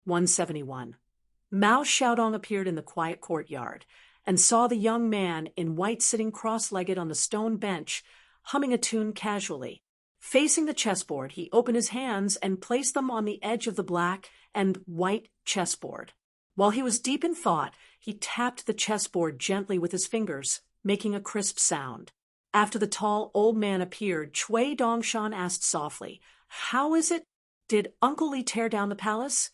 171. Mao Xiaodong appeared in the quiet courtyard and saw the young man in white sitting cross-legged on the stone bench, humming a tune casually. Facing the chessboard, he opened his hands and placed them on the edge of the black and white chessboard. While he was deep in thought, he tapped the chessboard gently with his fingers, making a crisp sound. After the tall old man appeared, Cui Dongshan asked softly, "How is it? Did Uncle Li tear down the palace?"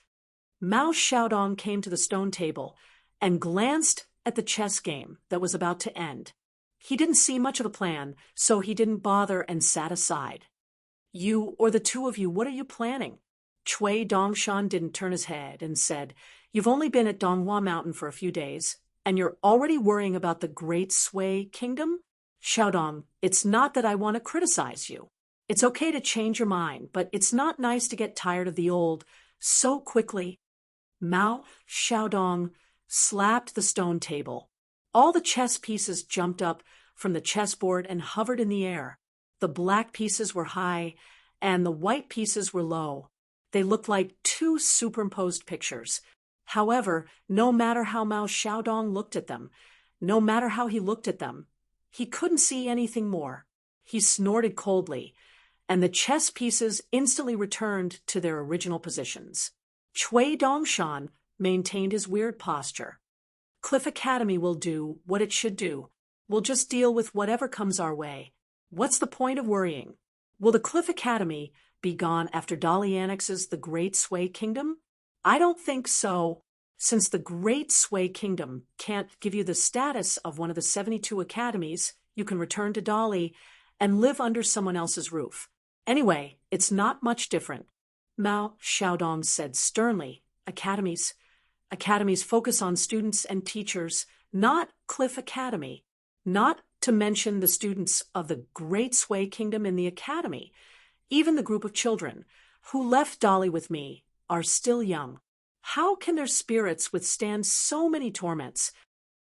Mao Xiaodong came to the stone table and glanced at the chess game that was about to end. He didn't see much of the plan, so he didn't bother and sat aside. "You or the two of you, what are you planning?" Cui Dongshan didn't turn his head and said, "You've only been at Donghua Mountain for a few days, and you're already worrying about the Great Sui Kingdom?" "Xiaodong, it's not that I want to criticize you. It's okay to change your mind, but it's not nice to get tired of the old so quickly." Mao Xiaodong slapped the stone table. All the chess pieces jumped up from the chessboard and hovered in the air. The black pieces were high, and the white pieces were low. They looked like two superimposed pictures. However, no matter how Mao Xiaodong looked at them, no matter how he looked at them, he couldn't see anything more. He snorted coldly, and the chess pieces instantly returned to their original positions. Cui Dongshan maintained his weird posture. "Cliff Academy will do what it should do. We'll just deal with whatever comes our way. What's the point of worrying? Will the Cliff Academy be gone after Dali annexes the Great Sui Kingdom? I don't think so. Since the Great Sui Kingdom can't give you the status of one of the 72 academies, you can return to Dali and live under someone else's roof. Anyway, it's not much different." Mao Xiaodong said sternly, Academies focus on students and teachers, not Cliff Academy. Not to mention the students of the Great Sui Kingdom in the academy. Even the group of children who left Dali with me are still young. How can their spirits withstand so many torments?"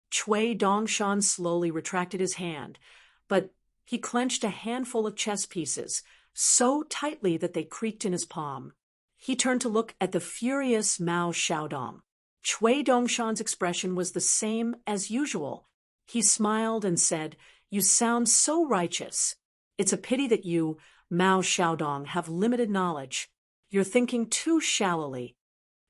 Cui Dongshan slowly retracted his hand, but he clenched a handful of chess pieces so tightly that they creaked in his palm. He turned to look at the furious Mao Xiaodong. Cui Dongshan's expression was the same as usual. He smiled and said, "You sound so righteous. It's a pity that you, Mao Xiaodong, have limited knowledge. You're thinking too shallowly."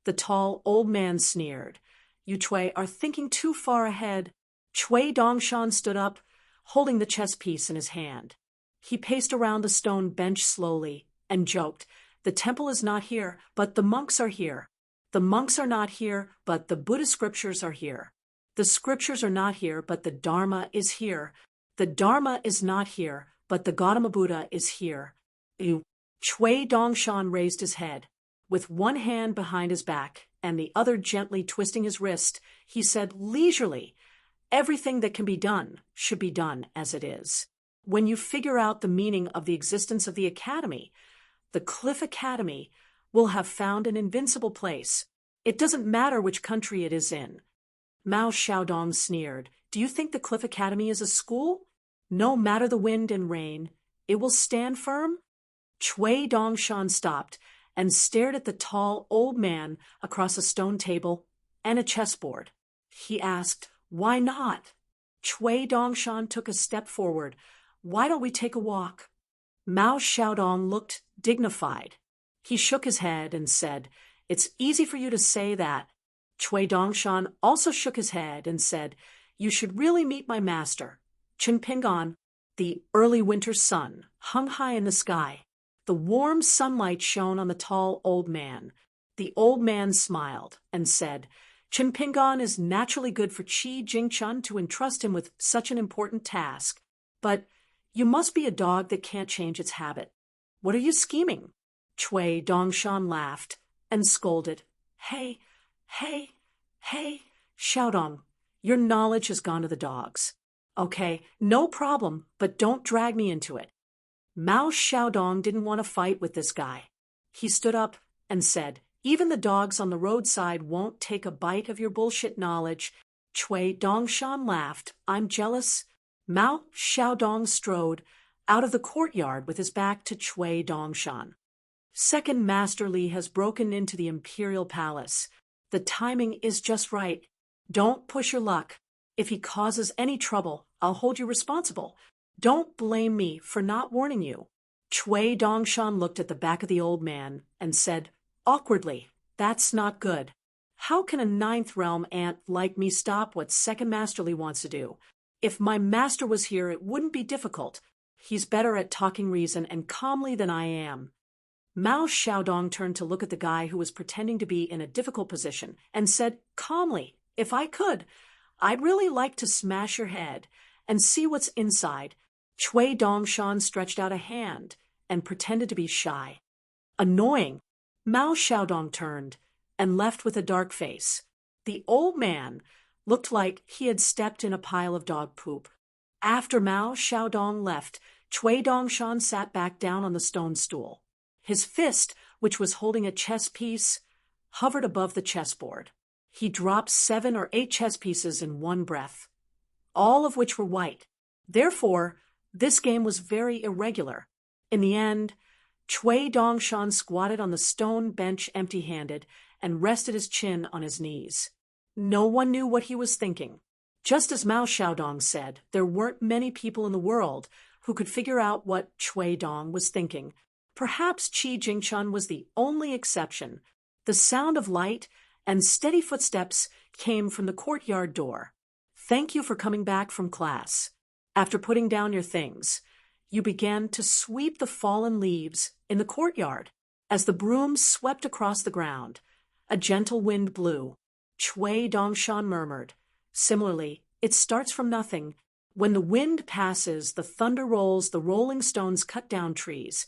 The tall old man sneered. "You Cui are thinking too far ahead." Cui Dongshan stood up, holding the chess piece in his hand. He paced around the stone bench slowly and joked, "The temple is not here, but the monks are here. The monks are not here, but the Buddhist scriptures are here. The scriptures are not here, but the Dharma is here. The Dharma is not here, but the Gautama Buddha is here." Cui Dongshan raised his head. With one hand behind his back and the other gently twisting his wrist, he said leisurely, "Everything that can be done should be done as it is. When you figure out the meaning of the existence of the academy, the Cliff Academy will have found an invincible place. It doesn't matter which country it is in." Mao Xiaodong sneered, "Do you think the Cliff Academy is a school? No matter the wind and rain, it will stand firm?" Cui Dongshan stopped and stared at the tall old man across a stone table and a chessboard. He asked, "Why not?" Cui Dongshan took a step forward. "Why don't we take a walk?" Mao Xiaodong looked dignified. He shook his head and said, "It's easy for you to say that." Cui Dongshan also shook his head and said, "You should really meet my master, Qin Pingan." The early winter sun hung high in the sky. The warm sunlight shone on the tall old man. The old man smiled and said, "Qin Pingan is naturally good for Qi Jingchun to entrust him with such an important task. But you must be a dog that can't change its habit. What are you scheming?" Cui Dongshan laughed and scolded, Hey, Xiaodong, your knowledge has gone to the dogs. Okay, no problem, but don't drag me into it." Mao Xiaodong didn't want to fight with this guy. He stood up and said, "Even the dogs on the roadside won't take a bite of your bullshit knowledge." Cui Dongshan laughed. "I'm jealous." Mao Xiaodong strode out of the courtyard with his back to Cui Dongshan. Second Master Li has broken into the Imperial Palace. The timing is just right. Don't push your luck. If he causes any trouble, I'll hold you responsible. Don't blame me for not warning you. Chui Dongshan looked at the back of the old man and said, awkwardly, that's not good. How can a ninth realm ant like me stop what Second Master Li wants to do? If my master was here, it wouldn't be difficult. He's better at talking reason and calmly than I am. Mao Xiaodong turned to look at the guy who was pretending to be in a difficult position and said, calmly, if I could, I'd really like to smash your head and see what's inside. Chui Dongshan stretched out a hand and pretended to be shy. Annoying. Mao Xiaodong turned and left with a dark face. The old man looked like he had stepped in a pile of dog poop. After Mao Xiaodong left, Chui Dongshan sat back down on the stone stool. His fist, which was holding a chess piece, hovered above the chessboard. He dropped 7 or 8 chess pieces in one breath, all of which were white. Therefore, this game was very irregular. In the end, Chui Dongshan squatted on the stone bench empty-handed and rested his chin on his knees. No one knew what he was thinking. Just as Mao Xiaodong said, there weren't many people in the world who could figure out what Chui Dong was thinking. Perhaps Qi Jingchun was the only exception. The sound of light and steady footsteps came from the courtyard door. Thank you for coming back from class. After putting down your things, you began to sweep the fallen leaves in the courtyard. As the broom swept across the ground, a gentle wind blew. Chui Dongshan murmured. Similarly, it starts from nothing. When the wind passes, the thunder rolls, the rolling stones cut down trees,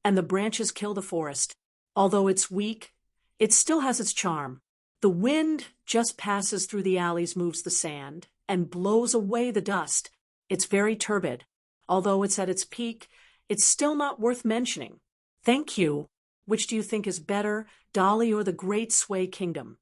and the branches kill the forest. Although it's weak, it still has its charm. The wind just passes through the alleys, moves the sand, and blows away the dust. It's very turbid. Although it's at its peak, it's still not worth mentioning. Thank you. Which do you think is better, Dali or the Great Sui Kingdom?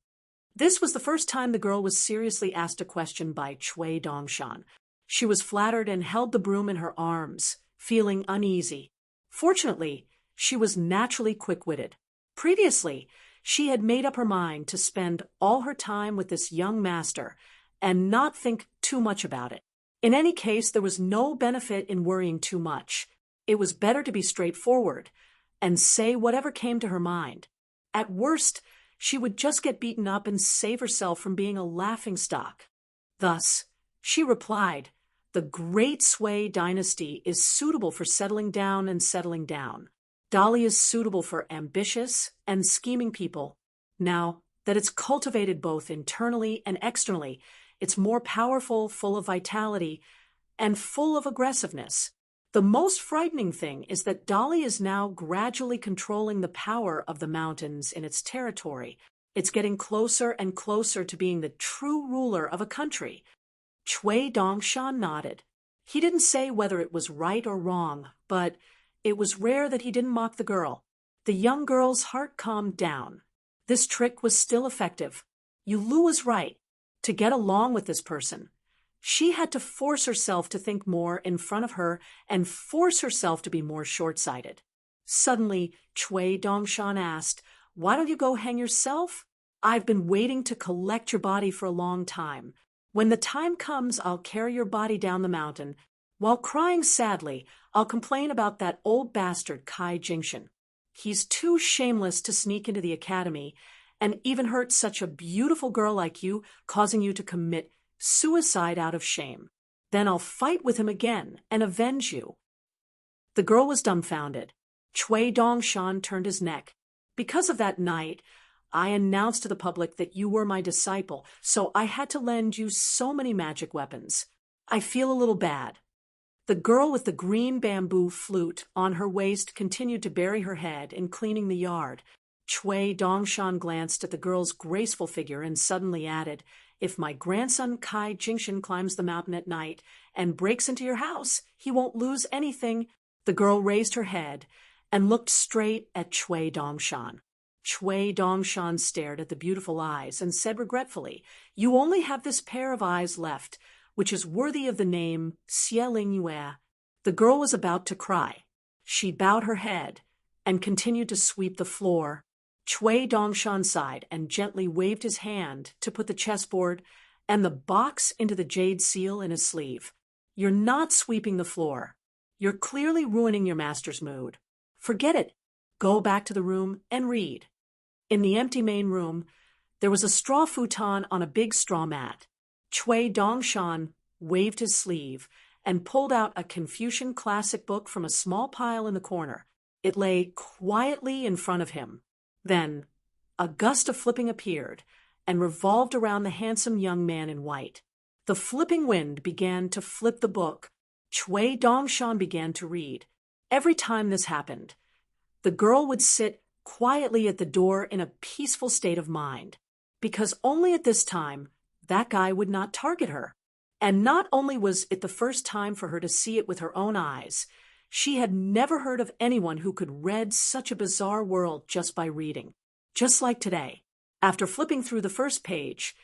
This was the first time the girl was seriously asked a question by Chui Dongshan. She was flattered and held the broom in her arms, feeling uneasy. Fortunately, she was naturally quick-witted. Previously, she had made up her mind to spend all her time with this young master and not think too much about it. In any case, there was no benefit in worrying too much. It was better to be straightforward and say whatever came to her mind. At worst, she would just get beaten up and save herself from being a laughingstock. Thus, she replied, the Great Sui dynasty is suitable for settling down and settling down. Dali is suitable for ambitious and scheming people. Now that it's cultivated both internally and externally, it's more powerful, full of vitality, and full of aggressiveness. The most frightening thing is that Dali is now gradually controlling the power of the mountains in its territory. It's getting closer and closer to being the true ruler of a country. Chui Dongshan nodded. He didn't say whether it was right or wrong, but it was rare that he didn't mock the girl. The young girl's heart calmed down. This trick was still effective. Yulu was right. To get along with this person, she had to force herself to think more in front of her and force herself to be more short-sighted. Suddenly, Chui Dongshan asked, why don't you go hang yourself? I've been waiting to collect your body for a long time. When the time comes, I'll carry your body down the mountain. While crying sadly, I'll complain about that old bastard Kai Jingshan. He's too shameless to sneak into the academy and even hurt such a beautiful girl like you, causing you to commit suicide out of shame. Then I'll fight with him again and avenge you. The girl was dumbfounded. Chui Dongshan turned his neck. Because of that night, I announced to the public that you were my disciple, so I had to lend you so many magic weapons. I feel a little bad. The girl with the green bamboo flute on her waist continued to bury her head in cleaning the yard. Chui Dongshan glanced at the girl's graceful figure and suddenly added, if my grandson Kai Jingshan climbs the mountain at night and breaks into your house, he won't lose anything. The girl raised her head and looked straight at Chui Dongshan. Chui Dongshan stared at the beautiful eyes and said regretfully, you only have this pair of eyes left, which is worthy of the name Xie Ling Yue. The girl was about to cry. She bowed her head and continued to sweep the floor. Chui Dongshan sighed and gently waved his hand to put the chessboard and the box into the jade seal in his sleeve. You're not sweeping the floor. You're clearly ruining your master's mood. Forget it. Go back to the room and read. In the empty main room, there was a straw futon on a big straw mat. Chui Dongshan waved his sleeve and pulled out a Confucian classic book from a small pile in the corner. It lay quietly in front of him. Then, a gust of flipping appeared and revolved around the handsome young man in white. The flipping wind began to flip the book. Chui Dongshan began to read. Every time this happened, the girl would sit quietly at the door in a peaceful state of mind, because only at this time that guy would not target her. And not only was it the first time for her to see it with her own eyes, she had never heard of anyone who could read such a bizarre world just by reading. Just like today, after flipping through the first page,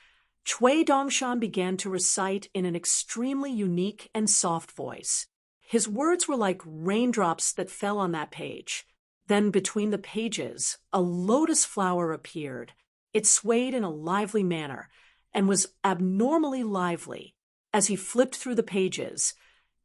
Chui Dongshan began to recite in an extremely unique and soft voice. His words were like raindrops that fell on that page. Then between the pages, a lotus flower appeared. It swayed in a lively manner and was abnormally lively. As he flipped through the pages,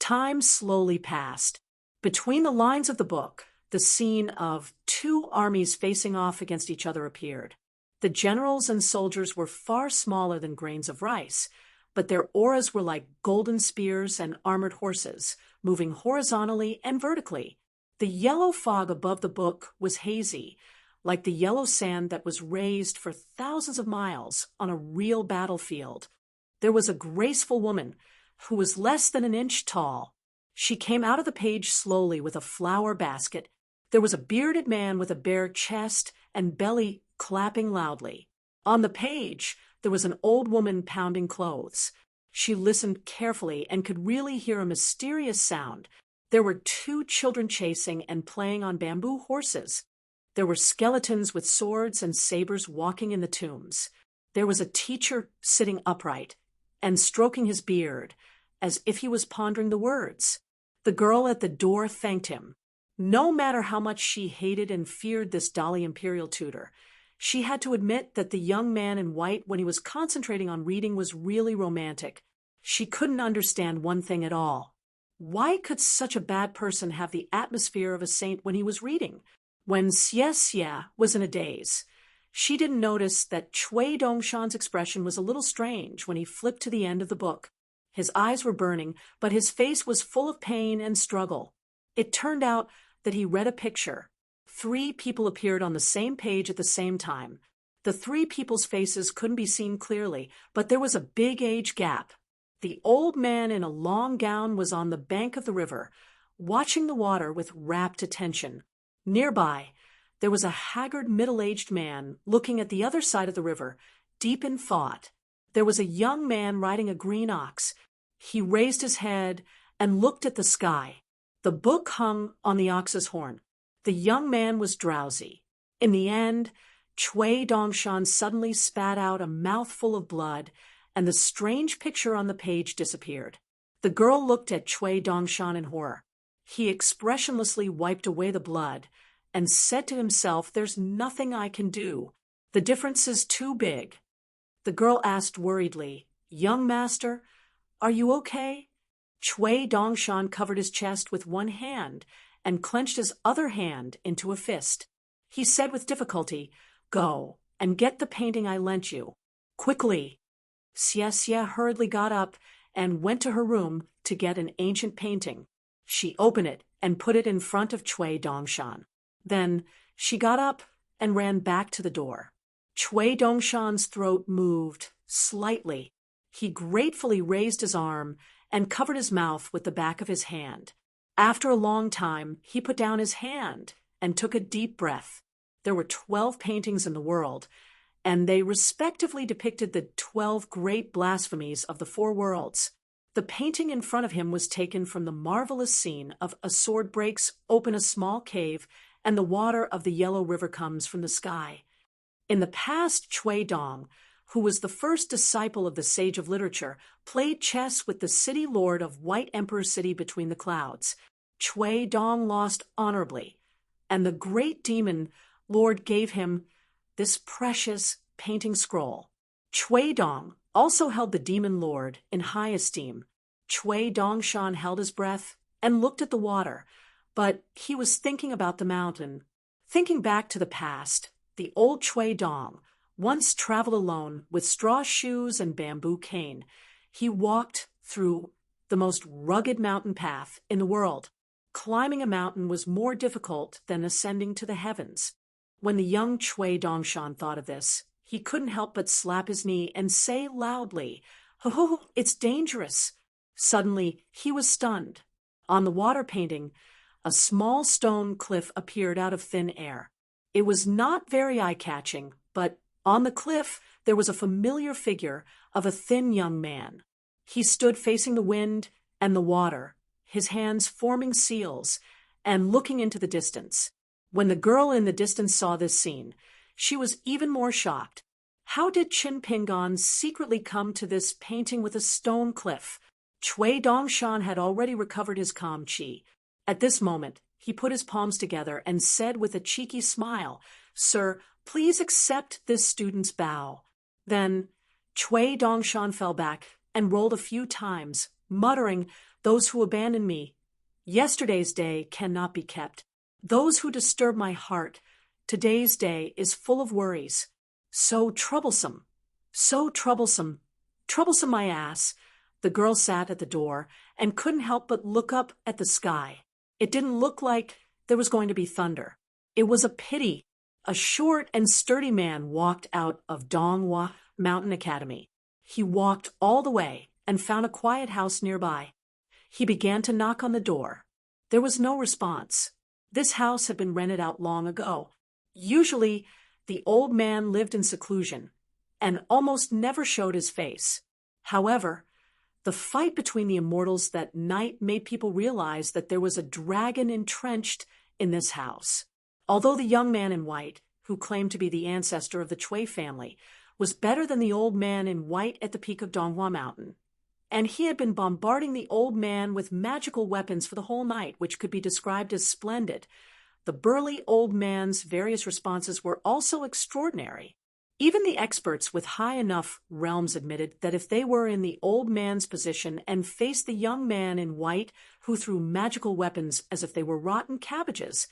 time slowly passed. Between the lines of the book, the scene of two armies facing off against each other appeared. The generals and soldiers were far smaller than grains of rice, but their auras were like golden spears and armored horses, moving horizontally and vertically. The yellow fog above the book was hazy, like the yellow sand that was raised for thousands of miles on a real battlefield. There was a graceful woman who was less than an inch tall. She came out of the page slowly with a flower basket. There was a bearded man with a bare chest and belly clapping loudly. On the page, there was an old woman pounding clothes. She listened carefully and could really hear a mysterious sound. There were two children chasing and playing on bamboo horses. There were skeletons with swords and sabers walking in the tombs. There was a teacher sitting upright and stroking his beard as if he was pondering the words. The girl at the door thanked him. No matter how much she hated and feared this Dali imperial tutor, she had to admit that the young man in white, when he was concentrating on reading, was really romantic. She couldn't understand one thing at all. Why could such a bad person have the atmosphere of a saint when he was reading? When Xie was in a daze, she didn't notice that Chui Dongshan's expression was a little strange when he flipped to the end of the book. His eyes were burning, but his face was full of pain and struggle. It turned out that he read a picture. 3 people appeared on the same page at the same time. The 3 people's faces couldn't be seen clearly, but there was a big age gap. The old man in a long gown was on the bank of the river, watching the water with rapt attention. Nearby, there was a haggard middle-aged man looking at the other side of the river, deep in thought. There was a young man riding a green ox. He raised his head and looked at the sky. The book hung on the ox's horn. The young man was drowsy. In the end, Chui Dongshan suddenly spat out a mouthful of blood, and the strange picture on the page disappeared. The girl looked at Chui Dongshan in horror. He expressionlessly wiped away the blood and said to himself, "There's nothing I can do. The difference is too big." The girl asked worriedly, "Young master, are you okay?" Chui Dongshan covered his chest with one hand and clenched his other hand into a fist. He said with difficulty, "Go and get the painting I lent you. Quickly." Xie hurriedly got up and went to her room to get an ancient painting. She opened it and put it in front of Chui Dongshan. Then she got up and ran back to the door. Chui Dongshan's throat moved slightly. He gratefully raised his arm and covered his mouth with the back of his hand. After a long time, he put down his hand and took a deep breath. There were 12 paintings in the world, and they respectively depicted the 12 great blasphemies of the 4 worlds. The painting in front of him was taken from the marvelous scene of a sword breaks open a small cave and the water of the yellow river comes from the sky. In the past, Chui Dong, who was the first disciple of the sage of literature, played chess with the city lord of White Emperor City between the clouds. Chui Dong lost honorably, and the great demon lord gave him this precious painting scroll. Chui Dong also held the demon lord in high esteem. Chui Dongshan held his breath and looked at the water, but he was thinking about the mountain. Thinking back to the past, the old Chui Dong once traveled alone with straw shoes and bamboo cane. He walked through the most rugged mountain path in the world. Climbing a mountain was more difficult than ascending to the heavens. When the young Chui Dongshan thought of this, he couldn't help but slap his knee and say loudly, "Oh, it's dangerous." Suddenly, he was stunned. On the water painting, a small stone cliff appeared out of thin air. It was not very eye-catching, but on the cliff there was a familiar figure of a thin young man. He stood facing the wind and the water, his hands forming seals, and looking into the distance. When the girl in the distance saw this scene, she was even more shocked. How did Qin Pingon secretly come to this painting with a stone cliff? Chui Dongshan had already recovered his calm qi. At this moment, he put his palms together and said with a cheeky smile, "Sir, please accept this student's bow." Then Chui Dongshan fell back and rolled a few times, muttering, "Those who abandon me, yesterday's day cannot be kept. Those who disturb my heart, today's day is full of worries. So troublesome, troublesome my ass." The girl sat at the door and couldn't help but look up at the sky. It didn't look like there was going to be thunder. It was a pity. A short and sturdy man walked out of Donghua Mountain Academy. He walked all the way and found a quiet house nearby. He began to knock on the door. There was no response. This house had been rented out long ago. Usually, the old man lived in seclusion and almost never showed his face. However, the fight between the immortals that night made people realize that there was a dragon entrenched in this house. Although the young man in white, who claimed to be the ancestor of the Chui family, was better than the old man in white at the peak of Donghua Mountain, and he had been bombarding the old man with magical weapons for the whole night, which could be described as splendid, the burly old man's various responses were also extraordinary. Even the experts with high enough realms admitted that if they were in the old man's position and faced the young man in white who threw magical weapons as if they were rotten cabbages,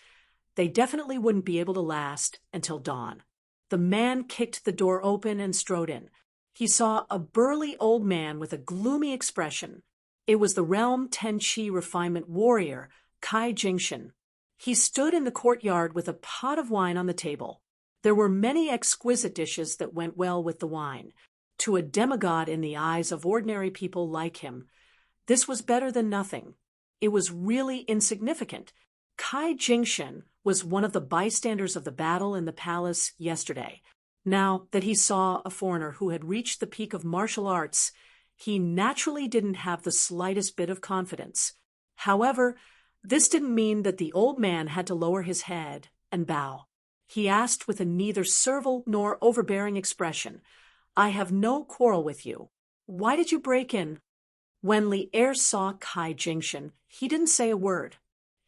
they definitely wouldn't be able to last until dawn. The man kicked the door open and strode in. He saw a burly old man with a gloomy expression. It was the Realm Tenchi Refinement warrior, Kai Jingshan. He stood in the courtyard with a pot of wine on the table. There were many exquisite dishes that went well with the wine. To a demigod in the eyes of ordinary people like him, this was better than nothing. It was really insignificant. Kai Jingshan was one of the bystanders of the battle in the palace yesterday. Now that he saw a foreigner who had reached the peak of martial arts, he naturally didn't have the slightest bit of confidence. However, this didn't mean that the old man had to lower his head and bow. He asked with a neither servile nor overbearing expression, "I have no quarrel with you. Why did you break in?" When Li Er saw Kai Jingshan, he didn't say a word.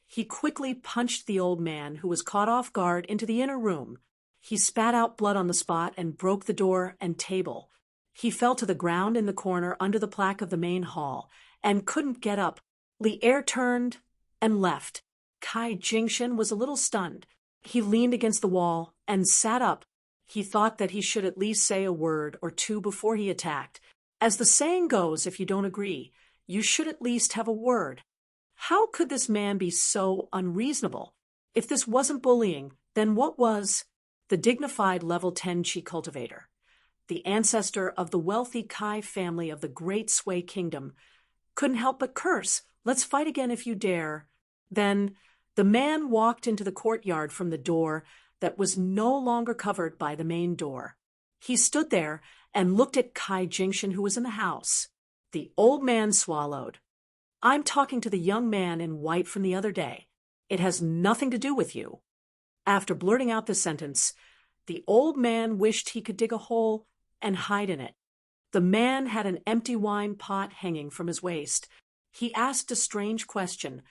He quickly punched the old man, who was caught off guard, into the inner room. He spat out blood on the spot and broke the door and table. He fell to the ground in the corner under the plaque of the main hall and couldn't get up. Li Er turned and left. Kai Jingshan was a little stunned. He leaned against the wall and sat up. He thought that he should at least say a word or two before he attacked. As the saying goes, if you don't agree, you should at least have a word. How could this man be so unreasonable? If this wasn't bullying, then what was? The dignified level 10 Qi cultivator, the ancestor of the wealthy Kai family of the Great Sui Kingdom, couldn't help but curse, "Let's fight again if you dare." Then the man walked into the courtyard from the door that was no longer covered by the main door. He stood there and looked at Kai Jingshan, who was in the house. The old man swallowed. "I'm talking to the young man in white from the other day. It has nothing to do with you." After blurting out the sentence, the old man wished he could dig a hole and hide in it. The man had an empty wine pot hanging from his waist. He asked a strange question.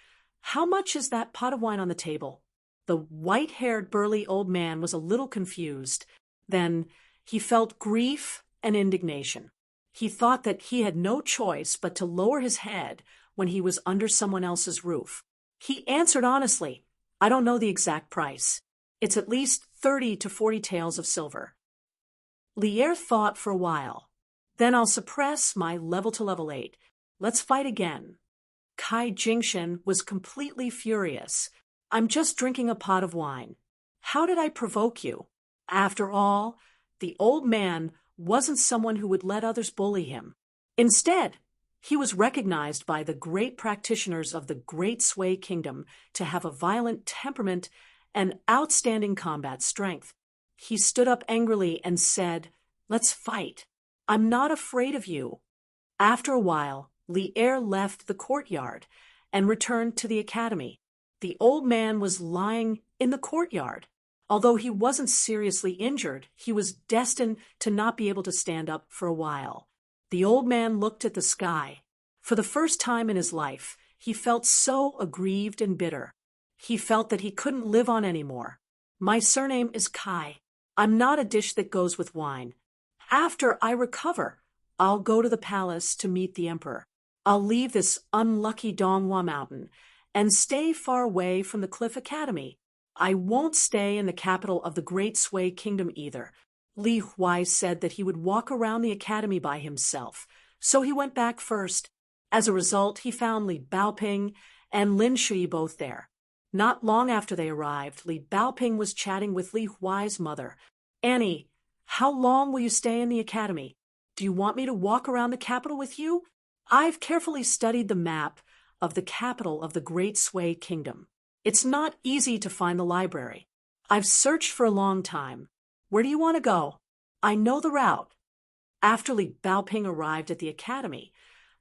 "How much is that pot of wine on the table?" The white-haired burly old man was a little confused. Then he felt grief and indignation. He thought that he had no choice but to lower his head when he was under someone else's roof. He answered honestly, "I don't know the exact price. It's at least 30 to 40 taels of silver." Lier thought for a while. "Then I'll suppress my level to level 8. Let's fight again." Kai Jingshan was completely furious. "I'm just drinking a pot of wine. How did I provoke you?" After all, the old man wasn't someone who would let others bully him. Instead, he was recognized by the great practitioners of the Great Sway Kingdom to have a violent temperament and outstanding combat strength. He stood up angrily and said, "Let's fight. I'm not afraid of you." After a while, Lier left the courtyard and returned to the academy. The old man was lying in the courtyard. Although he wasn't seriously injured, he was destined to not be able to stand up for a while. The old man looked at the sky. For the first time in his life, he felt so aggrieved and bitter. He felt that he couldn't live on anymore. "My surname is Kai. I'm not a dish that goes with wine. After I recover, I'll go to the palace to meet the emperor. I'll leave this unlucky Donghua mountain and stay far away from the Cliff Academy. I won't stay in the capital of the Great Sway Kingdom either." Li Huai said that he would walk around the academy by himself, so he went back first. As a result, he found Li Baoping and Lin Shui both there. Not long after they arrived, Li Baoping was chatting with Li Huai's mother. "Annie, how long will you stay in the academy? Do you want me to walk around the capital with you? I've carefully studied the map of the capital of the Great Sway Kingdom. It's not easy to find the library. I've searched for a long time. Where do you want to go? I know the route." After Li Baoping arrived at the academy,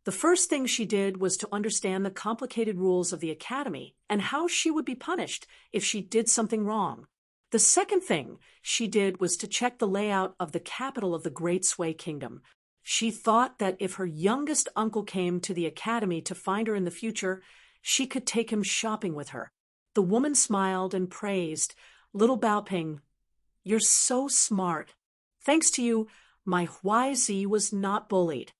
the first thing she did was to understand the complicated rules of the academy and how she would be punished if she did something wrong. The second thing she did was to check the layout of the capital of the Great Sway Kingdom. She thought that if her youngest uncle came to the academy to find her in the future, she could take him shopping with her. The woman smiled and praised, "Little Baoping, you're so smart. Thanks to you, my Huaizi was not bullied."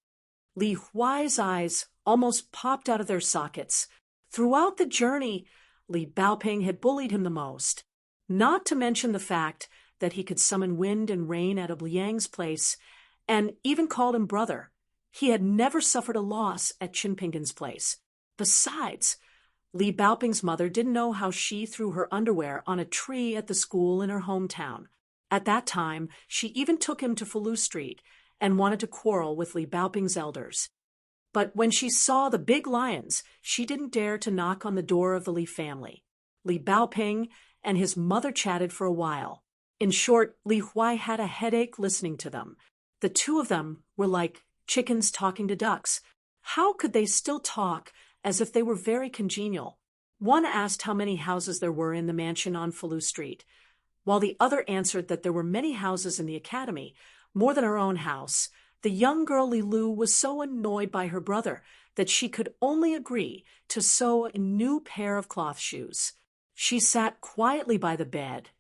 Li Huai's eyes almost popped out of their sockets. Throughout the journey, Li Baoping had bullied him the most. Not to mention the fact that he could summon wind and rain out of Liang's place, and even called him brother. He had never suffered a loss at Chinpingan's place. Besides, Li Baoping's mother didn't know how she threw her underwear on a tree at the school in her hometown. At that time, she even took him to Falu Street and wanted to quarrel with Li Baoping's elders. But when she saw the big lions, she didn't dare to knock on the door of the Li family. Li Baoping and his mother chatted for a while. In short, Li Huai had a headache listening to them. The two of them were like chickens talking to ducks. How could they still talk as if they were very congenial? One asked how many houses there were in the mansion on Falu Street, while the other answered that there were many houses in the academy, more than her own house. The young girl Li Lu was so annoyed by her brother that she could only agree to sew a new pair of cloth shoes. She sat quietly by the bed,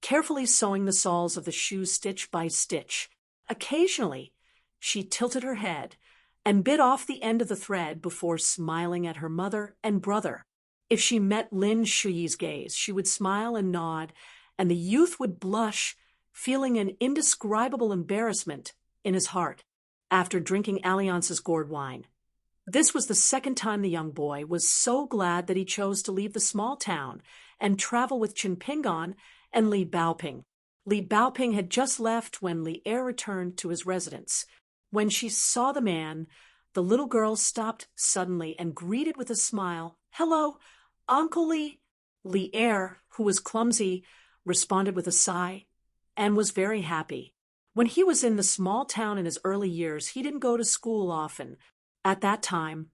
carefully sewing the soles of the shoes stitch by stitch. Occasionally, she tilted her head and bit off the end of the thread before smiling at her mother and brother. If she met Lin Shuyi's gaze, she would smile and nod, and the youth would blush, feeling an indescribable embarrassment in his heart after drinking Alliance's gourd wine. This was the second time the young boy was so glad that he chose to leave the small town and travel with Chinpingan and Li Baoping. Li Baoping had just left when Li Er returned to his residence. When she saw the man, the little girl stopped suddenly and greeted with a smile, "Hello, Uncle Li." Li Er, who was clumsy, responded with a sigh and was very happy. When he was in the small town in his early years, he didn't go to school often. At that time,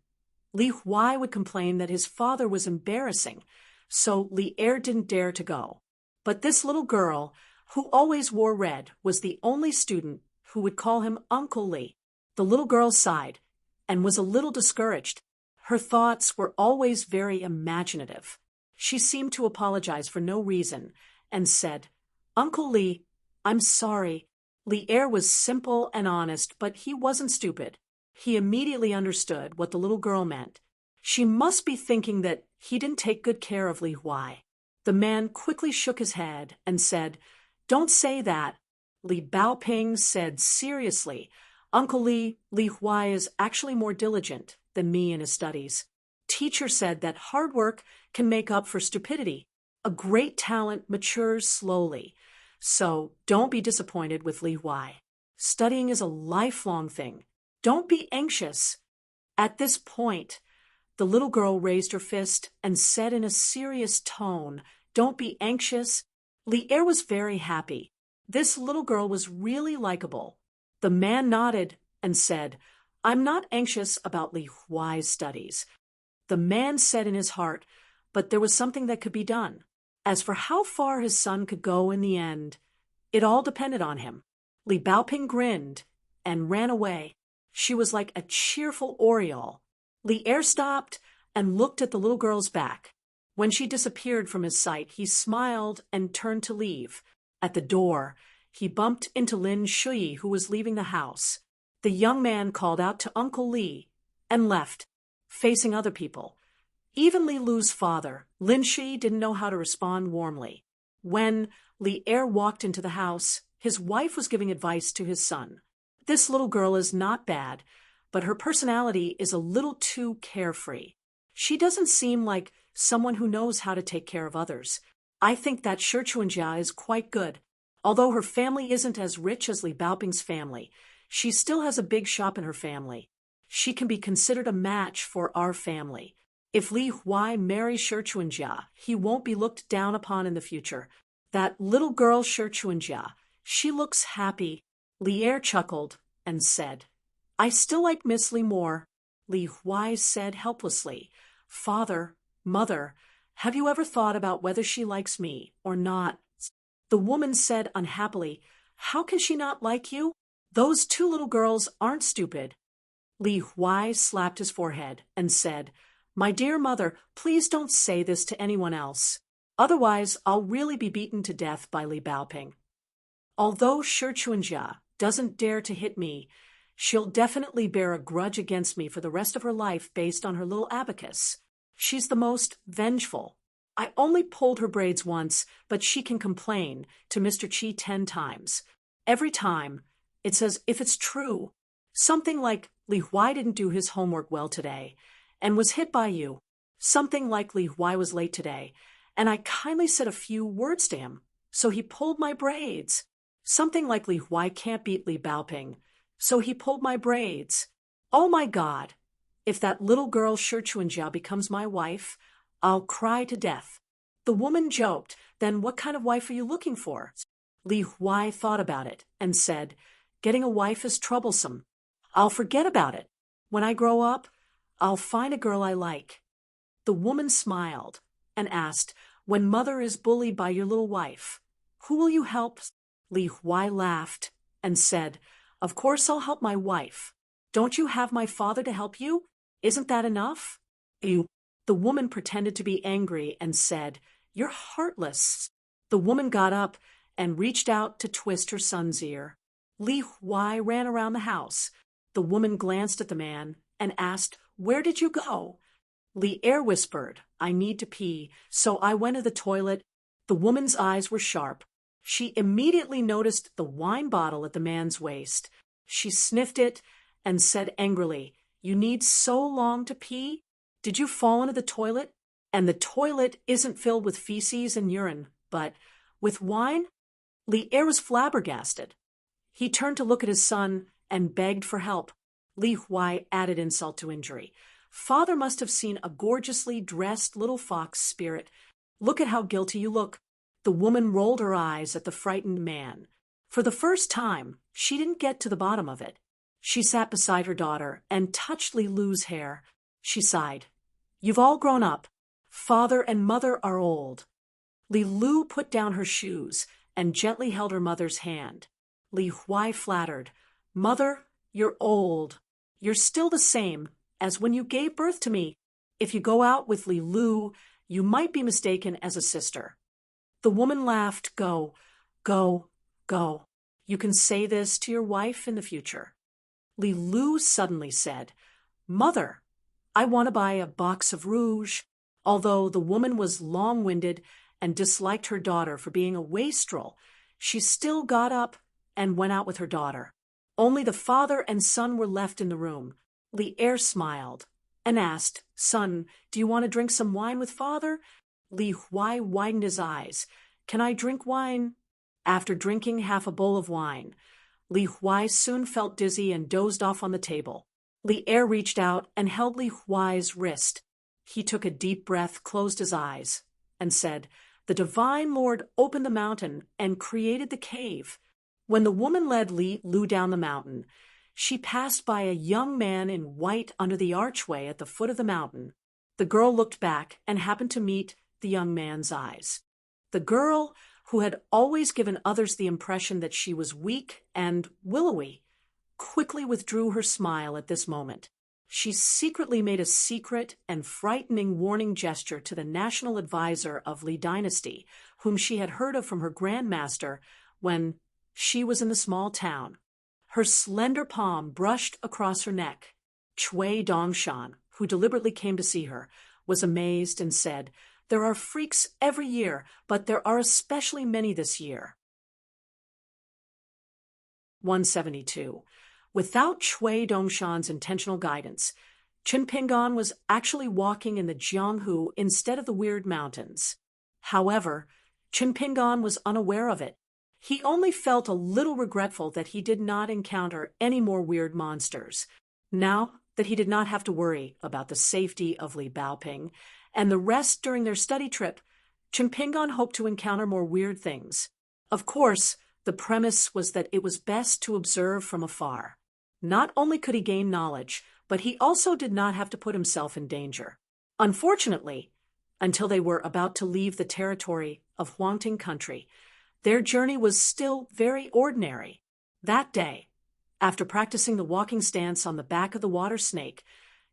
Li Huai would complain that his father was embarrassing, so Li Er didn't dare to go. But this little girl, who always wore red, was the only student who would call him Uncle Li. The little girl sighed and was a little discouraged. Her thoughts were always very imaginative. She seemed to apologize for no reason and said, "Uncle Lee, I'm sorry." Li Er was simple and honest, but he wasn't stupid. He immediately understood what the little girl meant. She must be thinking that he didn't take good care of Li Huai. The man quickly shook his head and said, "Don't say that." Li Baoping said seriously, "Uncle Li, Li Huai is actually more diligent than me in his studies. Teacher said that hard work can make up for stupidity. A great talent matures slowly. So don't be disappointed with Li Huai. Studying is a lifelong thing. Don't be anxious." At this point, the little girl raised her fist and said in a serious tone, "Don't be anxious." Li Er was very happy. This little girl was really likable. The man nodded and said, "I'm not anxious about Li Huai's studies." The man said in his heart, but there was something that could be done. As for how far his son could go in the end, it all depended on him. Li Baoping grinned and ran away. She was like a cheerful oriole. Li Er stopped and looked at the little girl's back. When she disappeared from his sight, he smiled and turned to leave. At the door, he bumped into Lin Shui, who was leaving the house. The young man called out to Uncle Li and left, facing other people. Even Li Lu's father, Lin Shui, didn't know how to respond warmly. When Li Er walked into the house, his wife was giving advice to his son. "This little girl is not bad, but her personality is a little too carefree. She doesn't seem like someone who knows how to take care of others. I think that Shi Chuanjia is quite good. Although her family isn't as rich as Li Baoping's family, she still has a big shop in her family. She can be considered a match for our family. If Li Huai marries Shi Chuanjia, he won't be looked down upon in the future. That little girl Shi Chuanjia, she looks happy." Li Er chuckled and said, "I still like Miss Li more." Li Huai said helplessly, "Father, Mother, have you ever thought about whether she likes me or not?" The woman said unhappily, "How can she not like you? Those two little girls aren't stupid." Li Huai slapped his forehead and said, "My dear mother, please don't say this to anyone else. Otherwise, I'll really be beaten to death by Li Baoping. Although Shi Chuanjia doesn't dare to hit me, she'll definitely bear a grudge against me for the rest of her life based on her little abacus. She's the most vengeful. I only pulled her braids once, but she can complain to Mr. Qi 10 times. Every time, it's as if it's true. Something like Li Huai didn't do his homework well today and was hit by you. Something like Li Huai was late today, and I kindly said a few words to him, so he pulled my braids. Something like Li Huai can't beat Li Baoping, so he pulled my braids. Oh my God! If that little girl Shi Chuanjia becomes my wife, I'll cry to death." The woman joked, "Then what kind of wife are you looking for?" Li Huai thought about it and said, "Getting a wife is troublesome. I'll forget about it. When I grow up, I'll find a girl I like." The woman smiled and asked, "When mother is bullied by your little wife, who will you help?" Li Huai laughed and said, "Of course I'll help my wife. Don't you have my father to help you? Isn't that enough?" The woman pretended to be angry and said, "You're heartless." The woman got up and reached out to twist her son's ear. Li Huai ran around the house. The woman glanced at the man and asked, "Where did you go?" Li Er whispered, "I need to pee, so I went to the toilet." The woman's eyes were sharp. She immediately noticed the wine bottle at the man's waist. She sniffed it and said angrily, "You need so long to pee? Did you fall into the toilet? And the toilet isn't filled with feces and urine, but with wine?" Li Er was flabbergasted. He turned to look at his son and begged for help. Li Huai added insult to injury. "Father must have seen a gorgeously dressed little fox spirit. Look at how guilty you look." The woman rolled her eyes at the frightened man. For the first time, she didn't get to the bottom of it. She sat beside her daughter and touched Li Lu's hair. She sighed. "You've all grown up. Father and mother are old." Li Lu put down her shoes and gently held her mother's hand. Li Huai flattered, "Mother, you're old. You're still the same as when you gave birth to me. If you go out with Li Lu, You might be mistaken as a sister." The woman laughed. "Go, go, go. You can say this to your wife in the future." Li Lu suddenly said, "Mother, I want to buy a box of rouge." Although the woman was long-winded and disliked her daughter for being a wastrel, she still got up and went out with her daughter. Only the father and son were left in the room. Li Er smiled and asked, "Son, do you want to drink some wine with father?" Li Huai widened his eyes. "Can I drink wine?" After drinking half a bowl of wine, Li Huai soon felt dizzy and dozed off on the table. Li Er reached out and held Li Huai's wrist. He took a deep breath, closed his eyes, and said, "The Divine Lord opened the mountain and created the cave." When the woman led Li Lu down the mountain, she passed by a young man in white under the archway at the foot of the mountain. The girl looked back and happened to meet the young man's eyes. The girl, who had always given others the impression that she was weak and willowy, quickly withdrew her smile at this moment. She secretly made a secret and frightening warning gesture to the national advisor of Li Dynasty, whom she had heard of from her grandmaster when she was in the small town. Her slender palm brushed across her neck. Chui Dongshan, who deliberately came to see her, was amazed and said, "There are freaks every year, but there are especially many this year." 172. Without Chui Dongshan's intentional guidance, Qin Pingan was actually walking in the Jianghu instead of the Weird Mountains. However, Qin Pingan was unaware of it. He only felt a little regretful that he did not encounter any more weird monsters. Now that he did not have to worry about the safety of Li Baoping and the rest during their study trip, Qin Pingan hoped to encounter more weird things. Of course, the premise was that it was best to observe from afar. Not only could he gain knowledge, but he also did not have to put himself in danger. Unfortunately, until they were about to leave the territory of Huangting country, their journey was still very ordinary. That day, after practicing the walking stance on the back of the water snake,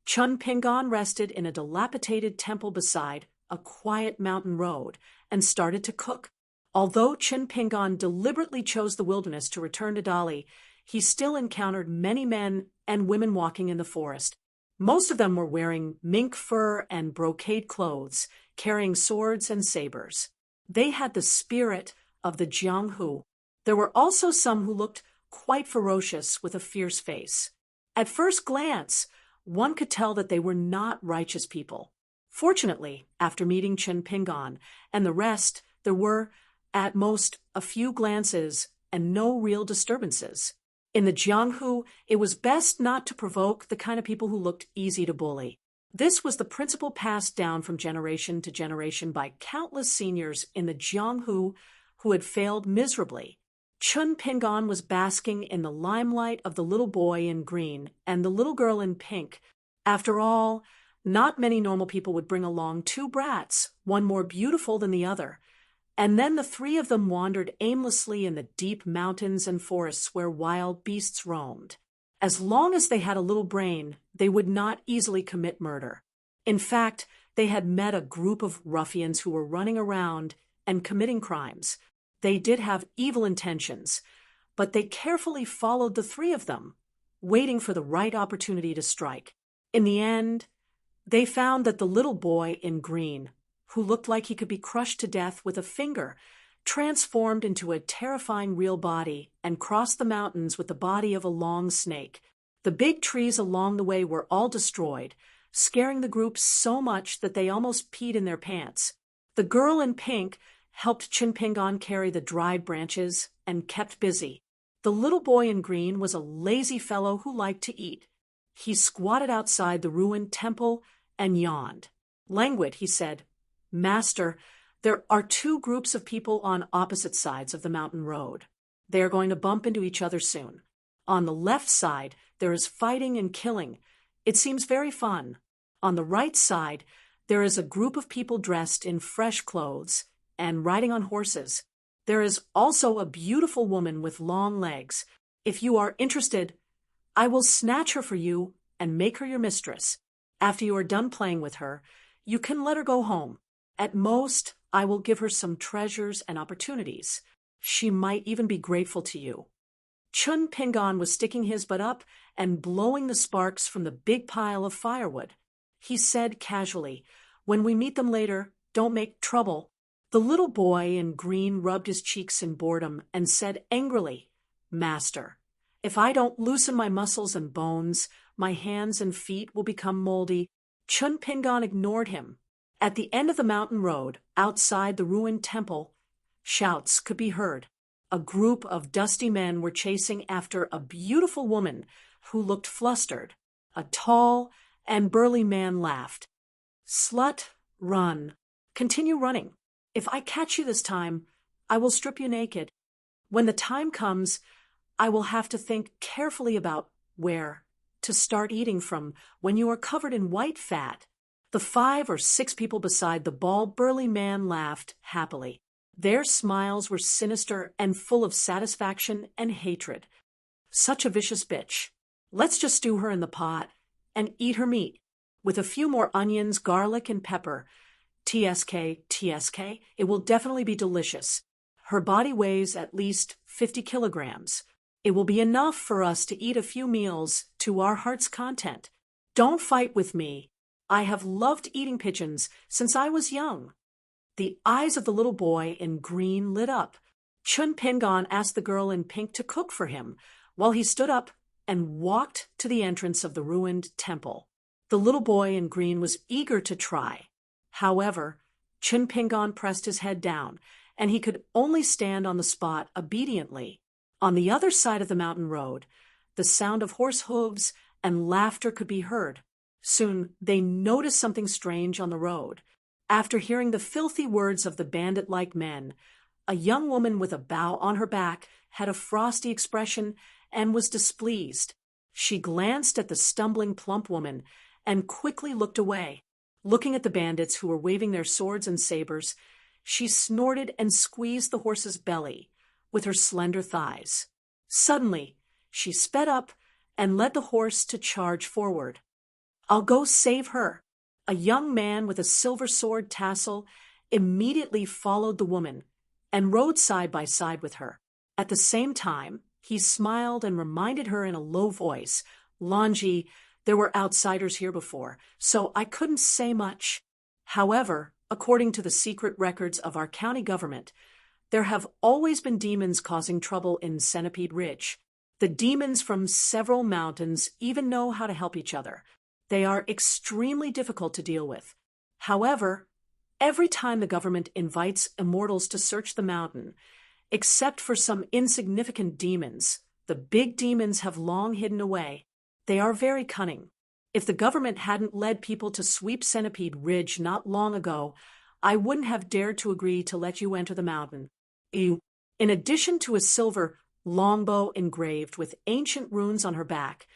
Qin Pingan rested in a dilapidated temple beside a quiet mountain road and started to cook. Although Qin Pingan deliberately chose the wilderness to return to Dali, he still encountered many men and women walking in the forest. Most of them were wearing mink fur and brocade clothes, carrying swords and sabers. They had the spirit of the Jianghu. There were also some who looked quite ferocious with a fierce face. At first glance, one could tell that they were not righteous people. Fortunately, after meeting Qin Pingan and the rest, there were, at most, a few glances and no real disturbances. In the Jianghu, it was best not to provoke the kind of people who looked easy to bully. This was the principle passed down from generation to generation by countless seniors in the Jianghu who had failed miserably. Qin Pingan was basking in the limelight of the little boy in green and the little girl in pink. After all, not many normal people would bring along two brats, one more beautiful than the other. And then the three of them wandered aimlessly in the deep mountains and forests where wild beasts roamed. As long as they had a little brain, they would not easily commit murder. In fact, they had met a group of ruffians who were running around and committing crimes. They did have evil intentions, but they carefully followed the three of them, waiting for the right opportunity to strike. In the end, they found that the little boy in green, who looked like he could be crushed to death with a finger, transformed into a terrifying real body and crossed the mountains with the body of a long snake. The big trees along the way were all destroyed, scaring the group so much that they almost peed in their pants. The girl in pink helped Qin Pingan carry the dried branches and kept busy. The little boy in green was a lazy fellow who liked to eat. He squatted outside the ruined temple and yawned. Languid, he said, "Master, there are two groups of people on opposite sides of the mountain road. They are going to bump into each other soon. On the left side, there is fighting and killing. It seems very fun. On the right side, there is a group of people dressed in fresh clothes and riding on horses. There is also a beautiful woman with long legs. If you are interested, I will snatch her for you and make her your mistress. After you are done playing with her, you can let her go home. At most, I will give her some treasures and opportunities. She might even be grateful to you." Chun Pingon was sticking his butt up and blowing the sparks from the big pile of firewood. He said casually, "When we meet them later, don't make trouble." The little boy in green rubbed his cheeks in boredom and said angrily, "Master, if I don't loosen my muscles and bones, my hands and feet will become moldy." Chun Pingon ignored him. At the end of the mountain road, outside the ruined temple, shouts could be heard. A group of dusty men were chasing after a beautiful woman who looked flustered. A tall and burly man laughed. "Slut, run. Continue running. If I catch you this time, I will strip you naked. When the time comes, I will have to think carefully about where to start eating from when you are covered in white fat." The 5 or 6 people beside the bald, burly man laughed happily. Their smiles were sinister and full of satisfaction and hatred. "Such a vicious bitch. Let's just stew her in the pot and eat her meat, with a few more onions, garlic, and pepper. TSK, it will definitely be delicious. Her body weighs at least 50 kilograms. It will be enough for us to eat a few meals to our heart's content. Don't fight with me. I have loved eating pigeons since I was young." The eyes of the little boy in green lit up. Chun Pingon asked the girl in pink to cook for him, while he stood up and walked to the entrance of the ruined temple. The little boy in green was eager to try. However, Chun Pingon pressed his head down, and he could only stand on the spot obediently. On the other side of the mountain road, the sound of horse hooves and laughter could be heard. Soon they noticed something strange on the road. After hearing the filthy words of the bandit-like men, a young woman with a bow on her back had a frosty expression and was displeased. She glanced at the stumbling plump woman and quickly looked away. Looking at the bandits who were waving their swords and sabers, she snorted and squeezed the horse's belly with her slender thighs. Suddenly, she sped up and led the horse to charge forward. "I'll go save her." A young man with a silver sword tassel immediately followed the woman and rode side by side with her. At the same time, he smiled and reminded her in a low voice, "Longi, there were outsiders here before, so I couldn't say much. However, according to the secret records of our county government, there have always been demons causing trouble in Centipede Ridge. The demons from several mountains even know how to help each other. They are extremely difficult to deal with. However, every time the government invites immortals to search the mountain, except for some insignificant demons, the big demons have long hidden away. They are very cunning. If the government hadn't led people to sweep Centipede Ridge not long ago, I wouldn't have dared to agree to let you enter the mountain." In addition to a silver longbow engraved with ancient runes on her back,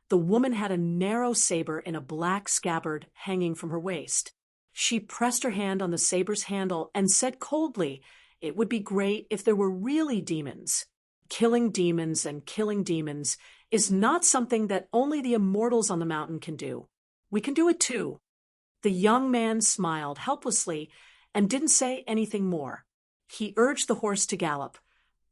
the woman had a narrow saber in a black scabbard hanging from her waist. She pressed her hand on the saber's handle and said coldly, "It would be great if there were really demons. Killing demons and killing demons is not something that only the immortals on the mountain can do. We can do it too." The young man smiled helplessly and didn't say anything more. He urged the horse to gallop,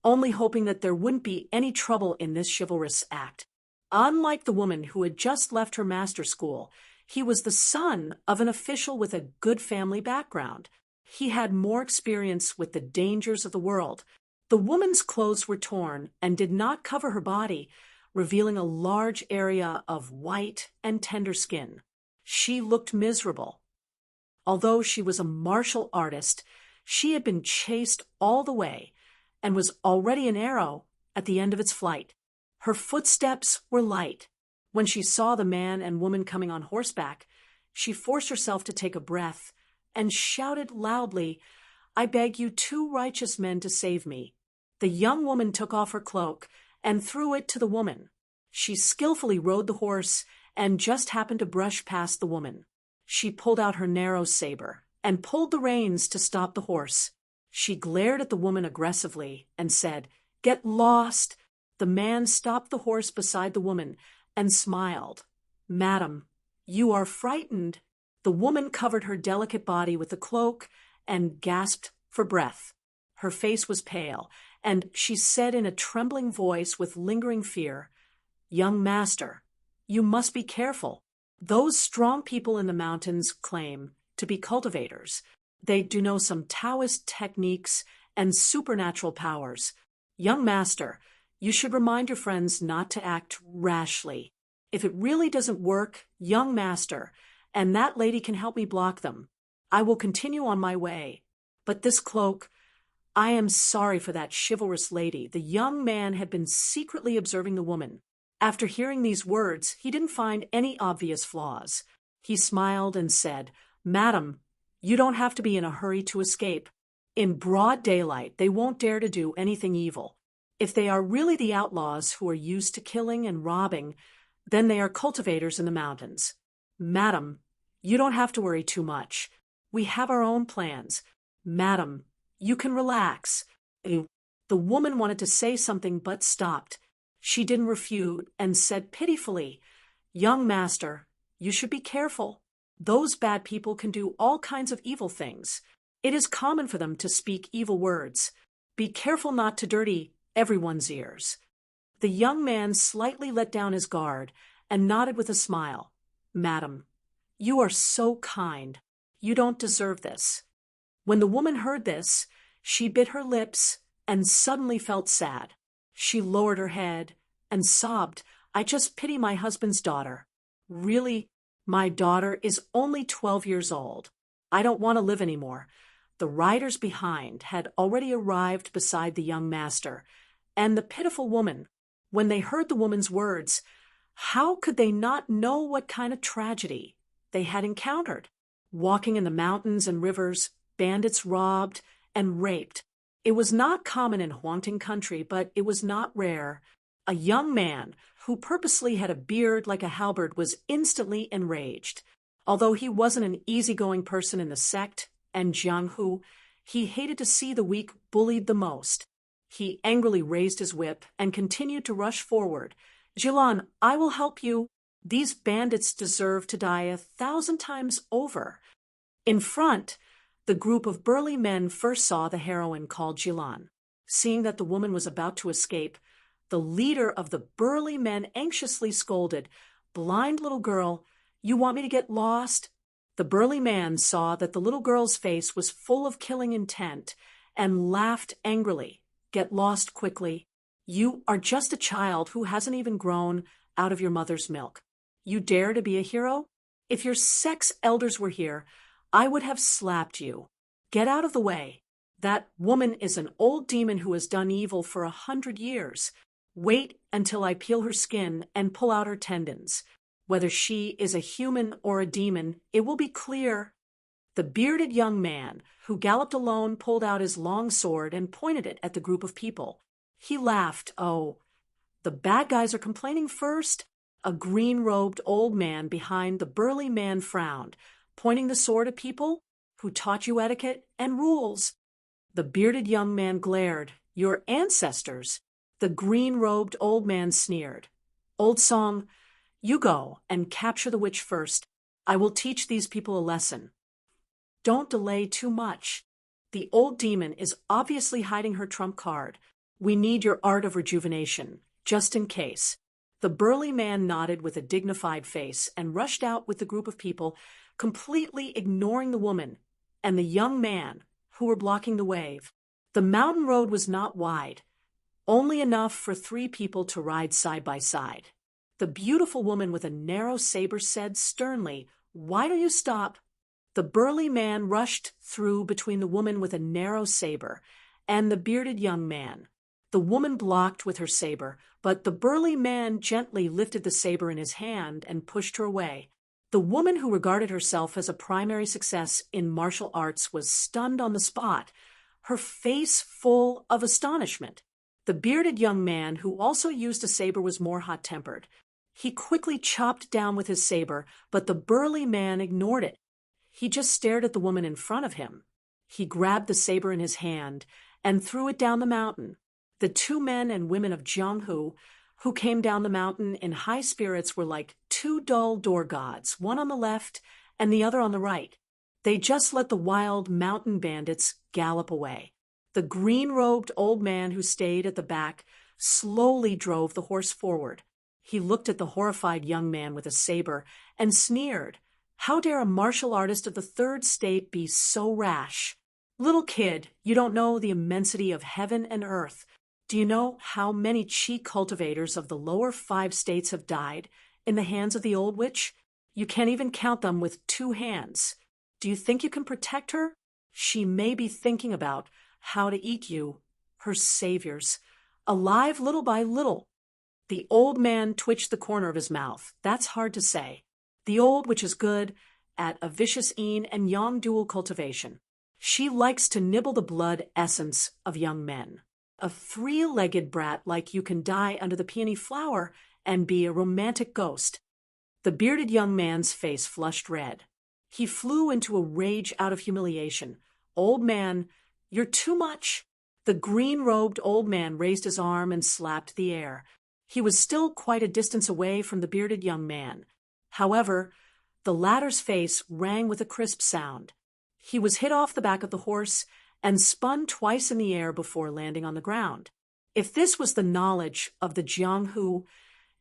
only hoping that there wouldn't be any trouble in this chivalrous act. Unlike the woman who had just left her master school, he was the son of an official with a good family background. He had more experience with the dangers of the world. The woman's clothes were torn and did not cover her body, revealing a large area of white and tender skin. She looked miserable. Although she was a martial artist, she had been chased all the way and was already an arrow at the end of its flight. Her footsteps were light. When she saw the man and woman coming on horseback, she forced herself to take a breath and shouted loudly, "I beg you 2 righteous men to save me." The young woman took off her cloak and threw it to the woman. She skillfully rode the horse and just happened to brush past the woman. She pulled out her narrow saber and pulled the reins to stop the horse. She glared at the woman aggressively and said, "Get lost." The man stopped the horse beside the woman and smiled. "Madam, you are frightened." The woman covered her delicate body with the cloak and gasped for breath. Her face was pale, and she said in a trembling voice with lingering fear, "Young master, you must be careful. Those strong people in the mountains claim to be cultivators. They do know some Taoist techniques and supernatural powers. Young master, you should remind your friends not to act rashly. If it really doesn't work, young master, and that lady can help me block them, I will continue on my way. But this cloak, I am sorry for that chivalrous lady." The young man had been secretly observing the woman. After hearing these words, he didn't find any obvious flaws. He smiled and said, "Madam, you don't have to be in a hurry to escape. In broad daylight, they won't dare to do anything evil. If they are really the outlaws who are used to killing and robbing, then they are cultivators in the mountains. Madam, you don't have to worry too much. We have our own plans. Madam, you can relax." The woman wanted to say something but stopped. She didn't refute and said pitifully, "Young master, you should be careful. Those bad people can do all kinds of evil things. It is common for them to speak evil words. Be careful not to dirty everyone's ears." The young man slightly let down his guard and nodded with a smile. "Madam, you are so kind. You don't deserve this." When the woman heard this, she bit her lips and suddenly felt sad. She lowered her head and sobbed, "I just pity my husband's daughter. Really, my daughter is only 12 years old. I don't want to live anymore." The riders behind had already arrived beside the young master, and the pitiful woman, when they heard the woman's words, how could they not know what kind of tragedy they had encountered? Walking in the mountains and rivers, bandits robbed and raped. It was not common in Huangting country, but it was not rare. A young man who purposely had a beard like a halberd was instantly enraged. Although he wasn't an easygoing person in the sect and Jianghu, he hated to see the weak bullied the most. He angrily raised his whip and continued to rush forward. "Jilan, I will help you. These bandits deserve to die 1,000 times over." In front, the group of burly men first saw the heroine called Jilan. Seeing that the woman was about to escape, the leader of the burly men anxiously scolded, "Blind little girl, you want me to get lost?" The burly man saw that the little girl's face was full of killing intent and laughed angrily. "Get lost quickly. You are just a child who hasn't even grown out of your mother's milk. You dare to be a hero? If your sex elders were here, I would have slapped you. Get out of the way. That woman is an old demon who has done evil for 100 years. Wait until I peel her skin and pull out her tendons. Whether she is a human or a demon, it will be clear." The bearded young man, who galloped alone, pulled out his long sword and pointed it at the group of people. He laughed. "Oh, the bad guys are complaining first?" A green-robed old man behind the burly man frowned, pointing the sword at people. "Who taught you etiquette and rules?" The bearded young man glared. "Your ancestors." The green-robed old man sneered. "Old Song, you go and capture the witch first. I will teach these people a lesson. Don't delay too much. The old demon is obviously hiding her trump card. We need your art of rejuvenation, just in case." The burly man nodded with a dignified face and rushed out with the group of people, completely ignoring the woman and the young man who were blocking the way. The mountain road was not wide, only enough for 3 people to ride side by side. The beautiful woman with a narrow saber said sternly, "Why do you stop?" The burly man rushed through between the woman with a narrow saber and the bearded young man. The woman blocked with her saber, but the burly man gently lifted the saber in his hand and pushed her away. The woman, who regarded herself as a primary success in martial arts, was stunned on the spot, her face full of astonishment. The bearded young man, who also used a saber, was more hot-tempered. He quickly chopped down with his saber, but the burly man ignored it. He just stared at the woman in front of him. He grabbed the saber in his hand and threw it down the mountain. The 2 men and women of Jianghu who came down the mountain in high spirits were like 2 dull door gods, one on the left and the other on the right. They just let the wild mountain bandits gallop away. The green-robed old man who stayed at the back slowly drove the horse forward. He looked at the horrified young man with a saber and sneered. How dare a martial artist of the third state be so rash? Little kid, you don't know the immensity of heaven and earth. Do you know how many chi cultivators of the lower 5 states have died in the hands of the old witch? You can't even count them with 2 hands. Do you think you can protect her? She may be thinking about how to eat you, her saviors, alive little by little. The old man twitched the corner of his mouth. That's hard to say. The old witch is good at a vicious een and yang dual cultivation. She likes to nibble the blood essence of young men. A 3-legged brat like you can die under the peony flower and be a romantic ghost. The bearded young man's face flushed red. He flew into a rage out of humiliation. Old man, you're too much. The green-robed old man raised his arm and slapped the air. He was still quite a distance away from the bearded young man. However, the latter's face rang with a crisp sound. He was hit off the back of the horse and spun twice in the air before landing on the ground. If this was the knowledge of the Jianghu,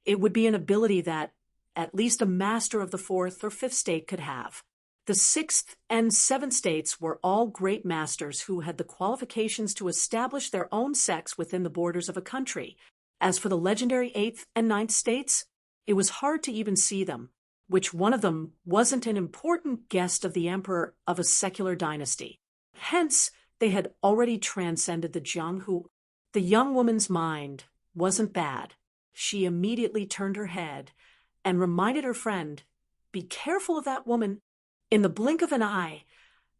it would be an ability that at least a master of the 4th or 5th state could have. The 6th and 7th states were all great masters who had the qualifications to establish their own sects within the borders of a country. As for the legendary 8th and 9th states, it was hard to even see them. Which one of them wasn't an important guest of the emperor of a secular dynasty? Hence, they had already transcended the Jianghu. The young woman's mind wasn't bad. She immediately turned her head and reminded her friend, "Be careful of that woman." In the blink of an eye,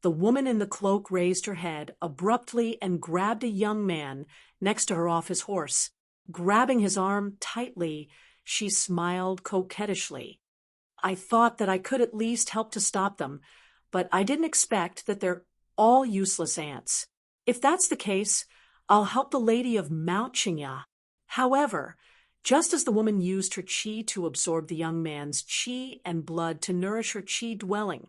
the woman in the cloak raised her head abruptly and grabbed a young man next to her off his horse. Grabbing his arm tightly, she smiled coquettishly. "I thought that I could at least help to stop them, but I didn't expect that they're all useless ants. If that's the case, I'll help the lady of Mount Qingya." However, just as the woman used her qi to absorb the young man's qi and blood to nourish her qi dwelling,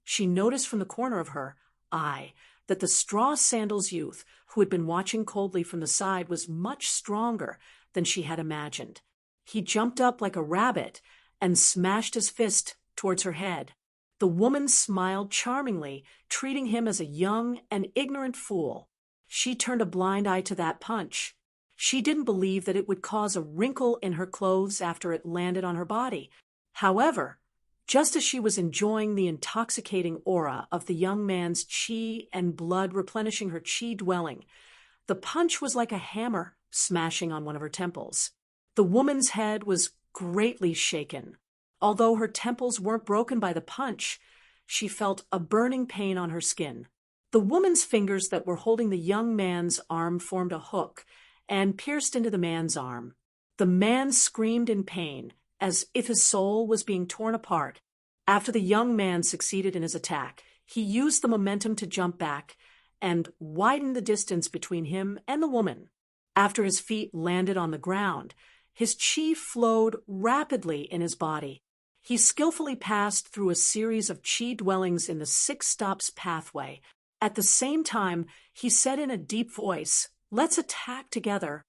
she noticed from the corner of her eye that the straw sandals youth, who had been watching coldly from the side, was much stronger than she had imagined. He jumped up like a rabbit and smashed his fist towards her head. The woman smiled charmingly, treating him as a young and ignorant fool. She turned a blind eye to that punch. She didn't believe that it would cause a wrinkle in her clothes after it landed on her body. However, just as she was enjoying the intoxicating aura of the young man's qi and blood replenishing her qi dwelling, the punch was like a hammer smashing on one of her temples. The woman's head was greatly shaken. Although her temples weren't broken by the punch, she felt a burning pain on her skin. The woman's fingers that were holding the young man's arm formed a hook and pierced into the man's arm. The man screamed in pain, as if his soul was being torn apart. After the young man succeeded in his attack, he used the momentum to jump back and widen the distance between him and the woman. After his feet landed on the ground, his qi flowed rapidly in his body. He skillfully passed through a series of qi dwellings in the 6 stops pathway. At the same time, he said in a deep voice, "Let's attack together."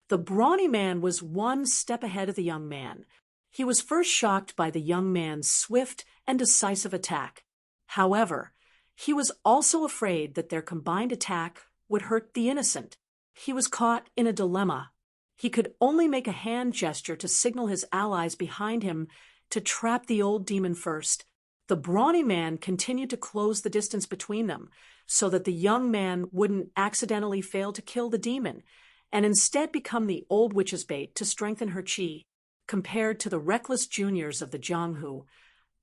The brawny man was 1 step ahead of the young man. He was first shocked by the young man's swift and decisive attack. However, he was also afraid that their combined attack would hurt the innocent. He was caught in a dilemma. He could only make a hand gesture to signal his allies behind him to trap the old demon first. The brawny man continued to close the distance between them so that the young man wouldn't accidentally fail to kill the demon and instead become the old witch's bait to strengthen her qi. Compared to the reckless juniors of the Jianghu,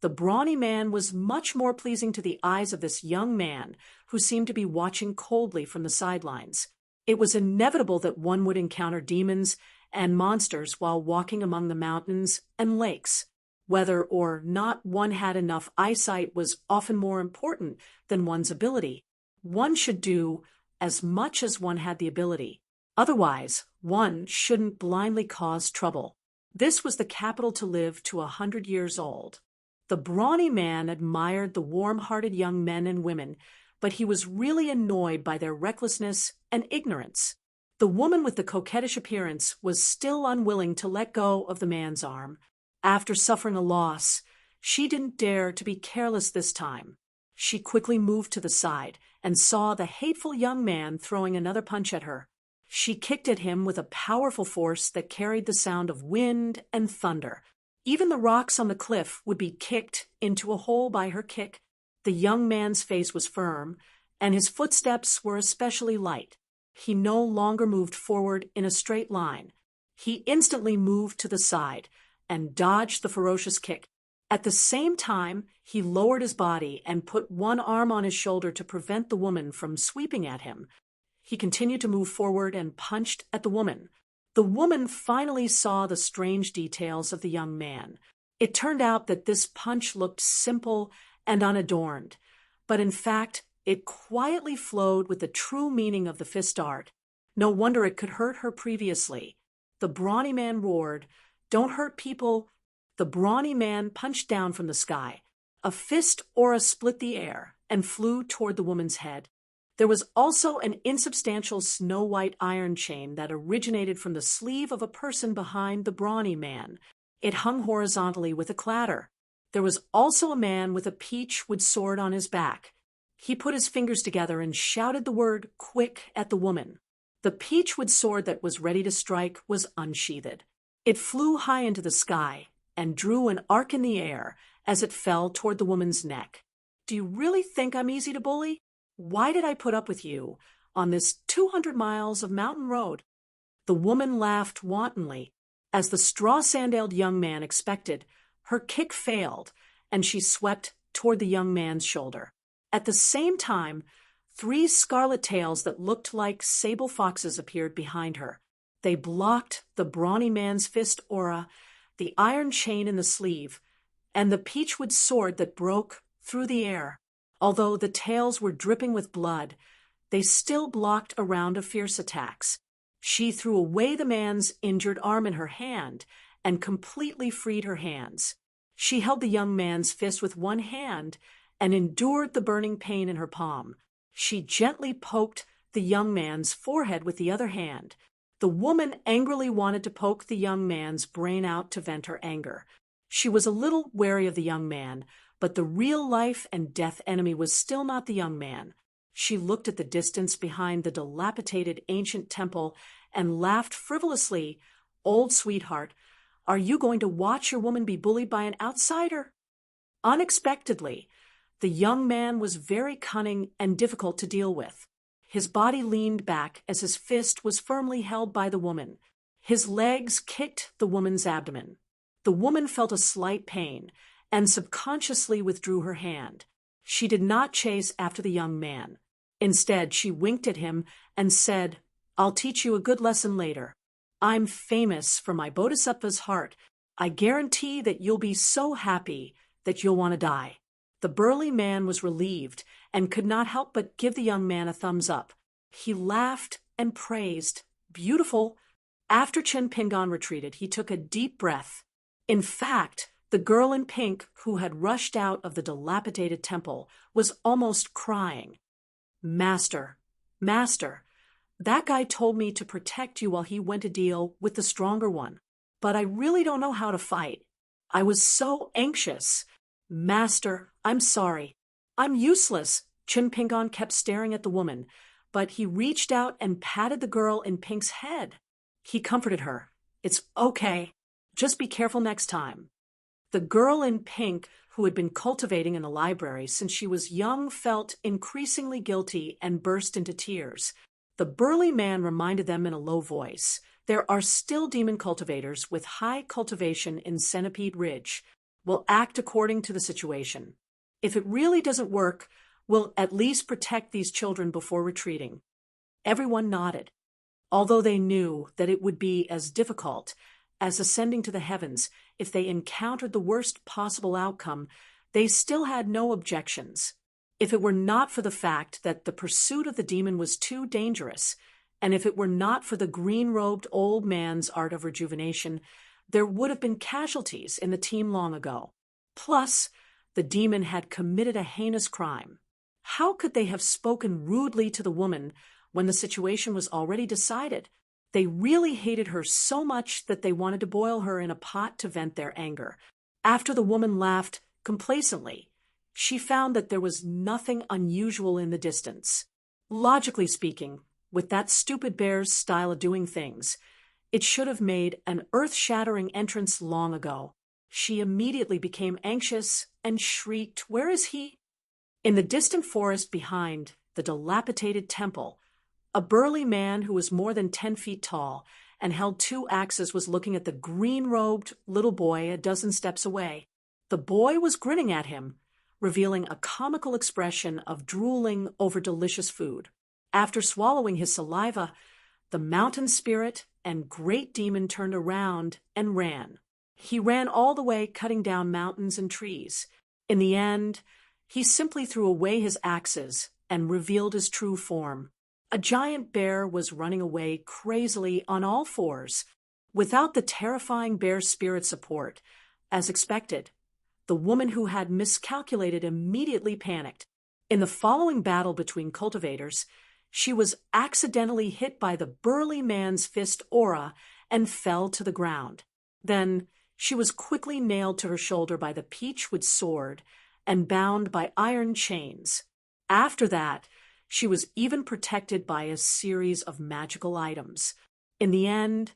the brawny man was much more pleasing to the eyes of this young man who seemed to be watching coldly from the sidelines. It was inevitable that one would encounter demons and monsters while walking among the mountains and lakes. Whether or not one had enough eyesight was often more important than one's ability. One should do as much as one had the ability. Otherwise, one shouldn't blindly cause trouble. This was the capital to live to 100 years old. The brawny man admired the warm-hearted young men and women, but he was really annoyed by their recklessness and ignorance. The woman with the coquettish appearance was still unwilling to let go of the man's arm. After suffering a loss, she didn't dare to be careless this time. She quickly moved to the side and saw the hateful young man throwing another punch at her. She kicked at him with a powerful force that carried the sound of wind and thunder. Even the rocks on the cliff would be kicked into a hole by her kick. The young man's face was firm, and his footsteps were especially light. He no longer moved forward in a straight line. He instantly moved to the side and dodged the ferocious kick. At the same time, he lowered his body and put one arm on his shoulder to prevent the woman from sweeping at him. He continued to move forward and punched at the woman. The woman finally saw the strange details of the young man. It turned out that this punch looked simple and unadorned, but in fact, it quietly flowed with the true meaning of the fist art. No wonder it could hurt her previously. The brawny man roared, "Don't hurt people." The brawny man punched down from the sky. A fist aura split the air and flew toward the woman's head. There was also an insubstantial snow-white iron chain that originated from the sleeve of a person behind the brawny man. It hung horizontally with a clatter. There was also a man with a peach-wood sword on his back. He put his fingers together and shouted the word "quick" at the woman. The peach-wood sword that was ready to strike was unsheathed. It flew high into the sky and drew an arc in the air as it fell toward the woman's neck. "Do you really think I'm easy to bully? Why did I put up with you on this 200 miles of mountain road?" The woman laughed wantonly. As the straw-sandaled young man expected, her kick failed, and she swept toward the young man's shoulder. At the same time, 3 scarlet tails that looked like sable foxes appeared behind her. They blocked the brawny man's fist aura, the iron chain in the sleeve, and the peachwood sword that broke through the air. Although the tails were dripping with blood, they still blocked a round of fierce attacks. She threw away the man's injured arm in her hand and completely freed her hands. She held the young man's fist with one hand and endured the burning pain in her palm. She gently poked the young man's forehead with the other hand. The woman angrily wanted to poke the young man's brain out to vent her anger. She was a little wary of the young man, but the real life and death enemy was still not the young man. She looked at the distance behind the dilapidated ancient temple and laughed frivolously. "Old sweetheart, are you going to watch your woman be bullied by an outsider?" Unexpectedly, the young man was very cunning and difficult to deal with. His body leaned back as his fist was firmly held by the woman. His legs kicked the woman's abdomen. The woman felt a slight pain and subconsciously withdrew her hand. She did not chase after the young man. Instead, she winked at him and said, "I'll teach you a good lesson later. I'm famous for my bodhisattva's heart. I guarantee that you'll be so happy that you'll want to die." The burly man was relieved and could not help but give the young man a thumbs up. He laughed and praised. "Beautiful." After Chen Pingon retreated, he took a deep breath. In fact, the girl in pink, who had rushed out of the dilapidated temple, was almost crying. Master, that guy told me to protect you while he went to deal with the stronger one. But I really don't know how to fight. I was so anxious. Master, I'm sorry. I'm useless." Chen Pingon kept staring at the woman, but he reached out and patted the girl in pink's head. He comforted her. "It's okay. Just be careful next time." The girl in pink, who had been cultivating in the library since she was young, felt increasingly guilty and burst into tears. The burly man reminded them in a low voice, "There are still demon cultivators with high cultivation in Centipede Ridge. We'll act according to the situation. If it really doesn't work, we'll at least protect these children before retreating." Everyone nodded. Although they knew that it would be as difficult as ascending to the heavens if they encountered the worst possible outcome, they still had no objections. If it were not for the fact that the pursuit of the demon was too dangerous, and if it were not for the green-robed old man's art of rejuvenation, there would have been casualties in the team long ago. Plus, the demon had committed a heinous crime. How could they have spoken rudely to the woman when the situation was already decided? They really hated her so much that they wanted to boil her in a pot to vent their anger. After the woman laughed complacently, she found that there was nothing unusual in the distance. Logically speaking, with that stupid bear's style of doing things, it should have made an earth-shattering entrance long ago. She immediately became anxious and shrieked, "Where is he?" In the distant forest behind the dilapidated temple, a burly man who was more than 10 feet tall and held 2 axes was looking at the green-robed little boy a dozen steps away. The boy was grinning at him, revealing a comical expression of drooling over delicious food. After swallowing his saliva, the mountain spirit and great demon turned around and ran. He ran all the way, cutting down mountains and trees. In the end, he simply threw away his axes and revealed his true form. A giant bear was running away crazily on all fours. Without the terrifying bear spirit support, as expected, the woman who had miscalculated immediately panicked. In the following battle between cultivators, she was accidentally hit by the burly man's fist aura and fell to the ground. Then she was quickly nailed to her shoulder by the peachwood sword and bound by iron chains. After that, she was even protected by a series of magical items. In the end,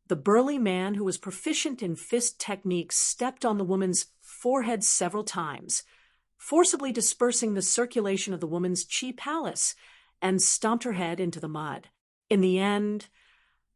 the burly man who was proficient in fist techniques stepped on the woman's forehead several times, forcibly dispersing the circulation of the woman's chi palace, and stomped her head into the mud. In the end,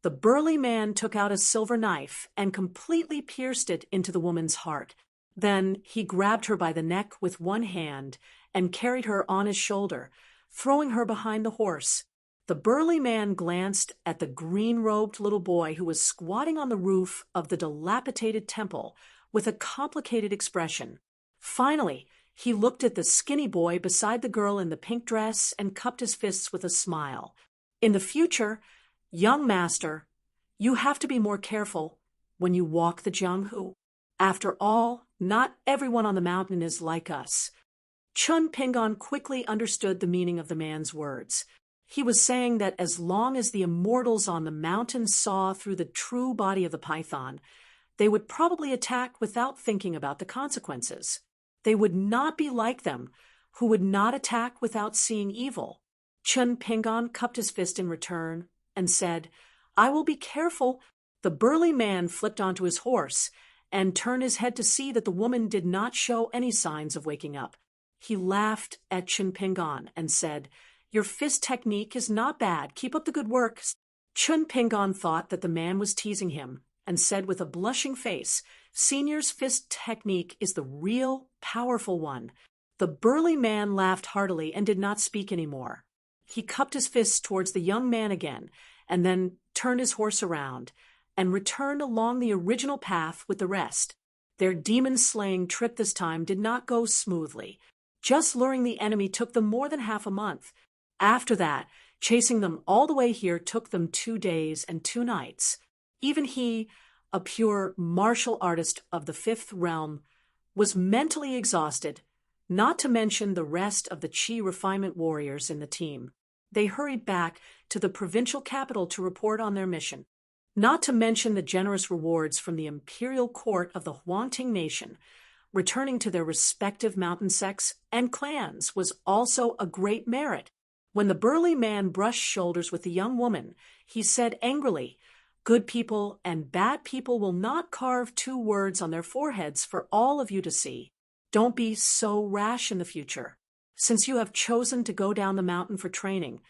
the burly man took out a silver knife and completely pierced it into the woman's heart. Then he grabbed her by the neck with one hand and carried her on his shoulder, throwing her behind the horse. The burly man glanced at the green-robed little boy who was squatting on the roof of the dilapidated temple with a complicated expression. Finally, he looked at the skinny boy beside the girl in the pink dress and cupped his fists with a smile. In the future, young master, you have to be more careful when you walk the Jianghu. After all, not everyone on the mountain is like us. Chun Pingon quickly understood the meaning of the man's words. He was saying that as long as the immortals on the mountain saw through the true body of the python, they would probably attack without thinking about the consequences. They would not be like them, who would not attack without seeing evil. Chun Pingon cupped his fist in return and said, "I will be careful." The burly man flipped onto his horse and turned his head to see that the woman did not show any signs of waking up. He laughed at Chun Pingon and said, "Your fist technique is not bad. Keep up the good work." Chun Pingon thought that the man was teasing him and said with a blushing face, "Senior's fist technique is the real, powerful one." The burly man laughed heartily and did not speak any more. He cupped his fists towards the young man again and then turned his horse around and returned along the original path with the rest. Their demon-slaying trip this time did not go smoothly. Just luring the enemy took them more than half a month. After that, chasing them all the way here took them 2 days and 2 nights. Even he, a pure martial artist of the 5th realm, was mentally exhausted, not to mention the rest of the chi refinement warriors in the team. They hurried back to the provincial capital to report on their mission. Not to mention the generous rewards from the imperial court of the Huangting nation. Returning to their respective mountain sects and clans was also a great merit. When the burly man brushed shoulders with the young woman, he said angrily, "Good people and bad people will not carve 2 words on their foreheads for all of you to see. Don't be so rash in the future. Since you have chosen to go down the mountain for training,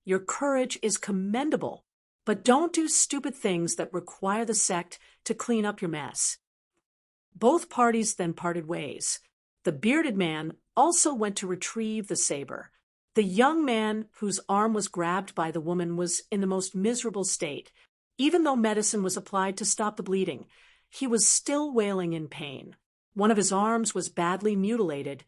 your courage is commendable, but don't do stupid things that require the sect to clean up your mess." Both parties then parted ways. The bearded man also went to retrieve the saber. The young man whose arm was grabbed by the woman was in the most miserable state. Even though medicine was applied to stop the bleeding, he was still wailing in pain. One of his arms was badly mutilated,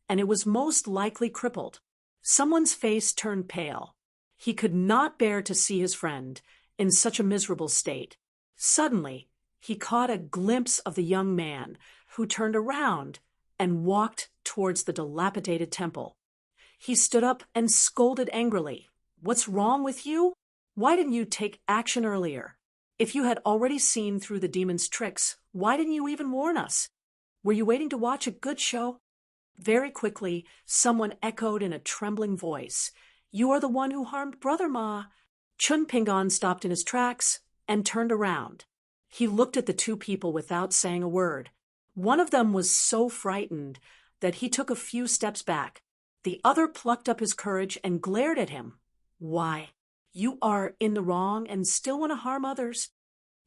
and it was most likely crippled. Someone's face turned pale. He could not bear to see his friend in such a miserable state. Suddenly, he caught a glimpse of the young man, who turned around and walked towards the dilapidated temple. He stood up and scolded angrily. "What's wrong with you? Why didn't you take action earlier? If you had already seen through the demon's tricks, why didn't you even warn us? Were you waiting to watch a good show?" Very quickly, someone echoed in a trembling voice, "You are the one who harmed Brother Ma." Chun Pingon stopped in his tracks and turned around. He looked at the two people without saying a word. One of them was so frightened that he took a few steps back. The other plucked up his courage and glared at him. "Why, you are in the wrong and still want to harm others."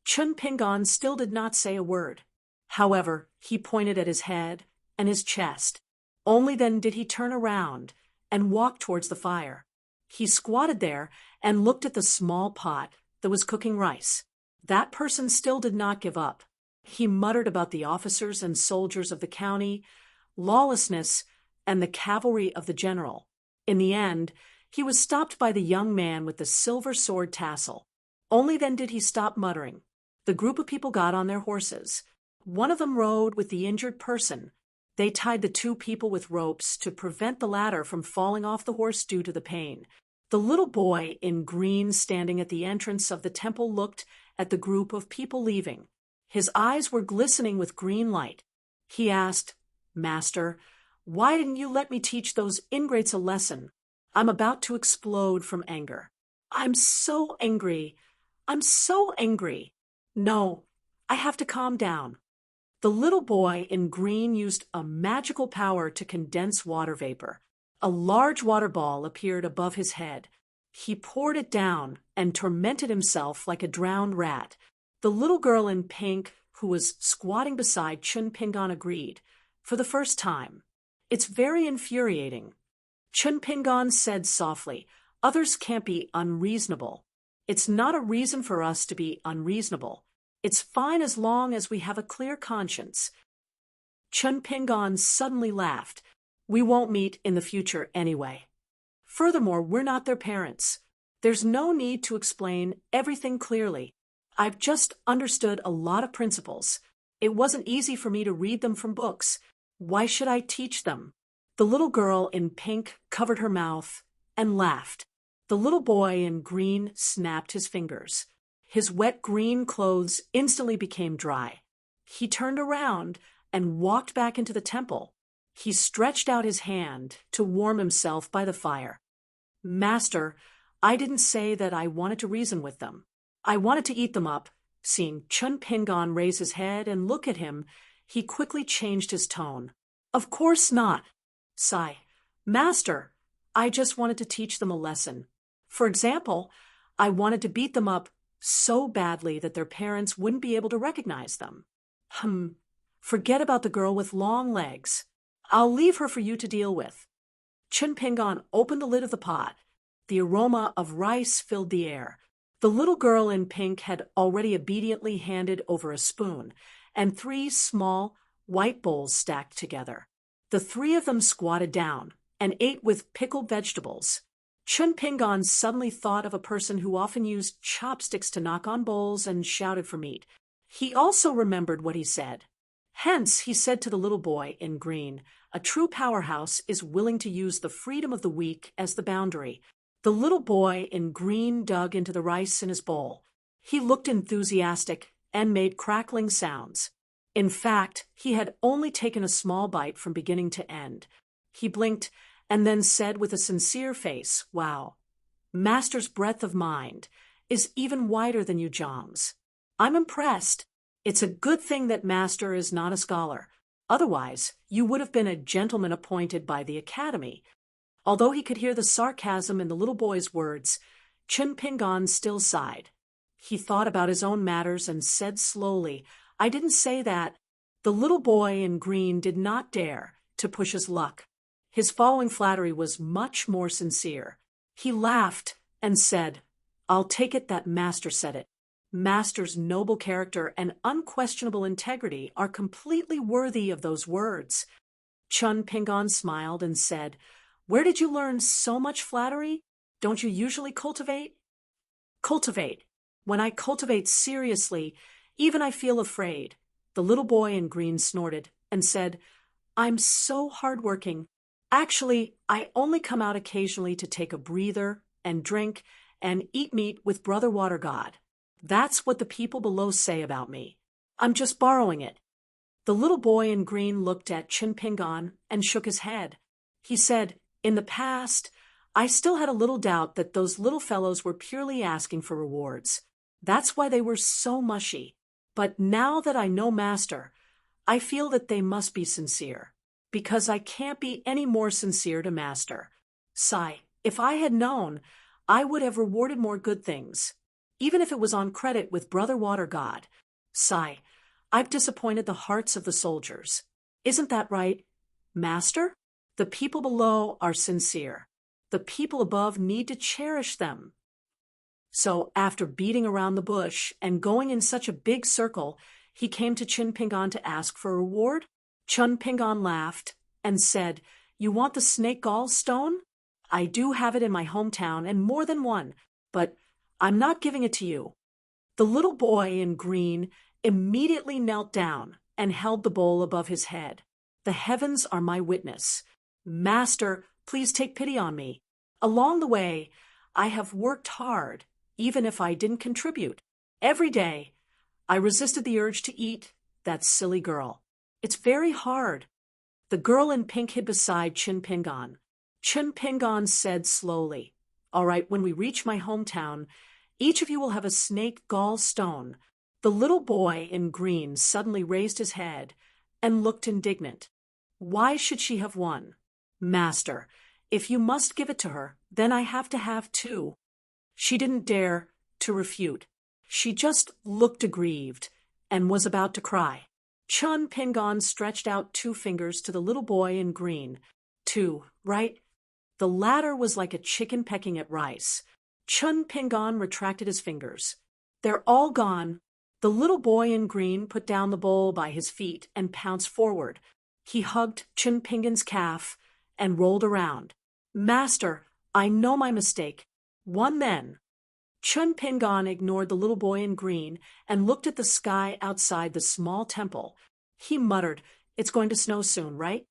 Chun Pingon still did not say a word. However, he pointed at his head and his chest. Only then did he turn around and walk towards the fire. He squatted there and looked at the small pot that was cooking rice. That person still did not give up. He muttered about the officers and soldiers of the county, lawlessness, and the cavalry of the general. In the end, he was stopped by the young man with the silver sword tassel. Only then did he stop muttering. The group of people got on their horses. One of them rode with the injured person. They tied the two people with ropes to prevent the latter from falling off the horse due to the pain. The little boy in green standing at the entrance of the temple looked at the group of people leaving. His eyes were glistening with green light. He asked, "Master, why didn't you let me teach those ingrates a lesson? I'm about to explode from anger. I'm so angry. I'm so angry. No, I have to calm down." The little boy in green used a magical power to condense water vapor. A large water ball appeared above his head. He poured it down and tormented himself like a drowned rat. The little girl in pink, who was squatting beside Chun Pingon, agreed. For the first time. "It's very infuriating." Chun Pingon said softly, "Others can't be unreasonable. It's not a reason for us to be unreasonable. It's fine as long as we have a clear conscience." Chun Pingon suddenly laughed. "We won't meet in the future anyway. Furthermore, we're not their parents. There's no need to explain everything clearly. I've just understood a lot of principles. It wasn't easy for me to read them from books. Why should I teach them?" The little girl in pink covered her mouth and laughed. The little boy in green snapped his fingers. His wet green clothes instantly became dry. He turned around and walked back into the temple. He stretched out his hand to warm himself by the fire. "Master, I didn't say that I wanted to reason with them. I wanted to eat them up." Seeing Chun Pingon raise his head and look at him, he quickly changed his tone. "Of course not. Sigh. Master, I just wanted to teach them a lesson. For example, I wanted to beat them up so badly that their parents wouldn't be able to recognize them." Forget about the girl with long legs. I'll leave her for you to deal with." Chun Pingon opened the lid of the pot. The aroma of rice filled the air. The little girl in pink had already obediently handed over a spoon and 3 small, white bowls stacked together. The 3 of them squatted down and ate with pickled vegetables. Chun Pingon suddenly thought of a person who often used chopsticks to knock on bowls and shouted for meat. He also remembered what he said. Hence, he said to the little boy in green, "A true powerhouse is willing to use the freedom of the weak as the boundary." The little boy in green dug into the rice in his bowl. He looked enthusiastic and made crackling sounds. In fact, he had only taken a small bite from beginning to end. He blinked and then said with a sincere face, "Wow, Master's breadth of mind is even wider than you Jong's. I'm impressed. It's a good thing that Master is not a scholar. Otherwise, you would have been a gentleman appointed by the Academy." Although he could hear the sarcasm in the little boy's words, Chun Pingon still sighed. He thought about his own matters and said slowly, "I didn't say that." The little boy in green did not dare to push his luck. His following flattery was much more sincere. He laughed and said, "I'll take it that Master said it. Master's noble character and unquestionable integrity are completely worthy of those words." Chun Pingon smiled and said, "Where did you learn so much flattery? Don't you usually cultivate?" "Cultivate. When I cultivate seriously, even I feel afraid." The little boy in green snorted and said, I'm so hardworking. Actually, I only come out occasionally to take a breather and drink and eat meat with Brother Water God. That's what the people below say about me. I'm just borrowing it. The little boy in green looked at Chin Pingon and shook his head. He said, in the past, I still had a little doubt that those little fellows were purely asking for rewards. That's why they were so mushy. But now that I know Master, I feel that they must be sincere, because I can't be any more sincere to Master. Sigh, if I had known, I would have rewarded more good things, even if it was on credit with Brother Water God. Sigh, I've disappointed the hearts of the soldiers. Isn't that right, Master? The people below are sincere. The people above need to cherish them. So after beating around the bush and going in such a big circle, he came to Chin Pingon to ask for a reward. Chun Pingon laughed and said, You want the snake gall stone? I do have it in my hometown and more than one, but I'm not giving it to you. The little boy in green immediately knelt down and held the bowl above his head. The heavens are my witness. Master, please take pity on me. Along the way, I have worked hard, even if I didn't contribute. Every day, I resisted the urge to eat that silly girl. It's very hard. The girl in pink hid beside Chin Pingon. Chin Pingon said slowly, All right, when we reach my hometown, each of you will have a snake gall stone. The little boy in green suddenly raised his head and looked indignant. Why should she have one? Master, if you must give it to her, then I have to have two. She didn't dare to refute. She just looked aggrieved and was about to cry. Chun Pingon stretched out 2 fingers to the little boy in green. 2, right? The latter was like a chicken pecking at rice. Chun Pingon retracted his fingers. They're all gone. The little boy in green put down the bowl by his feet and pounced forward. He hugged Chun Pingon's calf and rolled around. Master, I know my mistake. One then. Chun Pingon ignored the little boy in green and looked at the sky outside the small temple. He muttered, It's going to snow soon, right?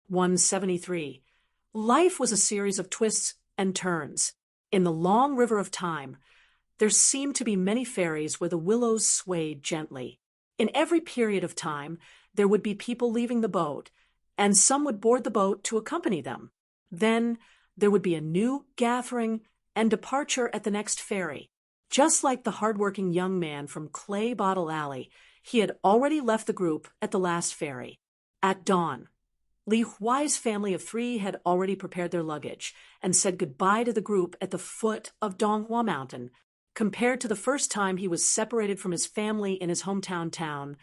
173. Life was a series of twists and turns. In the long river of time, there seemed to be many fairies where the willows swayed gently. In every period of time, there would be people leaving the boat, and some would board the boat to accompany them. Then there would be a new gathering and departure at the next ferry. Just like the hard-working young man from Clay Bottle Alley, he had already left the group at the last ferry. At dawn, Li Huai's family of 3 had already prepared their luggage and said goodbye to the group at the foot of Donghua Mountain. Compared to the first time he was separated from his family in his hometown town,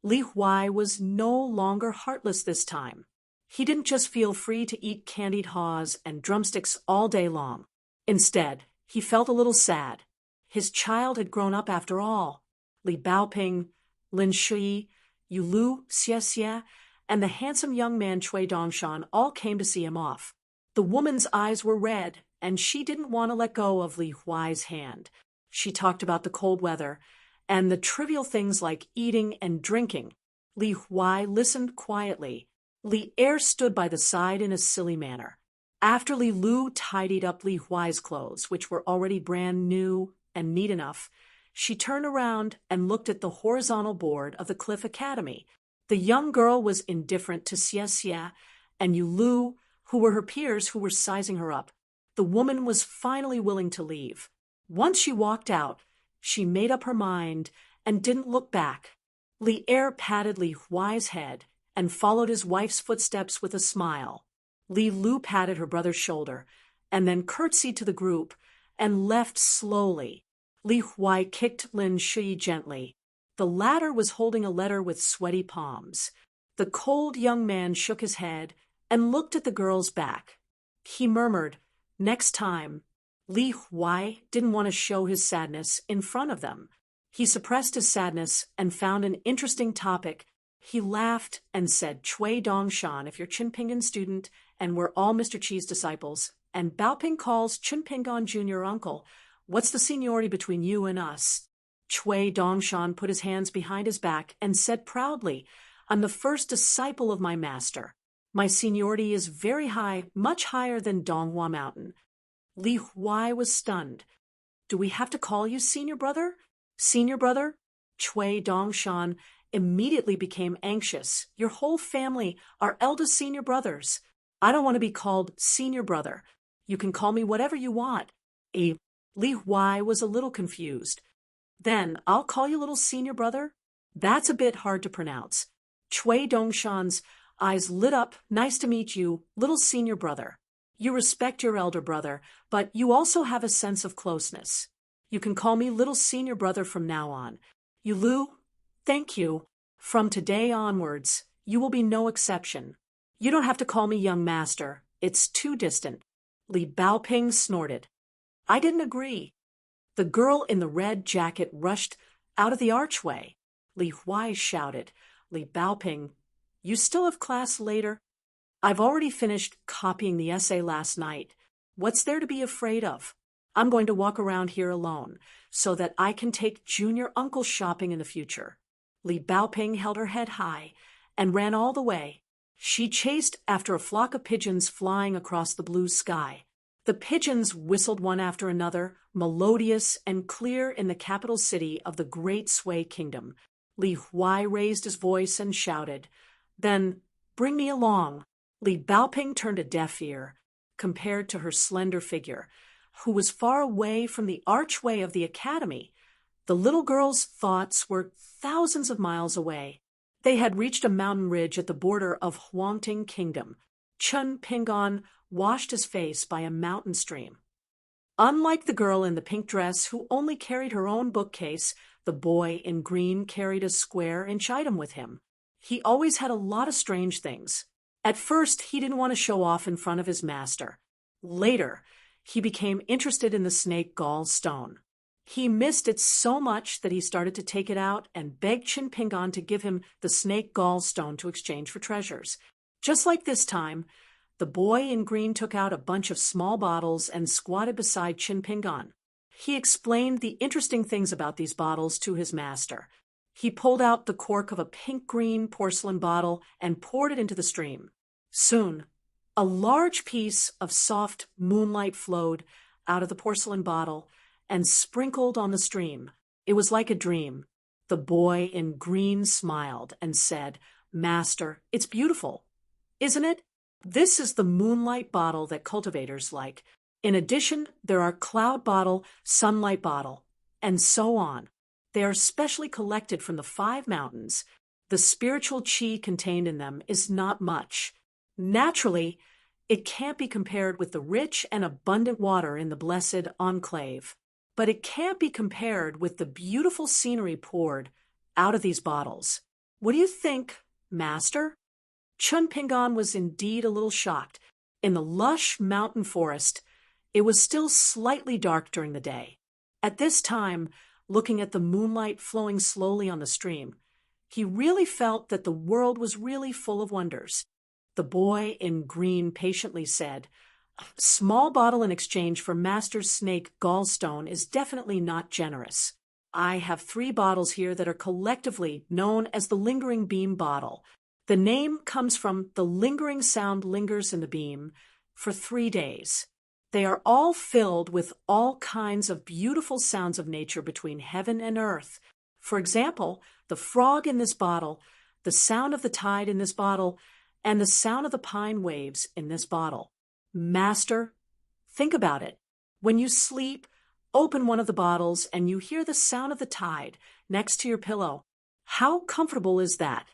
Li Huai was no longer heartless this time. He didn't just feel free to eat candied haws and drumsticks all day long. Instead, he felt a little sad. His child had grown up after all. Li Baoping, Lin Shui, Yulu Xie, and the handsome young man Cui Dongshan all came to see him off. The woman's eyes were red, and she didn't want to let go of Li Huai's hand. She talked about the cold weather and the trivial things like eating and drinking. Li Huai listened quietly. Li Er stood by the side in a silly manner. After Li Lu tidied up Li Huai's clothes, which were already brand new and neat enough, she turned around and looked at the horizontal board of the Cliff Academy. The young girl was indifferent to Xie and Yu Lu, who were her peers who were sizing her up. The woman was finally willing to leave. Once she walked out, she made up her mind and didn't look back. Li Er patted Li Huai's head and followed his wife's footsteps with a smile. Li Lu patted her brother's shoulder and then curtsied to the group and left slowly. Li Huai kicked Lin Shui gently. The latter was holding a letter with sweaty palms. The cold young man shook his head and looked at the girl's back. He murmured, Next time. Li Huai didn't want to show his sadness in front of them. He suppressed his sadness and found an interesting topic. He laughed and said, Cui Dongshan, if you're Chin Pingon's student and we're all Mr. Chi's disciples, and Baoping calls Chin Pingon Jr. uncle, what's the seniority between you and us? Chui Dongshan put his hands behind his back and said proudly, "I'm the first disciple of my master. My seniority is very high, much higher than Donghua Mountain." Li Huai was stunned. "Do we have to call you senior brother? Senior brother?" Chui Dongshan immediately became anxious. "Your whole family are eldest senior brothers. I don't want to be called senior brother. You can call me whatever you want." Li Huai was a little confused. "Then I'll call you little senior brother?" "That's a bit hard to pronounce." Chui Dongshan's eyes lit up. "Nice to meet you, little senior brother. You respect your elder brother, but you also have a sense of closeness. You can call me little senior brother from now on." "You Lu, thank you. From today onwards, you will be no exception. You don't have to call me young master. It's too distant." Li Baoping snorted. "I didn't agree." The girl in the red jacket rushed out of the archway. Li Huai shouted. "Li Baoping, you still have class later?" "I've already finished copying the essay last night. What's there to be afraid of? I'm going to walk around here alone, so that I can take junior uncle shopping in the future." Li Baoping held her head high and ran all the way. She chased after a flock of pigeons flying across the blue sky. The pigeons whistled one after another, melodious and clear in the capital city of the Great Sui Kingdom. Li Huai raised his voice and shouted, "Then bring me along." Li Baoping turned a deaf ear, compared to her slender figure, who was far away from the archway of the academy. The little girl's thoughts were thousands of miles away. They had reached a mountain ridge at the border of Huangting Kingdom. Chun Pingon washed his face by a mountain stream. Unlike the girl in the pink dress who only carried her own bookcase, the boy in green carried a square-inch item with him. He always had a lot of strange things. At first, he didn't want to show off in front of his master. Later, he became interested in the snake gall stone. He missed it so much that he started to take it out and begged Chin Pingon to give him the snake gall stone to exchange for treasures. Just like this time, the boy in green took out a bunch of small bottles and squatted beside Chin Pingon. He explained the interesting things about these bottles to his master. He pulled out the cork of a pink-green porcelain bottle and poured it into the stream. Soon, a large piece of soft moonlight flowed out of the porcelain bottle and sprinkled on the stream. It was like a dream. The boy in green smiled and said, "Master, it's beautiful, isn't it? This is the moonlight bottle that cultivators like. In addition, there are cloud bottle, sunlight bottle, and so on. They are specially collected from the 5 mountains. The spiritual qi contained in them is not much. Naturally, it can't be compared with the rich and abundant water in the blessed enclave. But it can't be compared with the beautiful scenery poured out of these bottles. What do you think, master?" Chun Pingon was indeed a little shocked. In the lush mountain forest, it was still slightly dark during the day. At this time, looking at the moonlight flowing slowly on the stream, he really felt that the world was really full of wonders. The boy in green patiently said, "Small bottle in exchange for master's snake gallstone is definitely not generous. I have 3 bottles here that are collectively known as the lingering beam bottle. The name comes from the lingering sound lingers in the beam for 3 days. They are all filled with all kinds of beautiful sounds of nature between heaven and earth. For example, the frog in this bottle, the sound of the tide in this bottle, and the sound of the pine waves in this bottle. Master, think about it. When you sleep, open one of the bottles and you hear the sound of the tide next to your pillow. How comfortable is that?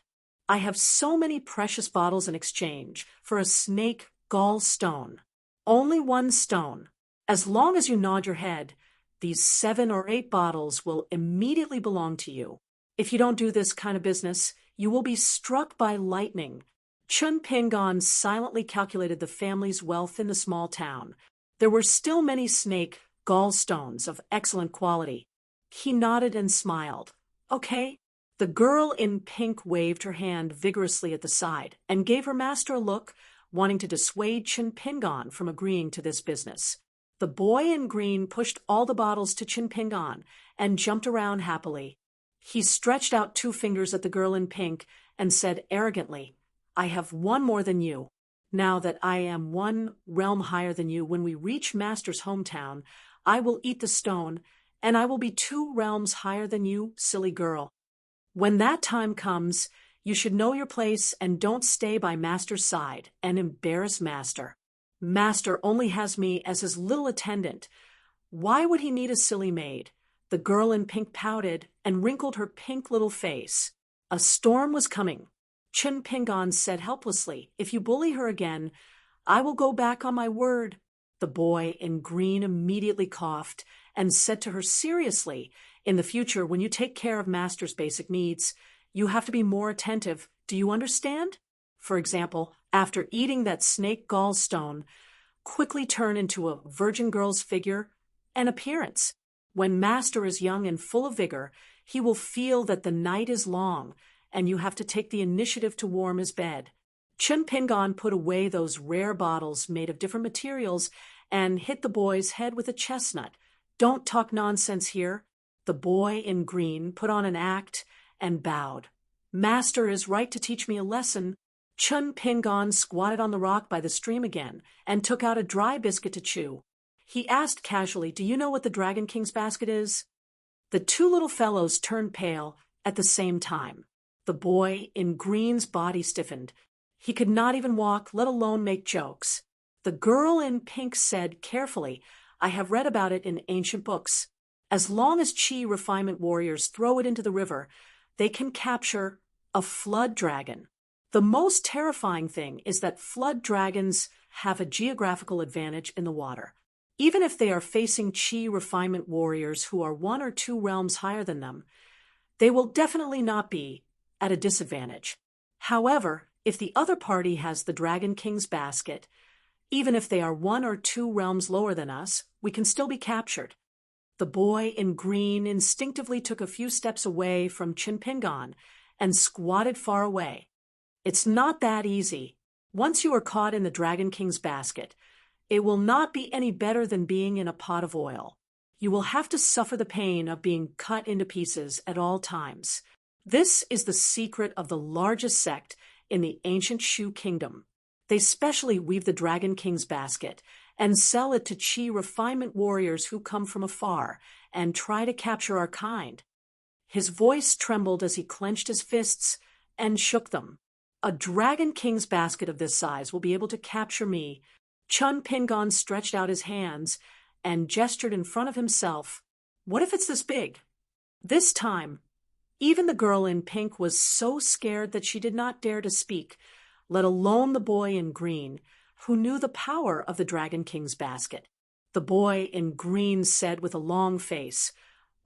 I have so many precious bottles in exchange for a snake gall stone. Only 1 stone. As long as you nod your head, these 7 or 8 bottles will immediately belong to you. If you don't do this kind of business, you will be struck by lightning." Chun Pingon silently calculated the family's wealth in the small town. There were still many snake gallstones of excellent quality. He nodded and smiled. "Okay." The girl in pink waved her hand vigorously at the side and gave her master a look, wanting to dissuade Chun Pingon from agreeing to this business. The boy in green pushed all the bottles to Chin Pingon and jumped around happily. He stretched out 2 fingers at the girl in pink and said arrogantly, "I have 1 more than you. Now that I am 1 realm higher than you, when we reach Master's hometown, I will eat the stone, and I will be 2 realms higher than you, silly girl. When that time comes, you should know your place and don't stay by Master's side and embarrass Master. Master only has me as his little attendant. Why would he need a silly maid?" The girl in pink pouted and wrinkled her pink little face. A storm was coming. Chin Pingon said helplessly, "If you bully her again, I will go back on my word." The boy in green immediately coughed and said to her seriously, "In the future, when you take care of Master's basic needs, you have to be more attentive. Do you understand? For example, after eating that snake gallstone, quickly turn into a virgin girl's figure and appearance. When Master is young and full of vigor, he will feel that the night is long, and you have to take the initiative to warm his bed." Chin Pingon put away those rare bottles made of different materials and hit the boy's head with a chestnut. "Don't talk nonsense here." The boy in green put on an act and bowed. "Master is right to teach me a lesson." Chin Pingon squatted on the rock by the stream again and took out a dry biscuit to chew. He asked casually, "Do you know what the Dragon King's basket is?" The 2 little fellows turned pale at the same time. The boy in green's body stiffened. He could not even walk, let alone make jokes. The girl in pink said carefully, "I have read about it in ancient books. As long as Chi refinement warriors throw it into the river, they can capture a flood dragon. The most terrifying thing is that flood dragons have a geographical advantage in the water. Even if they are facing Chi refinement warriors who are 1 or 2 realms higher than them, they will definitely not be at a disadvantage. However, if the other party has the Dragon King's basket, even if they are 1 or 2 realms lower than us, we can still be captured." The boy in green instinctively took a few steps away from Chin Pingon and squatted far away. "It's not that easy. Once you are caught in the Dragon King's basket, it will not be any better than being in a pot of oil. You will have to suffer the pain of being cut into pieces at all times. This is the secret of the largest sect in the ancient Shu kingdom. They specially weave the Dragon King's basket and sell it to Chi refinement warriors who come from afar and try to capture our kind." His voice trembled as he clenched his fists and shook them. "A Dragon King's basket of this size will be able to capture me." Chin Pingon stretched out his hands and gestured in front of himself. "What if it's this big?" This time, even the girl in pink was so scared that she did not dare to speak, let alone the boy in green, who knew the power of the Dragon King's basket. The boy in green said with a long face,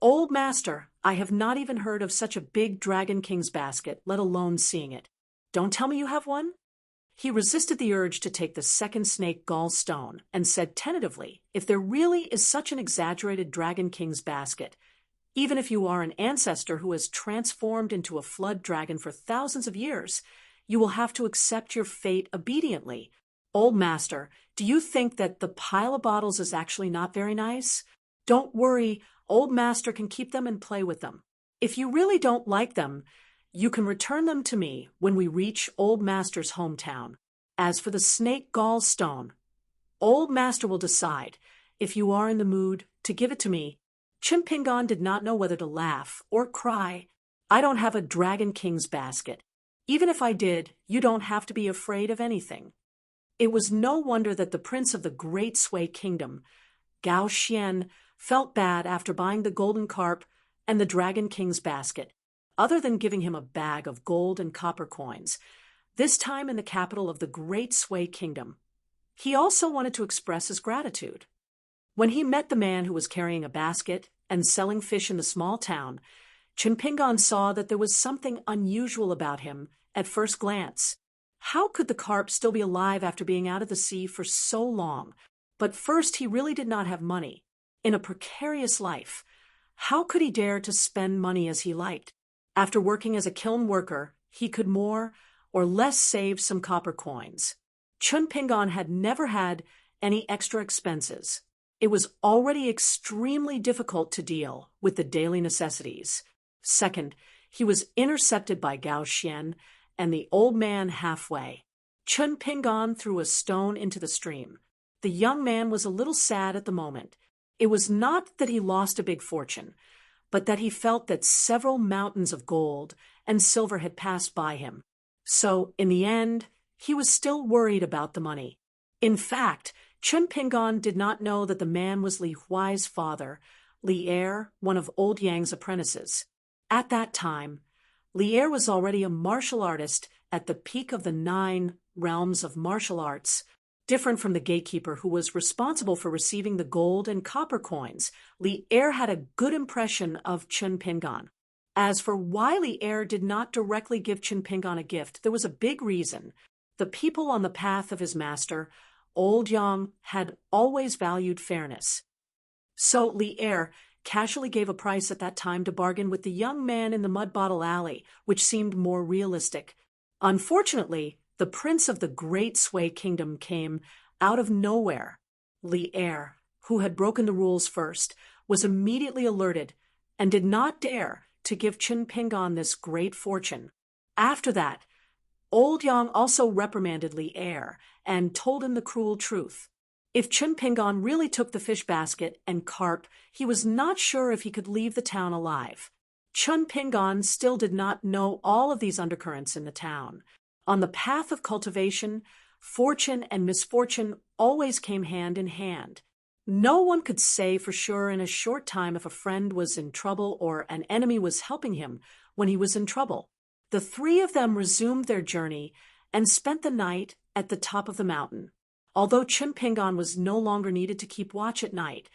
"Old Master, I have not even heard of such a big Dragon King's basket, let alone seeing it. Don't tell me you have one?" He resisted the urge to take the second snake gallstone and said tentatively, "If there really is such an exaggerated Dragon King's basket, even if you are an ancestor who has transformed into a flood dragon for thousands of years, you will have to accept your fate obediently. Old Master, do you think that the pile of bottles is actually not very nice? Don't worry, Old Master can keep them and play with them. If you really don't like them, you can return them to me when we reach Old Master's hometown. As for the snake gallstone, Old Master will decide if you are in the mood to give it to me." Chin Pingon did not know whether to laugh or cry. "I don't have a Dragon King's basket. Even if I did, you don't have to be afraid of anything." It was no wonder that the prince of the Great Sui Kingdom, Gao Xian, felt bad after buying the golden carp and the Dragon King's basket. Other than giving him a bag of gold and copper coins, this time in the capital of the Great Sui Kingdom, he also wanted to express his gratitude. When he met the man who was carrying a basket and selling fish in the small town, Chin Pingon saw that there was something unusual about him at first glance. How could the carp still be alive after being out of the sea for so long? But first, he really did not have money. In a precarious life, how could he dare to spend money as he liked? After working as a kiln worker, he could more or less save some copper coins. Chin Pingon had never had any extra expenses. It was already extremely difficult to deal with the daily necessities. Second, he was intercepted by Gao Xian and the old man halfway. Chun Pingan threw a stone into the stream. The young man was a little sad at the moment. It was not that he lost a big fortune, but that he felt that several mountains of gold and silver had passed by him. So, in the end, he was still worried about the money. In fact, Chun Pingan did not know that the man was Li Huai's father, Li Er, one of old Yang's apprentices. At that time, Li Er was already a martial artist at the peak of the 9 realms of martial arts. Different from the gatekeeper who was responsible for receiving the gold and copper coins, Li Er had a good impression of Chun Pingan. As for why Li Er did not directly give Chun Pingan a gift, there was a big reason. The people on the path of his master, Old Yang, had always valued fairness. So Li Er casually gave a price at that time to bargain with the young man in the mud bottle alley, which seemed more realistic. Unfortunately, the prince of the Great Sui Kingdom came out of nowhere. Li Er, who had broken the rules first, was immediately alerted and did not dare to give Chun Pingan this great fortune. After that, Old Yang also reprimanded Li Er and told him the cruel truth. If Chun Pingan really took the fish basket and carp, he was not sure if he could leave the town alive. Chun Pingan still did not know all of these undercurrents in the town. On the path of cultivation, fortune and misfortune always came hand in hand. No one could say for sure in a short time if a friend was in trouble or an enemy was helping him when he was in trouble. The three of them resumed their journey and spent the night at the top of the mountain. Although Chun Pingan was no longer needed to keep watch at night,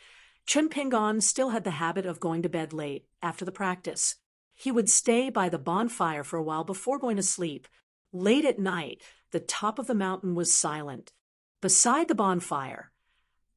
Chun Pingan still had the habit of going to bed late after the practice. He would stay by the bonfire for a while before going to sleep. Late at night, the top of the mountain was silent. Beside the bonfire,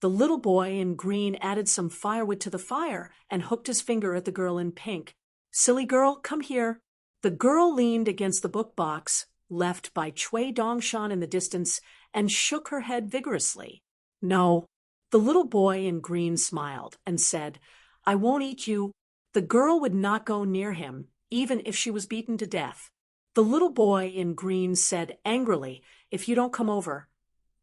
the little boy in green added some firewood to the fire and hooked his finger at the girl in pink. "Silly girl, come here." The girl leaned against the book box, left by Cui Dongshan in the distance, and shook her head vigorously. "No." The little boy in green smiled and said, "I won't eat you." The girl would not go near him, even if she was beaten to death. The little boy in green said angrily, "If you don't come over,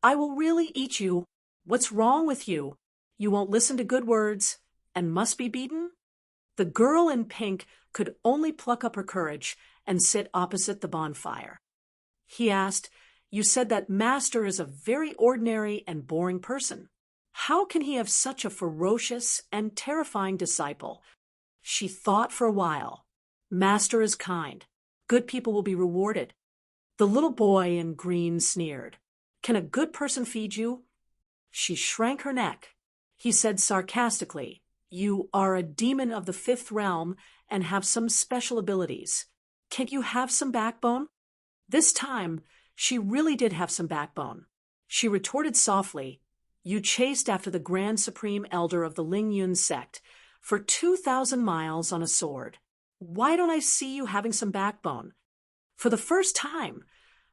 I will really eat you. What's wrong with you? You won't listen to good words and must be beaten?" The girl in pink could only pluck up her courage and sit opposite the bonfire. He asked, "You said that Master is a very ordinary and boring person. How can he have such a ferocious and terrifying disciple?" She thought for a while. "Master is kind. Good people will be rewarded." The little boy in green sneered. "Can a good person feed you?" She shrank her neck. He said sarcastically, "You are a demon of the 5th realm and have some special abilities. Can't you have some backbone?" This time, she really did have some backbone. She retorted softly, "You chased after the Grand Supreme Elder of the Ling Yun sect for 2,000 miles on a sword. Why don't I see you having some backbone?" For the first time,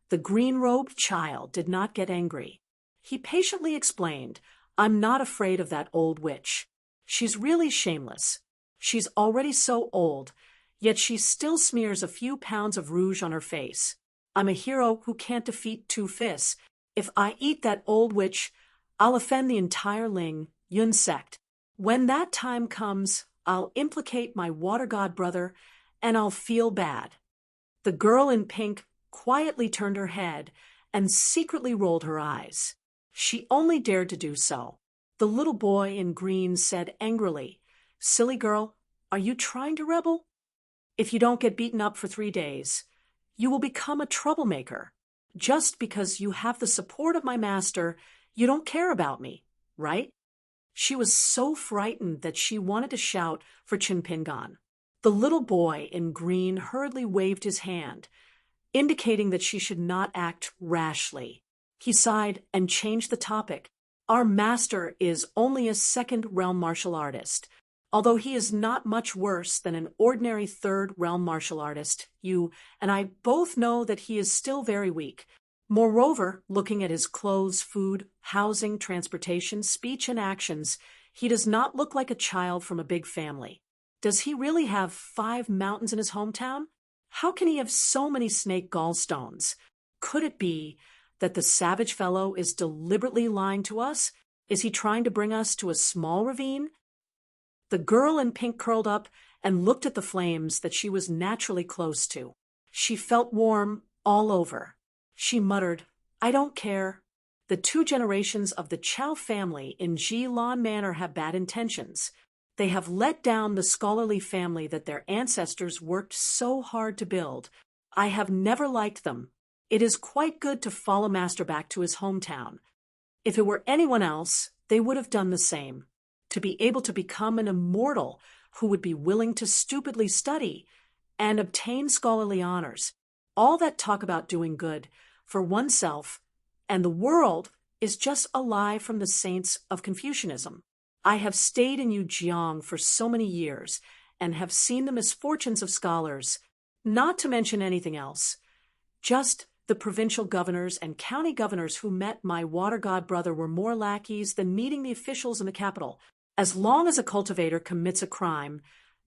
the green-robed child did not get angry. He patiently explained, "I'm not afraid of that old witch. She's really shameless. She's already so old, yet she still smears a few pounds of rouge on her face. I'm a hero who can't defeat 2 fists. If I eat that old witch, I'll offend the entire Ling Yun sect. When that time comes, I'll implicate my water god brother, and I'll feel bad." The girl in pink quietly turned her head and secretly rolled her eyes. She only dared to do so. The little boy in green said angrily, "Silly girl, are you trying to rebel? If you don't get beaten up for 3 days, you will become a troublemaker. Just because you have the support of my master, you don't care about me, right?" She was so frightened that she wanted to shout for Chun Pingan. The little boy in green hurriedly waved his hand, indicating that she should not act rashly. He sighed and changed the topic. "Our master is only a 2nd realm martial artist. Although he is not much worse than an ordinary 3rd realm martial artist, you and I both know that he is still very weak. Moreover, looking at his clothes, food, housing, transportation, speech, and actions, He does not look like a child from a big family. Does he really have 5 mountains in his hometown? How can he have so many snake gallstones? Could it be that the savage fellow is deliberately lying to us? Is he trying to bring us to a small ravine? The girl in pink curled up and looked at the flames that she was naturally close to. She felt warm all over. She muttered, "I don't care." The 2 generations of the Chow family in Ji-Lan Manor have bad intentions. They have let down the scholarly family that their ancestors worked so hard to build. I have never liked them. It is quite good to follow Master back to his hometown. If it were anyone else, they would have done the same. To be able to become an immortal who would be willing to stupidly study and obtain scholarly honors, all that talk about doing good for oneself and the world is just a lie from the saints of Confucianism. I have stayed in Yujiang for so many years and have seen the misfortunes of scholars, not to mention anything else. Just the provincial governors and county governors who met my water god brother were more lackeys than meeting the officials in the capital. As long as a cultivator commits a crime,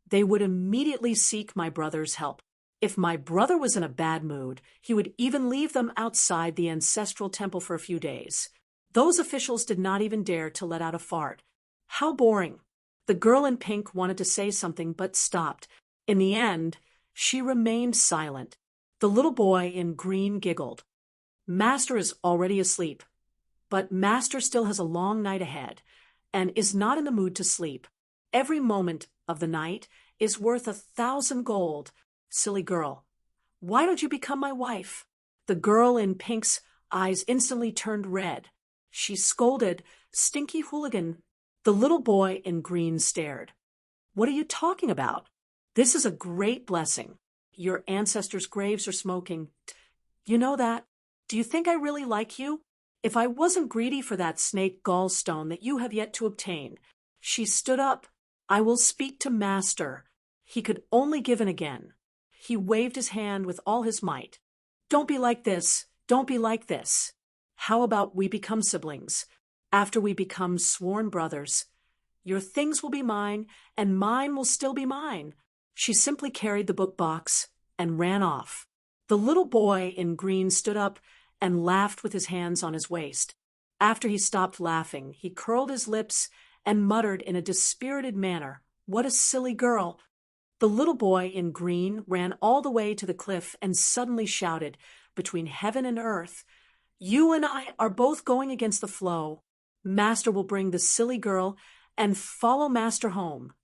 they would immediately seek my brother's help. If my brother was in a bad mood, he would even leave them outside the ancestral temple for a few days. Those officials did not even dare to let out a fart. How boring. The girl in pink wanted to say something but stopped. In the end, she remained silent. The little boy in green giggled. Master is already asleep, but Master still has a long night ahead and is not in the mood to sleep. Every moment of the night is worth 1,000 gold. Silly girl, why don't you become my wife? The girl in pink's eyes instantly turned red. She scolded, "Stinky hooligan." The little boy in green stared. What are you talking about? This is a great blessing. Your ancestors' graves are smoking. You know that? Do you think I really like you? If I wasn't greedy for that snake gallstone that you have yet to obtain. She stood up. I will speak to Master. He could only give in again. He waved his hand with all his might. Don't be like this. Don't be like this. How about we become siblings? After we become sworn brothers, your things will be mine, and mine will still be mine. She simply carried the book box and ran off. The little boy in green stood up and laughed with his hands on his waist. After he stopped laughing, he curled his lips and muttered in a dispirited manner, "What a silly girl." The little boy in green ran all the way to the cliff and suddenly shouted, between heaven and earth, "You and I are both going against the flow. Master will bring the silly girl and follow Master home."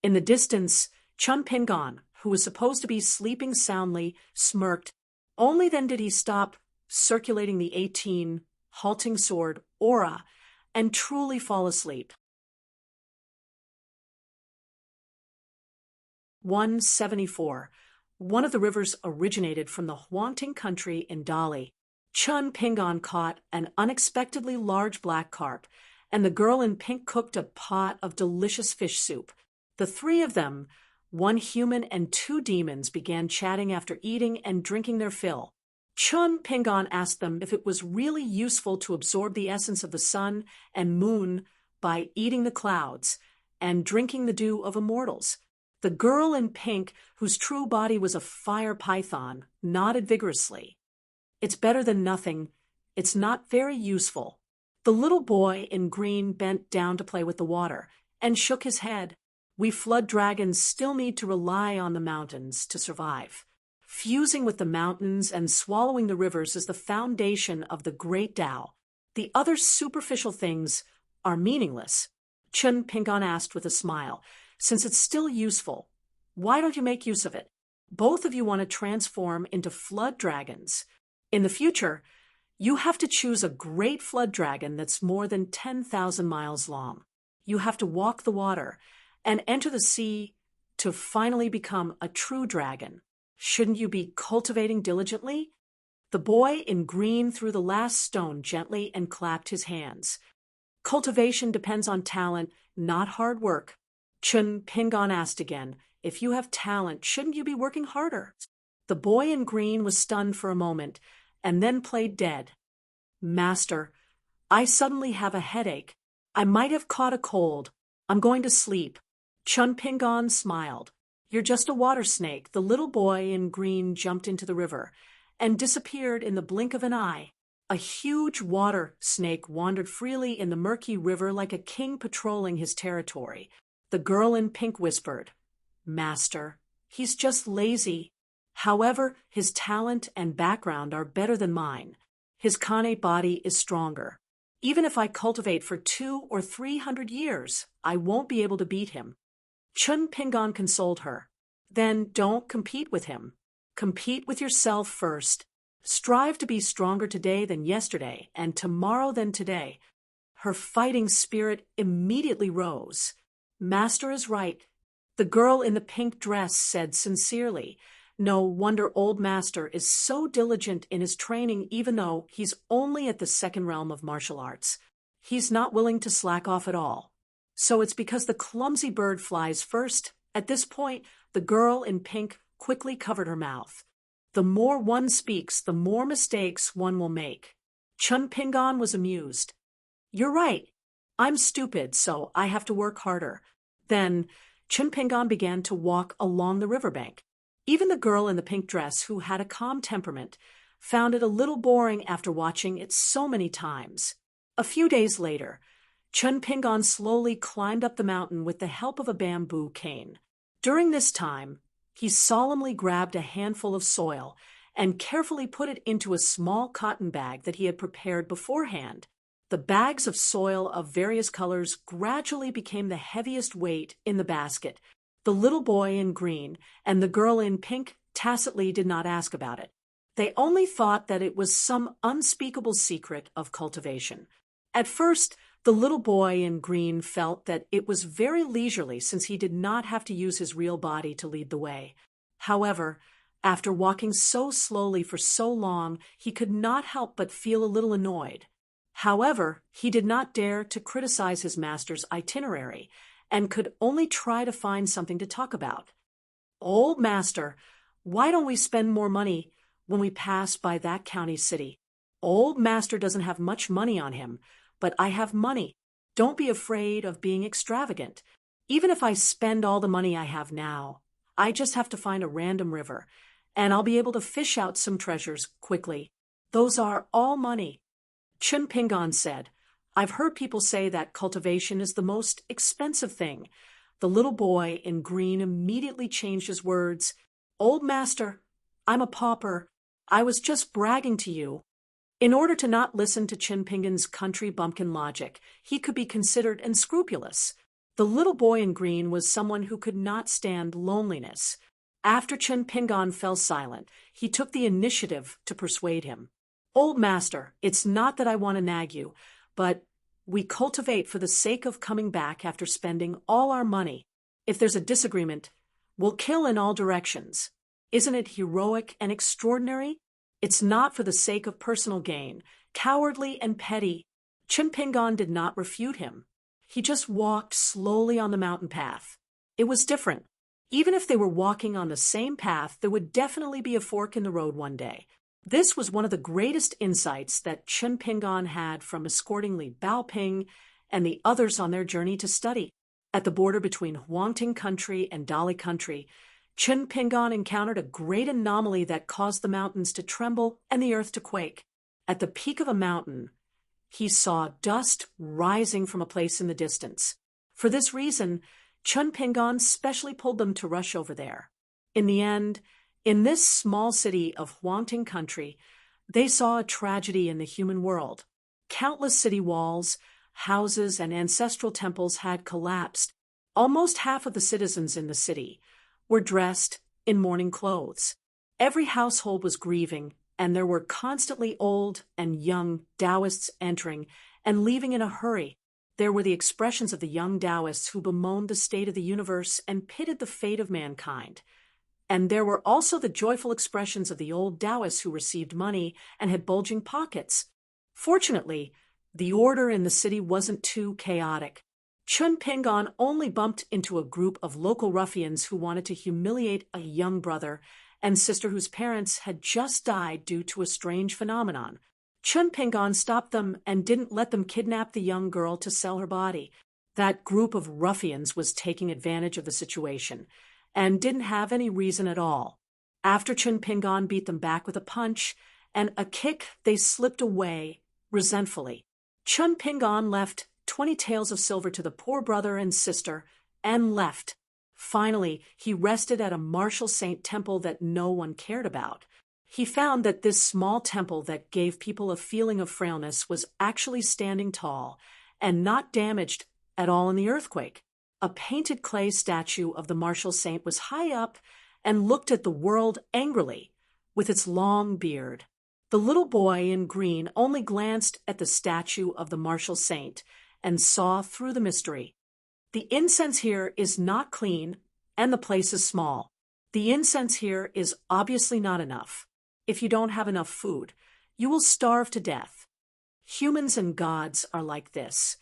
In the distance, Chun Pingon, who was supposed to be sleeping soundly, smirked. Only then did he stop circulating the 18 halting sword aura and truly fall asleep. 174. One of the rivers originated from the haunting country in Dali. Chun Pingon caught an unexpectedly large black carp, and the girl in pink cooked a pot of delicious fish soup. The 3 of them, 1 human and 2 demons, began chatting after eating and drinking their fill. Chun Pingon asked them if it was really useful to absorb the essence of the sun and moon by eating the clouds and drinking the dew of immortals. The girl in pink, whose true body was a fire python, nodded vigorously. "It's better than nothing. It's not very useful." The little boy in green bent down to play with the water and shook his head. "We flood dragons still need to rely on the mountains to survive. Fusing with the mountains and swallowing the rivers is the foundation of the great Tao. The other superficial things are meaningless." Chun Pingon asked with a smile, "Since it's still useful, why don't you make use of it? Both of you want to transform into flood dragons. In the future, you have to choose a great flood dragon that's more than 10,000 miles long. You have to walk the water and enter the sea to finally become a true dragon. Shouldn't you be cultivating diligently?" The boy in green threw the last stone gently and clapped his hands. "Cultivation depends on talent, not hard work." Chun Pingon asked again, "If you have talent, shouldn't you be working harder?" The boy in green was stunned for a moment and then played dead. "Master, I suddenly have a headache. I might have caught a cold. I'm going to sleep. Chun Pingon smiled. You're just a water snake. The little boy in green jumped into the river and disappeared in the blink of an eye. A huge water snake wandered freely in the murky river like a king patrolling his territory. The girl in pink whispered, Master, he's just lazy. However, his talent and background are better than mine. His Kane body is stronger. Even if I cultivate for 200 or 300 years, I won't be able to beat him. Chun Pingon consoled her. Then don't compete with him. Compete with yourself first. Strive to be stronger today than yesterday, and tomorrow than today. Her fighting spirit immediately rose. Master is right. The girl in the pink dress said sincerely. No wonder old Master is so diligent in his training even though he's only at the second realm of martial arts. He's not willing to slack off at all. So it's because the clumsy bird flies first. At this point, the girl in pink quickly covered her mouth. The more one speaks, the more mistakes one will make. Chun Pingon was amused. You're right. I'm stupid, so I have to work harder. Then Chun Pingon began to walk along the riverbank. Even the girl in the pink dress, who had a calm temperament, found it a little boring after watching it so many times. A few days later, Chun Pingon slowly climbed up the mountain with the help of a bamboo cane. During this time, he solemnly grabbed a handful of soil and carefully put it into a small cotton bag that he had prepared beforehand. The bags of soil of various colors gradually became the heaviest weight in the basket. The little boy in green and the girl in pink tacitly did not ask about it. They only thought that it was some unspeakable secret of cultivation. At first, the little boy in green felt that it was very leisurely since he did not have to use his real body to lead the way. However, after walking so slowly for so long, he could not help but feel a little annoyed. However, he did not dare to criticize his master's itinerary and could only try to find something to talk about. Old Master, why don't we spend more money when we pass by that county city? Old Master doesn't have much money on him, but I have money. Don't be afraid of being extravagant. Even if I spend all the money I have now, I just have to find a random river, and I'll be able to fish out some treasures quickly. Those are all money. Chun Pingon said, I've heard people say that cultivation is the most expensive thing. The little boy in green immediately changed his words. Old Master, I'm a pauper. I was just bragging to you. In order to not listen to Chun Pingon's country bumpkin logic, he could be considered unscrupulous. The little boy in green was someone who could not stand loneliness. After Chun Pingon fell silent, he took the initiative to persuade him. Old Master, it's not that I want to nag you, but we cultivate for the sake of coming back after spending all our money. If there's a disagreement, we'll kill in all directions. Isn't it heroic and extraordinary? It's not for the sake of personal gain, cowardly and petty. Chun Pingon did not refute him. He just walked slowly on the mountain path. It was different. Even if they were walking on the same path, there would definitely be a fork in the road one day. This was one of the greatest insights that Chun Pingon had from escorting Li Baoping and the others on their journey to study. At the border between Huangting country and Dali country, Chun Pingon encountered a great anomaly that caused the mountains to tremble and the earth to quake. At the peak of a mountain, he saw dust rising from a place in the distance. For this reason, Chun Pingon specially pulled them to rush over there. In the end, in this small city of Huangting country, they saw a tragedy in the human world. Countless city walls, houses, and ancestral temples had collapsed. Almost half of the citizens in the city were dressed in mourning clothes. Every household was grieving, and there were constantly old and young Taoists entering and leaving in a hurry. There were the expressions of the young Taoists who bemoaned the state of the universe and pitied the fate of mankind. And there were also the joyful expressions of the old Taoists who received money and had bulging pockets. Fortunately, the order in the city wasn't too chaotic. Chun Pingon only bumped into a group of local ruffians who wanted to humiliate a young brother and sister whose parents had just died due to a strange phenomenon. Chun Pingon stopped them and didn't let them kidnap the young girl to sell her body. That group of ruffians was taking advantage of the situation and didn't have any reason at all. After Chun Pingon beat them back with a punch and a kick, they slipped away resentfully. Chun Pingon left 20 taels of silver to the poor brother and sister and left. Finally, he rested at a martial saint temple that no one cared about. He found that this small temple that gave people a feeling of frailness was actually standing tall and not damaged at all in the earthquake. A painted clay statue of the martial saint was high up and looked at the world angrily with its long beard. The little boy in green only glanced at the statue of the martial saint and saw through the mystery. The incense here is not clean, and the place is small. The incense here is obviously not enough. If you don't have enough food, you will starve to death. Humans and gods are like this.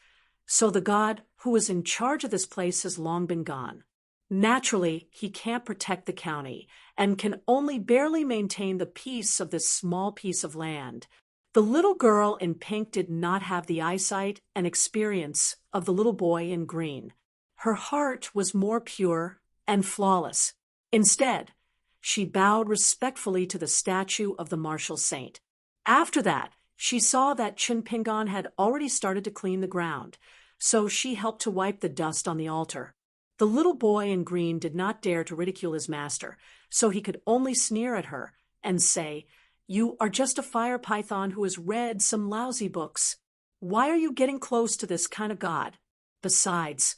So the god who is in charge of this place has long been gone. Naturally, he can't protect the county and can only barely maintain the peace of this small piece of land. The little girl in pink did not have the eyesight and experience of the little boy in green. Her heart was more pure and flawless. Instead, she bowed respectfully to the statue of the martial saint. After that, she saw that Chun Pingon had already started to clean the ground, so she helped to wipe the dust on the altar. The little boy in green did not dare to ridicule his master, so he could only sneer at her and say, "You are just a fire python who has read some lousy books. Why are you getting close to this kind of god? Besides,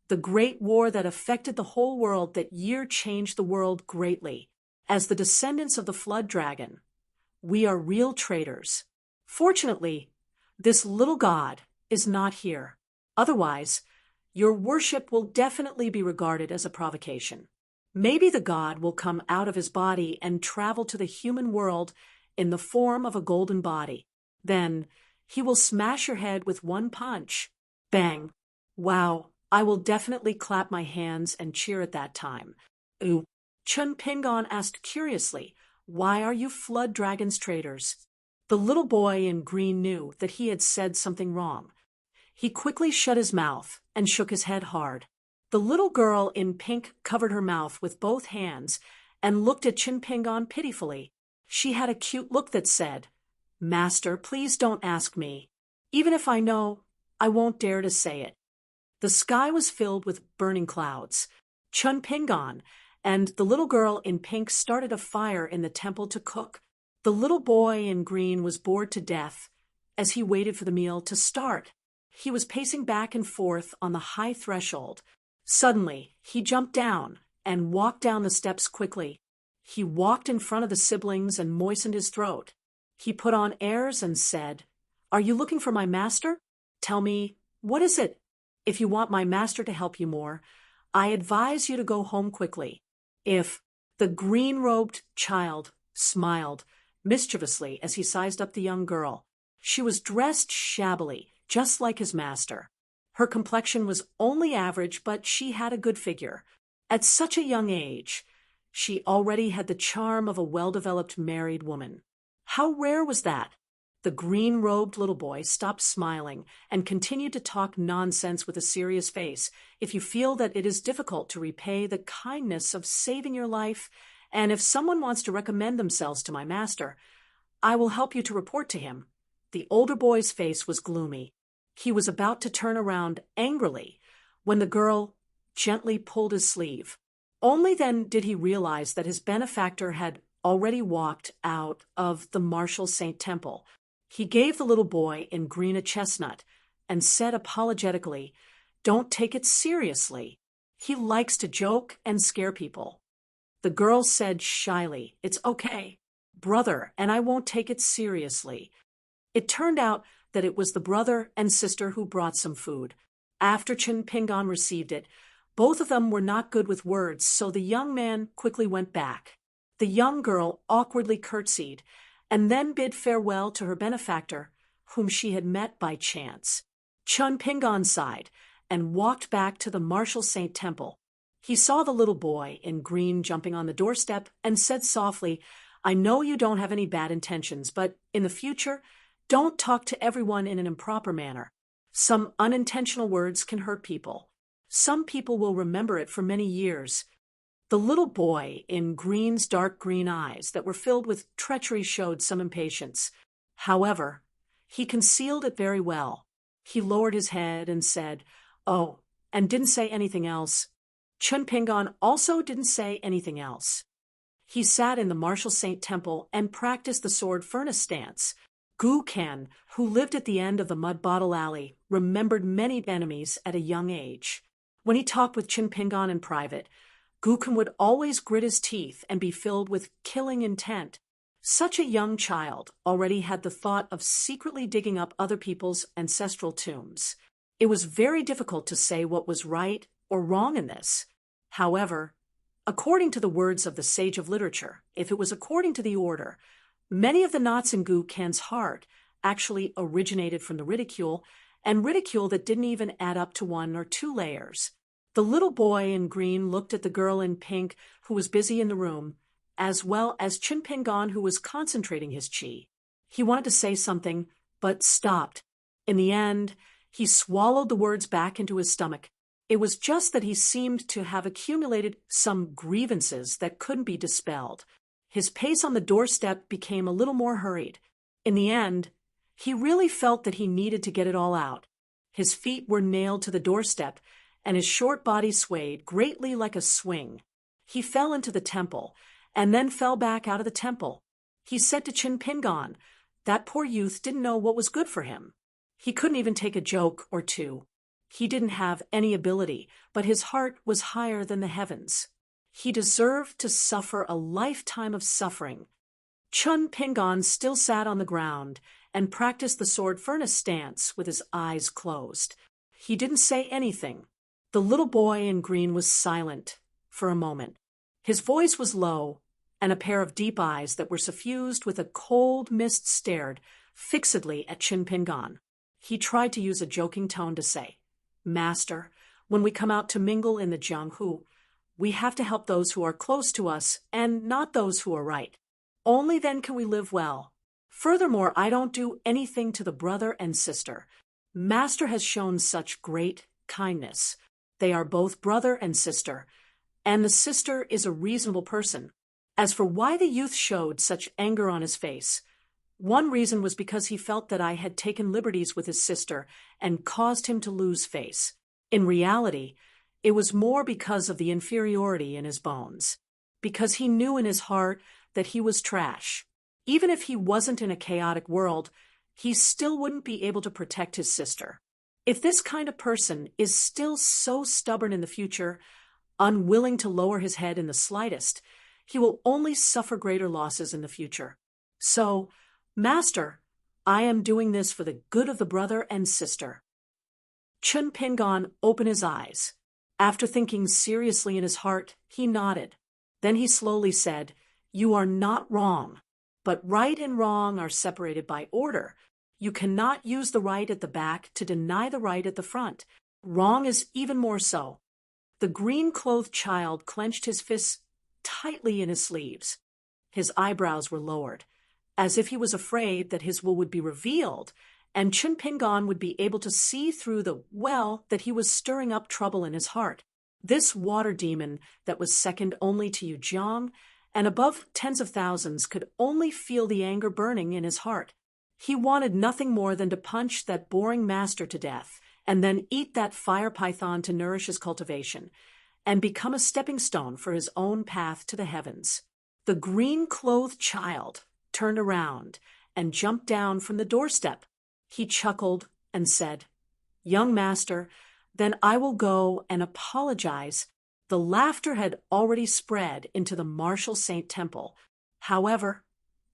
the great war that affected the whole world that year changed the world greatly. As the descendants of the flood dragon, we are real traitors. Fortunately, this little god is not here. Otherwise, your worship will definitely be regarded as a provocation. Maybe the god will come out of his body and travel to the human world in the form of a golden body. Then he will smash your head with one punch. Bang! Wow, I will definitely clap my hands and cheer at that time." Ooh. Chun Pingon asked curiously, "Why are you flood dragons traitors?" The little boy in green knew that he had said something wrong. He quickly shut his mouth and shook his head hard. The little girl in pink covered her mouth with both hands and looked at Chun Pingon pitifully. She had a cute look that said, "Master, please don't ask me. Even if I know, I won't dare to say it." The sky was filled with burning clouds. Chun Pingon and the little girl in pink started a fire in the temple to cook. The little boy in green was bored to death as he waited for the meal to start. He was pacing back and forth on the high threshold. Suddenly, he jumped down and walked down the steps quickly. He walked in front of the siblings and moistened his throat. He put on airs and said, "Are you looking for my master? Tell me, what is it? If you want my master to help you more, I advise you to go home quickly." If the green-robed child smiled mischievously as he sized up the young girl. She was dressed shabbily, just like his master. Her complexion was only average, but she had a good figure. At such a young age, she already had the charm of a well-developed married woman. How rare was that? The green-robed little boy stopped smiling and continued to talk nonsense with a serious face. "If you feel that it is difficult to repay the kindness of saving your life, and if someone wants to recommend themselves to my master, I will help you to report to him." The older boy's face was gloomy. He was about to turn around angrily when the girl gently pulled his sleeve. Only then did he realize that his benefactor had already walked out of the martial saint temple. He gave the little boy in green a chestnut and said apologetically, "Don't take it seriously. He likes to joke and scare people." The girl said shyly, "It's okay, brother, and I won't take it seriously." It turned out that it was the brother and sister who brought some food. After Chun Pingon received it, both of them were not good with words, so the young man quickly went back. The young girl awkwardly curtsied and then bid farewell to her benefactor, whom she had met by chance. Chun Pingon sighed and walked back to the martial saint temple. He saw the little boy in green jumping on the doorstep and said softly, "I know you don't have any bad intentions, but in the future, don't talk to everyone in an improper manner. Some unintentional words can hurt people. Some people will remember it for many years. The little boy in Green's dark green eyes that were filled with treachery showed some impatience. However, he concealed it very well. He lowered his head and said, "Oh," and didn't say anything else. Chun Pingon also didn't say anything else. He sat in the Martial Saint Temple and practiced the sword furnace stance. Gu Ken, who lived at the end of the Mud Bottle Alley, remembered many enemies at a young age. When he talked with Chun Pingon in private, Gu Ken would always grit his teeth and be filled with killing intent. Such a young child already had the thought of secretly digging up other people's ancestral tombs. It was very difficult to say what was right or wrong in this. However, according to the words of the sage of literature, if it was according to the order, many of the knots in Gu Ken's heart actually originated from the ridicule, and ridicule that didn't even add up to 1 or 2 layers. The little boy in green looked at the girl in pink who was busy in the room, as well as Chun Pingon who was concentrating his chi. He wanted to say something, but stopped. In the end, he swallowed the words back into his stomach. It was just that he seemed to have accumulated some grievances that couldn't be dispelled. His pace on the doorstep became a little more hurried. In the end, he really felt that he needed to get it all out. His feet were nailed to the doorstep, and his short body swayed greatly like a swing. He fell into the temple, and then fell back out of the temple. He said to Chun Pingon, that poor youth didn't know what was good for him. He couldn't even take a joke or two. He didn't have any ability, but his heart was higher than the heavens. He deserved to suffer a lifetime of suffering. Chun Pingon still sat on the ground and practiced the sword furnace stance with his eyes closed. He didn't say anything. The little boy in green was silent for a moment. His voice was low, and a pair of deep eyes that were suffused with a cold mist stared fixedly at Chun Pingon. He tried to use a joking tone to say, "Master, when we come out to mingle in the Jianghu, we have to help those who are close to us and not those who are right. Only then can we live well. Furthermore, I don't do anything to the brother and sister. Master has shown such great kindness. They are both brother and sister, and the sister is a reasonable person." As for why the youth showed such anger on his face, one reason was because he felt that I had taken liberties with his sister and caused him to lose face. In reality, it was more because of the inferiority in his bones, because he knew in his heart that he was trash. Even if he wasn't in a chaotic world, he still wouldn't be able to protect his sister. If this kind of person is still so stubborn in the future, unwilling to lower his head in the slightest, he will only suffer greater losses in the future. So, Master, I am doing this for the good of the brother and sister. Chun Pingon opened his eyes. After thinking seriously in his heart, he nodded. Then he slowly said, "You are not wrong, but right and wrong are separated by order. You cannot use the right at the back to deny the right at the front. Wrong is even more so." The green-clothed child clenched his fists tightly in his sleeves. His eyebrows were lowered, as if he was afraid that his will would be revealed, and Chun Pingon would be able to see through that he was stirring up trouble in his heart. This water demon that was second only to Yu Jiang, and above tens of thousands, could only feel the anger burning in his heart. He wanted nothing more than to punch that boring master to death, and then eat that fire python to nourish his cultivation, and become a stepping stone for his own path to the heavens. The green-clothed child turned around and jumped down from the doorstep. He chuckled and said, "Young master, then I will go and apologize." The laughter had already spread into the Martial Saint Temple. However,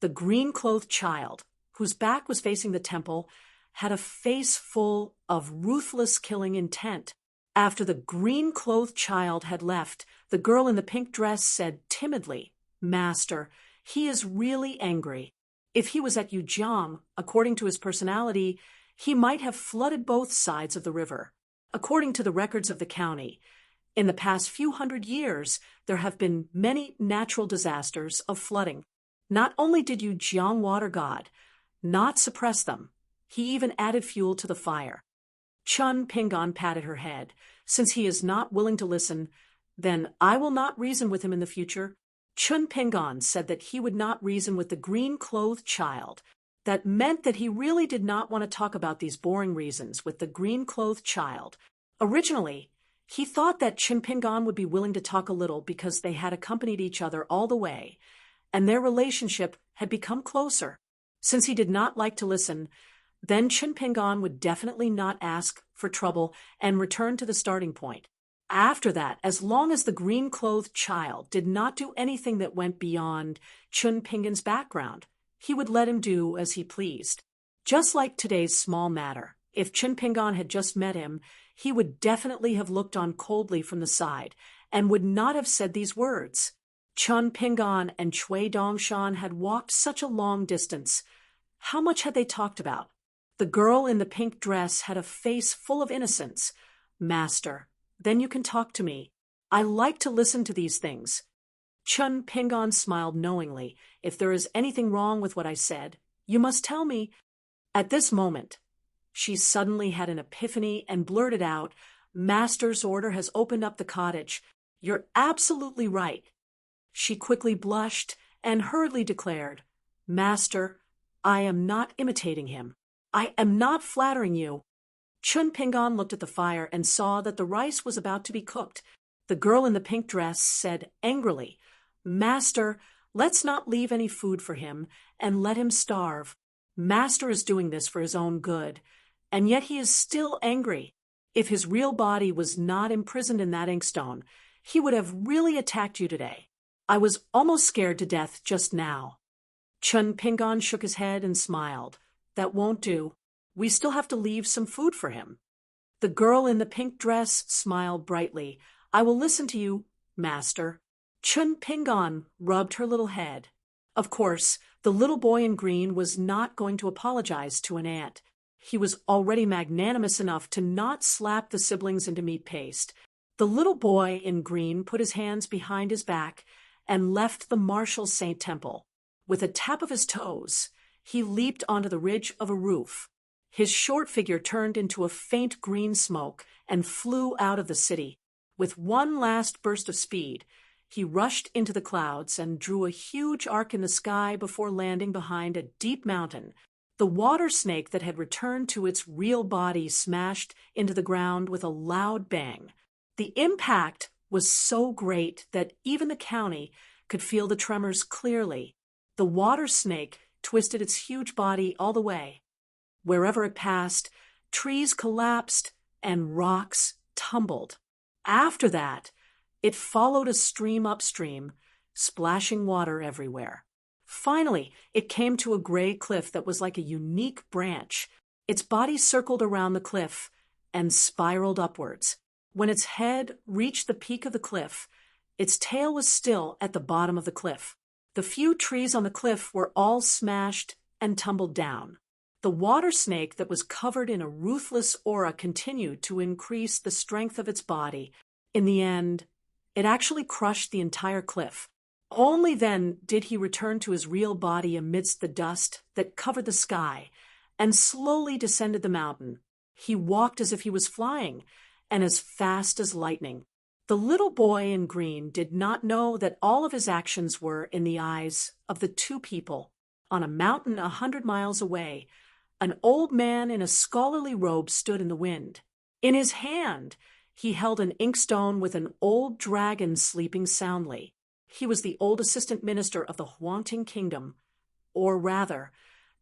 the green-clothed child, whose back was facing the temple, had a face full of ruthless killing intent. After the green-clothed child had left, the girl in the pink dress said timidly, "Master, he is really angry. If he was at Yujiang, according to his personality, he might have flooded both sides of the river. According to the records of the county, in the past few hundred years, there have been many natural disasters of flooding. Not only did Yujiang water god not suppress them, he even added fuel to the fire. Chun Pingon patted her head. Since he is not willing to listen, then I will not reason with him in the future. Chun Pingon said that he would not reason with the green-clothed child. That meant that he really did not want to talk about these boring reasons with the green-clothed child. Originally, he thought that Chun Pingon would be willing to talk a little because they had accompanied each other all the way, and their relationship had become closer. Since he did not like to listen, then Chun Pingon would definitely not ask for trouble and return to the starting point. After that, as long as the green-clothed child did not do anything that went beyond Chun Pingon's background, he would let him do as he pleased. Just like today's small matter, if Chun Pingon had just met him, he would definitely have looked on coldly from the side and would not have said these words. Chun Pingon and Chui Dongshan had walked such a long distance. How much had they talked about? The girl in the pink dress had a face full of innocence. Master, then you can talk to me. I like to listen to these things. Chun Pingon smiled knowingly. If there is anything wrong with what I said, you must tell me. At this moment, she suddenly had an epiphany and blurted out, Master's order has opened up the cottage. You're absolutely right. She quickly blushed and hurriedly declared, Master, I am not imitating him. I am not flattering you. Chun Pingon looked at the fire and saw that the rice was about to be cooked. The girl in the pink dress said angrily, Master, let's not leave any food for him and let him starve. Master is doing this for his own good, and yet he is still angry. If his real body was not imprisoned in that inkstone, he would have really attacked you today. I was almost scared to death just now. Chun Pingon shook his head and smiled. That won't do. We still have to leave some food for him. The girl in the pink dress smiled brightly. I will listen to you, Master. Chun Pingon rubbed her little head. Of course, the little boy in green was not going to apologize to an aunt. He was already magnanimous enough to not slap the siblings into meat paste. The little boy in green put his hands behind his back and left the Marshal Saint Temple. With a tap of his toes, he leaped onto the ridge of a roof. His short figure turned into a faint green smoke and flew out of the city. With one last burst of speed, he rushed into the clouds and drew a huge arc in the sky before landing behind a deep mountain. The water snake that had returned to its real body smashed into the ground with a loud bang. The impact was so great that even the county could feel the tremors clearly. The water snake twisted its huge body all the way. Wherever it passed, trees collapsed and rocks tumbled. After that, it followed a stream upstream, splashing water everywhere. Finally, it came to a gray cliff that was like a unique branch. Its body circled around the cliff and spiraled upwards. When its head reached the peak of the cliff, its tail was still at the bottom of the cliff. The few trees on the cliff were all smashed and tumbled down. The water snake that was covered in a ruthless aura continued to increase the strength of its body. In the end, it actually crushed the entire cliff. Only then did he return to his real body amidst the dust that covered the sky and slowly descended the mountain. He walked as if he was flying and as fast as lightning. The little boy in green did not know that all of his actions were in the eyes of the two people. On a mountain 100 miles away, an old man in a scholarly robe stood in the wind. In his hand, he held an inkstone with an old dragon sleeping soundly. He was the old assistant minister of the Huangting Kingdom, or rather,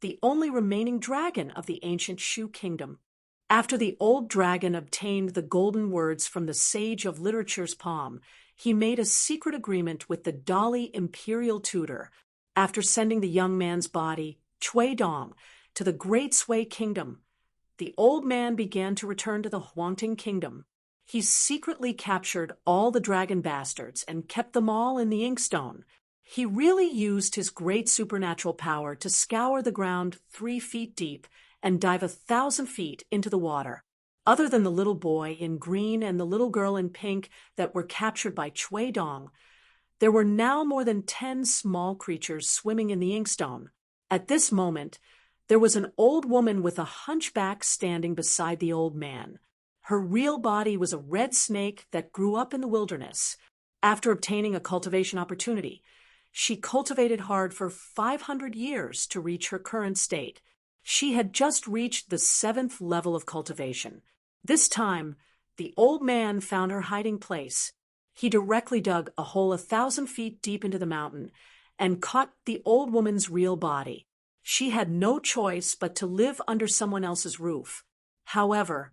the only remaining dragon of the ancient Shu Kingdom. After the old dragon obtained the golden words from the sage of literature's palm, he made a secret agreement with the Dali imperial tutor. After sending the young man's body, Chui Dong, to the Great Sui Kingdom, the old man began to return to the Huangting Kingdom. He secretly captured all the dragon bastards and kept them all in the inkstone. He really used his great supernatural power to scour the ground 3 feet deep and dive 1,000 feet into the water. Other than the little boy in green and the little girl in pink that were captured by Chui Dong, there were now more than 10 small creatures swimming in the inkstone. At this moment, There was an old woman with a hunchback standing beside the old man. Her real body was a red snake that grew up in the wilderness. After obtaining a cultivation opportunity, she cultivated hard for 500 years to reach her current state. She had just reached the 7th level of cultivation. This time, the old man found her hiding place. He directly dug a hole 1,000 feet deep into the mountain and caught the old woman's real body. She had no choice but to live under someone else's roof. However,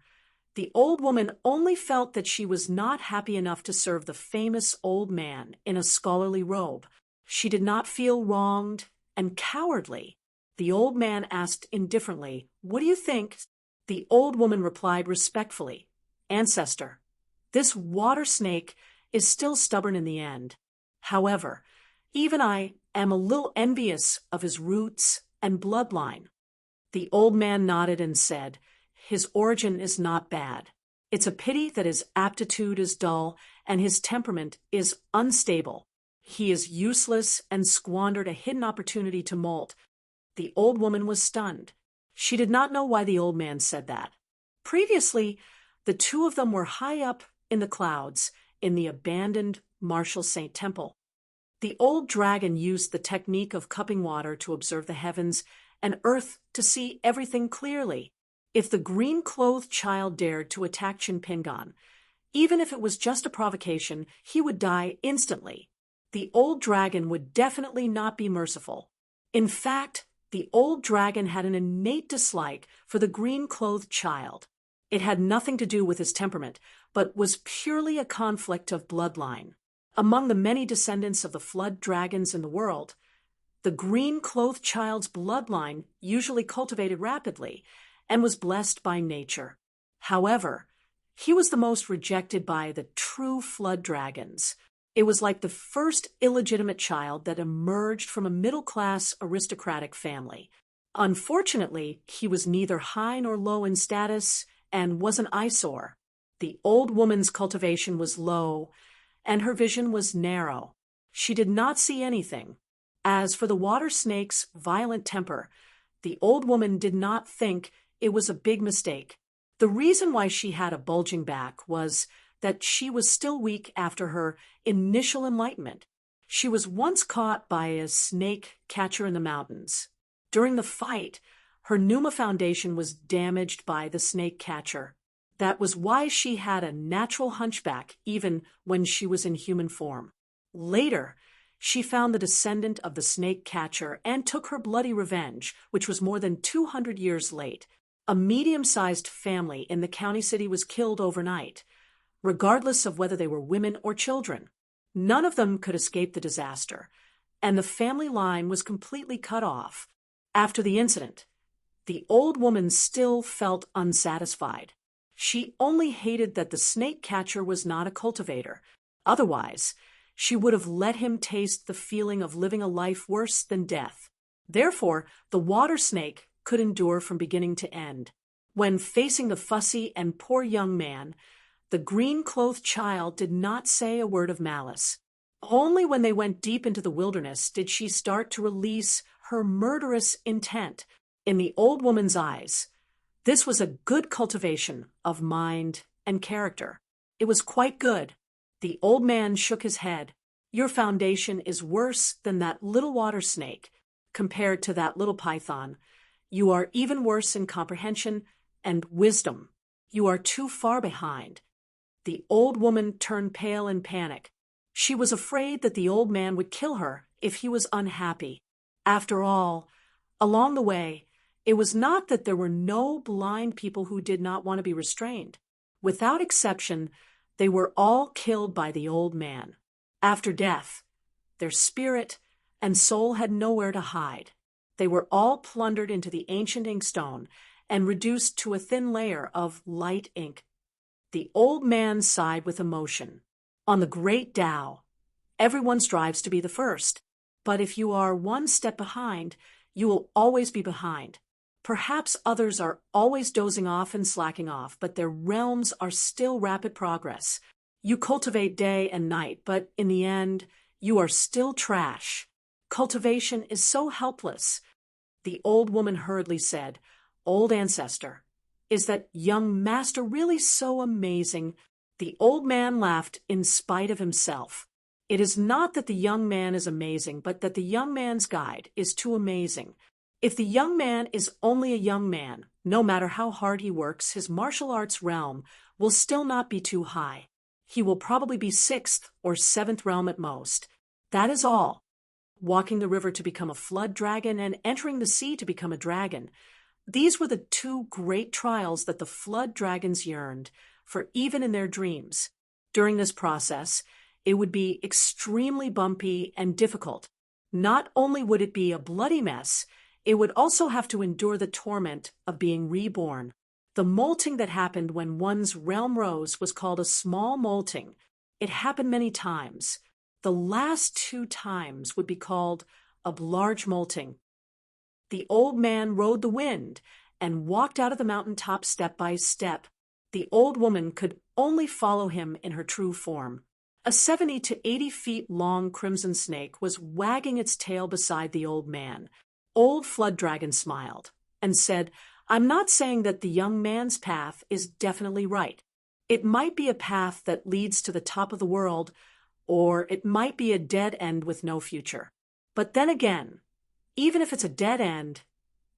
the old woman only felt that she was not happy enough to serve the famous old man in a scholarly robe. She did not feel wronged and cowardly. The old man asked indifferently, "What do you think?" The old woman replied respectfully, "Ancestor, this water snake is still stubborn in the end. However, even I am a little envious of his roots and bloodline." The old man nodded and said, "His origin is not bad. It's a pity that his aptitude is dull and his temperament is unstable. He is useless and squandered a hidden opportunity to molt." The old woman was stunned. She did not know why the old man said that. Previously, the two of them were high up in the clouds in the abandoned Marshall Saint Temple. The old dragon used the technique of cupping water to observe the heavens and earth to see everything clearly. If the green-clothed child dared to attack Chinpingan, even if it was just a provocation, he would die instantly. The old dragon would definitely not be merciful. In fact, the old dragon had an innate dislike for the green-clothed child. It had nothing to do with his temperament, but was purely a conflict of bloodline. Among the many descendants of the flood dragons in the world, the green-clothed child's bloodline usually cultivated rapidly and was blessed by nature. However, he was the most rejected by the true flood dragons. It was like the first illegitimate child that emerged from a middle-class aristocratic family. Unfortunately, he was neither high nor low in status and was an eyesore. The old woman's cultivation was low, and her vision was narrow. She did not see anything. As for the water snake's violent temper, the old woman did not think it was a big mistake. The reason why she had a bulging back was that she was still weak after her initial enlightenment. She was once caught by a snake catcher in the mountains. During the fight, her pneuma foundation was damaged by the snake catcher. That was why she had a natural hunchback even when she was in human form. Later, she found the descendant of the snake catcher and took her bloody revenge, which was more than 200 years late. A medium-sized family in the county city was killed overnight, regardless of whether they were women or children. None of them could escape the disaster, and the family line was completely cut off. After the incident, the old woman still felt unsatisfied. She only hated that the snake catcher was not a cultivator. Otherwise, she would have let him taste the feeling of living a life worse than death. Therefore, the water snake could endure from beginning to end. When facing the fussy and poor young man, the green-clothed child did not say a word of malice. Only when they went deep into the wilderness did she start to release her murderous intent. In the old woman's eyes, this was a good cultivation of mind and character. It was quite good. The old man shook his head. "Your foundation is worse than that little water snake. Compared to that little python, you are even worse in comprehension and wisdom. You are too far behind." The old woman turned pale in panic. She was afraid that the old man would kill her if he was unhappy. After all, along the way, it was not that there were no blind people who did not want to be restrained. Without exception, they were all killed by the old man. After death, their spirit and soul had nowhere to hide. They were all plundered into the ancient inkstone and reduced to a thin layer of light ink. The old man sighed with emotion. On the great Tao, everyone strives to be the first. But if you are one step behind, you will always be behind. Perhaps others are always dozing off and slacking off, but their realms are still rapid progress. You cultivate day and night, but in the end, you are still trash. Cultivation is so helpless. The old woman hurriedly said, "Old ancestor, is that young master really so amazing?" The old man laughed in spite of himself. It is not that the young man is amazing, but that the young man's guide is too amazing. If the young man is only a young man, no matter how hard he works, his martial arts realm will still not be too high. He will probably be 6th or 7th realm at most. That is all. Walking the river to become a flood dragon and entering the sea to become a dragon. These were the two great trials that the flood dragons yearned for, even in their dreams. During this process, it would be extremely bumpy and difficult. Not only would it be a bloody mess, it would also have to endure the torment of being reborn. The molting that happened when one's realm rose was called a small molting. It happened many times. The last 2 times would be called a large molting. The old man rode the wind and walked out of the mountaintop step by step. The old woman could only follow him in her true form. A 70 to 80 feet long crimson snake was wagging its tail beside the old man. Old Flood Dragon smiled and said, "I'm not saying that the young man's path is definitely right. It might be a path that leads to the top of the world, or it might be a dead end with no future. But then again, even if it's a dead end,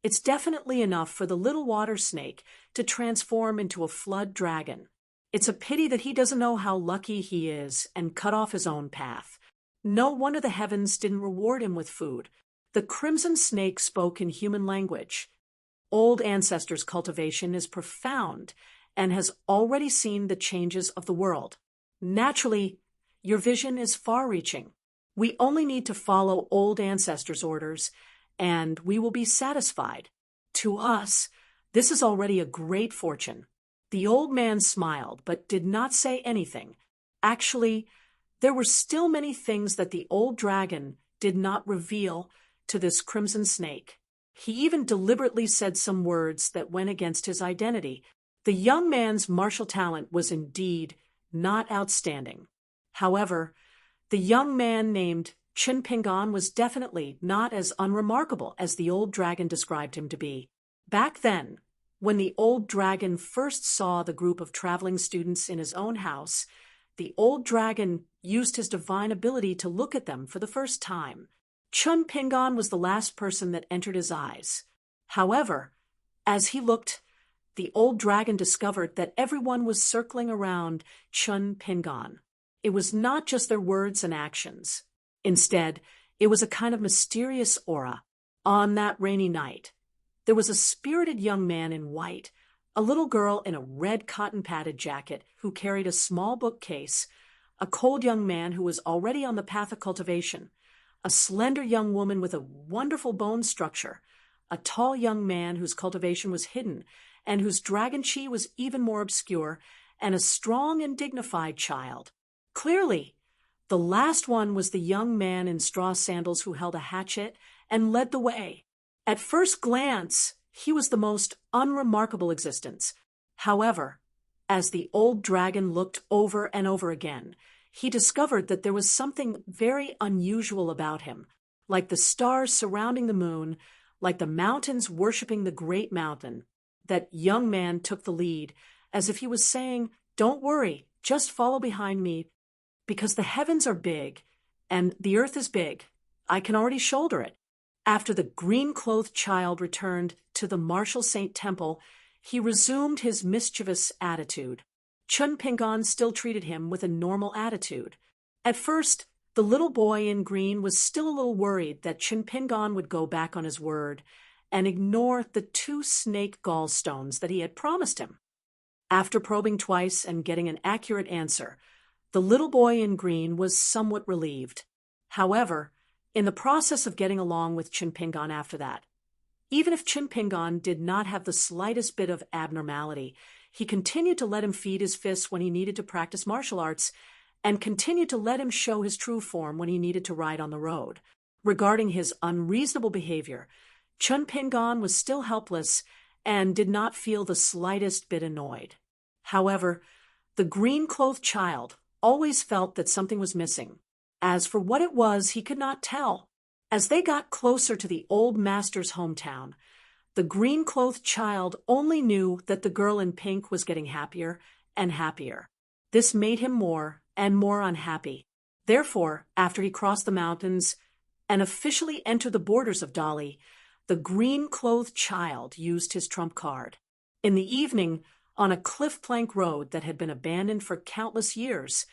it's definitely enough for the little water snake to transform into a flood dragon. It's a pity that he doesn't know how lucky he is and cut off his own path. No wonder the heavens didn't reward him with food." The crimson snake spoke in human language. Old ancestors' cultivation is profound and has already seen the changes of the world. Naturally, your vision is far-reaching. We only need to follow old ancestors' orders, and we will be satisfied. To us, this is already a great fortune. The old man smiled, but did not say anything. Actually, there were still many things that the old dragon did not reveal to this crimson snake. He even deliberately said some words that went against his identity. The young man's martial talent was indeed not outstanding. However, the young man named Chin Pingon was definitely not as unremarkable as the old dragon described him to be. Back then, when the old dragon first saw the group of traveling students in his own house, the old dragon used his divine ability to look at them for the first time. Chun Pingon was the last person that entered his eyes. However, as he looked, the old dragon discovered that everyone was circling around Chun Pingon. It was not just their words and actions. Instead, it was a kind of mysterious aura. On that rainy night, there was a spirited young man in white, a little girl in a red cotton-padded jacket who carried a small bookcase, a cold young man who was already on the path of cultivation, a slender young woman with a wonderful bone structure, a tall young man whose cultivation was hidden and whose dragon chi was even more obscure, and a strong and dignified child. Clearly, the last one was the young man in straw sandals who held a hatchet and led the way. At first glance, he was the most unremarkable existence. However, as the old dragon looked over and over again, he discovered that there was something very unusual about him, like the stars surrounding the moon, like the mountains worshiping the great mountain. That young man took the lead, as if he was saying, "Don't worry, just follow behind me, because the heavens are big, and the earth is big. I can already shoulder it." After the green-clothed child returned to the Martial Saint Temple, he resumed his mischievous attitude. Chun Pingon still treated him with a normal attitude. At first, the little boy in green was still a little worried that Chun Pingon would go back on his word and ignore the 2 snake gallstones that he had promised him. After probing twice and getting an accurate answer, the little boy in green was somewhat relieved. However, in the process of getting along with Chun Pingon after that, even if Chun Pingon did not have the slightest bit of abnormality, he continued to let him feed his fists when he needed to practice martial arts, and continued to let him show his true form when he needed to ride on the road. Regarding his unreasonable behavior, Chun Pingon was still helpless and did not feel the slightest bit annoyed. However, the green-clothed child always felt that something was missing. As for what it was, he could not tell. As they got closer to the old master's hometown, the green-clothed child only knew that the girl in pink was getting happier and happier. This made him more and more unhappy. Therefore, after he crossed the mountains and officially entered the borders of Dolly, the green-clothed child used his trump card. In the evening, on a cliff-plank road that had been abandoned for countless years,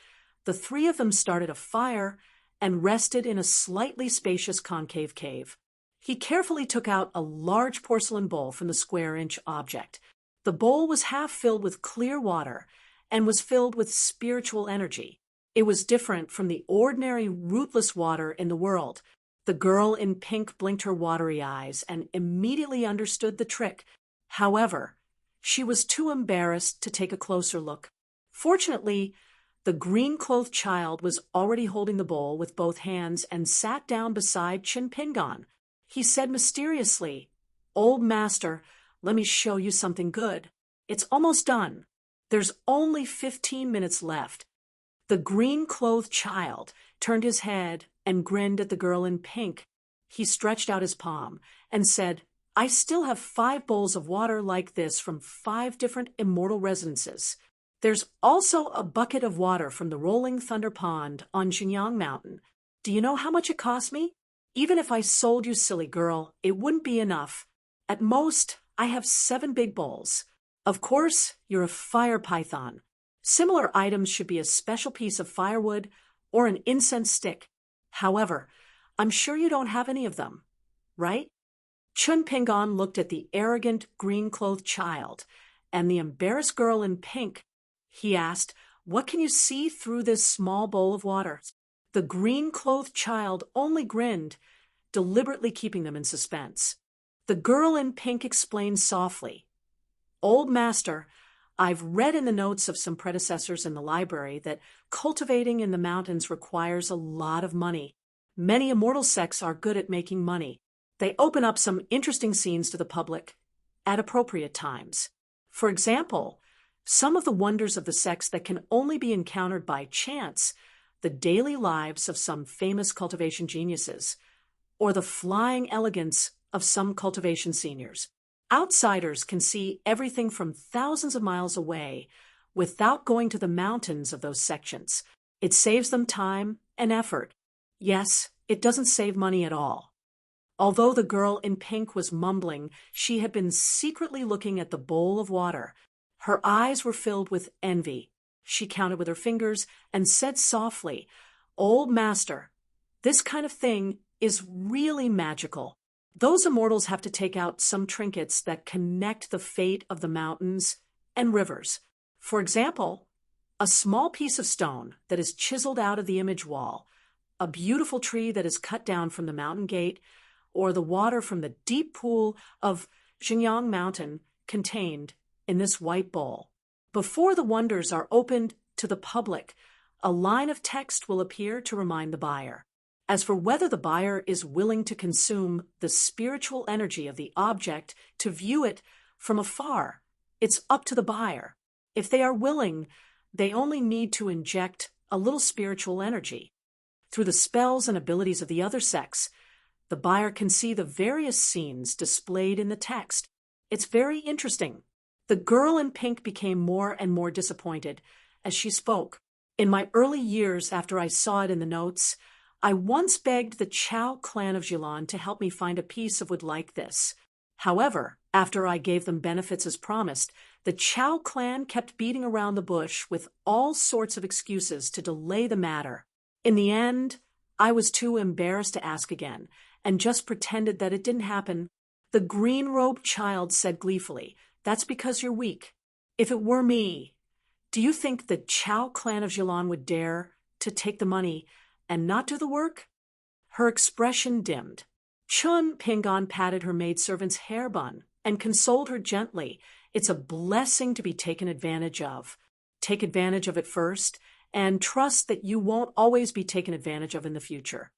the three of them started a fire and rested in a slightly spacious concave cave. He carefully took out a large porcelain bowl from the square-inch object. The bowl was half filled with clear water and was filled with spiritual energy. It was different from the ordinary rootless water in the world. The girl in pink blinked her watery eyes and immediately understood the trick. However, she was too embarrassed to take a closer look. Fortunately, the green-clothed child was already holding the bowl with both hands and sat down beside Chinpingon. He said mysteriously, "Old master, let me show you something good. It's almost done. There's only 15 minutes left." The green-clothed child turned his head and grinned at the girl in pink. He stretched out his palm and said, "I still have 5 bowls of water like this from 5 different immortal residences. There's also a bucket of water from the Rolling Thunder Pond on Xinjiang Mountain. Do you know how much it cost me? Even if I sold you, silly girl, it wouldn't be enough. At most, I have 7 big bowls. Of course, you're a fire python. Similar items should be a special piece of firewood or an incense stick. However, I'm sure you don't have any of them, right?" Chun Pingon looked at the arrogant green-clothed child and the embarrassed girl in pink. He asked, "What can you see through this small bowl of water?" The green-clothed child only grinned, deliberately keeping them in suspense. The girl in pink explained softly, "Old master, I've read in the notes of some predecessors in the library that cultivating in the mountains requires a lot of money. Many immortal sects are good at making money. They open up some interesting scenes to the public at appropriate times. For example, some of the wonders of the sects that can only be encountered by chance, the daily lives of some famous cultivation geniuses, or the flying elegance of some cultivation seniors. Outsiders can see everything from thousands of miles away without going to the mountains of those sections. It saves them time and effort. Yes, it doesn't save money at all." Although the girl in pink was mumbling, she had been secretly looking at the bowl of water. Her eyes were filled with envy. She counted with her fingers and said softly, "Old master, this kind of thing is really magical. Those immortals have to take out some trinkets that connect the fate of the mountains and rivers. For example, a small piece of stone that is chiseled out of the image wall, a beautiful tree that is cut down from the mountain gate, or the water from the deep pool of Xinjiang Mountain contained in this white bowl. Before the wonders are opened to the public, a line of text will appear to remind the buyer. As for whether the buyer is willing to consume the spiritual energy of the object to view it from afar, it's up to the buyer. If they are willing, they only need to inject a little spiritual energy. Through the spells and abilities of the other sects, the buyer can see the various scenes displayed in the text. It's very interesting." The girl in pink became more and more disappointed as she spoke. "In my early years after I saw it in the notes, I once begged the Chao clan of Jilan to help me find a piece of wood like this. However, after I gave them benefits as promised, the Chao clan kept beating around the bush with all sorts of excuses to delay the matter. In the end, I was too embarrassed to ask again, and just pretended that it didn't happen." The green-robed child said gleefully, "That's because you're weak. If it were me, do you think the Chao clan of Jilan would dare to take the money and not do the work?" Her expression dimmed. Chun Pingon patted her maidservant's hair bun and consoled her gently. "It's a blessing to be taken advantage of. Take advantage of it first, and trust that you won't always be taken advantage of in the future."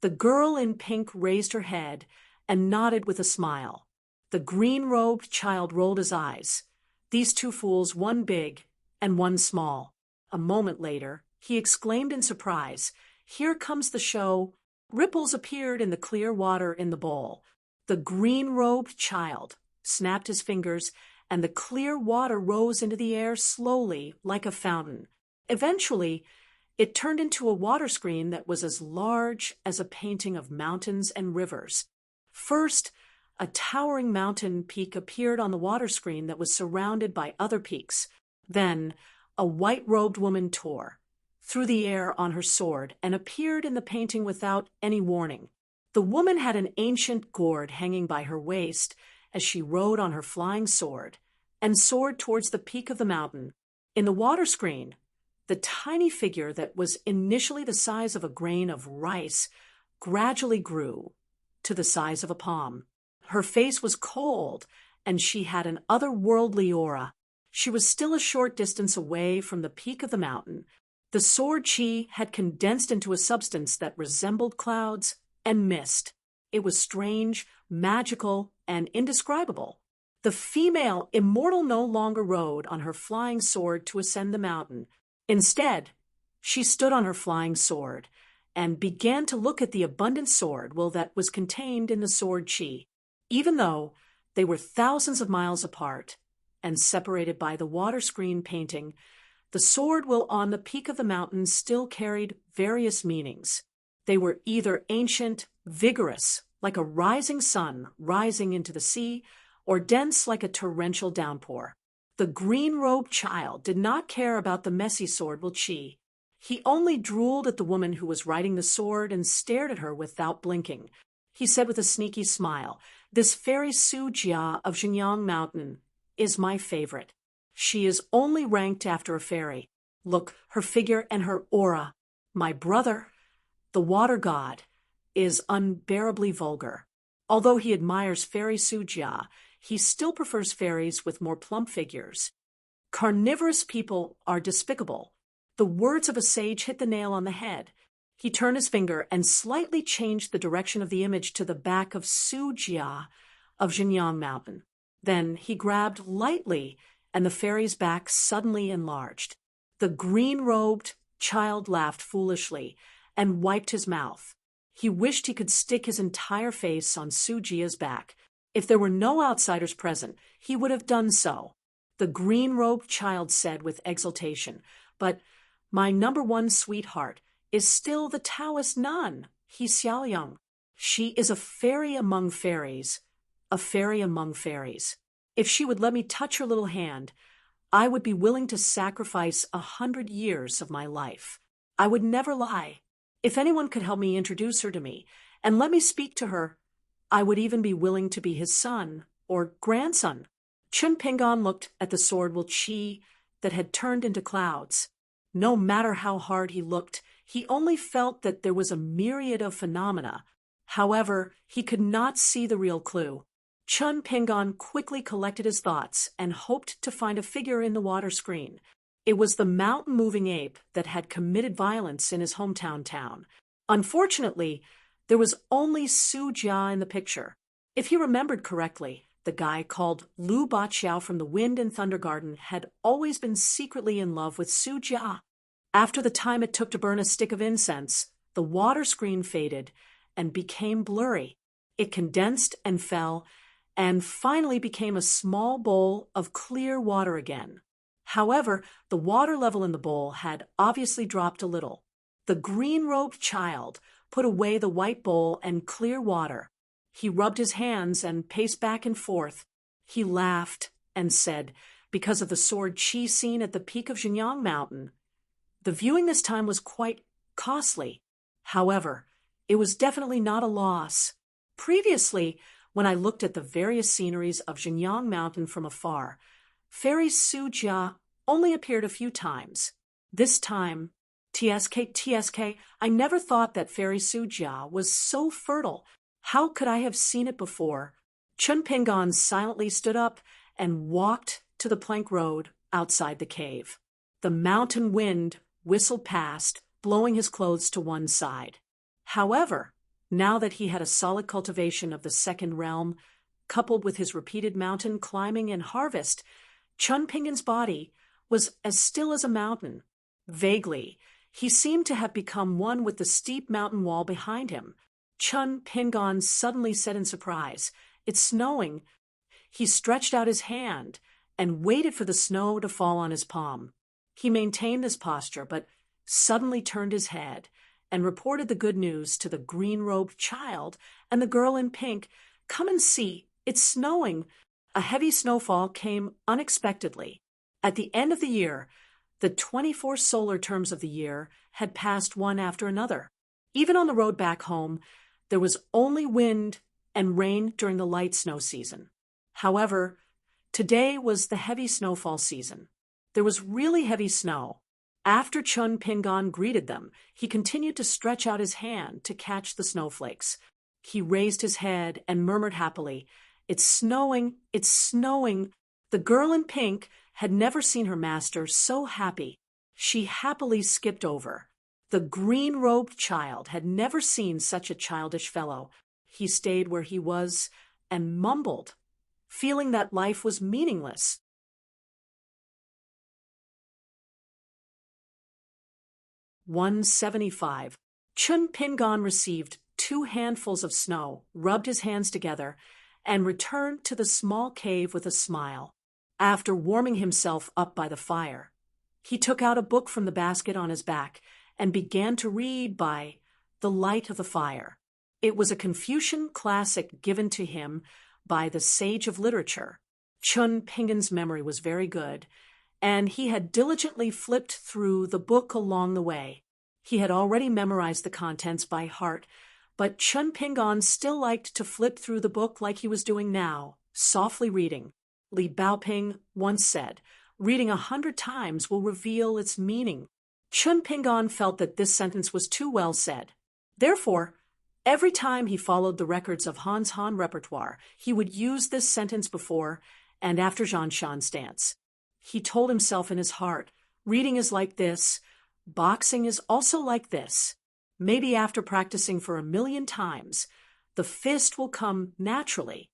The girl in pink raised her head and nodded with a smile. The green-robed child rolled his eyes. These 2 fools, one big and one small. A moment later, he exclaimed in surprise, "Here comes the show Ripples appeared in the clear water in the bowl. The green-robed child snapped his fingers, and the clear water rose into the air slowly, like a fountain. Eventually, it turned into a water screen that was as large as a painting of mountains and rivers. First, a towering mountain peak appeared on the water screen that was surrounded by other peaks. Then, a white-robed woman tore through the air on her sword and appeared in the painting without any warning. The woman had an ancient gourd hanging by her waist as she rode on her flying sword and soared towards the peak of the mountain. In the water screen, the tiny figure that was initially the size of a grain of rice gradually grew to the size of a palm. Her face was cold, and she had an otherworldly aura. She was still a short distance away from the peak of the mountain. The sword chi had condensed into a substance that resembled clouds and mist. It was strange, magical, and indescribable. The female immortal no longer rode on her flying sword to ascend the mountain. Instead, she stood on her flying sword and began to look at the abundant sword that was contained in the sword chi. Even though they were thousands of miles apart and separated by the water screen painting, the sword on the peak of the mountain still carried various meanings. They were either ancient, vigorous, like a rising sun rising into the sea, or dense like a torrential downpour. The green-robed child did not care about the messy sword chi. He only drooled at the woman who was riding the sword and stared at her without blinking. He said with a sneaky smile, "This fairy Su Jia of Xinjiang Mountain is my favorite. She is only ranked after a fairy. Look, her figure and her aura. My brother, the water god, is unbearably vulgar. Although he admires fairy Su Jia, he still prefers fairies with more plump figures. Carnivorous people are despicable." The words of a sage hit the nail on the head. He turned his finger and slightly changed the direction of the image to the back of Su Jia of Xinjiang Mountain. Then he grabbed lightly, and the fairy's back suddenly enlarged. The green-robed child laughed foolishly and wiped his mouth. He wished he could stick his entire face on Su Jia's back. If there were no outsiders present, he would have done so. The green-robed child said with exultation, "But my number one sweetheart is still the Taoist nun, He Xiaoyang. She is a fairy among fairies, a fairy among fairies. If she would let me touch her little hand, I would be willing to sacrifice 100 years of my life. I would never lie. If anyone could help me introduce her to me and let me speak to her, I would even be willing to be his son or grandson." Chun Pingon looked at the sword chi that had turned into clouds. No matter how hard he looked, he only felt that there was a myriad of phenomena. However, he could not see the real clue. Chun Pingon quickly collected his thoughts and hoped to find a figure in the water screen. It was the mountain-moving ape that had committed violence in his hometown town. Unfortunately, there was only Su Jia in the picture. If he remembered correctly, the guy called Lu Baqiao from the Wind and Thunder Garden had always been secretly in love with Su Jia. After the time it took to burn a stick of incense, the water screen faded and became blurry. It condensed and fell, and finally became a small bowl of clear water again. However, the water level in the bowl had obviously dropped a little. The green-robed child put away the white bowl and clear water. He rubbed his hands and paced back and forth. He laughed and said, "Because of the sword chi seen at the peak of Xinjiang Mountain." The viewing this time was quite costly. However, it was definitely not a loss. Previously, when I looked at the various sceneries of Xinjiang Mountain from afar, fairy Su Jia only appeared a few times. This time, TSK, I never thought that fairy Su Jia was so fertile. How could I have seen it before? Chun Pingon silently stood up and walked to the plank road outside the cave. The mountain wind whistled past, blowing his clothes to one side. However, now that he had a solid cultivation of the second realm, coupled with his repeated mountain climbing and harvest, Chun Pingon's body was as still as a mountain. Vaguely, He seemed to have become one with the steep mountain wall behind him. Chun Pingon suddenly said in surprise, "It's snowing." He stretched out his hand and waited for the snow to fall on his palm. He maintained this posture, but suddenly turned his head and reported the good news to the green-robed child and the girl in pink. "Come and see, it's snowing." A heavy snowfall came unexpectedly. At the end of the year, the 24 solar terms of the year had passed one after another. Even on the road back home, there was only wind and rain during the light snow season. However, today was the heavy snowfall season. There was really heavy snow. After Chun Pingon greeted them, he continued to stretch out his hand to catch the snowflakes. He raised his head and murmured happily, "It's snowing, it's snowing." The girl in pink had never seen her master so happy. She happily skipped over. The green-robed child had never seen such a childish fellow. He stayed where he was and mumbled, feeling that life was meaningless. 175. Chun Pingon received 2 handfuls of snow, rubbed his hands together, and returned to the small cave with a smile. After warming himself up by the fire, he took out a book from the basket on his back and began to read by the light of the fire. It was a Confucian classic given to him by the sage of literature. Chun Pingon's memory was very good, and he had diligently flipped through the book along the way. He had already memorized the contents by heart, but Chun Pingon still liked to flip through the book like he was doing now, softly reading. Li Baoping once said, "Reading 100 times will reveal its meaning." Chun Pingon felt that this sentence was too well said. Therefore, every time he followed the records of Han's Han repertoire, he would use this sentence before and after Zhan Shan's dance. He told himself in his heart, "Reading is like this, boxing is also like this." Maybe after practicing for 1,000,000 times, the fist will come naturally.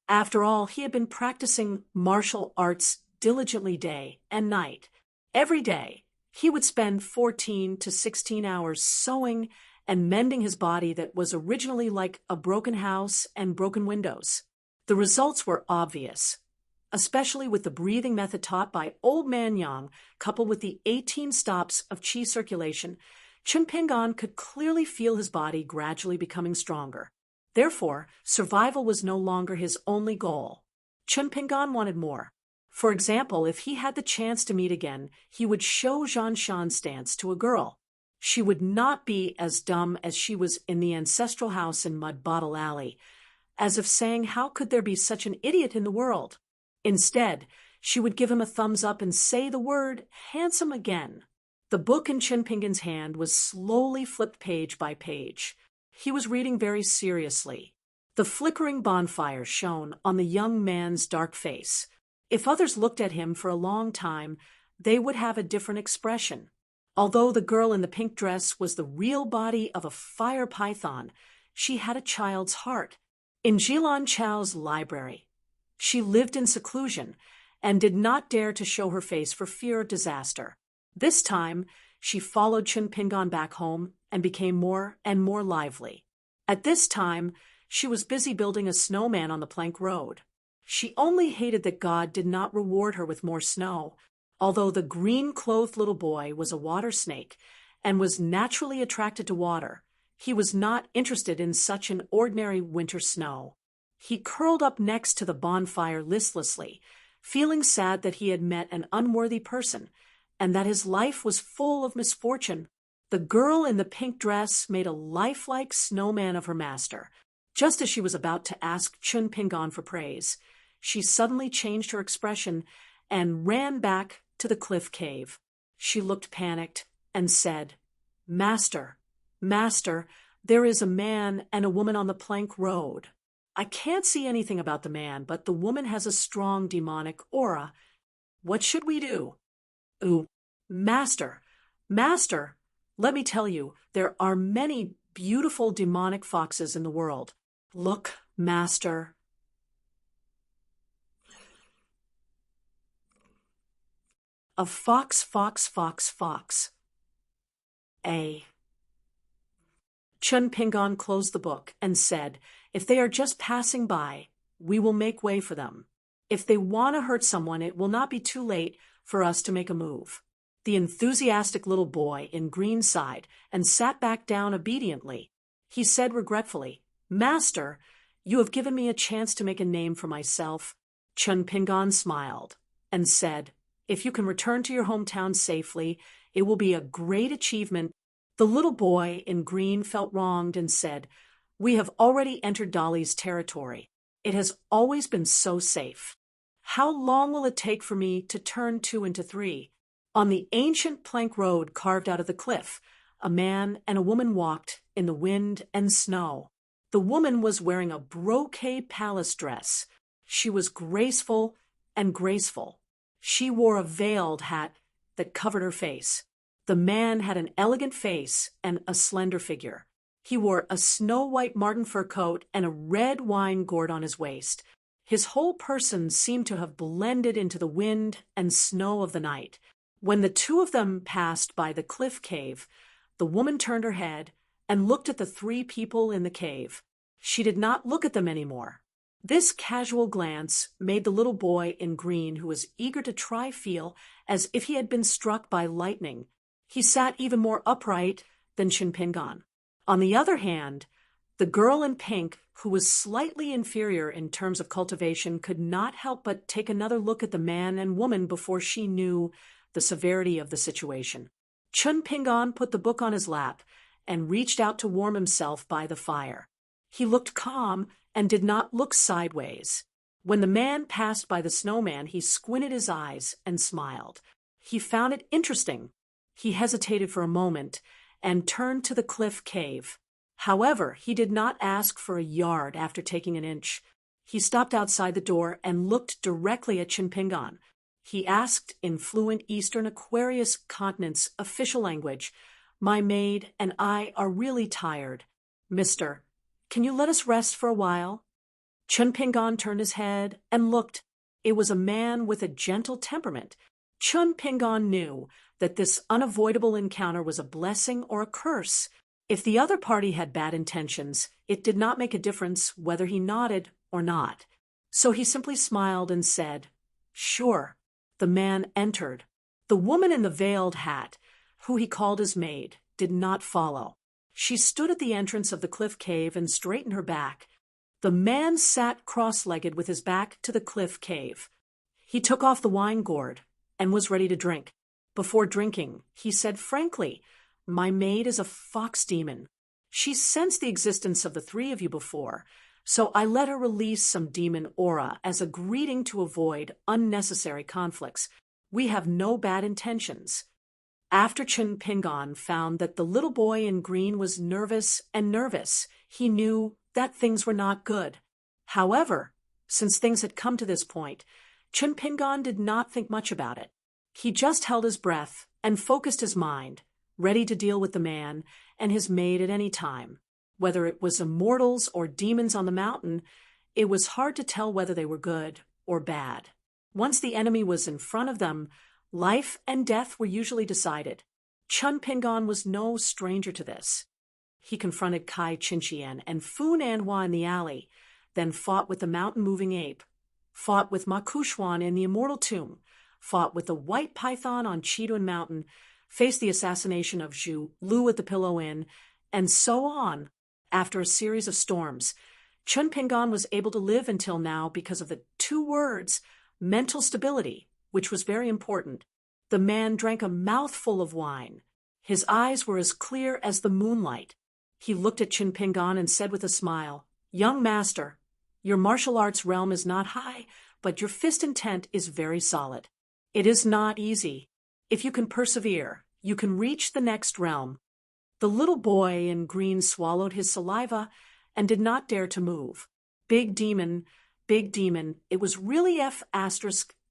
After all, he had been practicing martial arts diligently day and night. Every day, he would spend 14 to 16 hours sewing and mending his body that was originally like a broken house and broken windows. The results were obvious, especially with the breathing method taught by Old Man Yang, coupled with the 18 stops of qi circulation. Chun Pingon could clearly feel his body gradually becoming stronger. Therefore, survival was no longer his only goal. Chun Pingon wanted more. For example, if he had the chance to meet again, he would show Zhan Shan's dance to a girl. She would not be as dumb as she was in the ancestral house in Mud Bottle Alley, as if saying, "How could there be such an idiot in the world?" Instead, she would give him a thumbs up and say the word "handsome" again. The book in Chun Pingon's hand was slowly flipped page by page. He was reading very seriously. The flickering bonfire shone on the young man's dark face. If others looked at him for a long time, they would have a different expression. Although the girl in the pink dress was the real body of a fire python, she had a child's heart. In Jilan Chao's library, she lived in seclusion and did not dare to show her face for fear of disaster. This time, she followed Chun Pingon back home and became more and more lively. At this time, she was busy building a snowman on the plank road. She only hated that God did not reward her with more snow, although the green-clothed little boy was a water snake and was naturally attracted to water. He was not interested in such an ordinary winter snow. He curled up next to the bonfire listlessly, feeling sad that he had met an unworthy person and that his life was full of misfortune. The girl in the pink dress made a lifelike snowman of her master. Just as she was about to ask Chun Pingon for praise, she suddenly changed her expression and ran back to the cliff cave. She looked panicked and said, "Master, Master, there is a man and a woman on the plank road. I can't see anything about the man, but the woman has a strong demonic aura. What should we do?" "Ooh, Master, Master, let me tell you, there are many beautiful demonic foxes in the world. Look, Master." A fox, fox, fox, fox. A. Chun Pingon closed the book and said, "If they are just passing by, we will make way for them. If they want to hurt someone, it will not be too late for us to make a move." The enthusiastic little boy in green sighed and sat back down obediently. He said regretfully, "Master, you have given me a chance to make a name for myself." Chun Pingon smiled and said, "If you can return to your hometown safely, it will be a great achievement." The little boy in green felt wronged and said, "We have already entered Dolly's territory. It has always been so safe. How long will it take for me to turn 2 into 3? On the ancient plank road carved out of the cliff, a man and a woman walked in the wind and snow. The woman was wearing a brocade palace dress. She was graceful and graceful. She wore a veiled hat that covered her face. The man had an elegant face and a slender figure. He wore a snow-white marten fur coat and a red wine gourd on his waist. His whole person seemed to have blended into the wind and snow of the night. When the two of them passed by the cliff cave, the woman turned her head and looked at the 3 people in the cave. She did not look at them anymore. This casual glance made the little boy in green, who was eager to try, feel as if he had been struck by lightning. He sat even more upright than Chun Pingon. On the other hand, the girl in pink, who was slightly inferior in terms of cultivation, could not help but take another look at the man and woman before she knew the severity of the situation. Chun Pingon put the book on his lap and reached out to warm himself by the fire. He looked calm and did not look sideways. When the man passed by the snowman, he squinted his eyes and smiled. He found it interesting. He hesitated for a moment and turned to the cliff cave. However, he did not ask for a yard after taking an inch. He stopped outside the door and looked directly at Chun Pingon. He asked in fluent Eastern Aquarius continent's official language, "My maid and I are really tired. Mister, can you let us rest for a while?" Chun Pingon turned his head and looked. It was a man with a gentle temperament. Chun Pingon knew that this unavoidable encounter was a blessing or a curse. If the other party had bad intentions, it did not make a difference whether he nodded or not. So he simply smiled and said, "Sure." The man entered. The woman in the veiled hat, who he called his maid, did not follow. She stood at the entrance of the cliff cave and straightened her back. The man sat cross-legged with his back to the cliff cave. He took off the wine gourd and was ready to drink. Before drinking, he said frankly, "My maid is a fox demon. She sensed the existence of the 3 of you before, so I let her release some demon aura as a greeting to avoid unnecessary conflicts. We have no bad intentions." After Chun Pingon found that the little boy in green was nervous, he knew that things were not good. However, since things had come to this point, Chun Pingon did not think much about it. He just held his breath and focused his mind, ready to deal with the man and his maid at any time. Whether it was immortals or demons on the mountain, it was hard to tell whether they were good or bad. Once the enemy was in front of them, life and death were usually decided. Chun Pingon was no stranger to this. He confronted Kai Chinchien and Fu Nanhua in the alley, then fought with the mountain-moving ape, fought with Ma Kuxuan in the Immortal Tomb, fought with the White Python on Chidun Mountain, faced the assassination of Zhu Lu at the Pillow Inn, and so on. After a series of storms, Chun Pingon was able to live until now because of the 2 words, mental stability, which was very important. The man drank a mouthful of wine. His eyes were as clear as the moonlight. He looked at Chun Pingon and said with a smile, "Young master, your martial arts realm is not high, but your fist intent is very solid. It is not easy. If you can persevere, you can reach the next realm." The little boy in green swallowed his saliva and did not dare to move. Big demon, it was really F**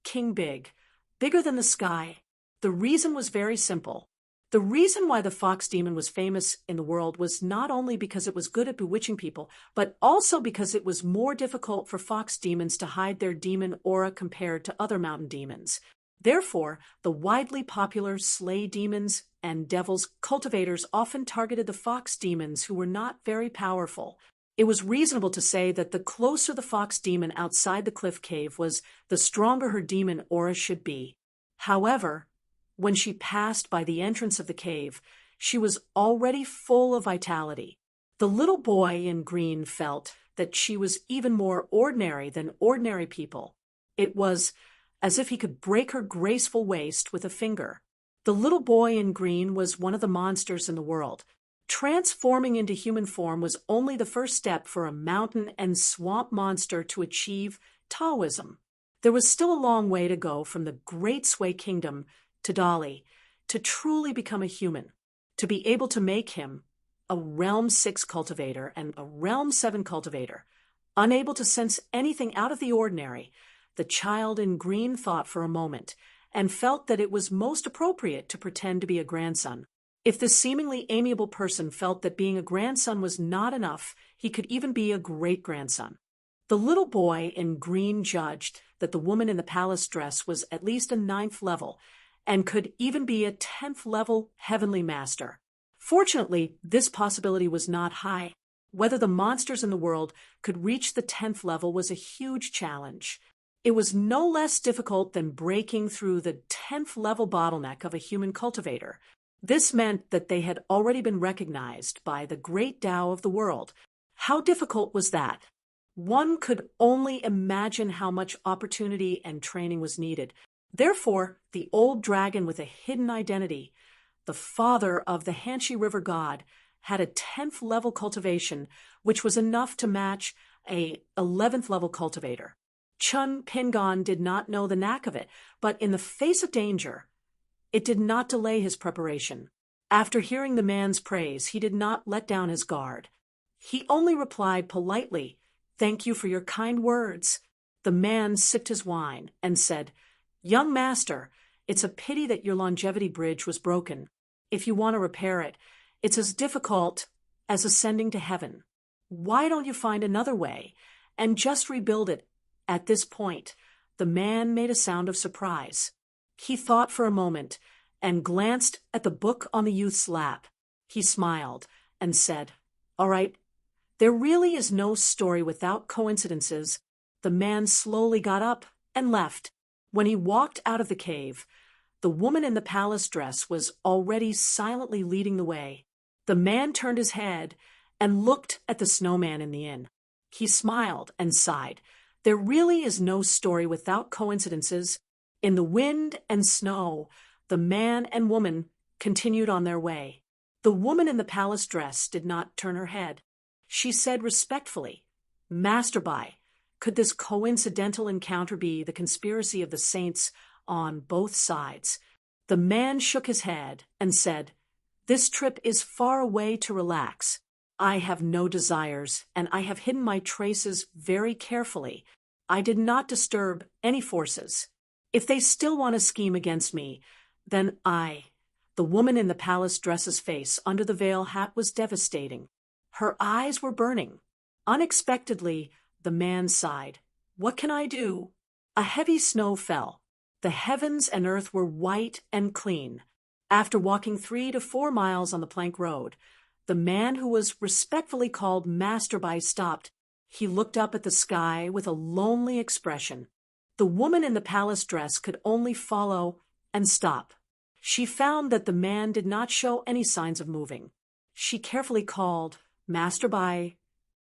King Big, bigger than the sky. The reason was very simple. The reason why the fox demon was famous in the world was not only because it was good at bewitching people, but also because it was more difficult for fox demons to hide their demon aura compared to other mountain demons. Therefore, the widely popular slay demons and devils cultivators often targeted the fox demons who were not very powerful. It was reasonable to say that the closer the fox demon outside the cliff cave was, the stronger her demon aura should be. However, when she passed by the entrance of the cave, she was already full of vitality. The little boy in green felt that she was even more ordinary than ordinary people. It was as if he could break her graceful waist with a finger. The little boy in green was one of the monsters in the world. Transforming into human form was only the first step for a mountain and swamp monster to achieve Taoism. There was still a long way to go from the Great Sway Kingdom to Dali to truly become a human, to be able to make him a Realm 6 cultivator and a Realm 7 cultivator. Unable to sense anything out of the ordinary, the child in green thought for a moment and felt that it was most appropriate to pretend to be a grandson. If this seemingly amiable person felt that being a grandson was not enough, he could even be a great-grandson. The little boy in green judged that the woman in the palace dress was at least a 9th level and could even be a 10th level heavenly master. Fortunately, this possibility was not high. Whether the monsters in the world could reach the 10th level was a huge challenge. It was no less difficult than breaking through the 10th level bottleneck of a human cultivator. This meant that they had already been recognized by the great Tao of the world. How difficult was that? One could only imagine how much opportunity and training was needed. Therefore, the old dragon with a hidden identity, the father of the Hanshi River god, had a 10th level cultivation, which was enough to match a 11th level cultivator. Chun Pingon did not know the knack of it, but in the face of danger, it did not delay his preparation. After hearing the man's praise, he did not let down his guard. He only replied politely, "Thank you for your kind words." The man sipped his wine and said, "Young master, it's a pity that your longevity bridge was broken. If you want to repair it, it's as difficult as ascending to heaven. Why don't you find another way and just rebuild it?" At this point, the man made a sound of surprise. He thought for a moment and glanced at the book on the youth's lap. He smiled and said, "All right, there really is no story without coincidences." The man slowly got up and left. When he walked out of the cave, the woman in the palace dress was already silently leading the way. The man turned his head and looked at the snowman in the inn. He smiled and sighed. There really is no story without coincidences. In the wind and snow, the man and woman continued on their way. The woman in the palace dress did not turn her head. She said respectfully, "Master Bai, could this coincidental encounter be the conspiracy of the saints on both sides?" The man shook his head and said, "This trip is far away to relax. I have no desires, and I have hidden my traces very carefully. I did not disturb any forces. If they still want to scheme against me, then The woman in the palace dress's face under the veil hat was devastating. Her eyes were burning. Unexpectedly, the man sighed. "What can I do?" A heavy snow fell. The heavens and earth were white and clean. After walking 3 to 4 miles on the plank road, the man who was respectfully called Master Bai stopped. He looked up at the sky with a lonely expression. The woman in the palace dress could only follow and stop. She found that the man did not show any signs of moving. She carefully called, "Master Bai."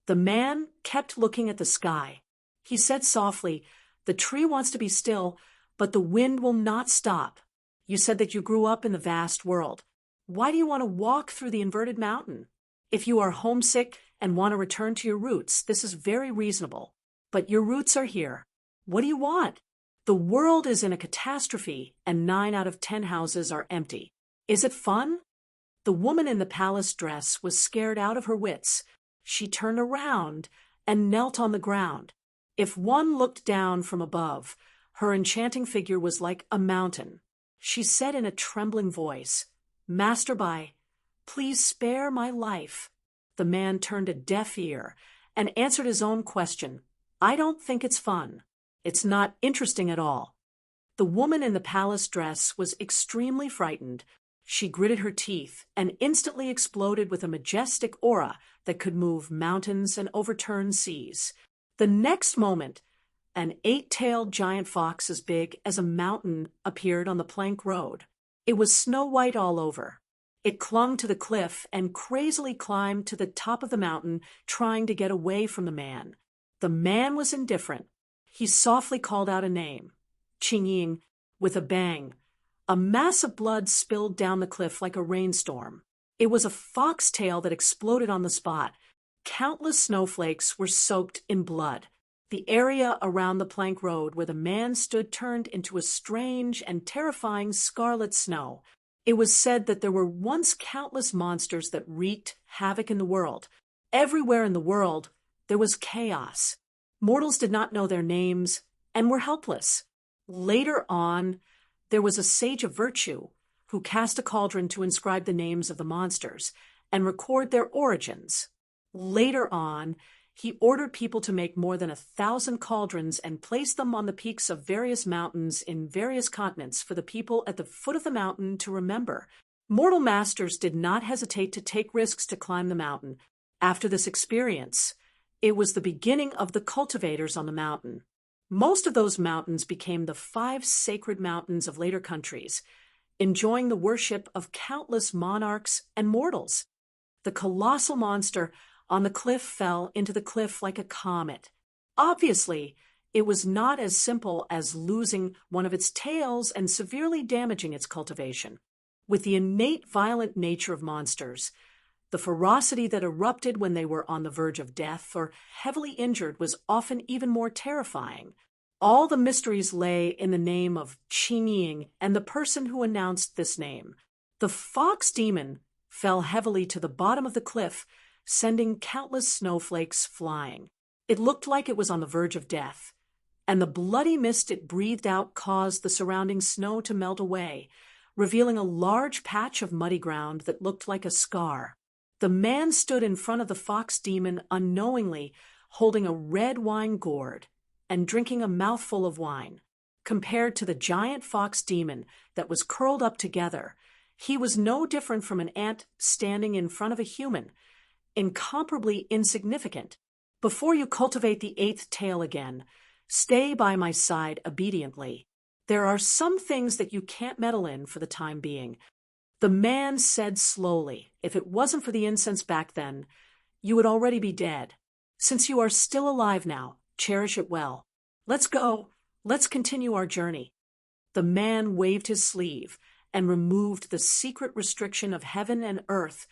The man kept looking at the sky. He said softly, "The tree wants to be still, but the wind will not stop. You said that you grew up in the vast world. Why do you want to walk through the inverted mountain? If you are homesick and want to return to your roots, this is very reasonable. But your roots are here. What do you want? The world is in a catastrophe, and 9 out of 10 houses are empty. Is it fun?" The woman in the palace dress was scared out of her wits. She turned around and knelt on the ground. If one looked down from above, her enchanting figure was like a mountain. She said in a trembling voice, "Master Bai, please spare my life." The man turned a deaf ear and answered his own question. "I don't think it's fun. It's not interesting at all." The woman in the palace dress was extremely frightened. She gritted her teeth and instantly exploded with a majestic aura that could move mountains and overturn seas. The next moment, an 8-tailed giant fox as big as a mountain appeared on the plank road. It was snow white all over. It clung to the cliff and crazily climbed to the top of the mountain, trying to get away from the man. The man was indifferent. He softly called out a name. Ching-ying, with a bang. A mass of blood spilled down the cliff like a rainstorm. It was a foxtail that exploded on the spot. Countless snowflakes were soaked in blood. The area around the plank road where the man stood turned into a strange and terrifying scarlet snow. It was said that there were once countless monsters that wreaked havoc in the world. Everywhere in the world, there was chaos. Mortals did not know their names and were helpless. Later on, there was a sage of virtue who cast a cauldron to inscribe the names of the monsters and record their origins. Later on, he ordered people to make more than 1,000 cauldrons and place them on the peaks of various mountains in various continents for the people at the foot of the mountain to remember. Mortal masters did not hesitate to take risks to climb the mountain. After this experience, it was the beginning of the cultivators on the mountain. Most of those mountains became the 5 sacred mountains of later countries, enjoying the worship of countless monarchs and mortals. The colossal monster on the cliff fell into the cliff like a comet. Obviously, it was not as simple as losing one of its tails and severely damaging its cultivation. With the innate violent nature of monsters, the ferocity that erupted when they were on the verge of death or heavily injured was often even more terrifying. All the mysteries lay in the name of Ching-ying and the person who announced this name. The fox demon fell heavily to the bottom of the cliff, sending countless snowflakes flying. It looked like it was on the verge of death, and the bloody mist it breathed out caused the surrounding snow to melt away, revealing a large patch of muddy ground that looked like a scar. The man stood in front of the fox demon unknowingly, holding a red wine gourd and drinking a mouthful of wine. Compared to the giant fox demon that was curled up together, he was no different from an ant standing in front of a human, incomparably insignificant. Before you cultivate the 8th tail again, stay by my side obediently. There are some things that you can't meddle in for the time being. The man said slowly, if it wasn't for the incense back then, you would already be dead. Since you are still alive now, cherish it well. Let's go. Let's continue our journey. The man waved his sleeve and removed the secret restriction of heaven and earth,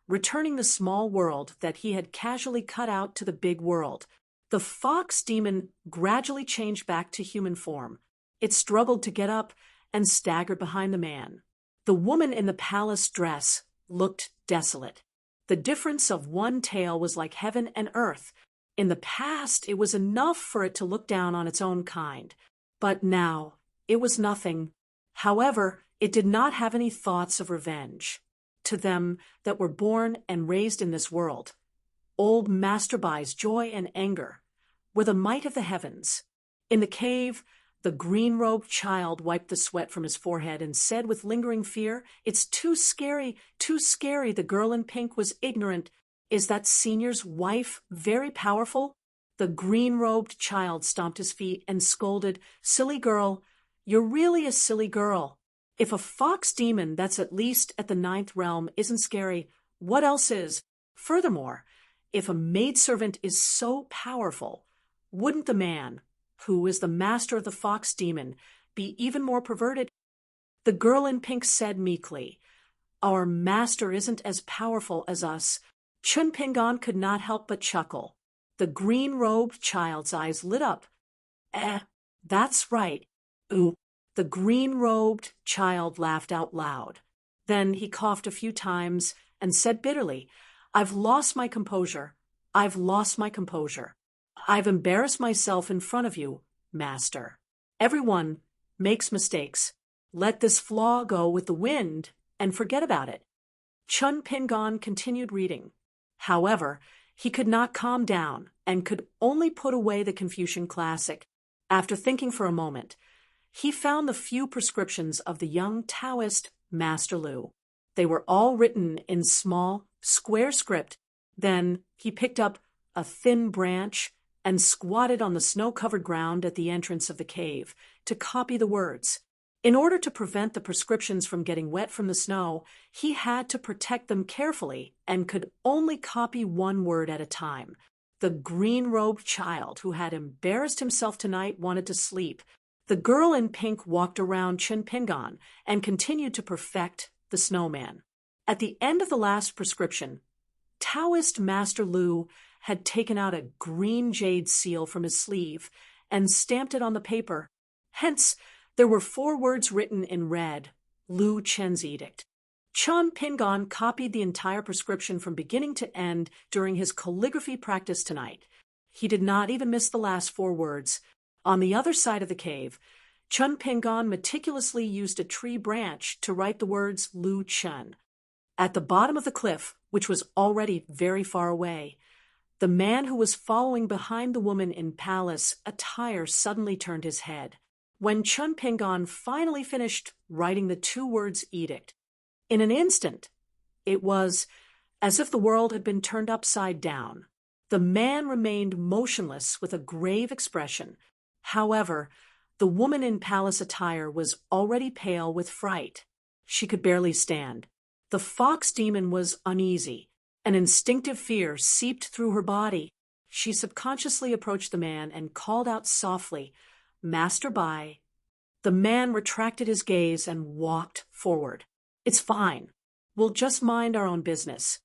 returning the small world that he had casually cut out to the big world. The fox demon gradually changed back to human form. It struggled to get up and staggered behind the man. The woman in the palace dress looked desolate. The difference of one tail was like heaven and earth. In the past, it was enough for it to look down on its own kind. But now, it was nothing. However, it did not have any thoughts of revenge. To them that were born and raised in this world, old Master Bai's joy and anger were the might of the heavens. In the cave, the green-robed child wiped the sweat from his forehead and said with lingering fear, "It's too scary, too scary." The girl in pink was ignorant. Is that senior's wife very powerful? The green-robed child stomped his feet and scolded, "Silly girl, you're really a silly girl. If a fox demon that's at least at the 9th realm isn't scary, what else is? Furthermore, if a maidservant is so powerful, wouldn't the man, who is the master of the fox demon, be even more perverted?" The girl in pink said meekly, "Our master isn't as powerful as us." Chun Pingan could not help but chuckle. The green-robed child's eyes lit up. That's right. Ooh. The green-robed child laughed out loud. Then he coughed a few times and said bitterly, "I've lost my composure. I've lost my composure. I've embarrassed myself in front of you, master. Everyone makes mistakes. Let this flaw go with the wind and forget about it." Chun Pingan continued reading. However, he could not calm down and could only put away the Confucian classic. After thinking for a moment, he found the few prescriptions of the young Taoist Master Lu. They were all written in small, square script. Then he picked up a thin branch and squatted on the snow-covered ground at the entrance of the cave to copy the words. In order to prevent the prescriptions from getting wet from the snow, he had to protect them carefully and could only copy one word at a time. The green-robed child who had embarrassed himself tonight wanted to sleep. The girl in pink walked around Chun Pingan and continued to perfect the snowman. At the end of the last prescription, Taoist Master Lu had taken out a green jade seal from his sleeve and stamped it on the paper. Hence, there were 4 words written in red, Lu Chen's edict. Chun Pingan copied the entire prescription from beginning to end during his calligraphy practice tonight. He did not even miss the last 4 words. On the other side of the cave, Chun Pingan meticulously used a tree branch to write the words Lu Chen. At the bottom of the cliff, which was already very far away, the man who was following behind the woman in palace attire suddenly turned his head. When Chun Pingan finally finished writing the 2 words edict, in an instant, it was as if the world had been turned upside down. The man remained motionless with a grave expression. However, the woman in palace attire was already pale with fright. She could barely stand. The fox demon was uneasy. An instinctive fear seeped through her body. She subconsciously approached the man and called out softly, "Master Bai." The man retracted his gaze and walked forward. "It's fine. We'll just mind our own business."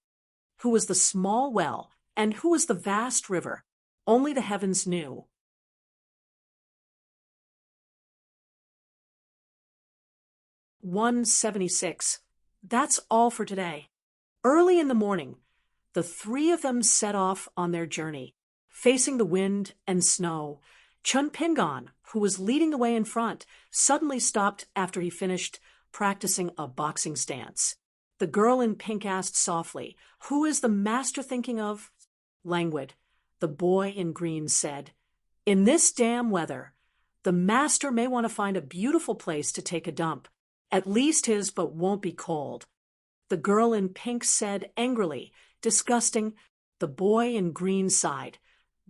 Who was the small well and who was the vast river? Only the heavens knew. 176. That's all for today. Early in the morning, the 3 of them set off on their journey. Facing the wind and snow, Chun Pingan, who was leading the way in front, suddenly stopped after he finished practicing a boxing stance. The girl in pink asked softly, "Who is the master thinking of?" Languid. The boy in green said, "In this damn weather, the master may want to find a beautiful place to take a dump. At least his but won't be cold." The girl in pink said angrily, disgusting. The boy in green sighed.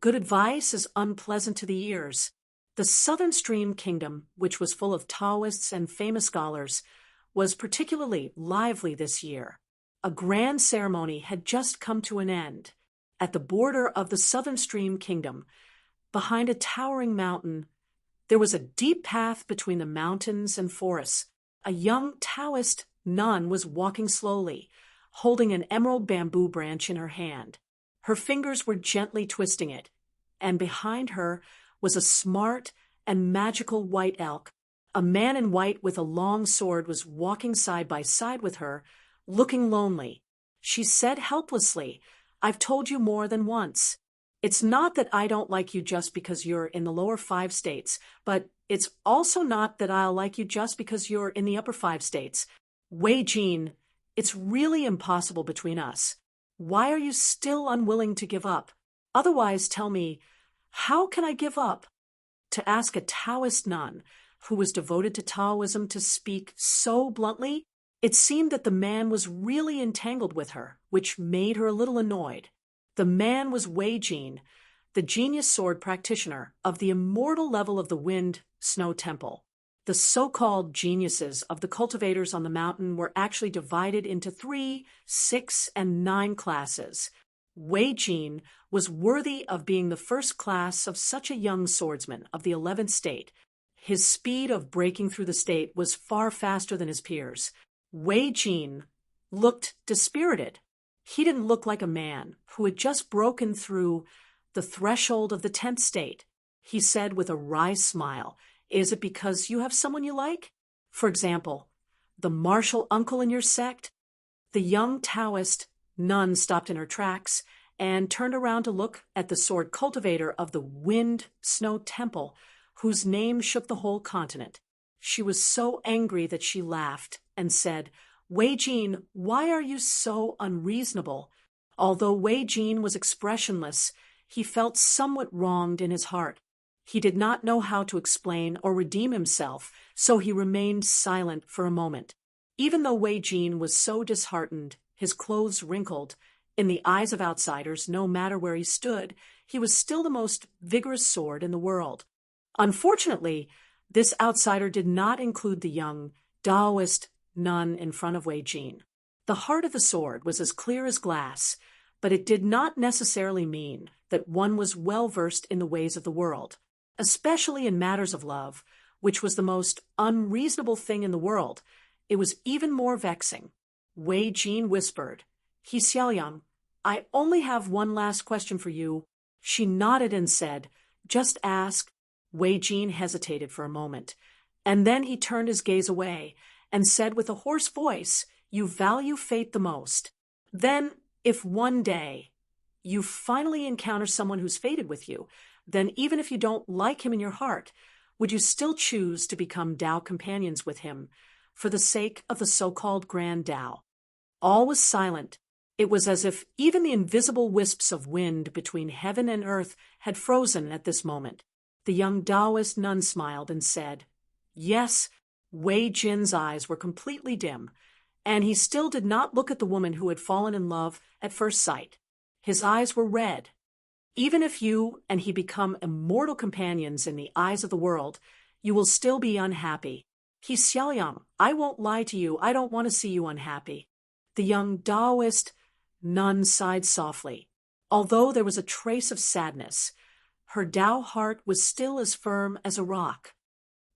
Good advice is unpleasant to the ears. The Southern Stream Kingdom, which was full of Taoists and famous scholars, was particularly lively this year. A grand ceremony had just come to an end. At the border of the Southern Stream Kingdom, behind a towering mountain, there was a deep path between the mountains and forests. A young Taoist nun was walking slowly, holding an emerald bamboo branch in her hand. Her fingers were gently twisting it, and behind her was a smart and magical white elk. A man in white with a long sword was walking side by side with her, looking lonely. She said helplessly, "I've told you more than once. It's not that I don't like you just because you're in the lower 5 states, but it's also not that I'll like you just because you're in the upper 5 states. Wei Jin, it's really impossible between us. Why are you still unwilling to give up? Otherwise, tell me, how can I give up?" To ask a Taoist nun, who was devoted to Taoism, to speak so bluntly, it seemed that the man was really entangled with her, which made her a little annoyed. The man was Wei Jin, the genius sword practitioner of the immortal level of the Wind Snow Temple. The so-called geniuses of the cultivators on the mountain were actually divided into 3, 6, and 9 classes. Wei Jin was worthy of being the first class of such a young swordsman of the 11th state. His speed of breaking through the state was far faster than his peers. Wei Jin looked dispirited. He didn't look like a man who had just broken through the threshold of the 10th state. He said with a wry smile, "Is it because you have someone you like? For example, the martial uncle in your sect?" The young Taoist nun stopped in her tracks and turned around to look at the sword cultivator of the Wind Snow Temple, whose name shook the whole continent. She was so angry that she laughed and said, "Wei Jin, why are you so unreasonable?" Although Wei Jin was expressionless, he felt somewhat wronged in his heart. He did not know how to explain or redeem himself, so he remained silent for a moment. Even though Wei Jin was so disheartened, his clothes wrinkled, in the eyes of outsiders, no matter where he stood, he was still the most vigorous sword in the world. Unfortunately, this outsider did not include the young Taoist nun in front of Wei Jin. The heart of the sword was as clear as glass, but it did not necessarily mean that one was well versed in the ways of the world, especially in matters of love, which was the most unreasonable thing in the world. It was even more vexing. Wei Jin whispered, "He Xiaoyang, I only have one last question for you." She nodded and said, "Just ask." Wei Jin hesitated for a moment, and then he turned his gaze away and said with a hoarse voice, "You value fate the most. Then, if one day you finally encounter someone who's fated with you, then even if you don't like him in your heart, would you still choose to become Tao companions with him for the sake of the so-called Grand Tao?" All was silent. It was as if even the invisible wisps of wind between heaven and earth had frozen at this moment. The young Taoist nun smiled and said, "Yes." Wei Jin's eyes were completely dim, and he still did not look at the woman who had fallen in love at first sight. His eyes were red. "Even if you and he become immortal companions in the eyes of the world, you will still be unhappy. He Xiaoyang, I won't lie to you, I don't want to see you unhappy." The young Taoist nun sighed softly. Although there was a trace of sadness, her Tao heart was still as firm as a rock.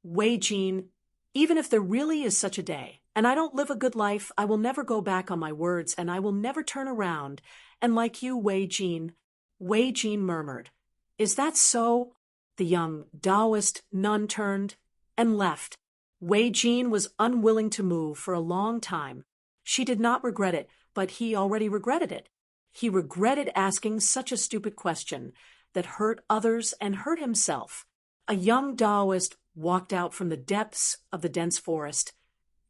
"Wei Jin, even if there really is such a day, and I don't live a good life, I will never go back on my words, and I will never turn around, and like you, Wei Jin." Wei Jin murmured, "Is that so?" The young Taoist nun turned and left. Wei Jin was unwilling to move for a long time. She did not regret it, but he already regretted it. He regretted asking such a stupid question that hurt others and hurt himself. A young Taoist walked out from the depths of the dense forest,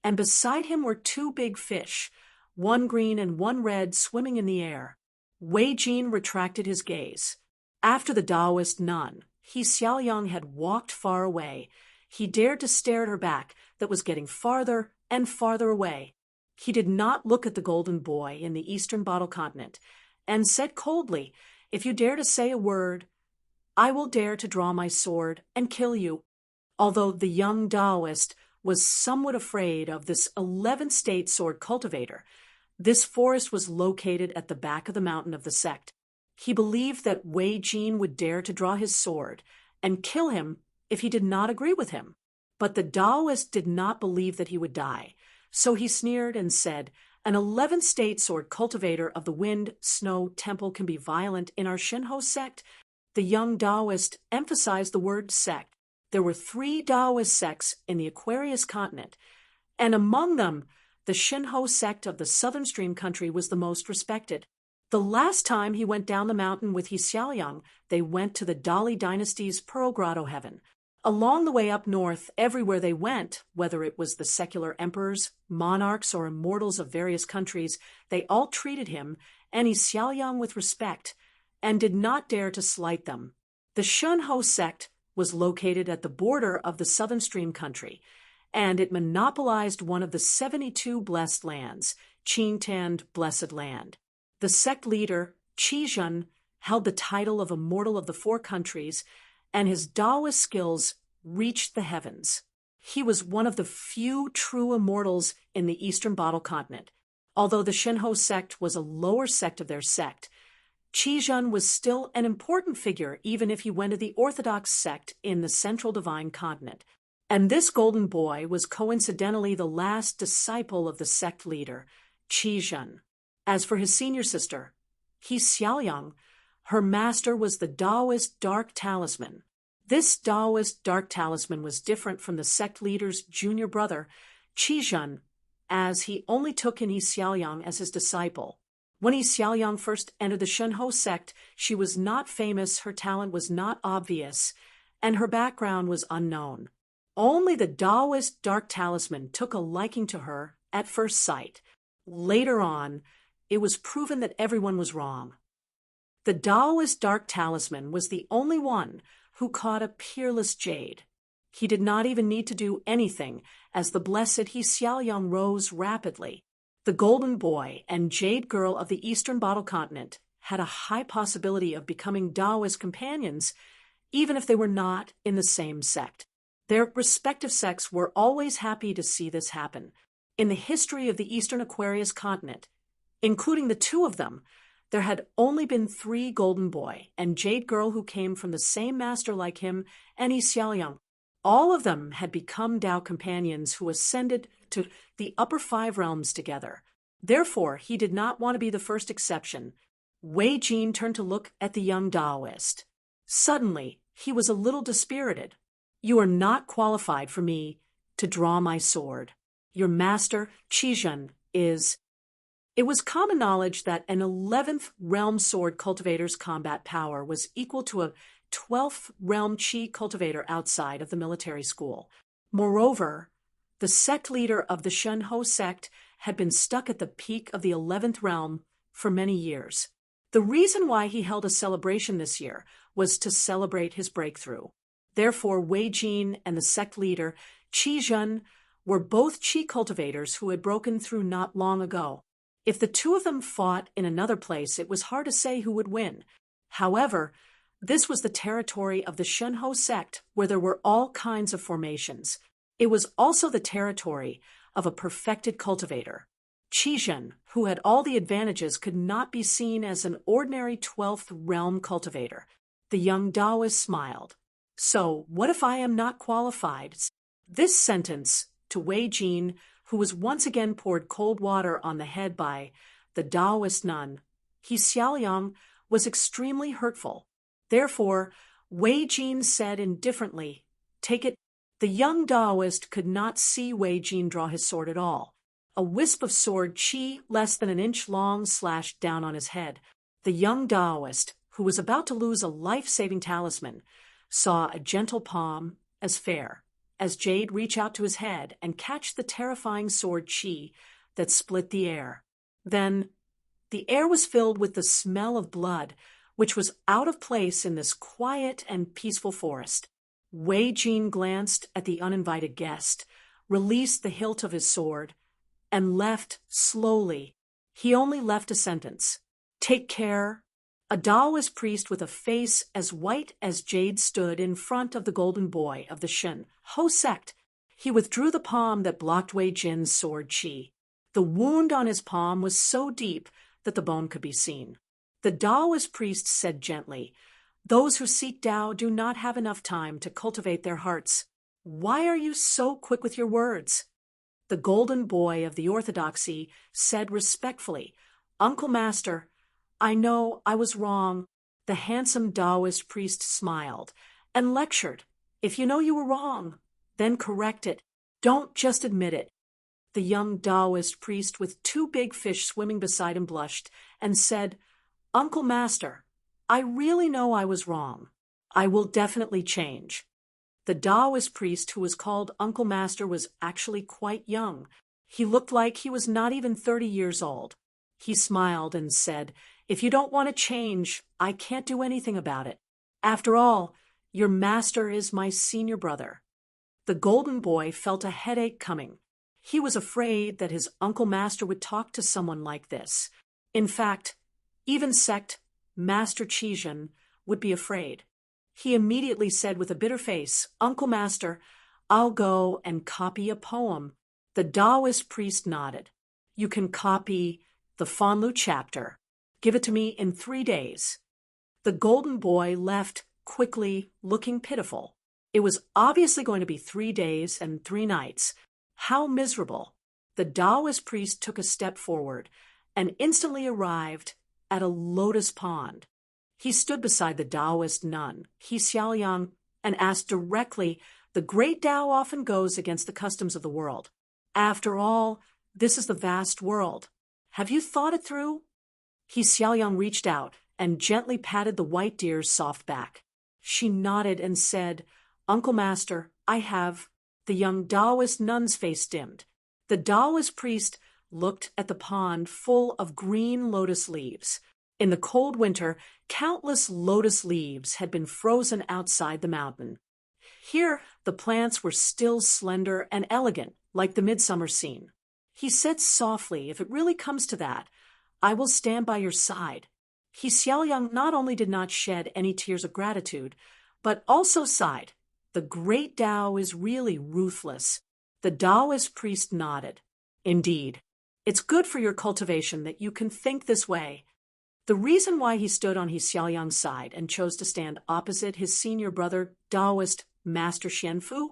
and beside him were two big fish, one green and one red, swimming in the air. Wei Jin retracted his gaze. After the Taoist nun, He Xiaoyang had walked far away. He dared to stare at her back that was getting farther and farther away. He did not look at the golden boy in the eastern bottle continent, and said coldly, "If you dare to say a word, I will dare to draw my sword and kill you." Although the young Taoist was somewhat afraid of this 11th-state sword cultivator, this forest was located at the back of the mountain of the sect. He believed that Wei Jin would dare to draw his sword and kill him if he did not agree with him. But the Taoist did not believe that he would die, so he sneered and said, "An 11th-state sword cultivator of the Wind Snow Temple can be violent in our Shinho sect?" The young Taoist emphasized the word sect. There were 3 Taoist sects in the Aquarius continent, and among them, the Shinho sect of the Southern Stream country was the most respected. The last time he went down the mountain with He Xiaoyang, they went to the Dali dynasty's Pearl Grotto heaven. Along the way up north, everywhere they went, whether it was the secular emperors, monarchs, or immortals of various countries, they all treated him and He Xiaoyang with respect, and did not dare to slight them. The Shunho sect was located at the border of the Southern Stream country, and it monopolized one of the 72 blessed lands, Qingtan Blessed Land. The sect leader, Qizhen, held the title of Immortal of the 4 countries, and his Taoist skills reached the heavens. He was one of the few true immortals in the Eastern Bottle continent. Although the Shinho sect was a lower sect of their sect, Qizhen was still an important figure even if he went to the Orthodox sect in the Central Divine Continent. And this golden boy was coincidentally the last disciple of the sect leader, Qizhen. As for his senior sister, He Xiaoyang, her master was the Taoist Dark Talisman. This Taoist Dark Talisman was different from the sect leader's junior brother, Qizhen, as he only took in He Xiaoyang as his disciple. When He Xiaoyang first entered the Shunho sect, she was not famous, her talent was not obvious, and her background was unknown. Only the Taoist Dark Talisman took a liking to her at first sight. Later on, it was proven that everyone was wrong. The Taoist Dark Talisman was the only one who caught a peerless jade. He did not even need to do anything, as the blessed He Xiaoyang rose rapidly. The golden boy and jade girl of the eastern bottle continent had a high possibility of becoming Taoist companions, even if they were not in the same sect. Their respective sects were always happy to see this happen. In the history of the eastern Aquarius continent, including the two of them, there had only been 3 golden boy and jade girl who came from the same master like him and Yi Xiaoyang. All of them had become Tao companions who ascended to the upper 5 realms together. Therefore, he did not want to be the first exception. Wei Jin turned to look at the young Taoist. Suddenly, he was a little dispirited. "You are not qualified for me to draw my sword. Your master, Qizhen, is..." It was common knowledge that an 11th realm sword cultivator's combat power was equal to a 12th realm Qi cultivator outside of the military school. Moreover, the sect leader of the Shenhou sect had been stuck at the peak of the 11th realm for many years. The reason why he held a celebration this year was to celebrate his breakthrough. Therefore, Wei Jin and the sect leader, Qizhen, were both Qi cultivators who had broken through not long ago. If the two of them fought in another place, it was hard to say who would win. However, this was the territory of the Shenhou sect, where there were all kinds of formations. It was also the territory of a perfected cultivator. Qizhen, who had all the advantages, could not be seen as an ordinary 12th realm cultivator. The young Taoist smiled. "So, what if I am not qualified?" This sentence, to Wei Jin, who was once again poured cold water on the head by the Taoist nun, He Xiaoyang, was extremely hurtful. Therefore, Wei Jin said indifferently, "Take it." The young Taoist could not see Wei Jin draw his sword at all. A wisp of sword qi less than an inch long slashed down on his head. The young Taoist, who was about to lose a life-saving talisman, saw a gentle palm as fair as jade reach out to his head and catch the terrifying sword qi that split the air. Then, the air was filled with the smell of blood, which was out of place in this quiet and peaceful forest. Wei Jin glanced at the uninvited guest, released the hilt of his sword, and left slowly. He only left a sentence. "Take care." A Taoist priest with a face as white as jade stood in front of the golden boy of the Shenhou sect. He withdrew the palm that blocked Wei Jin's sword qi. The wound on his palm was so deep that the bone could be seen. The Taoist priest said gently, "Those who seek Tao do not have enough time to cultivate their hearts. Why are you so quick with your words?" The golden boy of the orthodoxy said respectfully, "Uncle Master, I know I was wrong." The handsome Taoist priest smiled and lectured, "If you know you were wrong, then correct it. Don't just admit it." The young Taoist priest with 2 big fish swimming beside him blushed and said, "Uncle Master, I really know I was wrong. I will definitely change." The Taoist priest, who was called Uncle Master, was actually quite young. He looked like he was not even 30 years old. He smiled and said, "If you don't want to change, I can't do anything about it. After all, your master is my senior brother." The golden boy felt a headache coming. He was afraid that his Uncle Master would talk to someone like this. In fact, even sect Master Qizhen would be afraid. He immediately said with a bitter face, "Uncle Master, I'll go and copy a poem." The Taoist priest nodded. "You can copy the Fanlu chapter. Give it to me in 3 days." The golden boy left quickly, looking pitiful. It was obviously going to be 3 days and 3 nights. How miserable. The Taoist priest took a step forward and instantly arrived at a lotus pond. He stood beside the Taoist nun, He Xiaoyang, and asked directly, "The great Tao often goes against the customs of the world. After all, this is the vast world. Have you thought it through?" He Xiaoyang reached out and gently patted the white deer's soft back. She nodded and said, "Uncle Master, I have." The young Taoist nun's face dimmed. The Taoist priest looked at the pond full of green lotus leaves. In the cold winter, countless lotus leaves had been frozen outside the mountain. Here, the plants were still slender and elegant, like the midsummer scene. He said softly, "If it really comes to that, I will stand by your side." He Xiaoyang not only did not shed any tears of gratitude, but also sighed. The great Tao is really ruthless. The Taoist priest nodded. Indeed, it's good for your cultivation that you can think this way. The reason why he stood on his Xiaoyang's side and chose to stand opposite his senior brother, Taoist Master Xianfu,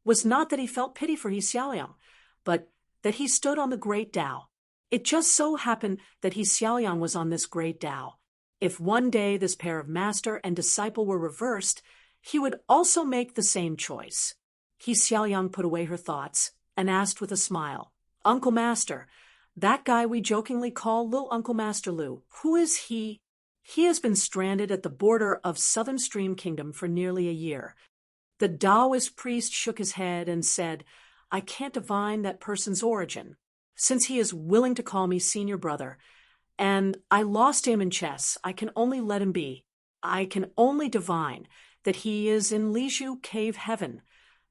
was not that he felt pity for his Xiaoyang, but that he stood on the great Tao. It just so happened that his Xiaoyang was on this great Tao. If one day this pair of master and disciple were reversed, he would also make the same choice. His Xiaoyang put away her thoughts and asked with a smile, "Uncle Master, that guy we jokingly call Lil Uncle Master Lu, who is he?" "He has been stranded at the border of Southern Stream Kingdom for nearly a year." The Taoist priest shook his head and said, "I can't divine that person's origin, since he is willing to call me senior brother, and I lost him in chess. I can only let him be. I can only divine that he is in Liju Cave Heaven,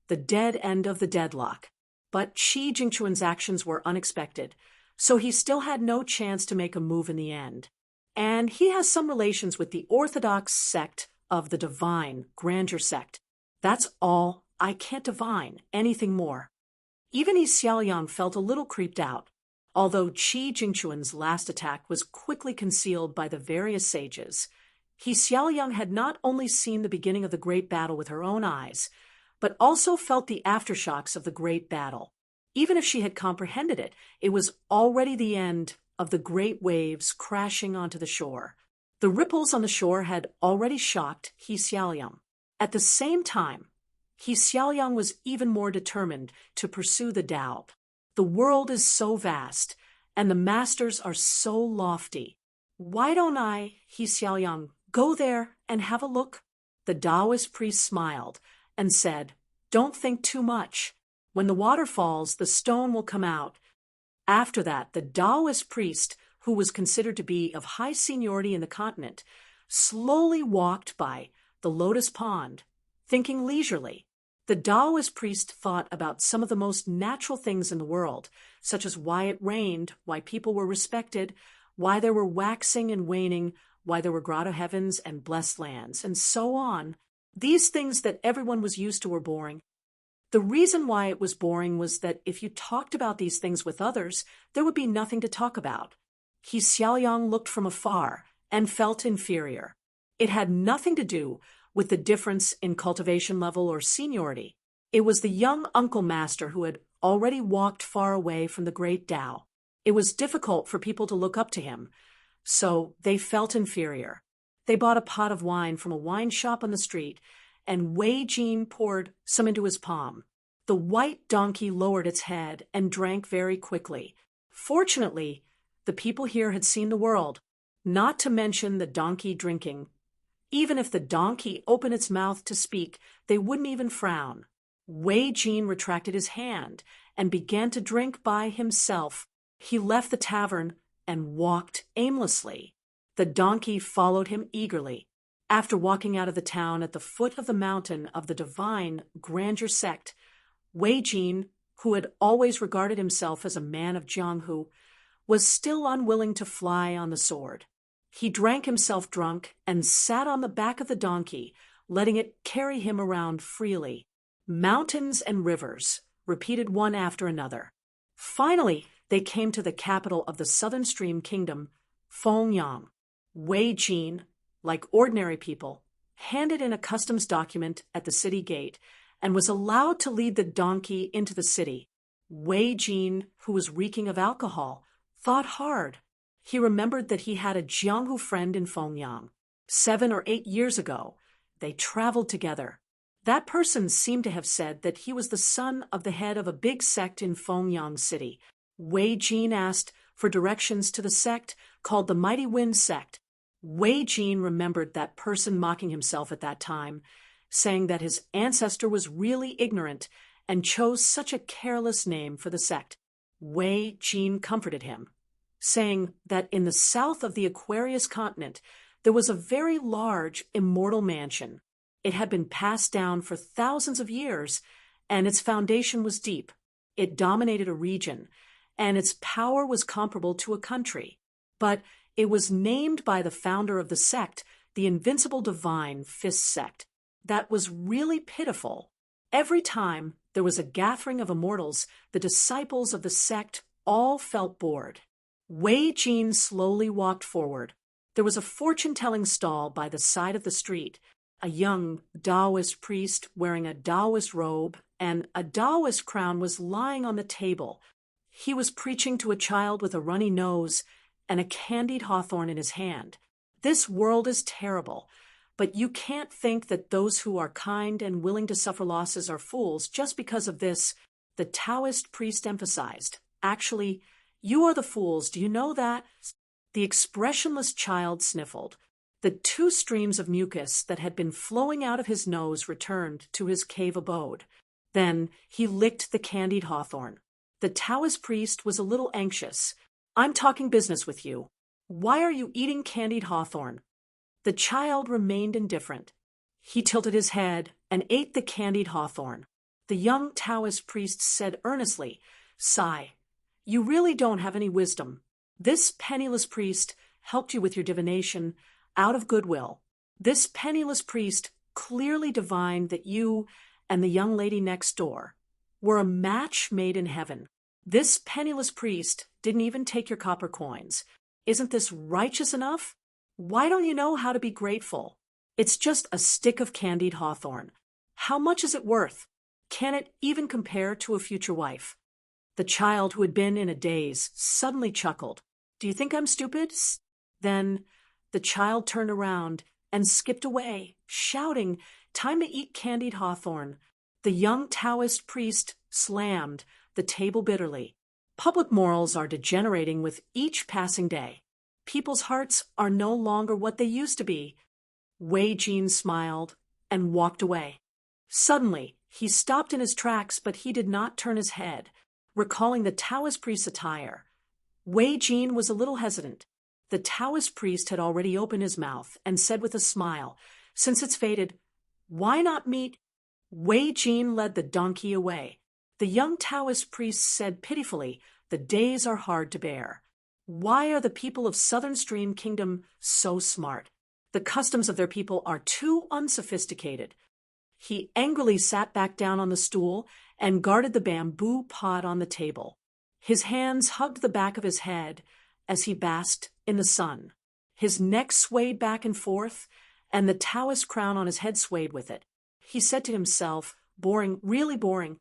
the dead end of the deadlock." But Shi Jingchuan's actions were unexpected, so he still had no chance to make a move in the end. And he has some relations with the orthodox sect of the divine grandeur sect. That's all. I can't divine anything more. Even Yi Xiaoyang felt a little creeped out, although Qi Jingchuan's last attack was quickly concealed by the various sages. Yi Xiaoyang had not only seen the beginning of the great battle with her own eyes, but also felt the aftershocks of the great battle. Even if she had comprehended it, it was already the end of the great waves crashing onto the shore. The ripples on the shore had already shocked Yi Xiaoyang. At the same time, Yi Xiaoyang was even more determined to pursue the Tao. The world is so vast, and the masters are so lofty. Why don't I, Yi Xiaoyang, go there and have a look? The Taoist priest smiled and said, "Don't think too much. When the water falls, the stone will come out." After that, the Taoist priest, who was considered to be of high seniority in the continent, slowly walked by the lotus pond, thinking leisurely. The Taoist priest thought about some of the most natural things in the world, such as why it rained, why people were respected, why there were waxing and waning, why there were grotto heavens and blessed lands, and so on. These things that everyone was used to were boring. The reason why it was boring was that if you talked about these things with others, there would be nothing to talk about. Yi Xiaoyang looked from afar and felt inferior. It had nothing to do with the difference in cultivation level or seniority. It was the young uncle master who had already walked far away from the great Tao. It was difficult for people to look up to him, so they felt inferior. They bought a pot of wine from a wine shop on the street, and Wei Jin poured some into his palm. The white donkey lowered its head and drank very quickly. Fortunately, the people here had seen the world, not to mention the donkey drinking. Even if the donkey opened its mouth to speak, they wouldn't even frown. Wei Jin retracted his hand and began to drink by himself. He left the tavern and walked aimlessly. The donkey followed him eagerly. After walking out of the town at the foot of the mountain of the divine grandeur sect, Wei Jin, who had always regarded himself as a man of Jianghu, was still unwilling to fly on the sword. He drank himself drunk and sat on the back of the donkey, letting it carry him around freely. Mountains and rivers, repeated one after another. Finally, they came to the capital of the Southern Stream Kingdom, Fengyang. Wei Jin, like ordinary people, handed in a customs document at the city gate and was allowed to lead the donkey into the city. Wei Jin, who was reeking of alcohol, thought hard. He remembered that he had a Jianghu friend in Fengyang. 7 or 8 years ago, they traveled together. That person seemed to have said that he was the son of the head of a big sect in Fengyang City. Wei Jin asked for directions to the sect called the Mighty Wind Sect. Wei Jin remembered that person mocking himself at that time, saying that his ancestor was really ignorant and chose such a careless name for the sect. Wei Jin comforted him. saying that in the south of the Aquarius continent there was a very large, immortal mansion. It had been passed down for thousands of years, and its foundation was deep. It dominated a region, and its power was comparable to a country. But it was named by the founder of the sect, the Invincible Divine Fist Sect. That was really pitiful. Every time there was a gathering of immortals, the disciples of the sect all felt bored. Wei Jin slowly walked forward. There was a fortune-telling stall by the side of the street. A young Taoist priest wearing a Taoist robe and a Taoist crown was lying on the table. He was preaching to a child with a runny nose and a candied hawthorn in his hand. This world is terrible, but you can't think that those who are kind and willing to suffer losses are fools just because of this, the Taoist priest emphasized. Actually, you are the fools, do you know that? The expressionless child sniffled. The 2 streams of mucus that had been flowing out of his nose returned to his cave abode. Then he licked the candied hawthorn. The Taoist priest was a little anxious. I'm talking business with you. Why are you eating candied hawthorn? The child remained indifferent. He tilted his head and ate the candied hawthorn. The young Taoist priest said earnestly, "Sai, you really don't have any wisdom. This penniless priest helped you with your divination out of goodwill. This penniless priest clearly divined that you and the young lady next door were a match made in heaven. This penniless priest didn't even take your copper coins. Isn't this righteous enough? Why don't you know how to be grateful? It's just a stick of candied hawthorn. How much is it worth? Can it even compare to a future wife?" The child, who had been in a daze, suddenly chuckled. "Do you think I'm stupid?" Then the child turned around and skipped away, shouting, "Time to eat candied hawthorn." The young Taoist priest slammed the table bitterly. Public morals are degenerating with each passing day. People's hearts are no longer what they used to be. Wei Jin smiled and walked away. Suddenly, he stopped in his tracks, but he did not turn his head, recalling the Taoist priest's attire. Wei Jin was a little hesitant. The Taoist priest had already opened his mouth and said with a smile, "Since it's fated, why not meet?" Wei Jin led the donkey away. The young Taoist priest said pitifully, "The days are hard to bear. Why are the people of Southern Stream Kingdom so smart? The customs of their people are too unsophisticated." He angrily sat back down on the stool and guarded the bamboo pot on the table. His hands hugged the back of his head as he basked in the sun. His neck swayed back and forth, and the Taoist crown on his head swayed with it. He said to himself, "Boring, really boring."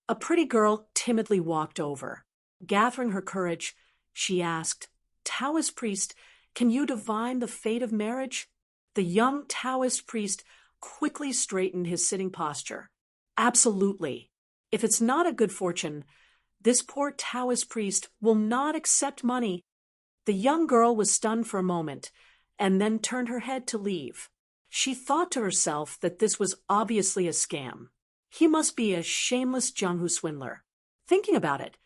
A pretty girl timidly walked over. Gathering her courage, she asked, "Taoist priest, can you divine the fate of marriage?" The young Taoist priest quickly straightened his sitting posture. "Absolutely. If it's not a good fortune, this poor Taoist priest will not accept money." The young girl was stunned for a moment, and then turned her head to leave. She thought to herself that this was obviously a scam. He must be a shameless Jianghu swindler. Thinking about it,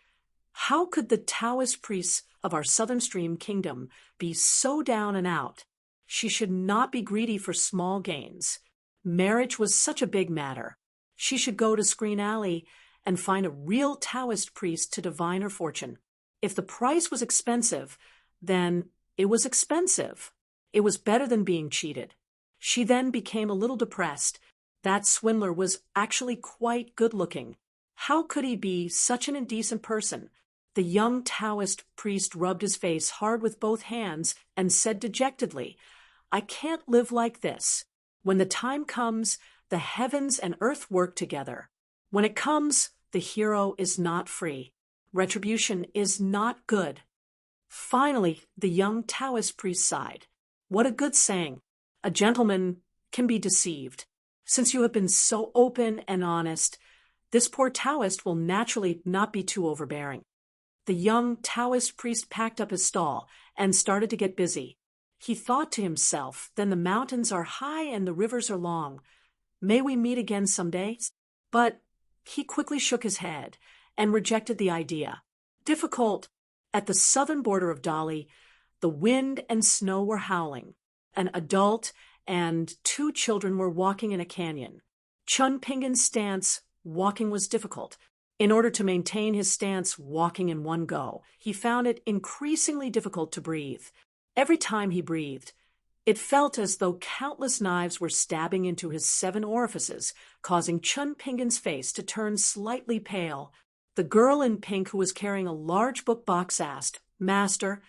how could the Taoist priests of our Southern Stream Kingdom be so down and out? She should not be greedy for small gains. Marriage was such a big matter. She should go to Screen Alley and find a real Taoist priest to divine her fortune. If the price was expensive, then it was expensive. It was better than being cheated. She then became a little depressed. That swindler was actually quite good-looking. How could he be such an indecent person? The young Taoist priest rubbed his face hard with both hands and said dejectedly, "I can't live like this. When the time comes, the heavens and earth work together. When it comes, the hero is not free. Retribution is not good." Finally, the young Taoist priest sighed. "What a good saying. A gentleman can be deceived. Since you have been so open and honest, this poor Taoist will naturally not be too overbearing." The young Taoist priest packed up his stall and started to get busy. He thought to himself, "Then the mountains are high and the rivers are long. May we meet again someday?" But he quickly shook his head and rejected the idea. Difficult. At the southern border of Dali, the wind and snow were howling. An adult and two children were walking in a canyon. Chun Pingin's stance, walking, was difficult. In order to maintain his stance, walking in one go, he found it increasingly difficult to breathe. Every time he breathed, it felt as though countless knives were stabbing into his 7 orifices, causing Chun Pingin's face to turn slightly pale. The girl in pink, who was carrying a large book box, asked, "Master,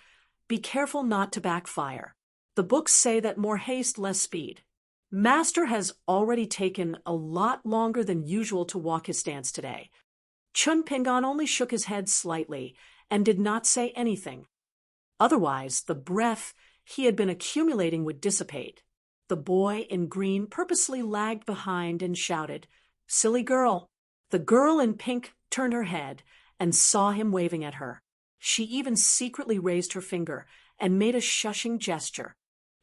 be careful not to backfire. The books say that more haste, less speed." Master has already taken a lot longer than usual to walk his stance today. Chun Pingan only shook his head slightly and did not say anything. Otherwise, the breath he had been accumulating would dissipate. The boy in green purposely lagged behind and shouted, "Silly girl." The girl in pink turned her head and saw him waving at her. She even secretly raised her finger and made a shushing gesture.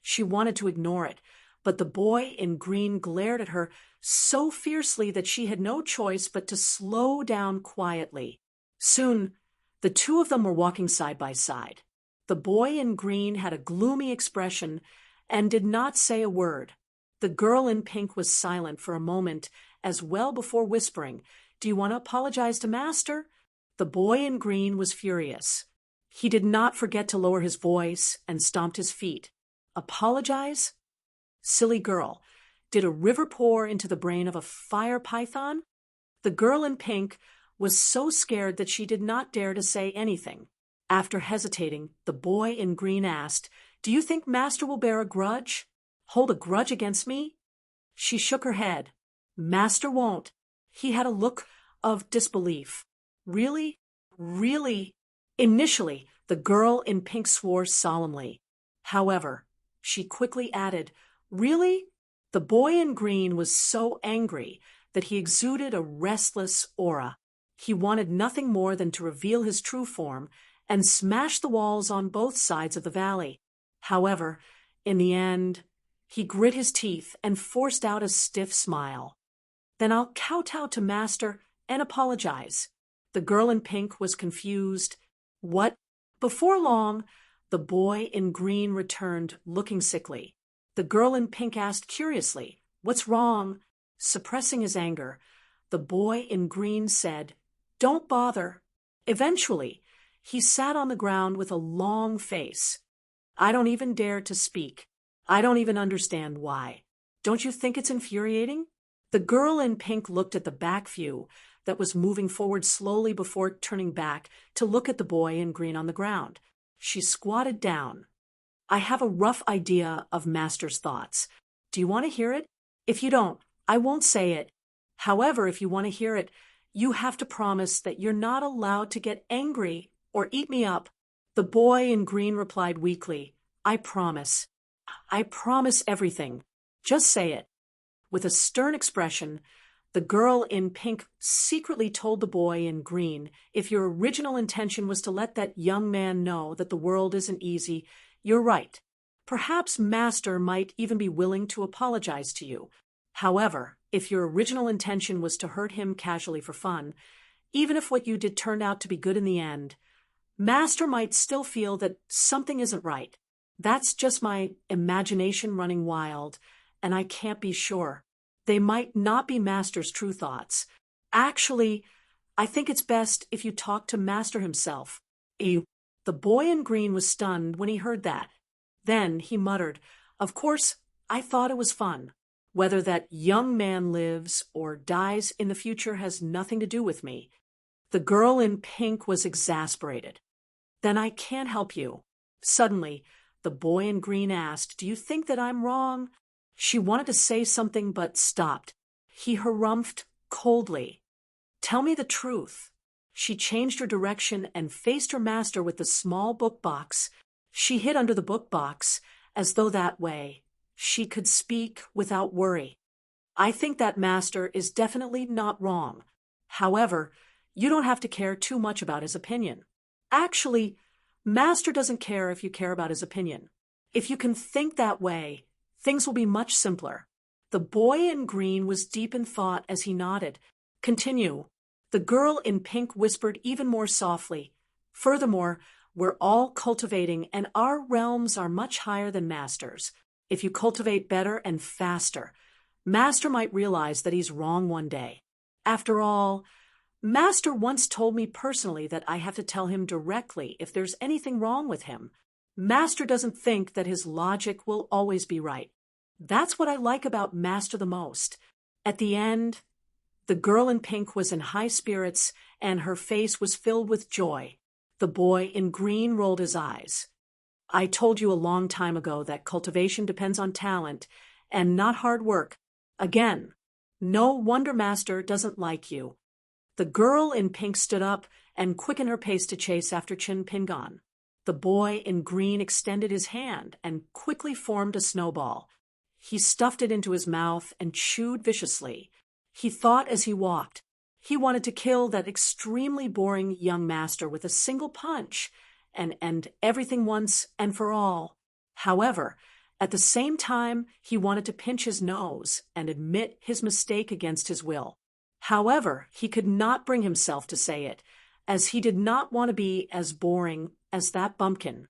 She wanted to ignore it, but the boy in green glared at her so fiercely that she had no choice but to slow down quietly. Soon, the two of them were walking side by side. The boy in green had a gloomy expression and did not say a word. The girl in pink was silent for a moment, as well, before whispering, "Do you want to apologize to Master?" The boy in green was furious. He did not forget to lower his voice and stomped his feet. Apologize? Silly girl. Did a river pour into the brain of a fire python? The girl in pink was so scared that she did not dare to say anything. After hesitating, the boy in green asked, "Do you think Master will bear a grudge? Hold a grudge against me?" She shook her head. "Master won't." He had a look of disbelief. "Really? Really?" Initially, the girl in pink swore solemnly. However, she quickly added, "Really?" The boy in green was so angry that he exuded a restless aura. He wanted nothing more than to reveal his true form and smash the walls on both sides of the valley. However, in the end, he grit his teeth and forced out a stiff smile. "Then I'll kowtow to Master and apologize." The girl in pink was confused. "What?" Before long, the boy in green returned, looking sickly. The girl in pink asked curiously, "What's wrong?" Suppressing his anger, the boy in green said, "Don't bother." Eventually, he sat on the ground with a long face. "I don't even dare to speak. I don't even understand why. Don't you think it's infuriating?" The girl in pink looked at the back view that was moving forward slowly before turning back to look at the boy in green on the ground. She squatted down. "I have a rough idea of Master's thoughts. Do you want to hear it? If you don't, I won't say it. However, if you want to hear it, you have to promise that you're not allowed to get angry or eat me up." The boy in green replied weakly, "I promise. I promise everything. Just say it." With a stern expression, the girl in pink secretly told the boy in green, "If your original intention was to let that young man know that the world isn't easy, you're right. Perhaps Master might even be willing to apologize to you. However, if your original intention was to hurt him casually for fun, even if what you did turned out to be good in the end, Master might still feel that something isn't right. That's just my imagination running wild, and I can't be sure. They might not be Master's true thoughts. Actually, I think it's best if you talk to Master himself." The boy in green was stunned when he heard that. Then he muttered, "Of course, I thought it was fun. Whether that young man lives or dies in the future has nothing to do with me." The girl in pink was exasperated. "Then I can't help you." Suddenly, the boy in green asked, "Do you think that I'm wrong?" She wanted to say something but stopped. He harumphed coldly, "Tell me the truth." She changed her direction and faced her master with the small book box. She hid under the book box, as though that way she could speak without worry. "I think that Master is definitely not wrong. However, you don't have to care too much about his opinion. Actually, Master doesn't care if you care about his opinion. If you can think that way, things will be much simpler." The boy in green was deep in thought as he nodded. "Continue." The girl in pink whispered even more softly, "Furthermore, We're all cultivating, and our realms are much higher than Master's. If you cultivate better and faster, Master might realize that he's wrong one day. After all, Master once told me personally that I have to tell him directly if there's anything wrong with him. Master doesn't think that his logic will always be right. That's what I like about Master the most. At the end, the girl in pink was in high spirits, and her face was filled with joy. The boy in green rolled his eyes. I told you a long time ago that cultivation depends on talent and not hard work. Again, no wonder Master doesn't like you. The girl in pink stood up and quickened her pace to chase after Chin Pingon. The boy in green extended his hand and quickly formed a snowball. He stuffed it into his mouth and chewed viciously. He thought as he walked. He wanted to kill that extremely boring young Master with a single punch and end everything once and for all. However, at the same time, he wanted to pinch his nose and admit his mistake against his will. However, he could not bring himself to say it, as he did not want to be as boring as that bumpkin.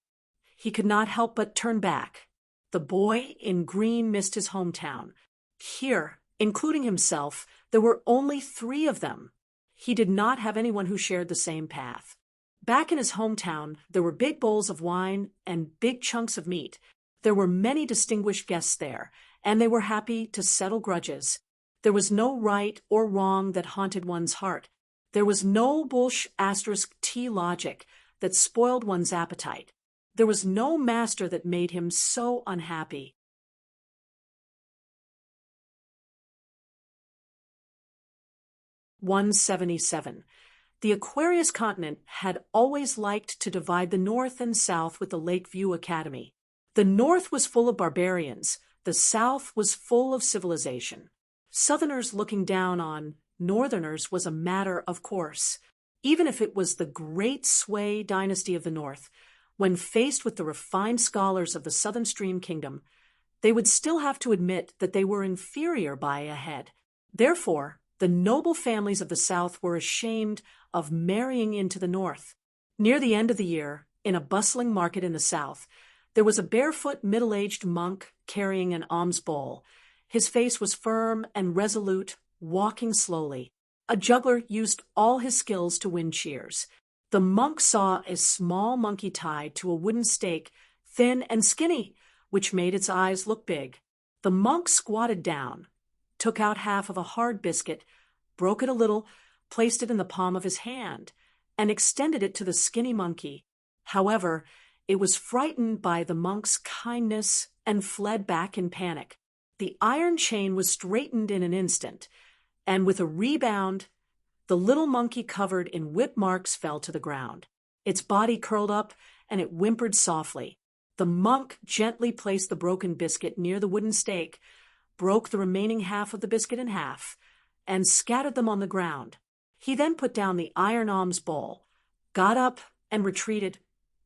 He could not help but turn back. The boy in green missed his hometown. Here, including himself, there were only 3 of them. He did not have anyone who shared the same path. Back in his hometown, there were big bowls of wine and big chunks of meat. There were many distinguished guests there, and they were happy to settle grudges. There was no right or wrong that haunted one's heart. There was no *T logic that spoiled one's appetite. There was no Master that made him so unhappy. (177) The Aquarius continent had always liked to divide the North and South with the Lakeview Academy. The North was full of barbarians. The South was full of civilization. Southerners looking down on Northerners was a matter of course. Even if it was the great Sui dynasty of the North, when faced with the refined scholars of the Southern Stream Kingdom, they would still have to admit that they were inferior by a head. Therefore, the noble families of the South were ashamed of marrying into the North. Near the end of the year, in a bustling market in the South, there was a barefoot middle-aged monk carrying an alms bowl. His face was firm and resolute, walking slowly. A juggler used all his skills to win cheers. The monk saw a small monkey tied to a wooden stake, thin and skinny, which made its eyes look big. The monk squatted down, took out half of a hard biscuit, broke it a little, placed it in the palm of his hand, and extended it to the skinny monkey. However, it was frightened by the monk's kindness and fled back in panic. The iron chain was straightened in an instant, and with a rebound, the little monkey covered in whip marks fell to the ground. Its body curled up, and it whimpered softly. The monk gently placed the broken biscuit near the wooden stake, broke the remaining half of the biscuit in half, and scattered them on the ground. He then put down the iron alms bowl, got up and retreated,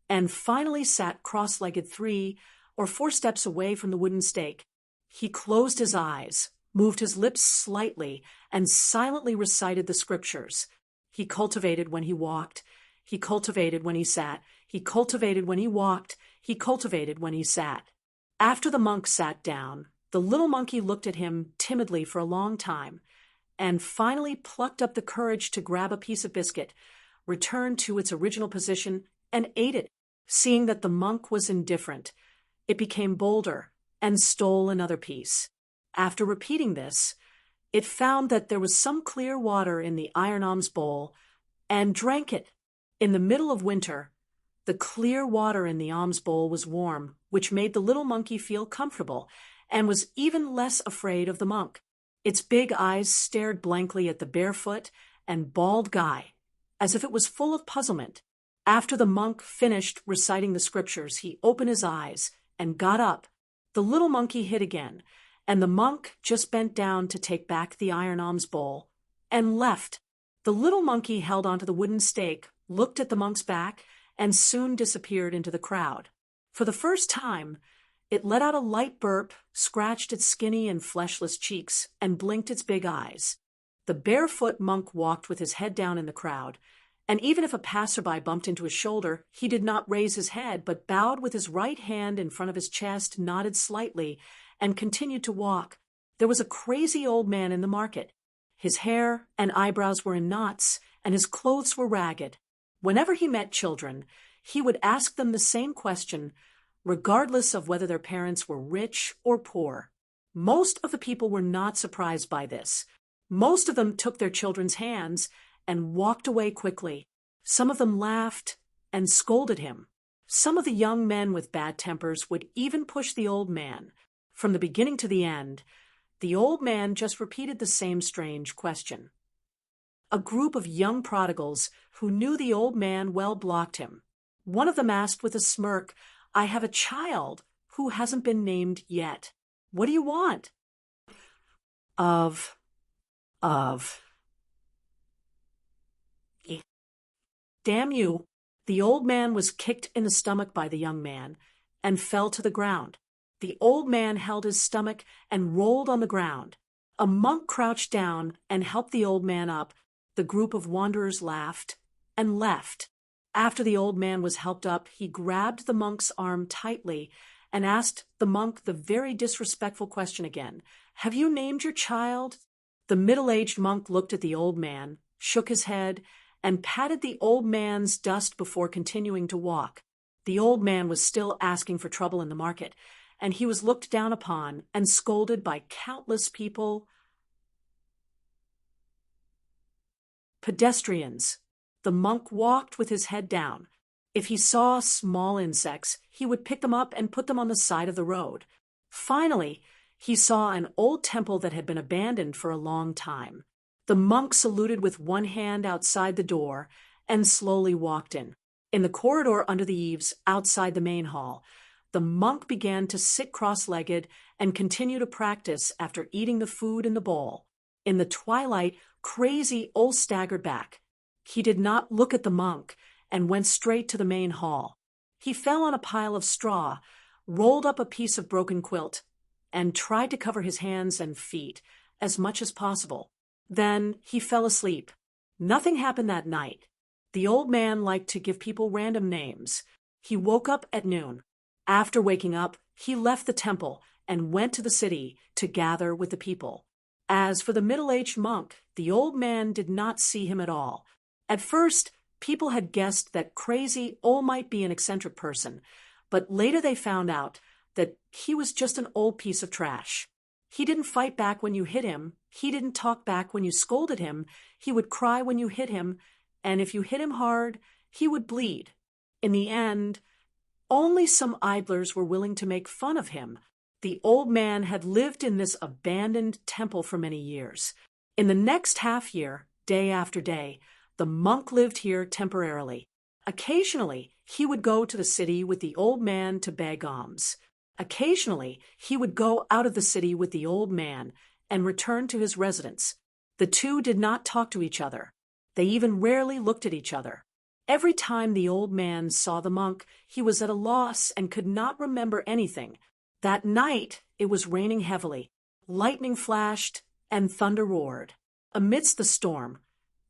and finally sat cross-legged 3 or 4 steps away from the wooden stake. He closed his eyes, moved his lips slightly, and silently recited the scriptures. He cultivated when he walked. He cultivated when he sat. He cultivated when he walked. He cultivated when he sat. After the monk sat down, the little monkey looked at him timidly for a long time, and finally plucked up the courage to grab a piece of biscuit, returned to its original position, and ate it. Seeing that the monk was indifferent, it became bolder and stole another piece. After repeating this, it found that there was some clear water in the iron alms bowl and drank it. In the middle of winter, the clear water in the alms bowl was warm, which made the little monkey feel comfortable and was even less afraid of the monk. Its big eyes stared blankly at the barefoot and bald guy, as if it was full of puzzlement. After the monk finished reciting the scriptures, he opened his eyes and got up. The little monkey hid again, and the monk just bent down to take back the iron alms bowl and left. The little monkey held onto the wooden stake, looked at the monk's back, and soon disappeared into the crowd. For the first time, it let out a light burp, scratched its skinny and fleshless cheeks, and blinked its big eyes. The barefoot monk walked with his head down in the crowd, And even if a passerby bumped into his shoulder, he did not raise his head, but bowed with his right hand in front of his chest, nodded slightly, and continued to walk. There was a crazy old man in the market. His hair and eyebrows were in knots, and his clothes were ragged. Whenever he met children, he would ask them the same question, regardless of whether their parents were rich or poor. Most of the people were not surprised by this. Most of them took their children's hands and walked away quickly. Some of them laughed and scolded him. Some of the young men with bad tempers would even push the old man. From the beginning to the end, the old man just repeated the same strange question. A group of young prodigals who knew the old man well blocked him. One of them asked with a smirk, "I have a child who hasn't been named yet. What do you want?" Of. Damn you. The old man was kicked in the stomach by the young man and fell to the ground. The old man held his stomach and rolled on the ground. A monk crouched down and helped the old man up. The group of wanderers laughed and left. After the old man was helped up, he grabbed the monk's arm tightly and asked the monk the very disrespectful question again. "Have you named your child?" The middle-aged monk looked at the old man, shook his head, and patted the old man's dust before continuing to walk. The old man was still asking for trouble in the market, and he was looked down upon and scolded by countless people. Pedestrians. The monk walked with his head down. If he saw small insects, he would pick them up and put them on the side of the road. Finally, he saw an old temple that had been abandoned for a long time. The monk saluted with one hand outside the door and slowly walked in. In the corridor under the eaves, outside the main hall, the monk began to sit cross-legged and continue to practice after eating the food in the bowl. In the twilight, Crazy Ole staggered back. He did not look at the monk and went straight to the main hall. He fell on a pile of straw, rolled up a piece of broken quilt, and tried to cover his hands and feet as much as possible. Then he fell asleep. Nothing happened that night. The old man liked to give people random names. He woke up at noon. After waking up, he left the temple and went to the city to gather with the people. As for the middle-aged monk, the old man did not see him at all. At first, people had guessed that Crazy Ole might be an eccentric person, but later they found out that he was just an old piece of trash. He didn't fight back when you hit him. He didn't talk back when you scolded him. He would cry when you hit him, and if you hit him hard, he would bleed. In the end, only some idlers were willing to make fun of him. The old man had lived in this abandoned temple for many years. In the next half year, day after day, the monk lived here temporarily. Occasionally, he would go to the city with the old man to beg alms. Occasionally, he would go out of the city with the old man and return to his residence. The two did not talk to each other. They even rarely looked at each other. Every time the old man saw the monk, he was at a loss and could not remember anything. That night, it was raining heavily. Lightning flashed and thunder roared. Amidst the storm,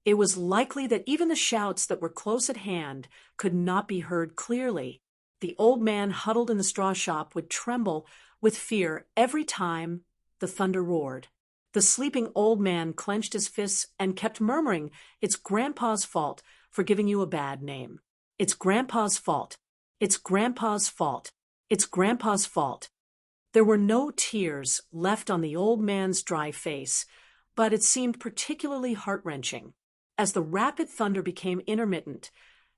it was likely that even the shouts that were close at hand could not be heard clearly. The old man huddled in the straw shop would tremble with fear every time the thunder roared. The sleeping old man clenched his fists and kept murmuring, "It's Grandpa's fault for giving you a bad name. It's Grandpa's fault. It's Grandpa's fault. It's Grandpa's fault." There were no tears left on the old man's dry face, but it seemed particularly heart-wrenching. As the rapid thunder became intermittent,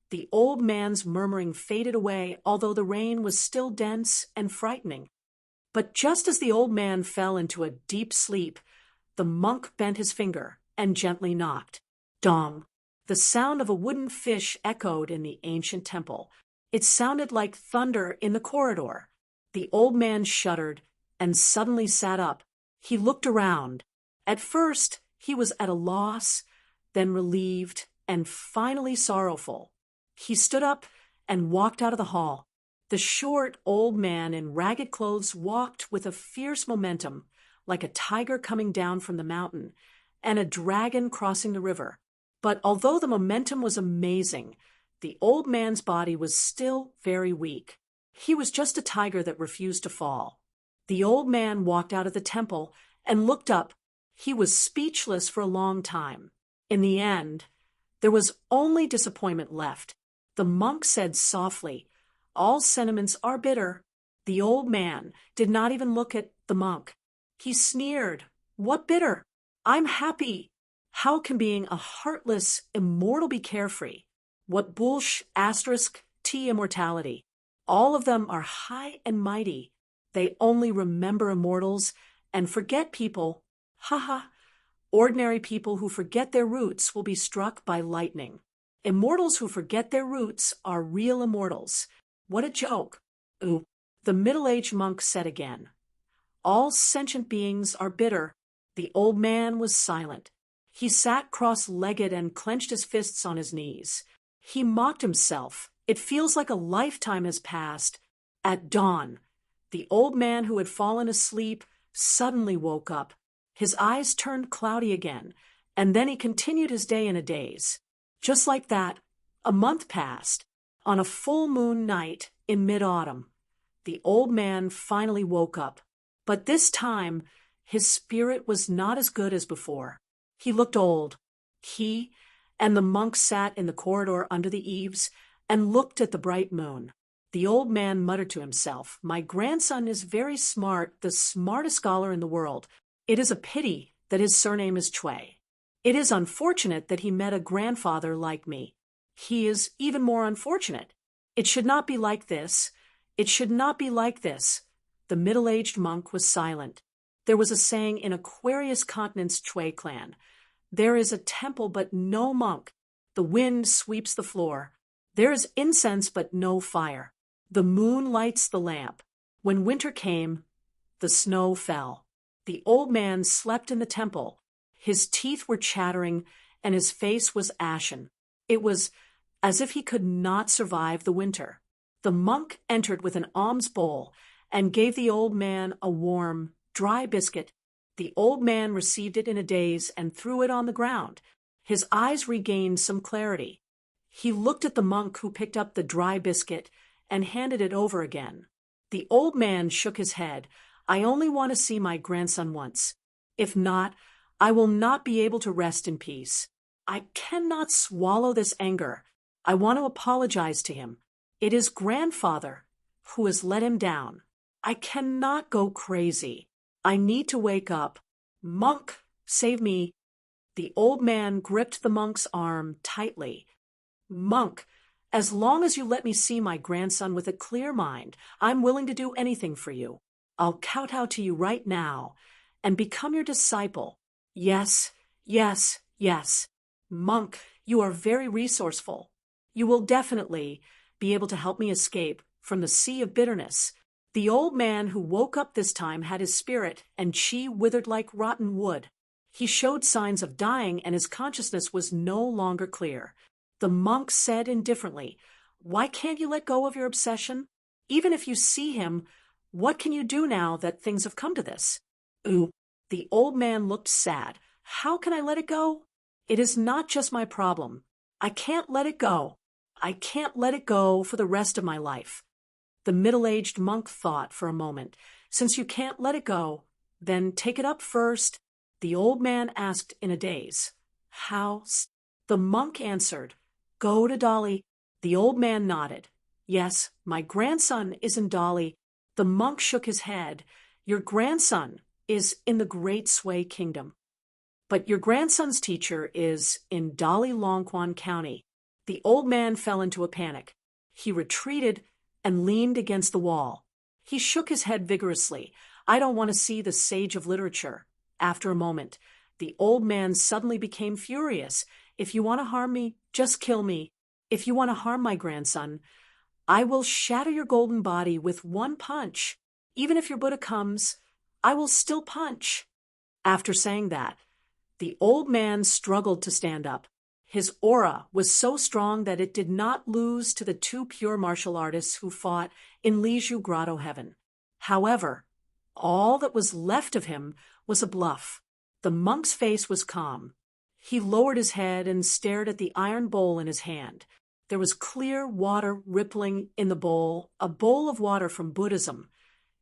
the old man's murmuring faded away, although the rain was still dense and frightening. But just as the old man fell into a deep sleep, the monk bent his finger and gently knocked. Dong! The sound of a wooden fish echoed in the ancient temple. It sounded like thunder in the corridor. The old man shuddered and suddenly sat up. He looked around. At first, he was at a loss, then relieved, and finally sorrowful. He stood up and walked out of the hall. The short old man in ragged clothes walked with a fierce momentum, like a tiger coming down from the mountain, and a dragon crossing the river. But although the momentum was amazing, the old man's body was still very weak. He was just a tiger that refused to fall. The old man walked out of the temple and looked up. He was speechless for a long time. In the end, there was only disappointment left. The monk said softly, "All sentiments are bitter." The old man did not even look at the monk. He sneered, "What bitter? I'm happy. How can being a heartless immortal be carefree? What **T immortality? All of them are high and mighty. They only remember immortals and forget people. Ha ha. Ordinary people who forget their roots will be struck by lightning. Immortals who forget their roots are real immortals. What a joke." Ooh, the middle-aged monk said again. "All sentient beings are bitter." The old man was silent. He sat cross-legged and clenched his fists on his knees. He mocked himself. It feels like a lifetime has passed. At dawn, the old man who had fallen asleep suddenly woke up. His eyes turned cloudy again, and then he continued his day in a daze. Just like that, a month passed. On a full moon night in mid-autumn, the old man finally woke up. But this time, his spirit was not as good as before. He looked old. He and the monk sat in the corridor under the eaves and looked at the bright moon. The old man muttered to himself, "My grandson is very smart, the smartest scholar in the world. It is a pity that his surname is Chui. It is unfortunate that he met a grandfather like me. He is even more unfortunate. It should not be like this. It should not be like this." The middle-aged monk was silent. There was a saying in Aquarius Continent's Chui clan, "There is a temple but no monk. The wind sweeps the floor. There is incense but no fire. The moon lights the lamp. When winter came, the snow fell." The old man slept in the temple. His teeth were chattering, and his face was ashen. It was as if he could not survive the winter. The monk entered with an alms bowl and gave the old man a warm, dry biscuit. The old man received it in a daze and threw it on the ground. His eyes regained some clarity. He looked at the monk who picked up the dry biscuit and handed it over again. The old man shook his head. "I only want to see my grandson once. If not, I will not be able to rest in peace. I cannot swallow this anger. I want to apologize to him. It is grandfather who has let him down. I cannot go crazy. I need to wake up. Monk, save me." The old man gripped the monk's arm tightly. "Monk, as long as you let me see my grandson with a clear mind, I'm willing to do anything for you. I'll kowtow to you right now and become your disciple. Yes, yes, yes. Monk, you are very resourceful. You will definitely be able to help me escape from the sea of bitterness." The old man who woke up this time had his spirit and chi withered like rotten wood. He showed signs of dying and his consciousness was no longer clear. The monk said indifferently, "Why can't you let go of your obsession? Even if you see him, what can you do now that things have come to this?" Ooh, the old man looked sad. "How can I let it go? It is not just my problem. I can't let it go. I can't let it go for the rest of my life." The middle-aged monk thought for a moment. "Since you can't let it go, then take it up first." The old man asked in a daze, "How?" The monk answered, "Go to Dolly." The old man nodded. "Yes, my grandson is in Dolly." The monk shook his head. "Your grandson is in the Great Sway Kingdom. But your grandson's teacher is in Dolly Longquan County." The old man fell into a panic. He retreated and leaned against the wall. He shook his head vigorously. "I don't want to see the sage of literature." After a moment, the old man suddenly became furious. "If you want to harm me, just kill me. If you want to harm my grandson, I will shatter your golden body with one punch. Even if your Buddha comes, I will still punch." After saying that, the old man struggled to stand up. His aura was so strong that it did not lose to the two pure martial artists who fought in Liju Grotto Heaven. However, all that was left of him was a bluff. The monk's face was calm. He lowered his head and stared at the iron bowl in his hand. There was clear water rippling in the bowl, a bowl of water from Buddhism.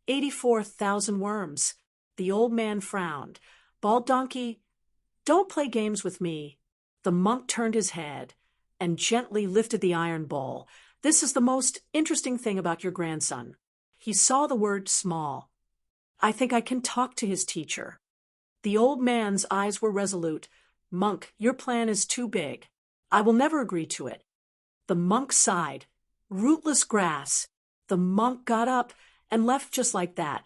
84,000 worms. The old man frowned. Bald donkey, don't play games with me. The monk turned his head and gently lifted the iron bowl. This is the most interesting thing about your grandson. He saw the word small. I think I can talk to his teacher. The old man's eyes were resolute. Monk, your plan is too big. I will never agree to it. The monk sighed. Rootless grass. The monk got up and left just like that.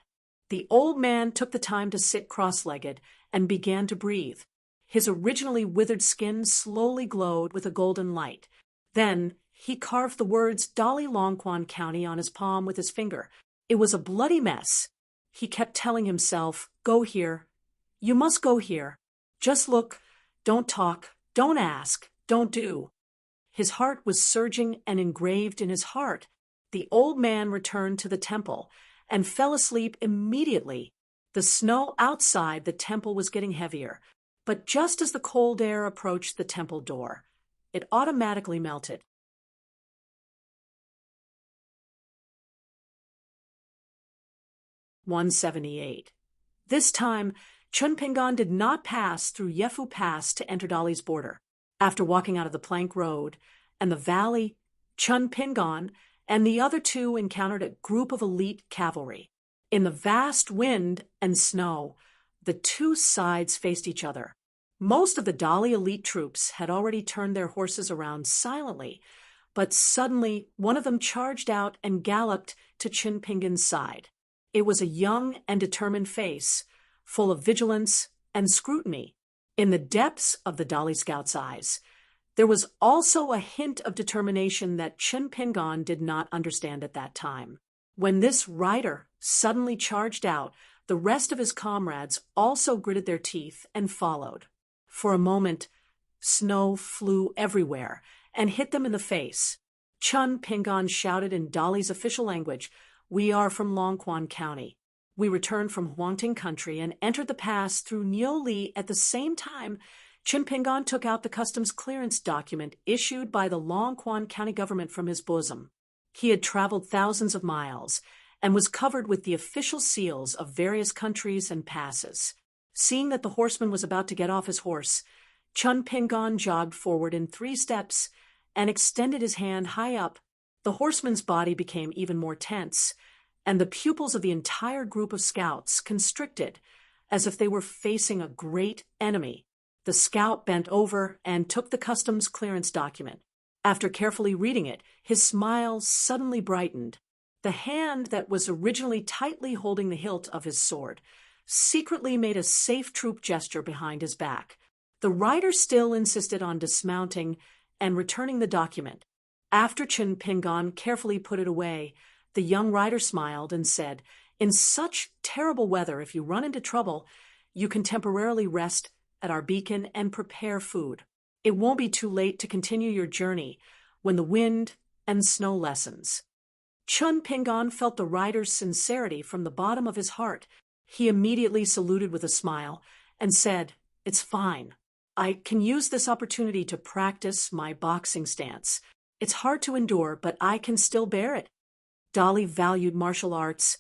The old man took the time to sit cross-legged and began to breathe. His originally withered skin slowly glowed with a golden light. Then he carved the words Dolly Longquan County on his palm with his finger. It was a bloody mess. He kept telling himself, go here. You must go here. Just look. Don't talk. Don't ask. Don't do. His heart was surging and engraved in his heart. The old man returned to the temple and fell asleep immediately. The snow outside the temple was getting heavier, but just as the cold air approached the temple door, it automatically melted. (178) This time, Chun Pingan did not pass through Yefu Pass to enter Dali's border. After walking out of the plank road and the valley, Chun Pingan and the other two encountered a group of elite cavalry. In the vast wind and snow, the two sides faced each other. Most of the Dali elite troops had already turned their horses around silently, but suddenly one of them charged out and galloped to Chun Pingan's side. It was a young and determined face, full of vigilance and scrutiny. In the depths of the Dali scout's eyes, there was also a hint of determination that Chun Pingan did not understand at that time. When this rider suddenly charged out, the rest of his comrades also gritted their teeth and followed. For a moment, snow flew everywhere and hit them in the face. Chun Pingan shouted in Dali's official language, "We are from Longquan County. We returned from Huangting country and entered the pass through Niuli at the same time." Chun Pingan took out the customs clearance document issued by the Longquan County government from his bosom. He had traveled thousands of miles and was covered with the official seals of various countries and passes. Seeing that the horseman was about to get off his horse, Chun Pingan jogged forward in 3 steps and extended his hand high up. The horseman's body became even more tense, and the pupils of the entire group of scouts constricted, as if they were facing a great enemy. The scout bent over and took the customs clearance document. After carefully reading it, his smile suddenly brightened. The hand that was originally tightly holding the hilt of his sword secretly made a safe troop gesture behind his back. The rider still insisted on dismounting and returning the document. After Chun Pingan carefully put it away, the young rider smiled and said, "In such terrible weather, if you run into trouble, you can temporarily rest at our beacon and prepare food. It won't be too late to continue your journey when the wind and snow lessens." Chun Pingan felt the rider's sincerity from the bottom of his heart. He immediately saluted with a smile and said, "It's fine. I can use this opportunity to practice my boxing stance. It's hard to endure, but I can still bear it." Dali valued martial arts,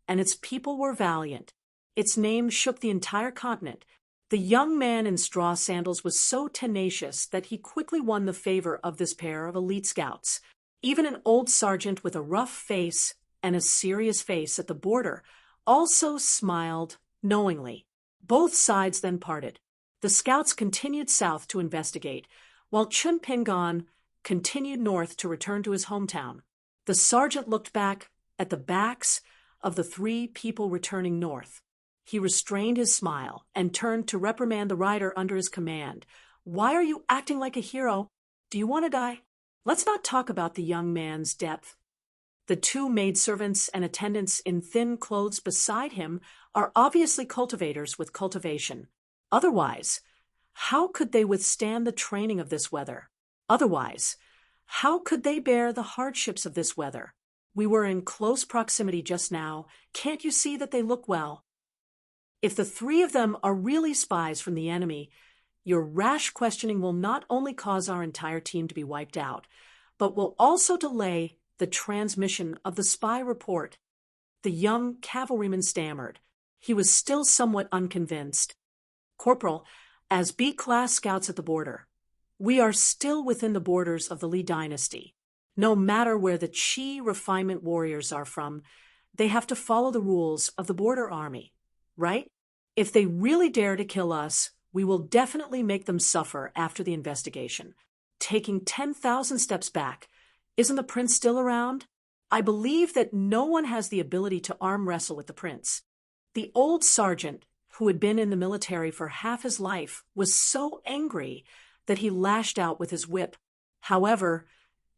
and its people were valiant. Its name shook the entire continent. The young man in straw sandals was so tenacious that he quickly won the favor of this pair of elite scouts. Even an old sergeant with a rough face and a serious face at the border also smiled knowingly. Both sides then parted. The scouts continued south to investigate, while Chun Pingan continued north to return to his hometown. The sergeant looked back at the backs of the 3 people returning north. He restrained his smile and turned to reprimand the rider under his command. "Why are you acting like a hero? Do you want to die?" Let's not talk about the young man's depth. The 2 maidservants and attendants in thin clothes beside him are obviously cultivators with cultivation. Otherwise, how could they withstand the training of this weather? Otherwise, how could they bear the hardships of this weather? We were in close proximity just now. Can't you see that they look well? If the 3 of them are really spies from the enemy, Your rash questioning will not only cause our entire team to be wiped out, but will also delay the transmission of the spy report. The young cavalryman stammered. He was still somewhat unconvinced. Corporal, as B-class scouts at the border, we are still within the borders of the Li dynasty. No matter where the Qi refinement warriors are from, they have to follow the rules of the border army, right? If they really dare to kill us, we will definitely make them suffer after the investigation. Taking 10,000 steps back, isn't the prince still around? I believe that no one has the ability to arm wrestle with the prince. The old sergeant, who had been in the military for half his life, was so angry that he lashed out with his whip. However,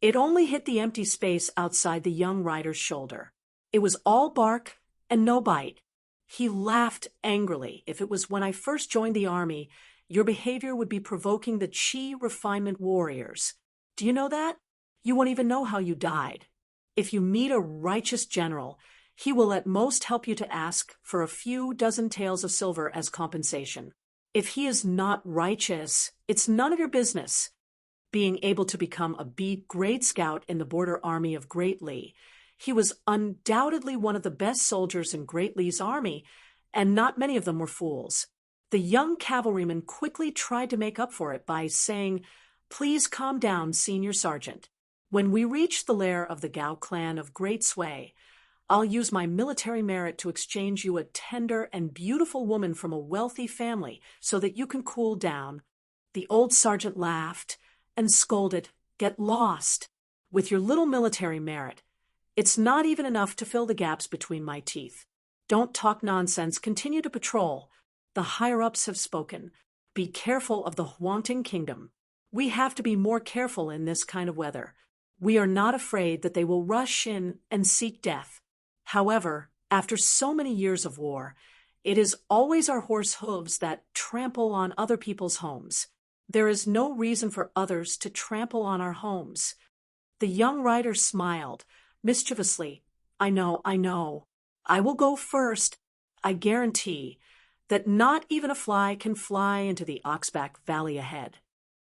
it only hit the empty space outside the young rider's shoulder. It was all bark and no bite. He laughed angrily. If it was when I first joined the army, your behavior would be provoking the Qi refinement warriors. Do you know that? You won't even know how you died. If you meet a righteous general, he will at most help you to ask for a few dozen taels of silver as compensation. If he is not righteous, it's none of your business. Being able to become a B-grade scout in the border army of Great Li, he was undoubtedly one of the best soldiers in Great Li's army, and not many of them were fools. The young cavalryman quickly tried to make up for it by saying, "Please calm down, Senior Sergeant. When we reach the lair of the Gao clan of Great Sui, I'll use my military merit to exchange you a tender and beautiful woman from a wealthy family so that you can cool down." The old sergeant laughed and scolded, "Get lost. With your little military merit, it's not even enough to fill the gaps between my teeth. Don't talk nonsense. Continue to patrol. The higher-ups have spoken. Be careful of the Huangting Kingdom. We have to be more careful in this kind of weather. We are not afraid that they will rush in and seek death. However, after so many years of war, it is always our horse hooves that trample on other people's homes. There is no reason for others to trample on our homes." The young rider smiled mischievously. I know. I will go first. I guarantee that not even a fly can fly into the Oxback Valley ahead."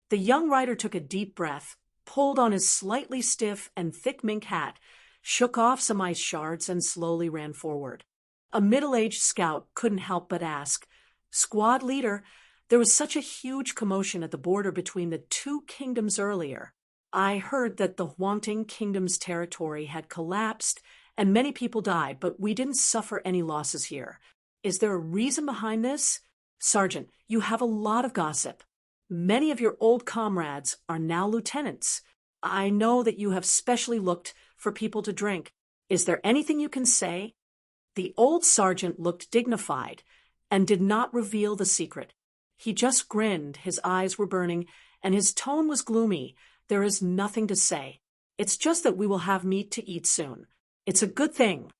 The young rider took a deep breath, pulled on his slightly stiff and thick mink hat, shook off some ice shards, and slowly ran forward. A middle-aged scout couldn't help but ask, "Squad leader, there was such a huge commotion at the border between the two kingdoms earlier. I heard that the Huangting Kingdom's territory had collapsed and many people died, but we didn't suffer any losses here. Is there a reason behind this?" "Sergeant, you have a lot of gossip. Many of your old comrades are now lieutenants. I know that you have specially looked for people to drink. Is there anything you can say?" The old sergeant looked dignified and did not reveal the secret. He just grinned, his eyes were burning, and his tone was gloomy. "There is nothing to say. It's just that we will have meat to eat soon. It's a good thing."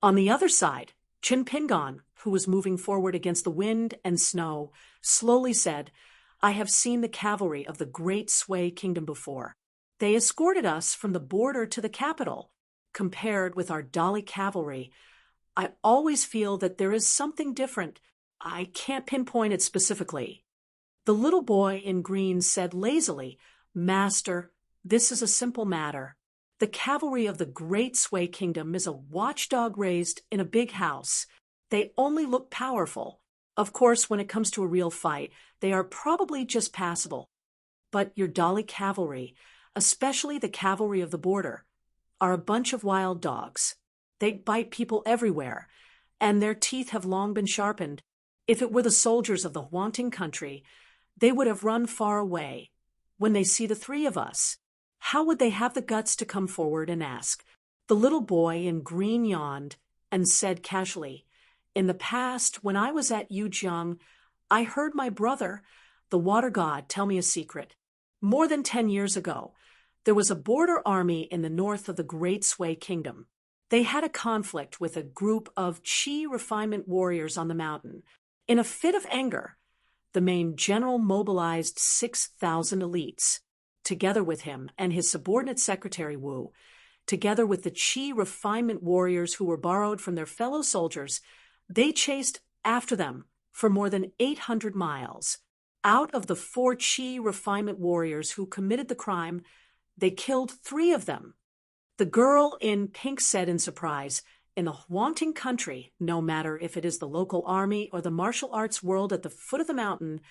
On the other side, Chin Pingon, who was moving forward against the wind and snow, slowly said, "I have seen the cavalry of the Great Sui Kingdom before. They escorted us from the border to the capital. Compared with our Dali cavalry, I always feel that there is something different. I can't pinpoint it specifically." The little boy in green said lazily, "Master, this is a simple matter. The cavalry of the Great Sui Kingdom is a watchdog raised in a big house. They only look powerful. Of course, when it comes to a real fight, they are probably just passable. But your Dali cavalry, especially the cavalry of the border, are a bunch of wild dogs. They bite people everywhere, and their teeth have long been sharpened. If it were the soldiers of the Huangting country, they would have run far away. When they see the three of us, how would they have the guts to come forward and ask?" The little boy in green yawned and said casually, "In the past, when I was at Yujiang, I heard my brother, the water god, tell me a secret. More than 10 years ago, there was a border army in the north of the Great Sui Kingdom. They had a conflict with a group of Qi refinement warriors on the mountain. In a fit of anger, the main general mobilized 6,000 elites, together with him and his subordinate secretary Wu, together with the Qi refinement warriors who were borrowed from their fellow soldiers. They chased after them for more than 800 miles. Out of the 4 Qi refinement warriors who committed the crime, they killed 3 of them. The girl in pink said in surprise, "In the Huangting country, no matter if it is the local army or the martial arts world at the foot of the mountain,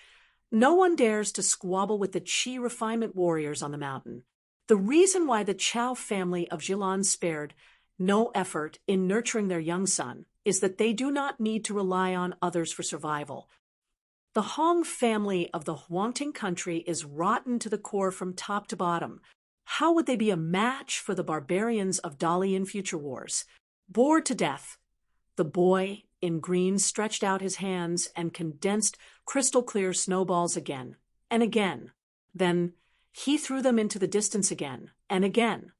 no one dares to squabble with the Qi refinement warriors on the mountain. The reason why the Chao family of Jilan spared no effort in nurturing their young son is that they do not need to rely on others for survival. The Hong family of the Huangting country is rotten to the core from top to bottom. How would they be a match for the barbarians of Dali in future wars? Bored to death." The boy in green stretched out his hands and condensed crystal-clear snowballs again and again. Then he threw them into the distance again and again.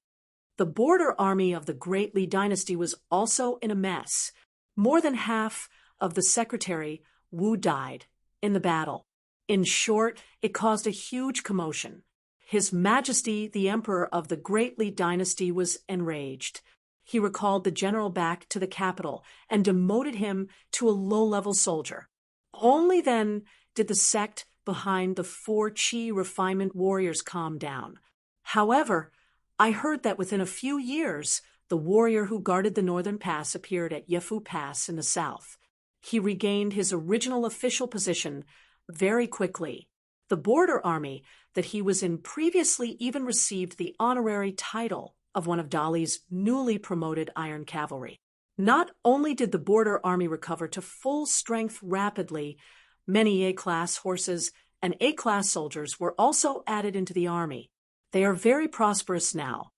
The border army of the Great Li dynasty was also in a mess. More than half of the secretary, Wu, died in the battle. In short, it caused a huge commotion. His Majesty, the Emperor of the Great Li dynasty, was enraged. He recalled the general back to the capital and demoted him to a low-level soldier. Only then did the sect behind the 4 Qi refinement warriors calm down. However, I heard that within a few years, the warrior who guarded the northern pass appeared at Yefu Pass in the south. He regained his original official position very quickly. The border army that he was in previously even received the honorary title of one of Dali's newly promoted Iron Cavalry. Not only did the border army recover to full strength rapidly, many A-class horses and A-class soldiers were also added into the army. They are very prosperous now.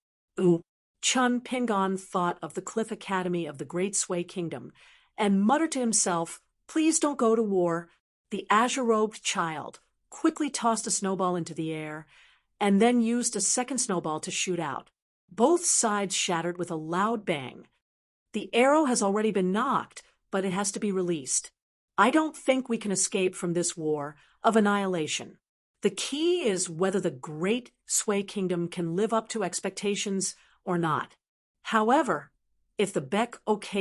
Chun Pingon thought of the Cliff Academy of the Great Sui Kingdom and muttered to himself, "Please don't go to war." The azure-robed child quickly tossed a snowball into the air and then used a second snowball to shoot out. Both sides shattered with a loud bang. The arrow has already been knocked, but it has to be released. I don't think we can escape from this war of annihilation. The key is whether the Great Sui Kingdom can live up to expectations or not. However, if the Baek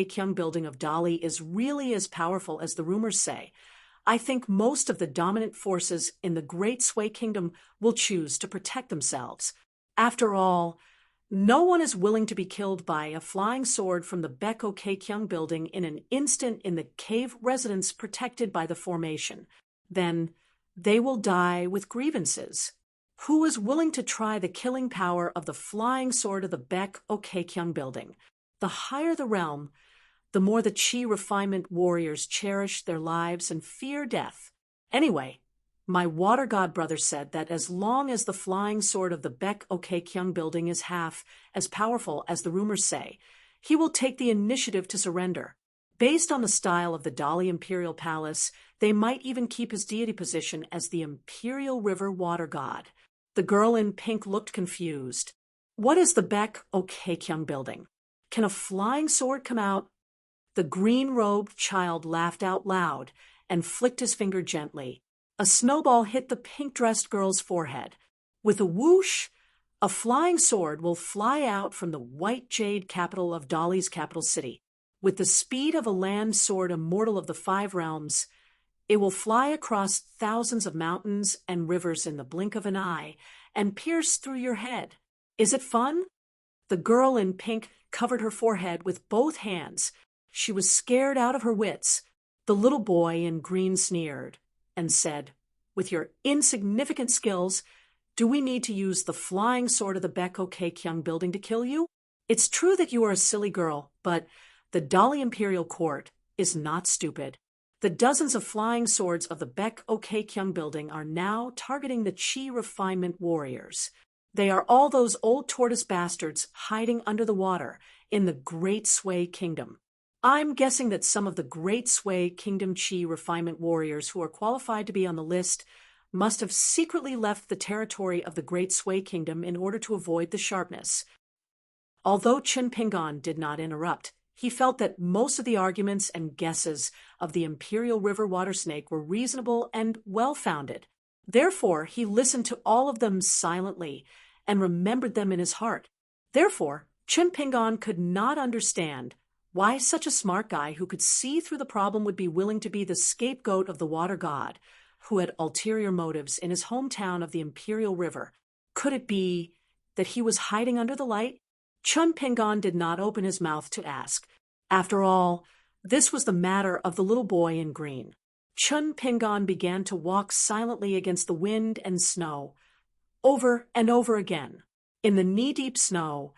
Kyung building of Dali is really as powerful as the rumors say, I think most of the dominant forces in the Great Sui Kingdom will choose to protect themselves. After all, no one is willing to be killed by a flying sword from the Baek Kyung building in an instant in the cave residence protected by the formation. Then they will die with grievances. Who is willing to try the killing power of the flying sword of the Baek Kyung building? The higher the realm, the more the Qi refinement warriors cherish their lives and fear death. Anyway, my water god brother said that as long as the flying sword of the Baek Kyung building is half as powerful as the rumors say, he will take the initiative to surrender. Based on the style of the Dali Imperial Palace, they might even keep his deity position as the Imperial River Water God. The girl in pink looked confused. What is the Baek Kyung building? Can a flying sword come out? The green-robed child laughed out loud and flicked his finger gently. A snowball hit the pink-dressed girl's forehead. With a whoosh, a flying sword will fly out from the white jade capital of Dali's capital city. With the speed of a land sword immortal of the 5 realms, it will fly across thousands of mountains and rivers in the blink of an eye and pierce through your head. Is it fun? The girl in pink covered her forehead with both hands. She was scared out of her wits. The little boy in green sneered and said, "With your insignificant skills, do we need to use the flying sword of the Baek Kyung building to kill you? It's true that you are a silly girl, but the Dali Imperial Court is not stupid. The dozens of flying swords of the Baek Kyung building are now targeting the Qi refinement warriors. They are all those old tortoise bastards hiding under the water in the Great Sui Kingdom. I'm guessing that some of the Great Sui Kingdom Qi refinement warriors who are qualified to be on the list must have secretly left the territory of the Great Sui Kingdom in order to avoid the sharpness." Although Chin Pingon did not interrupt, he felt that most of the arguments and guesses of the Imperial River Water Snake were reasonable and well-founded. Therefore, he listened to all of them silently and remembered them in his heart. Therefore, Chin Pingon could not understand why such a smart guy who could see through the problem would be willing to be the scapegoat of the water god, who had ulterior motives in his hometown of the Imperial River? Could it be that he was hiding under the light? Chun Pingon did not open his mouth to ask. After all, this was the matter of the little boy in green. Chun Pingon began to walk silently against the wind and snow, over and over again. In the knee-deep snow,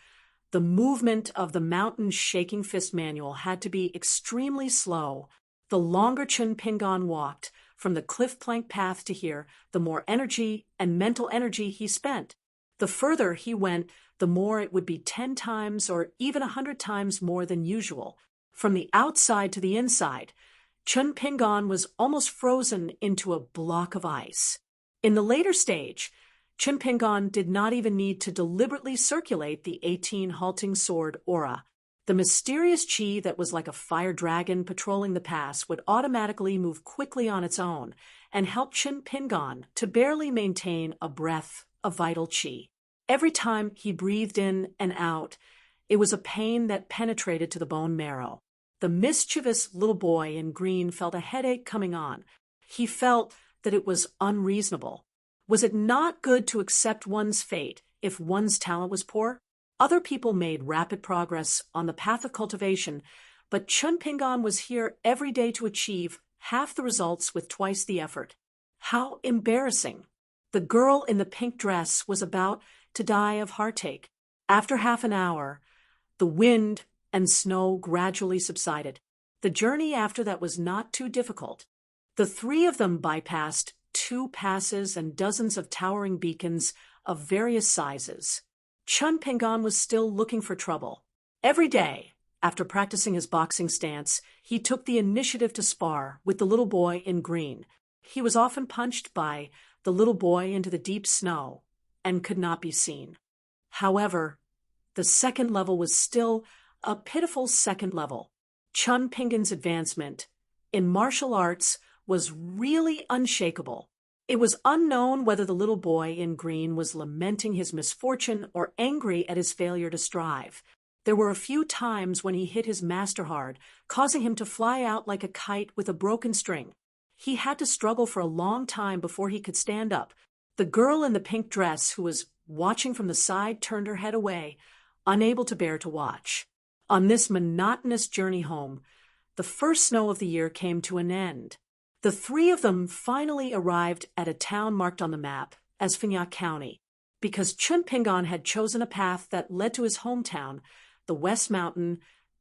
the movement of the mountain's shaking fist manual had to be extremely slow. The longer Chun Pingon walked from the cliff plank path to here, the more energy and mental energy he spent. The further he went, the more it would be 10 times or even 100 times more than usual. From the outside to the inside, Chun Pingon was almost frozen into a block of ice. In the later stage, Chun Pingon did not even need to deliberately circulate the 18 halting sword aura. The mysterious chi that was like a fire dragon patrolling the pass would automatically move quickly on its own and help Chun Pingon to barely maintain a breath of vital chi. Every time he breathed in and out, it was a pain that penetrated to the bone marrow. The mischievous little boy in green felt a headache coming on. He felt that it was unreasonable. Was it not good to accept one's fate if one's talent was poor? Other people made rapid progress on the path of cultivation, but Chun Pingon was here every day to achieve half the results with twice the effort. How embarrassing! The girl in the pink dress was about to die of heartache. After half an hour, the wind and snow gradually subsided. The journey after that was not too difficult. The three of them bypassed 2 passes and dozens of towering beacons of various sizes. Chun Pingon was still looking for trouble. Every day, after practicing his boxing stance, he took the initiative to spar with the little boy in green. He was often punched by the little boy into the deep snow and could not be seen. However, the second level was still a pitiful second level. Chun Pingon's advancement in martial arts was really unshakable. It was unknown whether the little boy in green was lamenting his misfortune or angry at his failure to strive. There were a few times when he hit his master hard, causing him to fly out like a kite with a broken string. He had to struggle for a long time before he could stand up. The girl in the pink dress who was watching from the side turned her head away, unable to bear to watch. On this monotonous journey home, the first snow of the year came to an end. The three of them finally arrived at a town marked on the map as Phinyak County. Because Chun Pingon had chosen a path that led to his hometown, the West Mountain,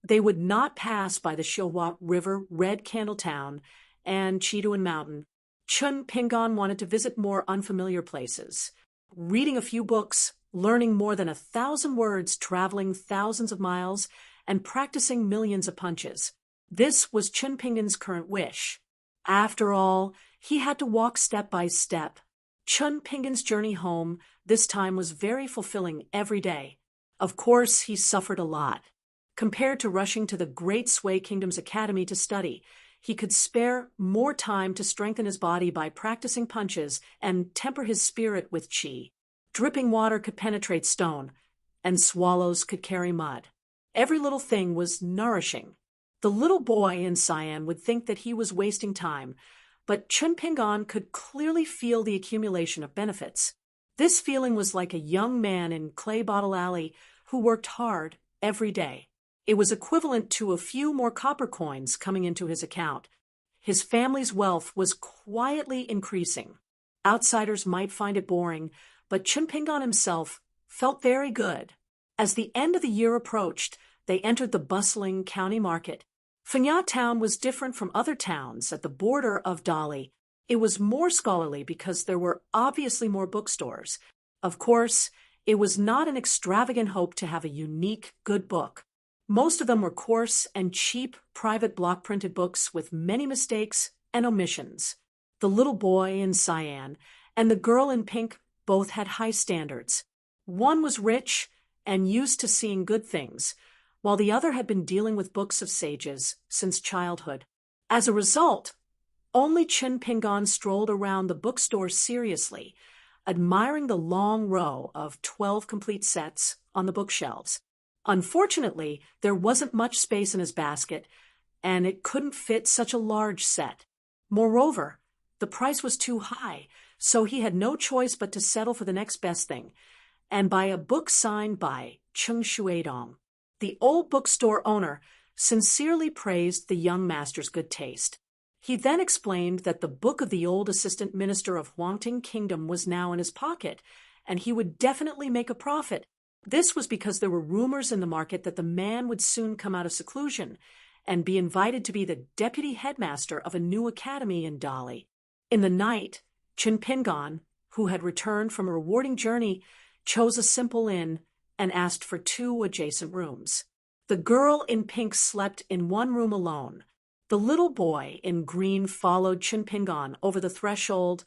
they would not pass by the Shilhua River, Red Candle Town, and Chiduan Mountain. Chun Pingon wanted to visit more unfamiliar places. Reading a few books, learning more than 1,000 words, traveling thousands of miles, and practicing millions of punches. This was Chun Pingon's current wish. After all, he had to walk step by step. Chun Pingon's journey home this time was very fulfilling every day. Of course, he suffered a lot. Compared to rushing to the Great Sway Kingdom's academy to study, he could spare more time to strengthen his body by practicing punches and temper his spirit with chi. Dripping water could penetrate stone, and swallows could carry mud. Every little thing was nourishing. The little boy in Cyan would think that he was wasting time, but Chun Pingon could clearly feel the accumulation of benefits. This feeling was like a young man in Clay Bottle Alley who worked hard every day. It was equivalent to a few more copper coins coming into his account. His family's wealth was quietly increasing. Outsiders might find it boring, but Chun Pingon himself felt very good. As the end of the year approached, they entered the bustling county market. Phinyak Town was different from other towns at the border of Dali. It was more scholarly because there were obviously more bookstores. Of course, it was not an extravagant hope to have a unique, good book. Most of them were coarse and cheap private block-printed books with many mistakes and omissions. The little boy in cyan and the girl in pink both had high standards. One was rich and used to seeing good things, while the other had been dealing with books of sages since childhood. As a result, only Chun Pingon strolled around the bookstore seriously, admiring the long row of 12 complete sets on the bookshelves. Unfortunately, there wasn't much space in his basket, and it couldn't fit such a large set. Moreover, The price was too high, so he had no choice but to settle for the next best thing, and buy a book signed by Cheng Shuidong. The old bookstore owner sincerely praised the young master's good taste. He then explained that the book of the old assistant minister of Huangting Kingdom was now in his pocket, and he would definitely make a profit. This was because there were rumors in the market that the man would soon come out of seclusion and be invited to be the deputy headmaster of a new academy in Dali. In the night, Chen Pingan, who had returned from a rewarding journey, chose a simple inn and asked for 2 adjacent rooms. The girl in pink slept in one room alone. The little boy in green followed Chen Pingan over the threshold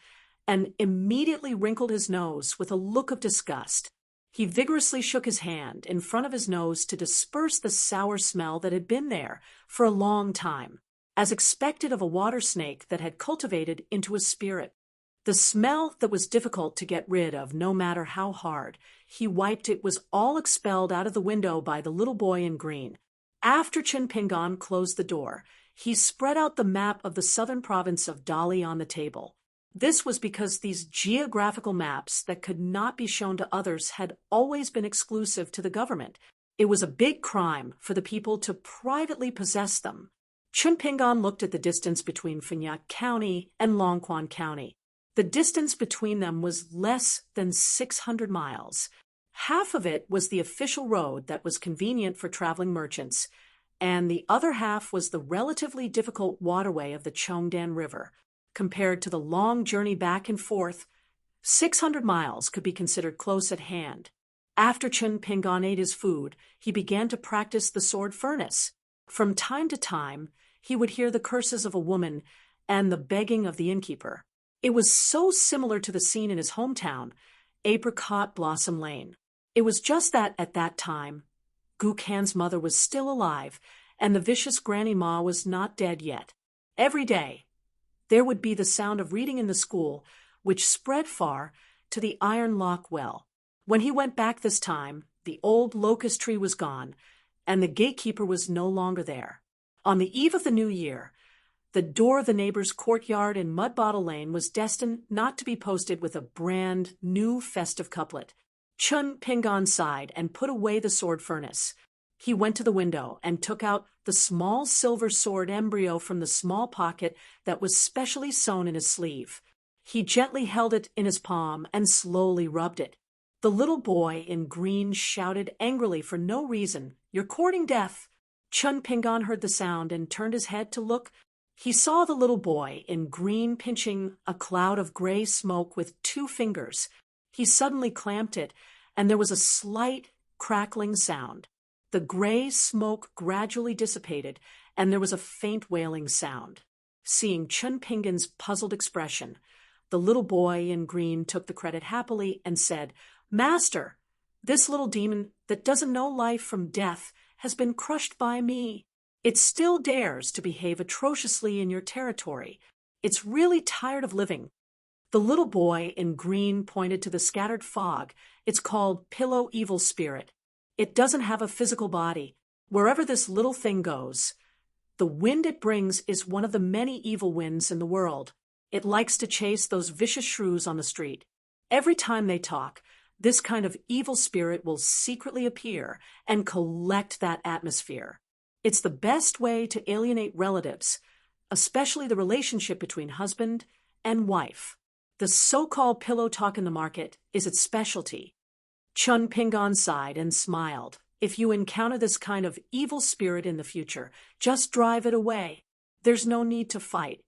and immediately wrinkled his nose with a look of disgust. He vigorously shook his hand in front of his nose to disperse the sour smell that had been there for a long time, as expected of a water snake that had cultivated into a spirit. The smell that was difficult to get rid of no matter how hard he wiped it was all expelled out of the window by the little boy in green. After Chen Pingan closed the door, he spread out the map of the southern province of Dali on the table. This was because these geographical maps that could not be shown to others had always been exclusive to the government. It was a big crime for the people to privately possess them. Chen Pingan looked at the distance between Phenyak County and Longquan County. The distance between them was less than 600 miles. Half of it was the official road that was convenient for traveling merchants, and the other half was the relatively difficult waterway of the Chongdan River. Compared to the long journey back and forth, 600 miles could be considered close at hand. After Chen Pingan ate his food, he began to practice the sword furnace. From time to time, he would hear the curses of a woman and the begging of the innkeeper. It was so similar to the scene in his hometown, Apricot Blossom Lane. It was just that at that time, Gu Kan's mother was still alive, and the vicious Granny Ma was not dead yet. Every day, there would be the sound of reading in the school, which spread far to the Iron Lock Well. When he went back this time, the old locust tree was gone, and the gatekeeper was no longer there. On the eve of the new year, the door of the neighbor's courtyard in Mud Bottle Lane was destined not to be posted with a brand new festive couplet. Chen Pingan sighed and put away the sword furnace. He went to the window and took out the small silver sword embryo from the small pocket that was specially sewn in his sleeve. He gently held it in his palm and slowly rubbed it. The little boy in green shouted angrily for no reason, "You're courting death!" Chen Pingan heard the sound and turned his head to look. He saw the little boy in green pinching a cloud of gray smoke with 2 fingers. He suddenly clamped it, and there was a slight crackling sound. The gray smoke gradually dissipated, and there was a faint wailing sound. Seeing Chen Pingan's puzzled expression, the little boy in green took the credit happily and said, "Master, this little demon that doesn't know life from death has been crushed by me. It still dares to behave atrociously in your territory. It's really tired of living." The little boy in green pointed to the scattered fog. "It's called Pillow Evil Spirit. It doesn't have a physical body. Wherever this little thing goes, the wind it brings is one of the many evil winds in the world. It likes to chase those vicious shrews on the street. Every time they talk, this kind of evil spirit will secretly appear and collect that atmosphere. It's the best way to alienate relatives, especially the relationship between husband and wife. The so-called pillow talk in the market is its specialty." Chen Pingan sighed and smiled. "If you encounter this kind of evil spirit in the future, just drive it away. There's no need to fight."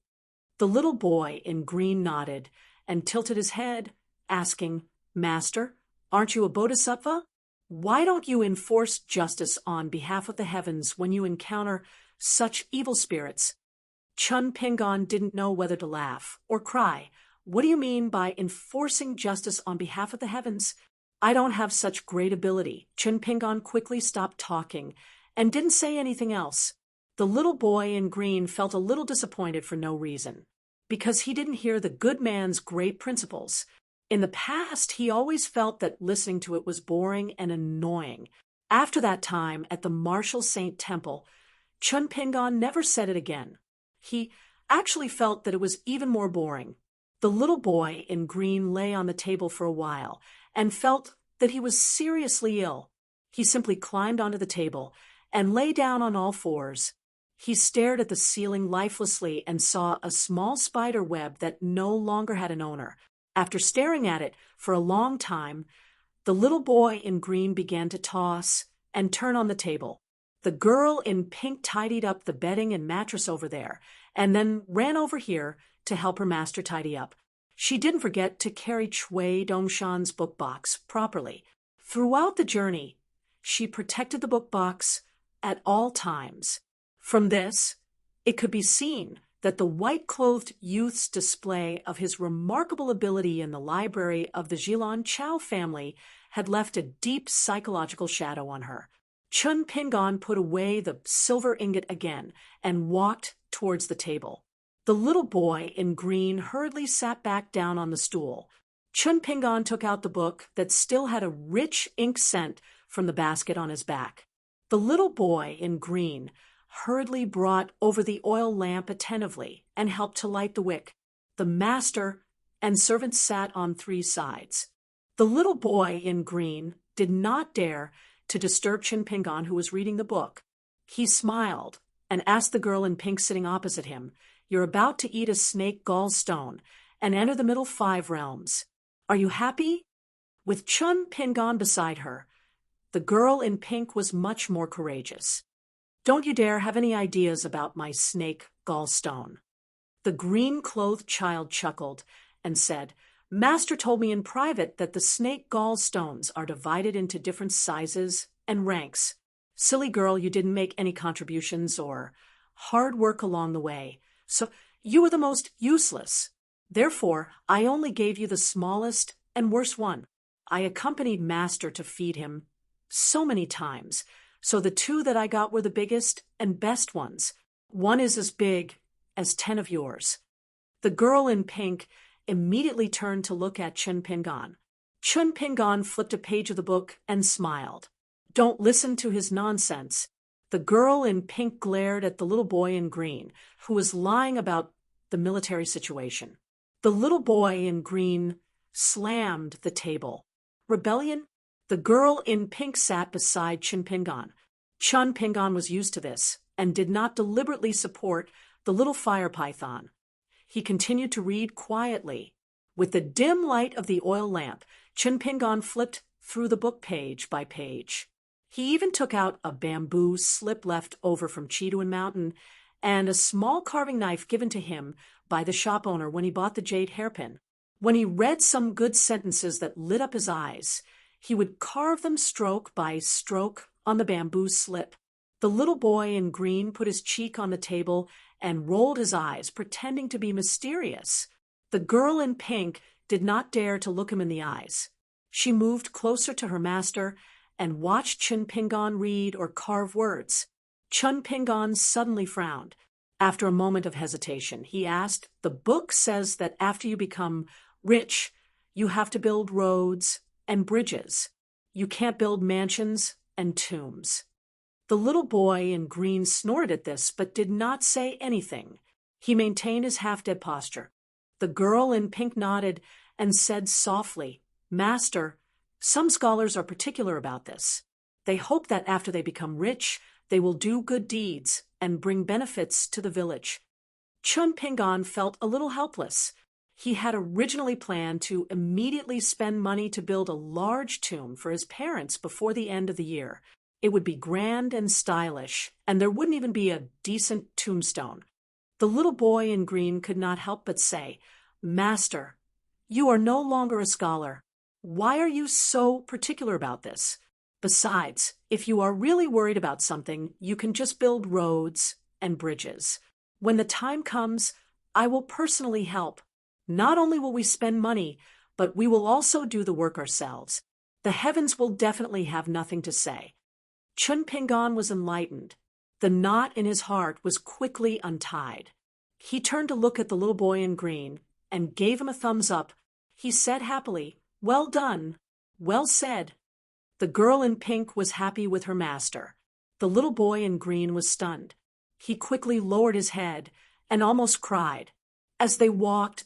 The little boy in green nodded and tilted his head, asking, "Master, aren't you a bodhisattva? Why don't you enforce justice on behalf of the heavens when you encounter such evil spirits?" Chen Pingan didn't know whether to laugh or cry. "What do you mean by enforcing justice on behalf of the heavens? I don't have such great ability." Chen Pingan quickly stopped talking and didn't say anything else. The little boy in green felt a little disappointed for no reason, because he didn't hear the good man's great principles. In the past, he always felt that listening to it was boring and annoying. After that time at the Marshal Saint Temple, Chen Pingan never said it again. He actually felt that it was even more boring. The little boy in green lay on the table for a while and felt that he was seriously ill. He simply climbed onto the table and lay down on all fours. He stared at the ceiling lifelessly and saw a small spider web that no longer had an owner. After staring at it for a long time, the little boy in green began to toss and turn on the table. The girl in pink tidied up the bedding and mattress over there, and then ran over here to help her master tidy up. She didn't forget to carry Chui Dongshan's book box properly. Throughout the journey, she protected the book box at all times. From this, it could be seen that the white-clothed youth's display of his remarkable ability in the library of the Jilan Chao family had left a deep psychological shadow on her. Chun Pingon put away the silver ingot again and walked towards the table. The little boy in green hurriedly sat back down on the stool. Chun Pingon took out the book that still had a rich ink scent from the basket on his back. The little boy in green hurriedly brought over the oil lamp attentively and helped to light the wick. The master and servants sat on 3 sides. The little boy in green did not dare to disturb Chun Pingon, who was reading the book. He smiled and asked the girl in pink sitting opposite him, "You're about to eat a snake gallstone and enter the middle 5 realms. Are you happy?" With Chun Pingon beside her, the girl in pink was much more courageous. "Don't you dare have any ideas about my snake gallstone." The green-clothed child chuckled and said, "Master told me in private that the snake gallstones are divided into different sizes and ranks. Silly girl, you didn't make any contributions or hard work along the way, so you were the most useless. Therefore, I only gave you the smallest and worst one. I accompanied Master to feed him so many times, so the 2 that I got were the biggest and best ones. One is as big as 10 of yours." The girl in pink immediately turned to look at Chun Pingon. Chun Pingon flipped a page of the book and smiled. "Don't listen to his nonsense." The girl in pink glared at the little boy in green, who was lying about the military situation. The little boy in green slammed the table. Rebellion? The girl in pink sat beside Chun Pingon. Chun Pingon was used to this and did not deliberately support the little fire python. He continued to read quietly. With the dim light of the oil lamp, Chun Pingon flipped through the book page by page. He even took out a bamboo slip left over from Chiduan Mountain and a small carving knife given to him by the shop owner when he bought the jade hairpin. When he read some good sentences that lit up his eyes, he would carve them stroke by stroke on the bamboo slip. The little boy in green put his cheek on the table and rolled his eyes, pretending to be mysterious. The girl in pink did not dare to look him in the eyes. She moved closer to her master and watched Chun Pingon read or carve words. Chun Pingon suddenly frowned. After a moment of hesitation, he asked, "The book says that after you become rich, you have to build roads and bridges. You can't build mansions and tombs." The little boy in green snorted at this, but did not say anything. He maintained his half-dead posture. The girl in pink nodded and said softly, "Master, some scholars are particular about this. They hope that after they become rich, they will do good deeds and bring benefits to the village." Chun Pingon felt a little helpless. He had originally planned to immediately spend money to build a large tomb for his parents before the end of the year. It would be grand and stylish, and there wouldn't even be a decent tombstone. The little boy in green could not help but say, "Master, you are no longer a scholar. Why are you so particular about this? Besides, if you are really worried about something, you can just build roads and bridges. When the time comes, I will personally help. Not only will we spend money, but we will also do the work ourselves. The heavens will definitely have nothing to say." Chun Pingon was enlightened. The knot in his heart was quickly untied. He turned to look at the little boy in green and gave him a thumbs up. He said happily, "Well done, well said." The girl in pink was happy with her master. The little boy in green was stunned. He quickly lowered his head and almost cried. As they walked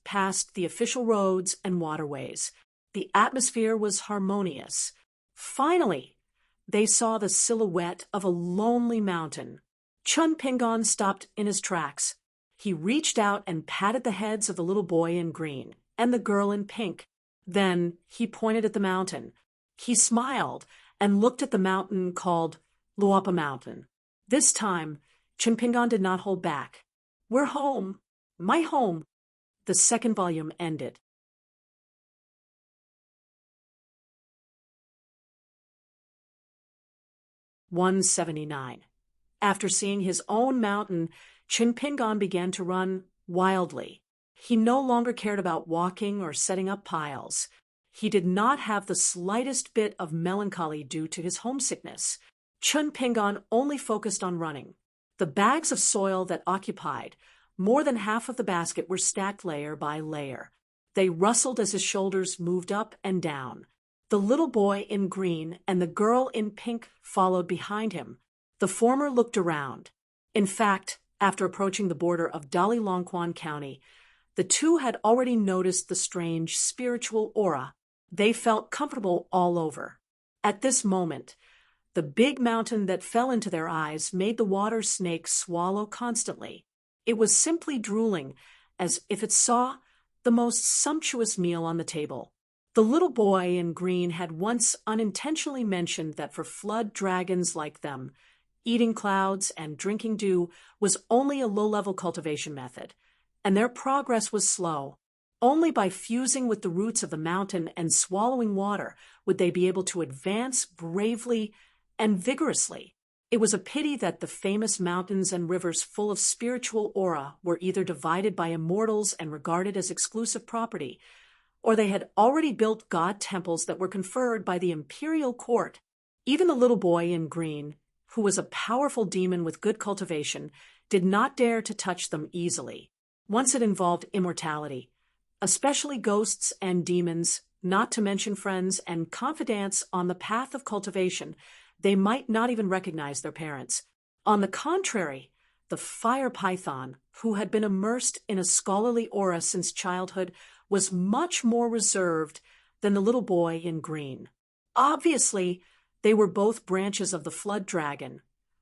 past the official roads and waterways. The atmosphere was harmonious. Finally, they saw the silhouette of a lonely mountain. Chun Pingon stopped in his tracks. He reached out and patted the heads of the little boy in green and the girl in pink. Then he pointed at the mountain. He smiled and looked at the mountain called Luapa Mountain. This time, Chun Pingon did not hold back. "We're home. My home." The second volume ended. (179) After seeing his own mountain, Chun Pingon began to run wildly. He no longer cared about walking or setting up piles. He did not have the slightest bit of melancholy due to his homesickness. Chun Pingon only focused on running. The bags of soil that occupied more than half of the basket were stacked layer by layer. They rustled as his shoulders moved up and down. The little boy in green and the girl in pink followed behind him. The former looked around. In fact, after approaching the border of Dalilongquan County, the two had already noticed the strange spiritual aura. They felt comfortable all over. At this moment, the big mountain that fell into their eyes made the water snake swallow constantly. It was simply drooling, as if it saw the most sumptuous meal on the table. The little boy in green had once unintentionally mentioned that for flood dragons like them, eating clouds and drinking dew was only a low-level cultivation method, and their progress was slow. Only by fusing with the roots of the mountain and swallowing water would they be able to advance bravely and vigorously. It was a pity that the famous mountains and rivers full of spiritual aura were either divided by immortals and regarded as exclusive property, or they had already built god temples that were conferred by the imperial court. Even the little boy in green, who was a powerful demon with good cultivation, did not dare to touch them easily. Once it involved immortality, especially ghosts and demons, not to mention friends and confidants on the path of cultivation. They might not even recognize their parents. On the contrary, the fire python, who had been immersed in a scholarly aura since childhood, was much more reserved than the little boy in green. Obviously, they were both branches of the flood dragon,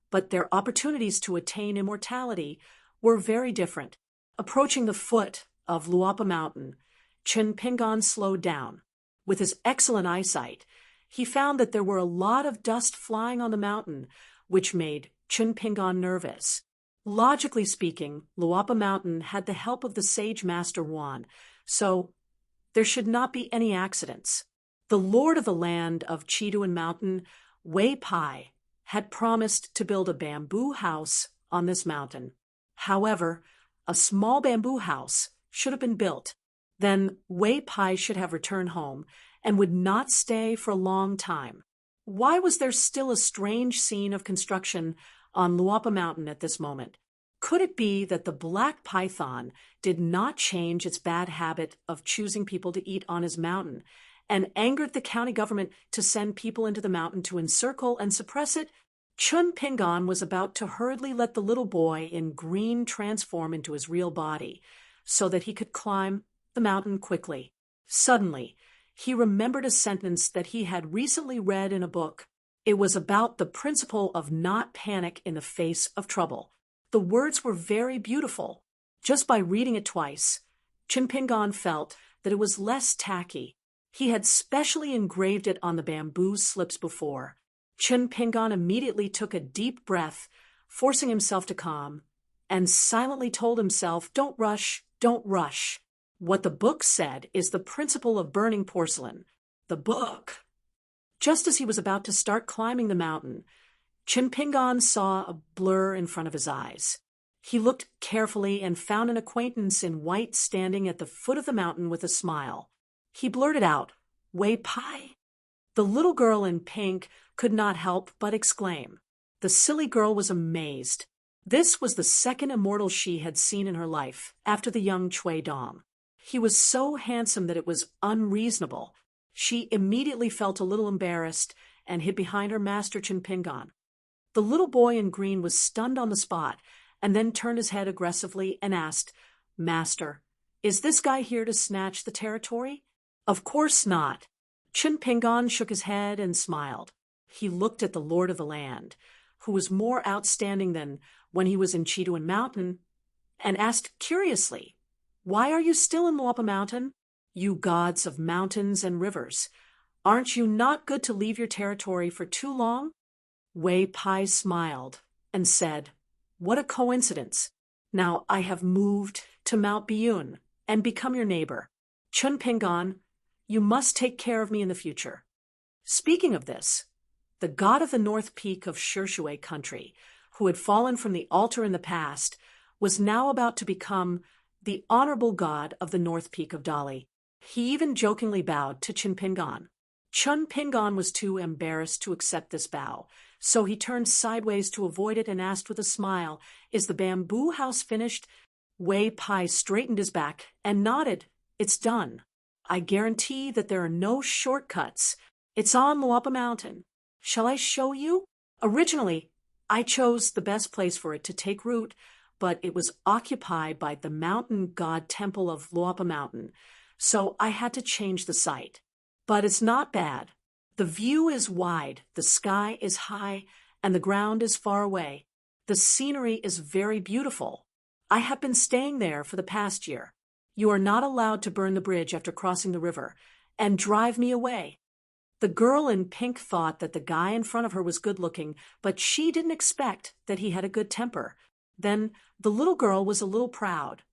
but their opportunities to attain immortality were very different. Approaching the foot of Luapa Mountain, Chun Pingon slowed down. With his excellent eyesight, he found that there were a lot of dust flying on the mountain, which made Chun Pingon nervous. Logically speaking, Luapa Mountain had the help of the Sage Master Wan, so there should not be any accidents. The lord of the land of Chiduan Mountain, Wei Pai, had promised to build a bamboo house on this mountain. However, a small bamboo house should have been built. Then Wei Pai should have returned home and would not stay for a long time. Why was there still a strange scene of construction on Luapa Mountain at this moment? Could it be that the black python did not change its bad habit of choosing people to eat on his mountain and angered the county government to send people into the mountain to encircle and suppress it? Chun Pingon was about to hurriedly let the little boy in green transform into his real body so that he could climb the mountain quickly. Suddenly, he remembered a sentence that he had recently read in a book. It was about the principle of not panic in the face of trouble. The words were very beautiful. Just by reading it twice, Chun Pingon felt that it was less tacky. He had specially engraved it on the bamboo slips before. Chun Pingon immediately took a deep breath, forcing himself to calm, and silently told himself, "Don't rush, don't rush." What the book said is the principle of burning porcelain. The book. Just as he was about to start climbing the mountain, Chun Pingon saw a blur in front of his eyes. He looked carefully and found an acquaintance in white standing at the foot of the mountain with a smile. He blurted out, "Wei Pai?" The little girl in pink could not help but exclaim. The silly girl was amazed. This was the second immortal she had seen in her life, after the young Chui Dong. He was so handsome that it was unreasonable. She immediately felt a little embarrassed and hid behind her master Chun Pingon. The little boy in green was stunned on the spot and then turned his head aggressively and asked, "Master, is this guy here to snatch the territory?" "Of course not." Chun Pingon shook his head and smiled. He looked at the lord of the land, who was more outstanding than when he was in Chituan Mountain, and asked curiously, "Why are you still in Luapa Mountain, you gods of mountains and rivers? Aren't you not good to leave your territory for too long?" Wei Pai smiled and said, "What a coincidence. Now I have moved to Mount Biyun and become your neighbor. Chun Pingon, you must take care of me in the future." Speaking of this, the god of the North Peak of Shishui country, who had fallen from the altar in the past, was now about to become the honorable god of the North Peak of Dali. He even jokingly bowed to Chun Pingon. Chun Pingon was too embarrassed to accept this bow, so he turned sideways to avoid it and asked with a smile, "Is the bamboo house finished?" Wei Pai straightened his back and nodded. "It's done. I guarantee that there are no shortcuts. It's on Luapa Mountain. Shall I show you?" Originally, I chose the best place for it to take root, but it was occupied by the mountain god temple of Luapa Mountain, so I had to change the site. But it's not bad. The view is wide, the sky is high, and the ground is far away. The scenery is very beautiful. I have been staying there for the past year. You are not allowed to burn the bridge after crossing the river and drive me away. The girl in pink thought that the guy in front of her was good-looking, but she didn't expect that he had a good temper. Then the little girl was a little proud.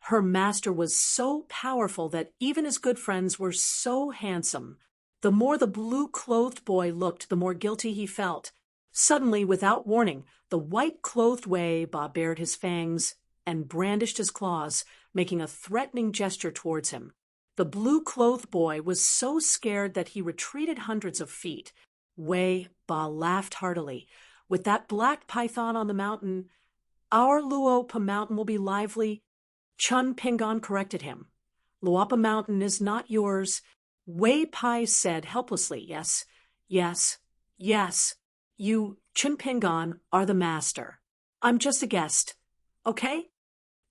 Her master was so powerful that even his good friends were so handsome. The more the blue-clothed boy looked, the more guilty he felt. Suddenly, without warning, the white-clothed Wei Ba bared his fangs and brandished his claws, making a threatening gesture towards him. The blue-clothed boy was so scared that he retreated hundreds of feet. Wei Ba laughed heartily. "With that black python on the mountain, our Luopa Mountain will be lively." Chun Pingon corrected him. "Luopa Mountain is not yours." Wei Pai said helplessly, "Yes, yes, yes. You, Chun Pingon, are the master. I'm just a guest. Okay?"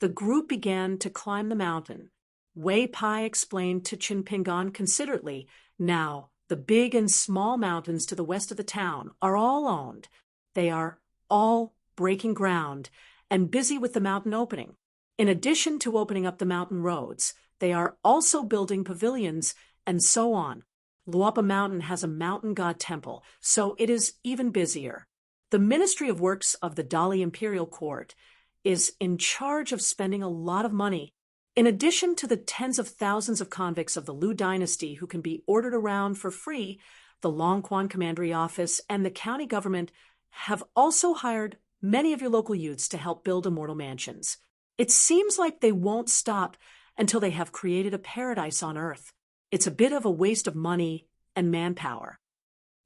The group began to climb the mountain. Wei Pai explained to Chun Pingon considerately, "Now, the big and small mountains to the west of the town are all owned. They are all breaking ground and busy with the mountain opening. In addition to opening up the mountain roads, they are also building pavilions and so on. Luopa Mountain has a mountain god temple, so it is even busier. The Ministry of Works of the Dali Imperial Court is in charge of spending a lot of money. In addition to the tens of thousands of convicts of the Liu dynasty who can be ordered around for free, the Longquan Commandery Office and the county government have also hired many of your local youths to help build immortal mansions. It seems like they won't stop until they have created a paradise on Earth. It's a bit of a waste of money and manpower."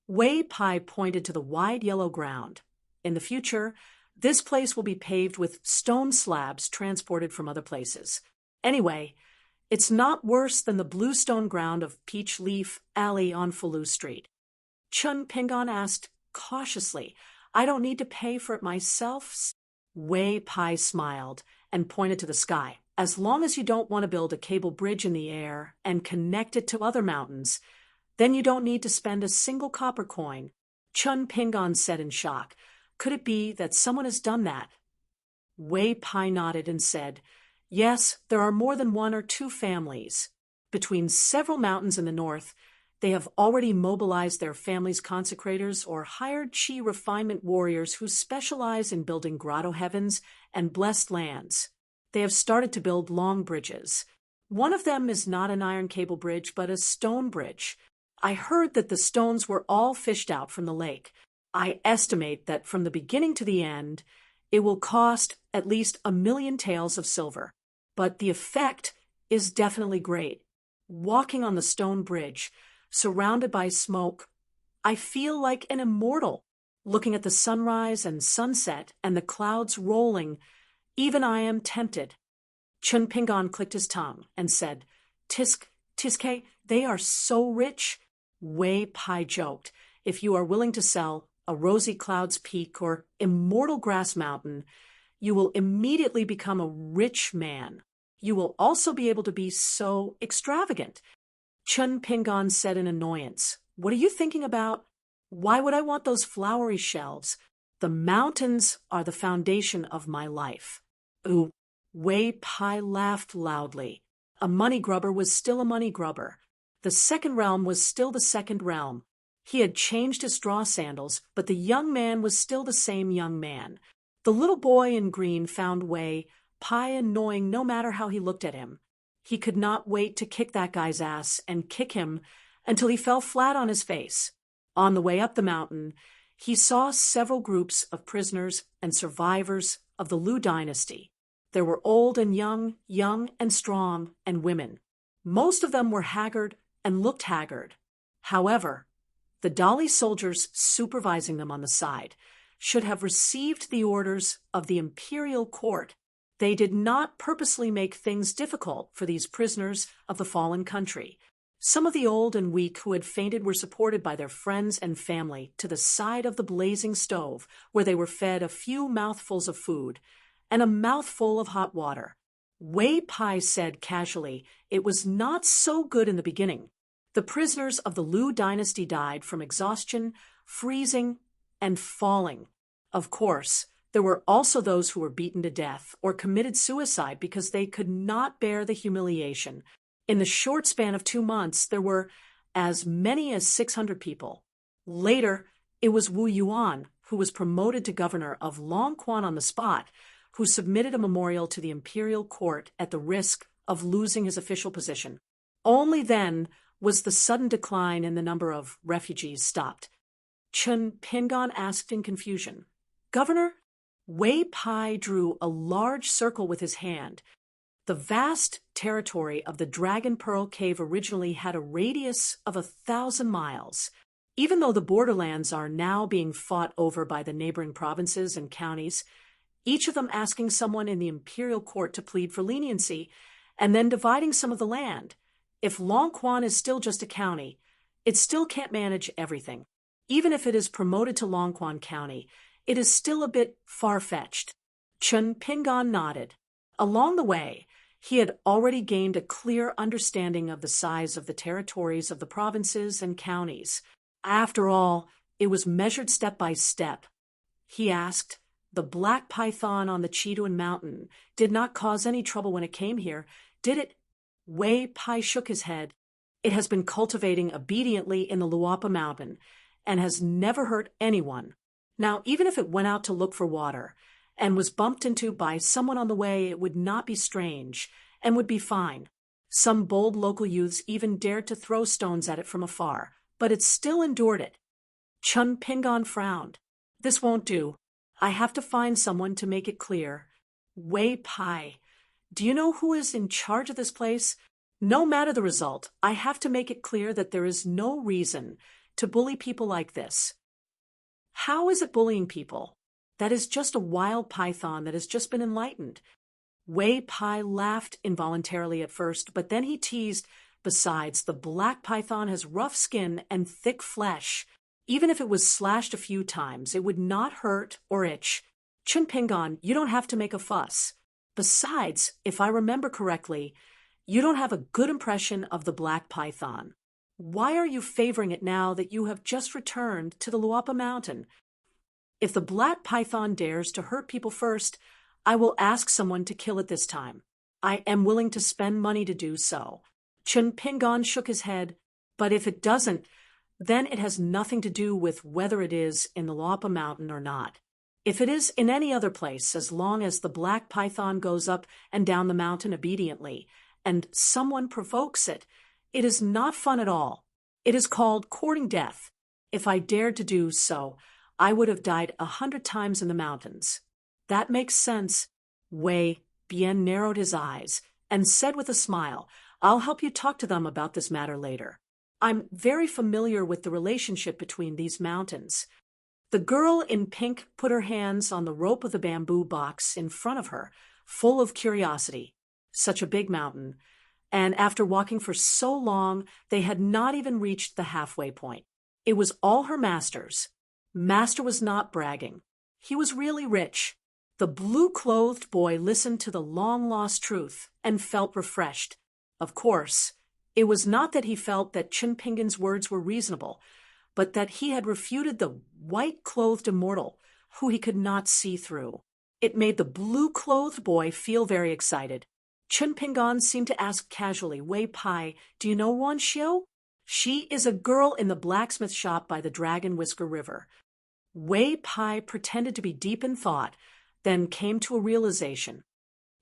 Wei Pai pointed to the wide yellow ground. "In the future, this place will be paved with stone slabs transported from other places. Anyway, it's not worse than the bluestone ground of Peach Leaf Alley on Falu Street." Chun Pingon asked cautiously, "I don't need to pay for it myself?" Wei Pai smiled and pointed to the sky. "As long as you don't want to build a cable bridge in the air and connect it to other mountains, then you don't need to spend a single copper coin." Chun Pingon said in shock, "Could it be that someone has done that?" Wei Pai nodded and said, "Yes, there are more than one or two families. Between several mountains in the north, they have already mobilized their families' consecrators or hired chi refinement warriors who specialize in building grotto heavens and blessed lands. They have started to build long bridges. One of them is not an iron cable bridge, but a stone bridge. I heard that the stones were all fished out from the lake. I estimate that from the beginning to the end, it will cost at least 1,000,000 taels of silver. But the effect is definitely great. Walking on the stone bridge, surrounded by smoke, I feel like an immortal. Looking at the sunrise and sunset and the clouds rolling, even I am tempted." Chun Pingon clicked his tongue and said, Tiske, they are so rich." Wei Pai joked, "If you are willing to sell a Rosy Clouds Peak or Immortal Grass Mountain, You will immediately become a rich man. You will also be able to be so extravagant. Chun Pingon said in annoyance. What are you thinking about? Why would I want those flowery shelves? The mountains are the foundation of my life. Ooh, Wei Pai laughed loudly. A money grubber was still a money grubber. The second realm was still the second realm. He had changed his straw sandals, but the young man was still the same young man. The little boy in green found Wei Pai annoying no matter how he looked at him. He could not wait to kick that guy's ass and kick him until he fell flat on his face. On the way up the mountain, he saw several groups of prisoners and survivors of the Liu dynasty. There were old and young, young and strong, and women. Most of them were haggard and looked haggard. However, the Dali soldiers supervising them on the side should have received the orders of the imperial court. They did not purposely make things difficult for these prisoners of the fallen country. Some of the old and weak who had fainted were supported by their friends and family to the side of the blazing stove, where they were fed a few mouthfuls of food and a mouthful of hot water. Wei Pai said casually, "It was not so good in the beginning. The prisoners of the Liu dynasty died from exhaustion, freezing, and falling. Of course, there were also those who were beaten to death or committed suicide because they could not bear the humiliation. In the short span of 2 months, there were as many as 600 people. Later, it was Wu Yuan, who was promoted to governor of Longquan on the spot, who submitted a memorial to the imperial court at the risk of losing his official position. Only then was the sudden decline in the number of refugees stopped." Chun Pingon asked in confusion. "Governor?" Wei Pai drew a large circle with his hand. The vast territory of the Dragon Pearl Cave originally had a radius of 1,000 miles. Even though the borderlands are now being fought over by the neighboring provinces and counties, each of them asking someone in the imperial court to plead for leniency, and then dividing some of the land. If Longquan is still just a county, it still can't manage everything. Even if it is promoted to Longquan County, it is still a bit far-fetched. Chun Pingon nodded. Along the way, he had already gained a clear understanding of the size of the territories of the provinces and counties. After all, it was measured step by step. He asked, "The black python on the Chiduan mountain did not cause any trouble when it came here, did it?" Wei Pai shook his head. "It has been cultivating obediently in the Luapa mountain and has never hurt anyone. Now, even if it went out to look for water and was bumped into by someone on the way, it would not be strange and would be fine. Some bold local youths even dared to throw stones at it from afar, but it still endured it." Chun Pingon frowned. "This won't do. I have to find someone to make it clear. Wei Pai, do you know who is in charge of this place? No matter the result, I have to make it clear that there is no reason to bully people like this." "How is it bullying people? That is just a wild python that has just been enlightened." Wei Pai laughed involuntarily at first, but then he teased, "Besides, the black python has rough skin and thick flesh. Even if it was slashed a few times, it would not hurt or itch. Chun Pingon, you don't have to make a fuss. Besides, if I remember correctly, you don't have a good impression of the black python. Why are you favoring it now that you have just returned to the Luapa Mountain? If the black python dares to hurt people first, I will ask someone to kill it this time. I am willing to spend money to do so." Chun Pingon shook his head. "But if it doesn't, then it has nothing to do with whether it is in the Luapa Mountain or not. If it is in any other place, as long as the black python goes up and down the mountain obediently, and someone provokes it, it is not fun at all. It is called courting death. If I dared to do so, I would have died 100 times in the mountains." "That makes sense." Wei Bien narrowed his eyes and said with a smile, "I'll help you talk to them about this matter later. I'm very familiar with the relationship between these mountains." The girl in pink put her hands on the rope of the bamboo box in front of her, full of curiosity. Such a big mountain. And after walking for so long, they had not even reached the halfway point. It was all her master's. Master was not bragging. He was really rich. The blue-clothed boy listened to the long-lost truth and felt refreshed. Of course, it was not that he felt that Chunpingan's words were reasonable, but that he had refuted the white-clothed immortal who he could not see through. It made the blue-clothed boy feel very excited. Chunpingan seemed to ask casually, Wei Pai, do you know Wan Xiu? She is a girl in the blacksmith shop by the Dragon Whisker River. Wei Pai pretended to be deep in thought, then came to a realization.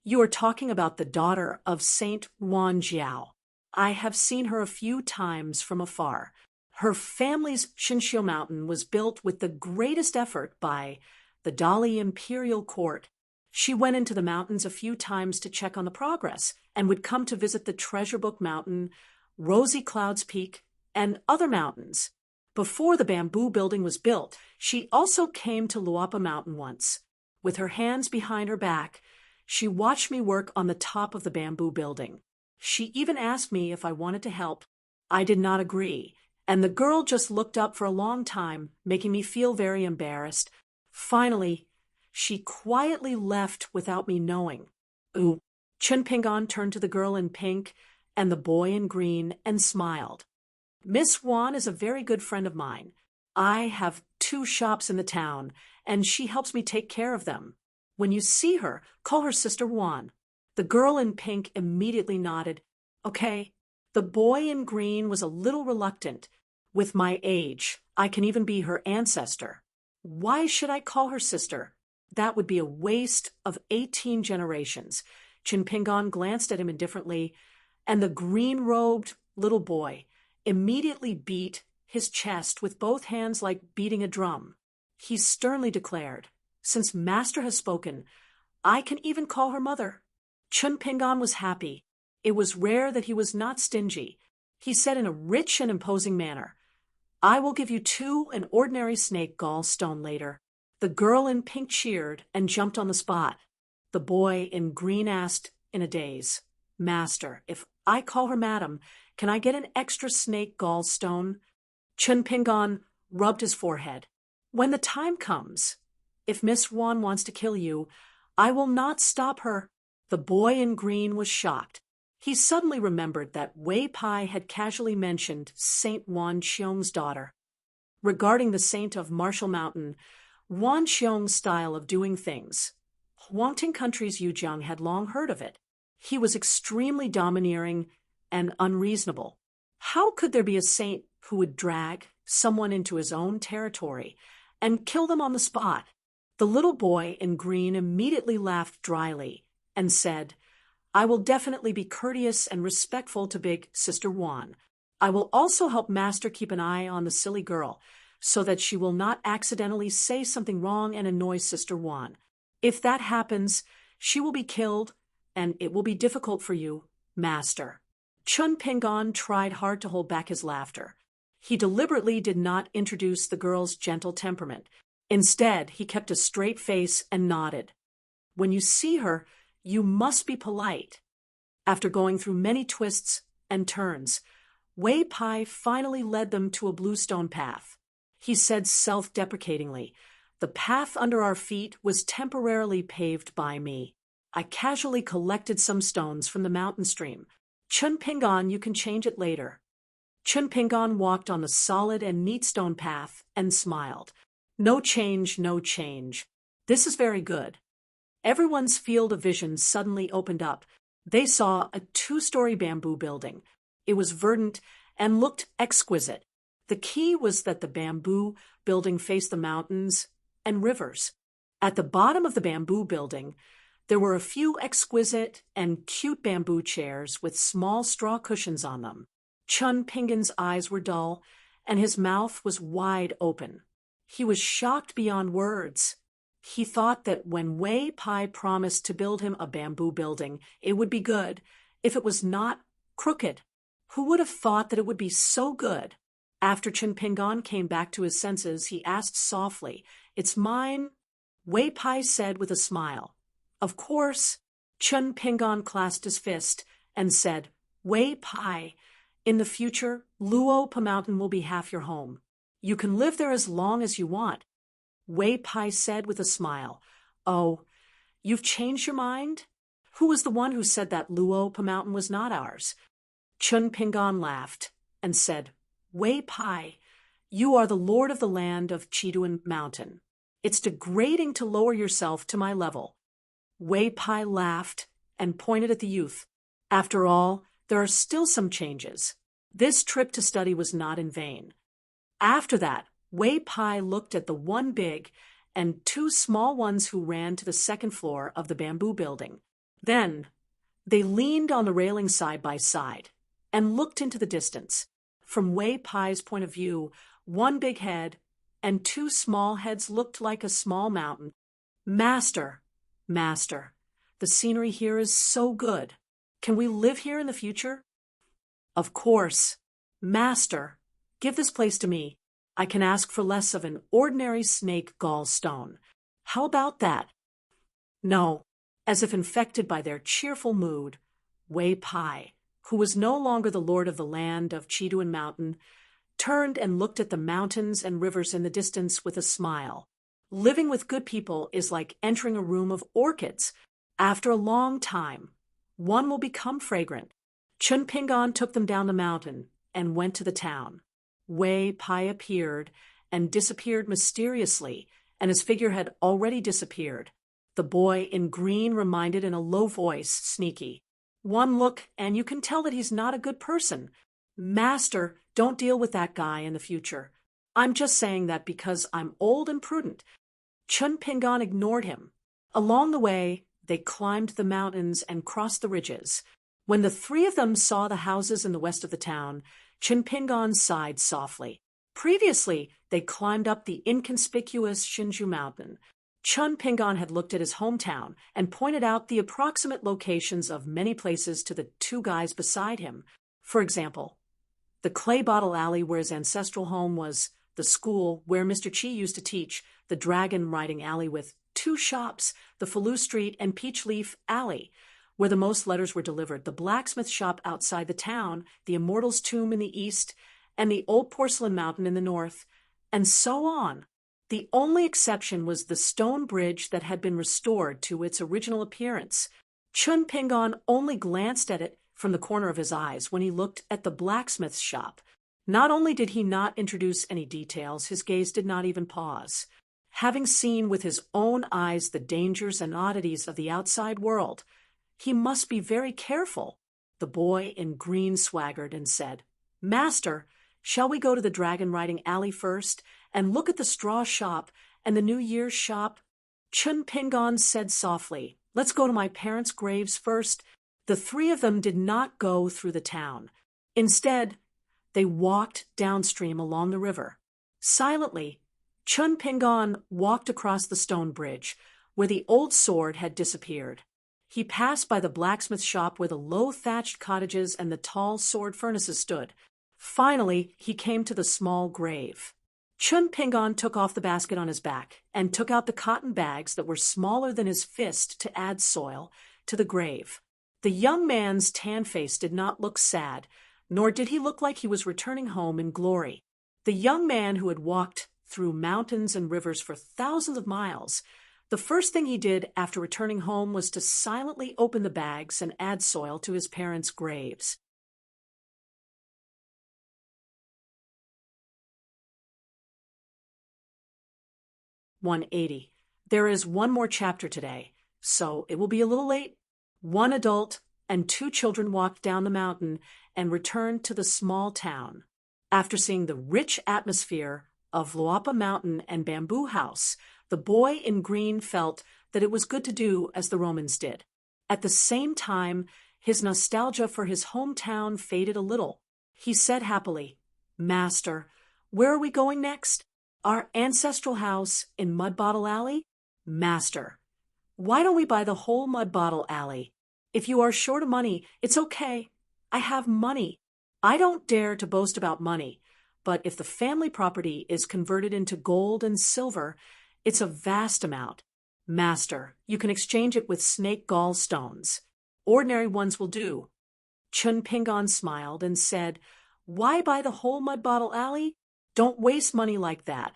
You are talking about the daughter of Saint Wan Jiao. I have seen her a few times from afar. Her family's Shinxiu Mountain was built with the greatest effort by the Dali Imperial Court. She went into the mountains a few times to check on the progress and would come to visit the Treasure Book Mountain, Rosy Clouds Peak, and other mountains. Before the bamboo building was built, she also came to Luapa Mountain once. With her hands behind her back, she watched me work on the top of the bamboo building. She even asked me if I wanted to help. I did not agree, and the girl just looked up for a long time, making me feel very embarrassed. Finally, she quietly left without me knowing. Ooh. Chunpingan turned to the girl in pink and the boy in green and smiled. Miss Wan is a very good friend of mine. I have 2 shops in the town, and she helps me take care of them. When you see her, call her Sister Wan. The girl in pink immediately nodded. Okay. The boy in green was a little reluctant. With my age, I can even be her ancestor. Why should I call her sister? That would be a waste of 18 generations. Chunpingan glanced at him indifferently, and the green-robed little boy immediately beat his chest with both hands like beating a drum. He sternly declared, Since Master has spoken, I can even call her mother. Chunpingan was happy. It was rare that he was not stingy. He said in a rich and imposing manner, I will give you 2 an ordinary snake gallstone later. The girl in pink cheered and jumped on the spot. The boy in green asked in a daze, Master, if I call her madam, can I get an extra snake gallstone? Chunpingan rubbed his forehead. When the time comes, if Miss Wan wants to kill you, I will not stop her. The boy in green was shocked. He suddenly remembered that Wei Pai had casually mentioned Saint Wan Xiong's daughter. Regarding the saint of Martial Mountain, Wan Xiong's style of doing things, Huangting Country's Yujiang had long heard of it. He was extremely domineering and unreasonable. How could there be a saint who would drag someone into his own territory and kill them on the spot? The little boy in green immediately laughed dryly and said, I will definitely be courteous and respectful to big Sister Wan. I will also help Master keep an eye on the silly girl so that she will not accidentally say something wrong and annoy Sister Wan. If that happens, she will be killed, and it will be difficult for you, Master. Chunpingan tried hard to hold back his laughter. He deliberately did not introduce the girl's gentle temperament. Instead, he kept a straight face and nodded. When you see her, you must be polite. After going through many twists and turns, Wei Pai finally led them to a bluestone path. He said self-deprecatingly, The path under our feet was temporarily paved by me. I casually collected some stones from the mountain stream. Chunpingan, you can change it later. Chunpingan walked on the solid and neat stone path and smiled. No change, no change. This is very good. Everyone's field of vision suddenly opened up. They saw a 2-story bamboo building. It was verdant and looked exquisite. The key was that the bamboo building faced the mountains and rivers. At the bottom of the bamboo building, there were a few exquisite and cute bamboo chairs with small straw cushions on them. Chunpingan's eyes were dull, and his mouth was wide open. He was shocked beyond words. He thought that when Wei Pai promised to build him a bamboo building, it would be good, if it was not crooked. Who would have thought that it would be so good? After Chunpingan came back to his senses, he asked softly, It's mine? Wei Pai said with a smile. Of course. Chunpingan clasped his fist and said, Wei Pai, in the future, Luopa Mountain will be half your home. You can live there as long as you want. Wei Pai said with a smile, Oh, You've changed your mind? Who was the one who said that Luopa mountain was not ours? Chun Pingon laughed and said, Wei Pai, you are the lord of the land of Chiduan Mountain. It's degrading to lower yourself to my level. Wei Pai laughed and pointed at the youth. After all, there are still some changes. This trip to study was not in vain. After that, Wei Pai looked at the one big and two small ones who ran to the second floor of the bamboo building. Then, they leaned on the railing side by side and looked into the distance. From Wei Pai's point of view, one big head and two small heads looked like a small mountain. Master, the scenery here is so good. Can we live here in the future? Of course. Master, give this place to me. I can ask for less of an ordinary snake gallstone. How about that? No. As if infected by their cheerful mood, Wei Pai, who was no longer the lord of the land of Chiduan Mountain, turned and looked at the mountains and rivers in the distance with a smile. Living with good people is like entering a room of orchids. After a long time, one will become fragrant. Chun Pingon took them down the mountain and went to the town. Wei Pai appeared and disappeared mysteriously, and his figure had already disappeared. The boy in green reminded in a low voice, Sneaky. One look and you can tell that he's not a good person. Master, don't deal with that guy in the future. I'm just saying that because I'm old and prudent. Chun Pingon ignored him. Along the way, they climbed the mountains and crossed the ridges. When the three of them saw the houses in the west of the town, Chun Pingon sighed softly. Previously, they climbed up the inconspicuous Shinju Mountain. Chun Pingon had looked at his hometown and pointed out the approximate locations of many places to the two guys beside him. For example, the clay bottle alley where his ancestral home was, the school where Mr. Chi used to teach, the dragon riding alley with two shops, the Falu Street and Peach Leaf Alley, where the most letters were delivered, the blacksmith shop outside the town, the Immortal's Tomb in the east, and the old porcelain mountain in the north, and so on. The only exception was the stone bridge that had been restored to its original appearance. Chun Pingon only glanced at it from the corner of his eyes when he looked at the blacksmith's shop. Not only did he not introduce any details, his gaze did not even pause. Having seen with his own eyes the dangers and oddities of the outside world, he must be very careful. The boy in green swaggered and said, Master, shall we go to the dragon riding alley first and look at the straw shop and the New Year's shop? Chun Pingon said softly, Let's go to my parents' graves first. The three of them did not go through the town. Instead, they walked downstream along the river. Silently, Chun Pingon walked across the stone bridge, where the old sword had disappeared. He passed by the blacksmith shop where the low thatched cottages and the tall sword furnaces stood. Finally, he came to the small grave. Chun Pingon took off the basket on his back and took out the cotton bags that were smaller than his fist to add soil to the grave. The young man's tan face did not look sad, nor did he look like he was returning home in glory. The young man who had walked through mountains and rivers for thousands of miles, the first thing he did after returning home was to silently open the bags and add soil to his parents' graves. (180) There is one more chapter today, so it will be a little late. One adult and two children walked down the mountain and returned to the small town. After seeing the rich atmosphere of Luopa Mountain and Bamboo House, the boy in green felt that it was good to do as the Romans did. At the same time, his nostalgia for his hometown faded a little. He said happily, Master, where are we going next? Our ancestral house in Mud Bottle Alley? Master, why don't we buy the whole Mud Bottle Alley? If you are short of money, it's okay. I have money. I don't dare to boast about money, but if the family property is converted into gold and silver, it's a vast amount. Master, you can exchange it with snake gallstones. Ordinary ones will do. Chun Pingon smiled and said, Why buy the whole Mud Bottle Alley? Don't waste money like that.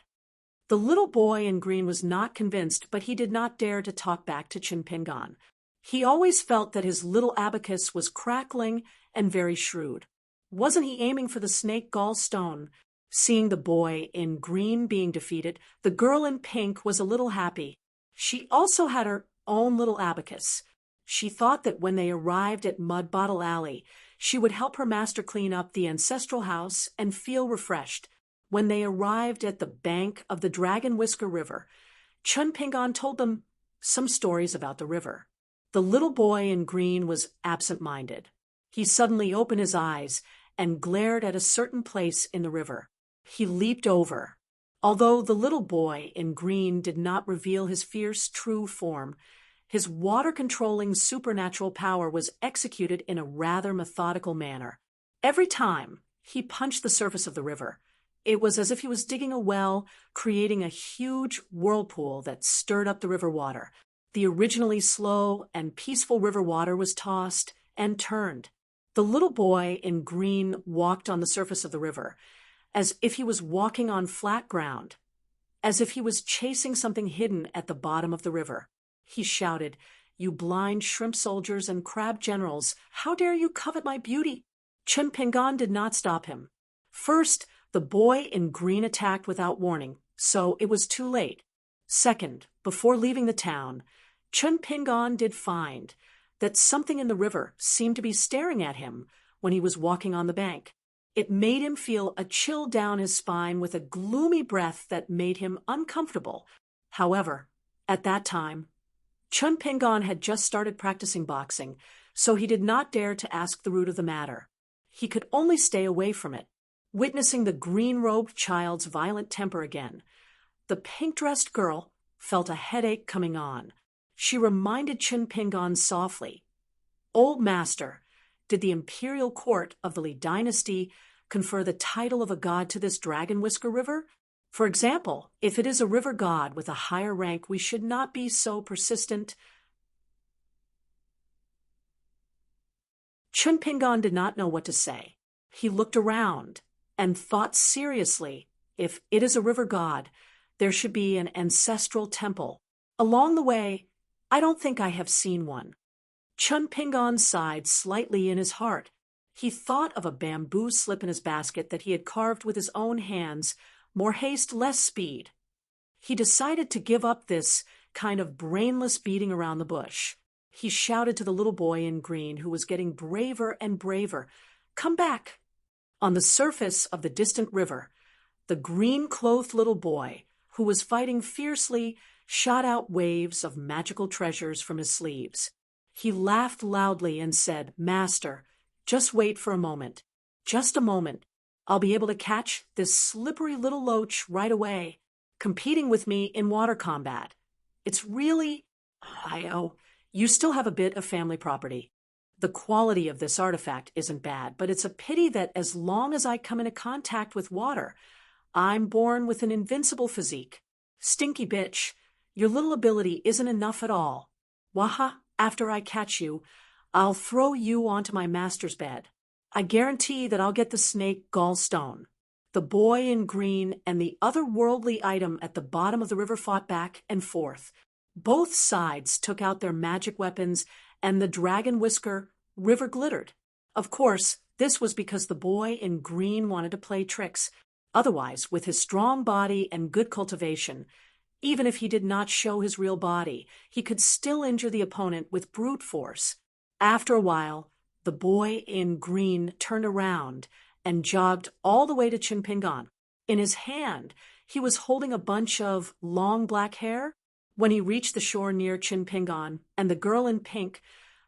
The little boy in green was not convinced, but he did not dare to talk back to Chinpingan. He always felt that his little abacus was crackling and very shrewd. Wasn't he aiming for the snake gallstone? Seeing the boy in green being defeated, the girl in pink was a little happy. She also had her own little abacus. She thought that when they arrived at Mud Bottle Alley, she would help her master clean up the ancestral house and feel refreshed. When they arrived at the bank of the Dragon Whisker River, Chunpingan told them some stories about the river. The little boy in green was absent-minded. He suddenly opened his eyes and glared at a certain place in the river. He leaped over. Although the little boy in green did not reveal his fierce, true form, his water-controlling supernatural power was executed in a rather methodical manner. Every time he punched the surface of the river, it was as if he was digging a well, creating a huge whirlpool that stirred up the river water. The originally slow and peaceful river water was tossed and turned. The little boy in green walked on the surface of the river, as if he was walking on flat ground, as if he was chasing something hidden at the bottom of the river. He shouted, "You blind shrimp soldiers and crab generals, how dare you covet my beauty?" Chunpingan did not stop him. First, the boy in green attacked without warning, so it was too late. Second, before leaving the town, Chunpingan did find that something in the river seemed to be staring at him when he was walking on the bank. It made him feel a chill down his spine with a gloomy breath that made him uncomfortable. However, at that time, Chunpingan had just started practicing boxing, so he did not dare to ask the root of the matter. He could only stay away from it. Witnessing the green-robed child's violent temper again, the pink-dressed girl felt a headache coming on. She reminded Chunpingan softly, "Old master, did the imperial court of the Li dynasty confer the title of a god to this Dragon Whisker River? For example, if it is a river god with a higher rank, we should not be so persistent." Chunpingan did not know what to say. He looked around and thought seriously, if it is a river god, there should be an ancestral temple. Along the way, I don't think I have seen one. Chunpingan sighed slightly in his heart. He thought of a bamboo slip in his basket that he had carved with his own hands. More haste, less speed. He decided to give up this kind of brainless beating around the bush. He shouted to the little boy in green, who was getting braver and braver, "Come back!" On the surface of the distant river, the green-clothed little boy, who was fighting fiercely, shot out waves of magical treasures from his sleeves. He laughed loudly and said, "Master, just wait for a moment. Just a moment. I'll be able to catch this slippery little loach right away, competing with me in water combat. It's really... you still have a bit of family property. The quality of this artifact isn't bad, but it's a pity that as long as I come into contact with water, I'm born with an invincible physique. Stinky bitch, your little ability isn't enough at all. Waha, after I catch you, I'll throw you onto my master's bed. I guarantee that I'll get the snake gallstone." The boy in green and the otherworldly item at the bottom of the river fought back and forth. Both sides took out their magic weapons, and the Dragon Whisker River glittered. Of course, this was because the boy in green wanted to play tricks. Otherwise, with his strong body and good cultivation, even if he did not show his real body, he could still injure the opponent with brute force. After a while, the boy in green turned around and jogged all the way to Chunpingan. In his hand, he was holding a bunch of long black hair. When he reached the shore near Chunpingan and the girl in pink,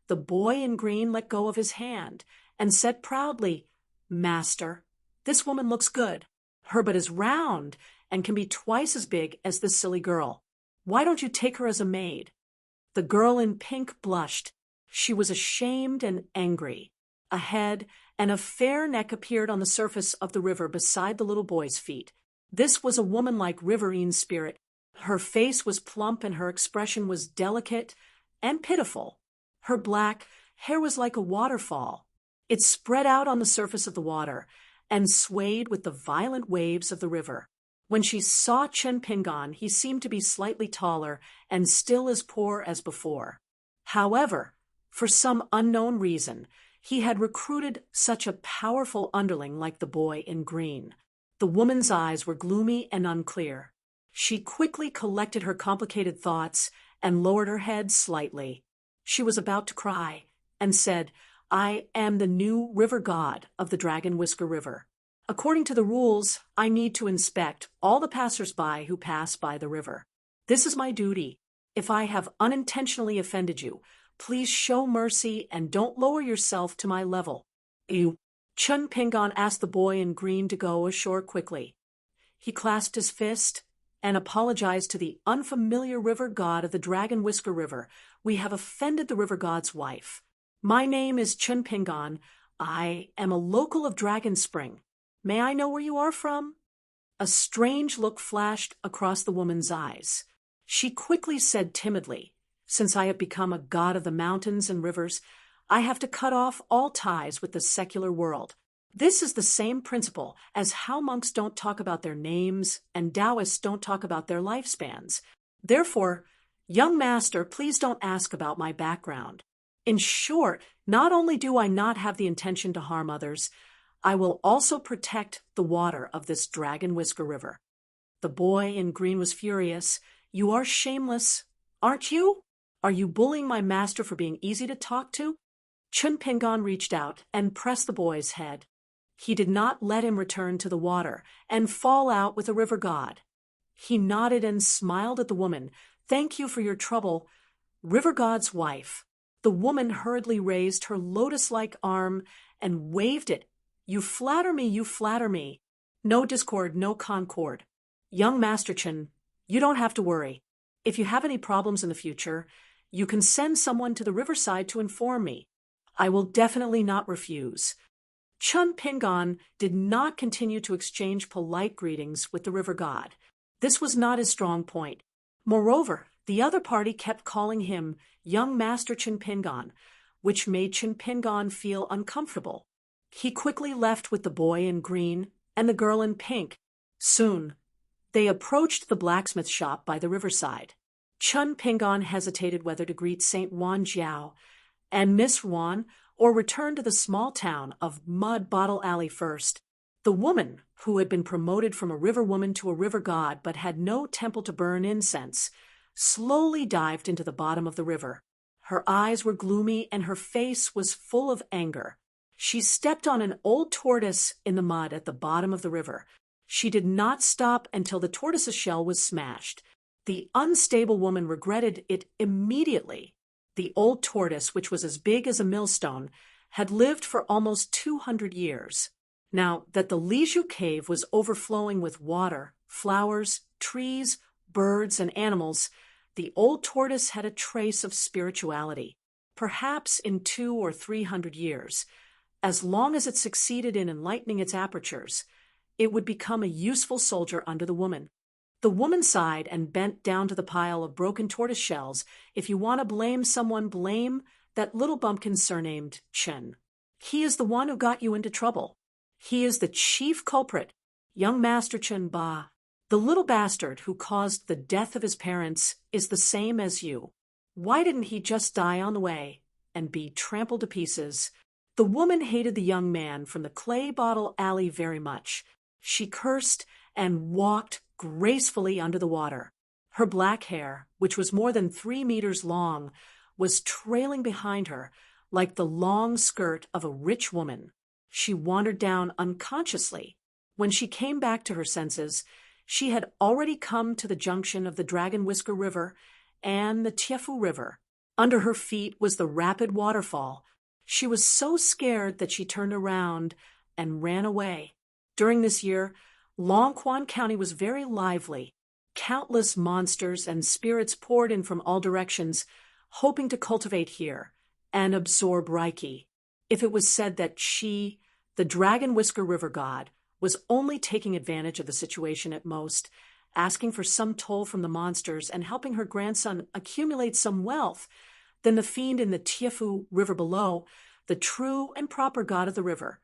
the boy in green let go of his hand and said proudly, "Master, this woman looks good. Her butt is round and can be twice as big as this silly girl. Why don't you take her as a maid?" The girl in pink blushed. She was ashamed and angry. A head and a fair neck appeared on the surface of the river beside the little boy's feet. This was a woman-like riverine spirit. Her face was plump and her expression was delicate and pitiful. Her black hair was like a waterfall. It spread out on the surface of the water and swayed with the violent waves of the river. When she saw Chen Pingon, he seemed to be slightly taller and still as poor as before. However, for some unknown reason, he had recruited such a powerful underling like the boy in green. The woman's eyes were gloomy and unclear. She quickly collected her complicated thoughts and lowered her head slightly. She was about to cry and said, "I am the new river god of the Dragon Whisker River. According to the rules, I need to inspect all the passers-by who pass by the river. This is my duty. If I have unintentionally offended you, please show mercy and don't lower yourself to my level." Chun Pingon asked the boy in green to go ashore quickly. He clasped his fist and apologized to the unfamiliar river god of the Dragon Whisker River. "We have offended the river god's wife. My name is Chun Pingon. I am a local of Dragon Spring. May I know where you are from?" A strange look flashed across the woman's eyes. She quickly said timidly, "Since I have become a god of the mountains and rivers, I have to cut off all ties with the secular world. This is the same principle as how monks don't talk about their names and Taoists don't talk about their lifespans. Therefore, young master, please don't ask about my background. In short, not only do I not have the intention to harm others, I will also protect the water of this Dragon Whisker River." The boy in green was furious. "You are shameless, aren't you? Are you bullying my master for being easy to talk to?" Chun Pingon reached out and pressed the boy's head. He did not let him return to the water and fall out with a river god. He nodded and smiled at the woman. "Thank you for your trouble, river god's wife." The woman hurriedly raised her lotus-like arm and waved it. "You flatter me, you flatter me. No discord, no concord. Young Master Chen, you don't have to worry. If you have any problems in the future, you can send someone to the riverside to inform me. I will definitely not refuse." Chun Pingon did not continue to exchange polite greetings with the river god. This was not his strong point. Moreover, the other party kept calling him young Master Chun Pingon, which made Chun Pingon feel uncomfortable. He quickly left with the boy in green and the girl in pink. Soon, they approached the blacksmith shop by the riverside. Chun Pingon hesitated whether to greet St. Wan Jiao and Miss Wan or return to the small town of Mud Bottle Alley first. The woman, who had been promoted from a river woman to a river god but had no temple to burn incense, slowly dived into the bottom of the river. Her eyes were gloomy and her face was full of anger. She stepped on an old tortoise in the mud at the bottom of the river. She did not stop until the tortoise's shell was smashed. The unstable woman regretted it immediately. The old tortoise, which was as big as a millstone, had lived for almost 200 years. Now that the Liju cave was overflowing with water, flowers, trees, birds, and animals, the old tortoise had a trace of spirituality. Perhaps in 200 or 300 years, as long as it succeeded in enlightening its apertures, it would become a useful soldier under the woman. The woman sighed and bent down to the pile of broken tortoise shells. "If you want to blame someone, blame that little bumpkin surnamed Chen. He is the one who got you into trouble. He is the chief culprit, young Master Chen Ba. The little bastard who caused the death of his parents is the same as you. Why didn't he just die on the way and be trampled to pieces?" The woman hated the young man from the clay bottle alley very much. She cursed and walked gracefully under the water. Her black hair, which was more than 3 meters long, was trailing behind her like the long skirt of a rich woman. She wandered down unconsciously. When she came back to her senses, she had already come to the junction of the Dragon Whisker River and the Tiefu River. Under her feet was the rapid waterfall. She was so scared that she turned around and ran away. During this year, Longquan County was very lively. Countless monsters and spirits poured in from all directions, hoping to cultivate here and absorb Reiki. If it was said that she, the Dragon Whisker River god, was only taking advantage of the situation at most, asking for some toll from the monsters and helping her grandson accumulate some wealth, then the fiend in the Tiefu River below, the true and proper god of the river,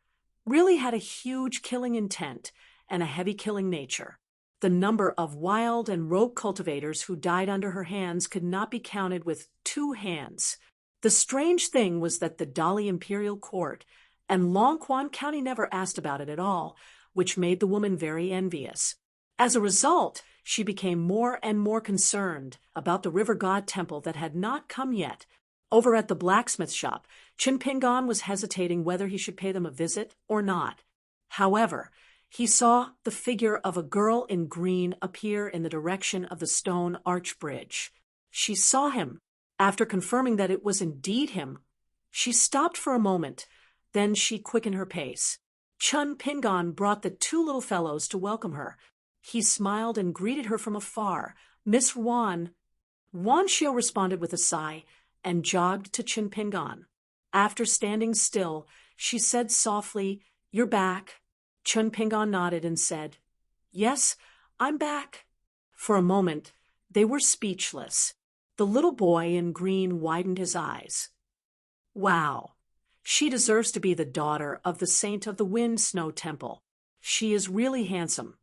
really had a huge killing intent and a heavy killing nature. The number of wild and rogue cultivators who died under her hands could not be counted with 2 hands. The strange thing was that the Dali Imperial Court and Lonquan County never asked about it at all, which made the woman very envious. As a result, she became more and more concerned about the river god temple that had not come yet. Over at the blacksmith shop, Chinpingan was hesitating whether he should pay them a visit or not. However, he saw the figure of a girl in green appear in the direction of the stone arch bridge. She saw him. After confirming that it was indeed him, she stopped for a moment. Then she quickened her pace. Chinpingan brought the 2 little fellows to welcome her. He smiled and greeted her from afar. "Miss Wan." Wan Xiu responded with a sigh and jogged to Chinpingan. After standing still, she said softly, "You're back." Chinpingan nodded and said, "Yes, I'm back." For a moment, they were speechless. The little boy in green widened his eyes. "Wow, she deserves to be the daughter of the Saint of the Wind Snow Temple. She is really handsome."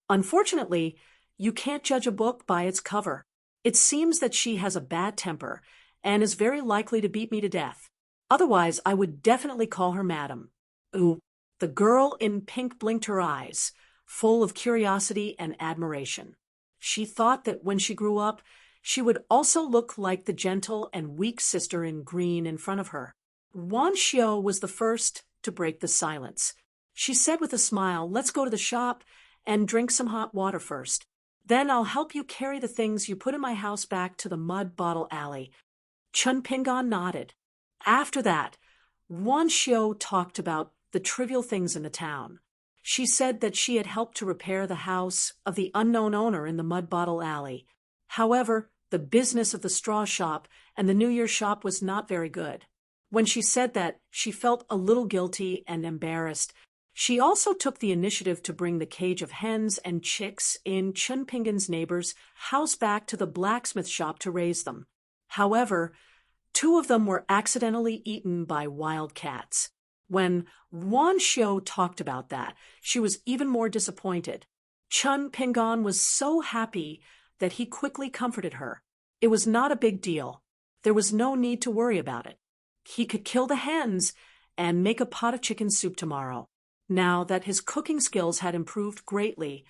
Unfortunately, you can't judge a book by its cover. It seems that she has a bad temper and is very likely to beat me to death. Otherwise, I would definitely call her madam. Ooh, the girl in pink blinked her eyes, full of curiosity and admiration. She thought that when she grew up, she would also look like the gentle and weak sister in green in front of her. Wan Xiu was the first to break the silence. She said with a smile, "Let's go to the shop and drink some hot water first. Then I'll help you carry the things you put in my house back to the mud bottle alley." Chinpingan nodded. After that, Wan Xiu talked about the trivial things in the town. She said that she had helped to repair the house of the unknown owner in the mud bottle alley. However, the business of the straw shop and the New Year shop was not very good. When she said that, she felt a little guilty and embarrassed. She also took the initiative to bring the cage of hens and chicks in Chinpingan's neighbor's house back to the blacksmith shop to raise them. However, 2 of them were accidentally eaten by wild cats. When Wan Xiu talked about that, she was even more disappointed. Chinpingan was so happy that he quickly comforted her. It was not a big deal. There was no need to worry about it. He could kill the hens and make a pot of chicken soup tomorrow. Now that his cooking skills had improved greatly,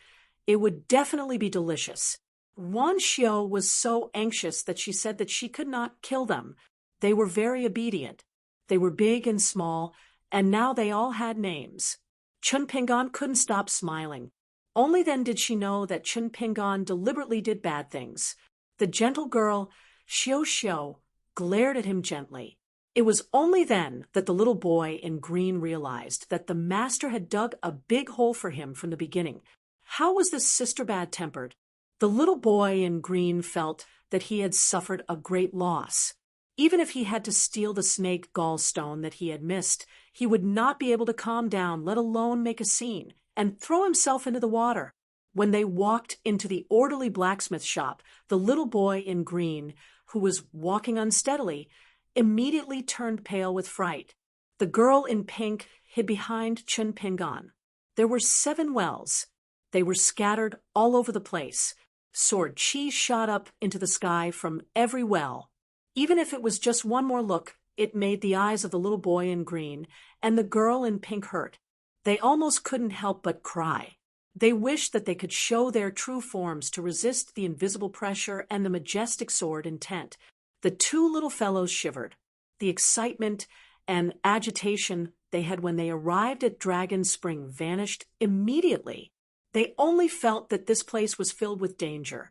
it would definitely be delicious. Wan Xiu was so anxious that she said that she could not kill them. They were very obedient. They were big and small, and now they all had names. Chinpingan couldn't stop smiling. Only then did she know that Chinpingan deliberately did bad things. The gentle girl, Xiu Xiu, glared at him gently. It was only then that the little boy in green realized that the master had dug a big hole for him from the beginning. How was this sister bad-tempered? The little boy in green felt that he had suffered a great loss. Even if he had to steal the snake gallstone that he had missed, he would not be able to calm down, let alone make a scene, and throw himself into the water. When they walked into the orderly blacksmith shop, the little boy in green, who was walking unsteadily, immediately turned pale with fright. The girl in pink hid behind Chinpingan. There were 7 wells. They were scattered all over the place. Sword chi shot up into the sky from every well. Even if it was just one more look, it made the eyes of the little boy in green and the girl in pink hurt. They almost couldn't help but cry. They wished that they could show their true forms to resist the invisible pressure and the majestic sword intent. The 2 little fellows shivered. The excitement and agitation they had when they arrived at Dragon Spring vanished immediately. They only felt that this place was filled with danger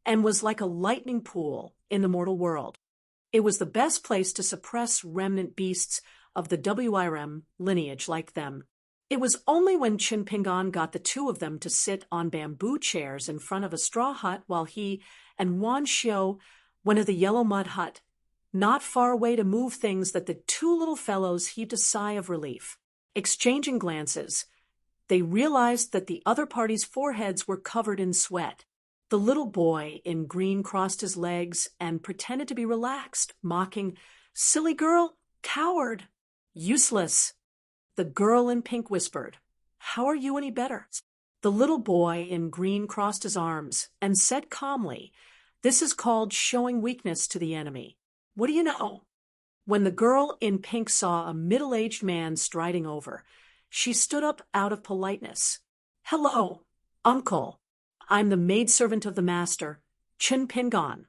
and was like a lightning pool in the mortal world. It was the best place to suppress remnant beasts of the WIRM lineage like them. It was only when Chinpingan got the 2 of them to sit on bamboo chairs in front of a straw hut while he and Wan Xiu went to the yellow mud hut, not far away, to move things, that the 2 little fellows heaved a sigh of relief. Exchanging glances, they realized that the other party's foreheads were covered in sweat. The little boy in green crossed his legs and pretended to be relaxed, mocking, "Silly girl, coward, useless." The girl in pink whispered, "How are you any better?" The little boy in green crossed his arms and said calmly, "This is called showing weakness to the enemy. What do you know?" When the girl in pink saw a middle-aged man striding over, she stood up out of politeness. "Hello, uncle. I'm the maidservant of the master, Chin Pingon."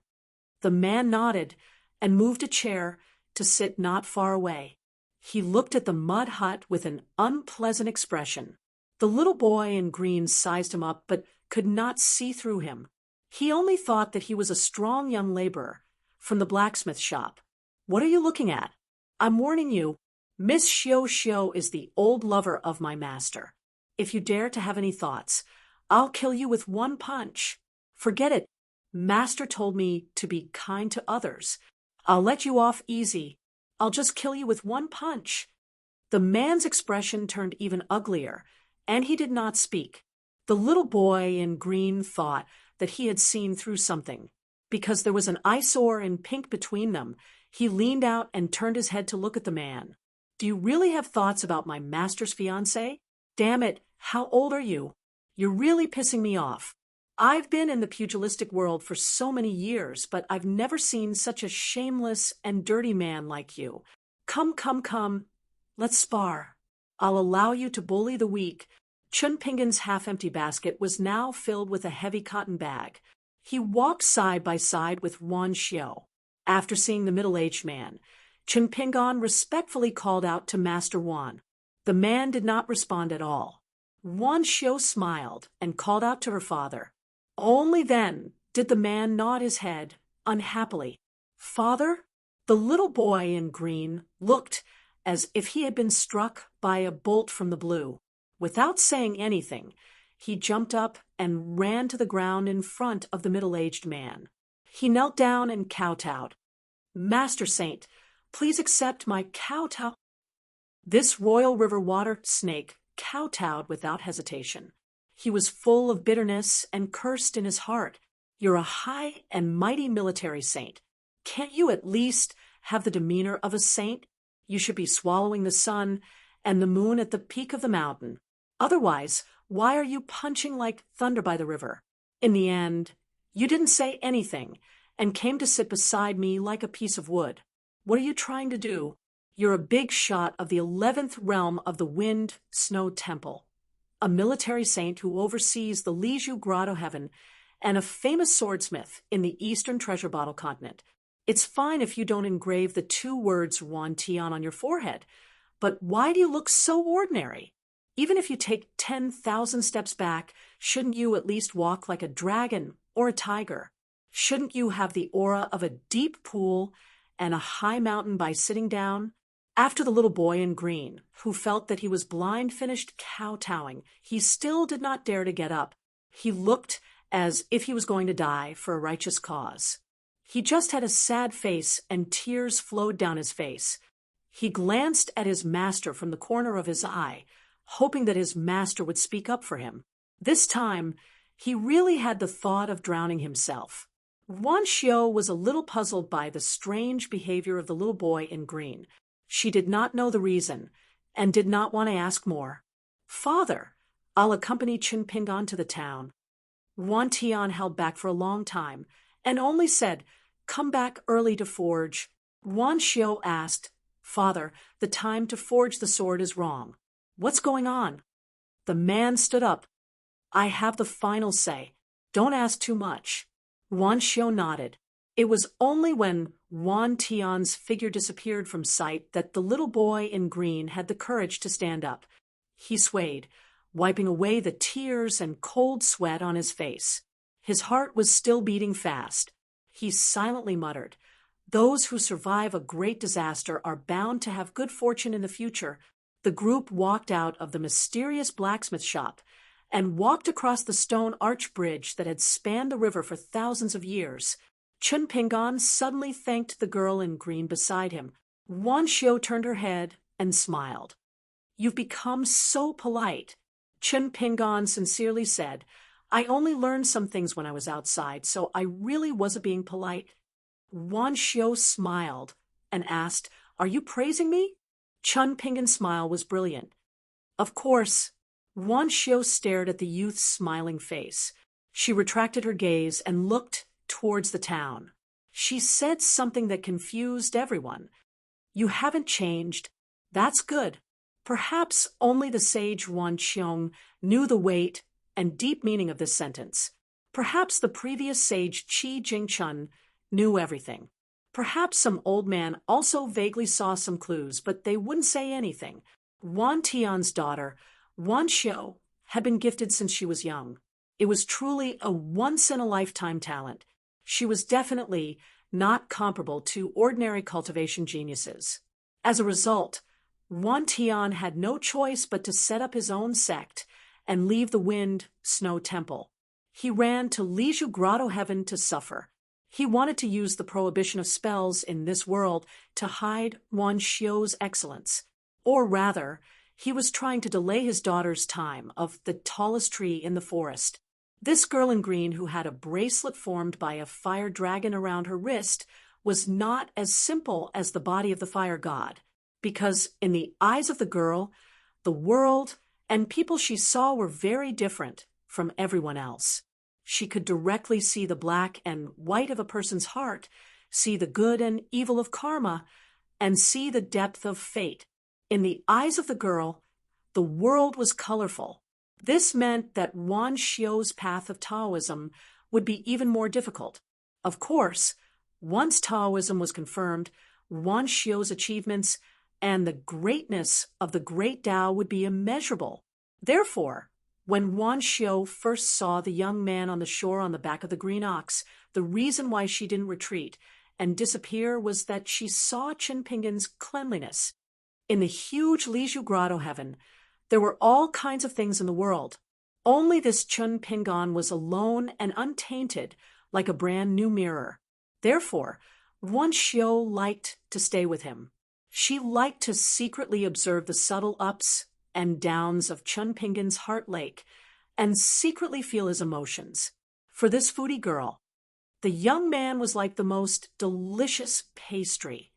The man nodded and moved a chair to sit not far away. He looked at the mud hut with an unpleasant expression. The little boy in green sized him up but could not see through him. He only thought that he was a strong young laborer from the blacksmith shop. "What are you looking at? I'm warning you, Miss Xiao Xiao is the old lover of my master. If you dare to have any thoughts, I'll kill you with one punch. Forget it. Master told me to be kind to others. I'll let you off easy. I'll just kill you with one punch." The man's expression turned even uglier, and he did not speak. The little boy in green thought that he had seen through something. Because there was an eyesore in pink between them, he leaned out and turned his head to look at the man. "Do you really have thoughts about my master's fiancée? Damn it, how old are you? You're really pissing me off. I've been in the pugilistic world for so many years, but I've never seen such a shameless and dirty man like you. Come. Let's spar. I'll allow you to bully the weak." Chun Pingan's half-empty basket was now filled with a heavy cotton bag. He walked side by side with Wan Xiao. After seeing the middle-aged man, Chun Pingan respectfully called out to Master Wan. The man did not respond at all. Wan Xiao smiled and called out to her father. Only then did the man nod his head unhappily. "Father?" The little boy in green looked as if he had been struck by a bolt from the blue. Without saying anything, he jumped up and ran to the ground in front of the middle-aged man. He knelt down and kowtowed. "Master Saint, please accept my kowtow." This royal river water snake kowtowed without hesitation. He was full of bitterness and cursed in his heart. "You're a high and mighty military saint. Can't you at least have the demeanor of a saint? You should be swallowing the sun and the moon at the peak of the mountain. Otherwise, why are you punching like thunder by the river? In the end, you didn't say anything and came to sit beside me like a piece of wood. What are you trying to do? You're a big shot of the 11th realm of the Wind Snow Temple, a military saint who oversees the Liju Grotto Heaven, and a famous swordsmith in the Eastern Treasure Bottle continent. It's fine if you don't engrave the 2 words Wan Tian on your forehead, but why do you look so ordinary? Even if you take 10,000 steps back, shouldn't you at least walk like a dragon or a tiger? Shouldn't you have the aura of a deep pool and a high mountain by sitting down?" After the little boy in green, who felt that he was blind, finished kowtowing, he still did not dare to get up. He looked as if he was going to die for a righteous cause. He just had a sad face and tears flowed down his face. He glanced at his master from the corner of his eye, hoping that his master would speak up for him. This time, he really had the thought of drowning himself. Wan Xiao was a little puzzled by the strange behavior of the little boy in green. She did not know the reason, and did not want to ask more. "Father, I'll accompany Chin Pingan to the town." Wan Tian held back for a long time, and only said, "Come back early to forge." Wan Xiao asked, "Father, the time to forge the sword is wrong. What's going on?" The man stood up. "I have the final say. Don't ask too much." Wan Xiao nodded. It was only when Wan Tian's figure disappeared from sight that the little boy in green had the courage to stand up. He swayed, wiping away the tears and cold sweat on his face. His heart was still beating fast. He silently muttered, "Those who survive a great disaster are bound to have good fortune in the future." The group walked out of the mysterious blacksmith shop and walked across the stone arch bridge that had spanned the river for thousands of years. Chun Pingan suddenly thanked the girl in green beside him. Wan Xiao turned her head and smiled. "You've become so polite." Chun Pingan sincerely said, "I only learned some things when I was outside, so I really wasn't being polite." Wan Xiao smiled and asked, "Are you praising me?" Chun Pingan's smile was brilliant. "Of course, Wan Xiu stared at the youth's smiling face. She retracted her gaze and looked towards the town. She said something that confused everyone. You haven't changed. That's good. Perhaps only the sage Wan Qiong knew the weight and deep meaning of this sentence. Perhaps the previous sage Qi Jingchun knew everything. Perhaps some old man also vaguely saw some clues, but they wouldn't say anything. Wan Tian's daughter, Wan Xiu, had been gifted since she was young. It was truly a once-in-a-lifetime talent. She was definitely not comparable to ordinary cultivation geniuses. As a result, Wan Tian had no choice but to set up his own sect and leave the Wind Snow Temple. He ran to Liju Grotto Heaven to suffer. He wanted to use the prohibition of spells in this world to hide Wan Xiu's excellence. Or rather, he was trying to delay his daughter's time of the tallest tree in the forest. This girl in green, who had a bracelet formed by a fire dragon around her wrist, was not as simple as the body of the fire god, because in the eyes of the girl, the world and people she saw were very different from everyone else. She could directly see the black and white of a person's heart, see the good and evil of karma, and see the depth of fate. In the eyes of the girl, the world was colorful. This meant that Wan Xiu's path of Taoism would be even more difficult. Of course, once Taoism was confirmed, Wan Xiu's achievements and the greatness of the great Tao would be immeasurable. Therefore, when Wan Xiu first saw the young man on the shore on the back of the green ox, the reason why she didn't retreat and disappear was that she saw Chinpingan's cleanliness. In the huge Liju Grotto Heaven, there were all kinds of things in the world. Only this Chinpingan was alone and untainted, like a brand new mirror. Therefore, Wan Xiu liked to stay with him. She liked to secretly observe the subtle ups and downs of Chinpingan's heart lake and secretly feel his emotions. For this foodie girl, the young man was like the most delicious pastry.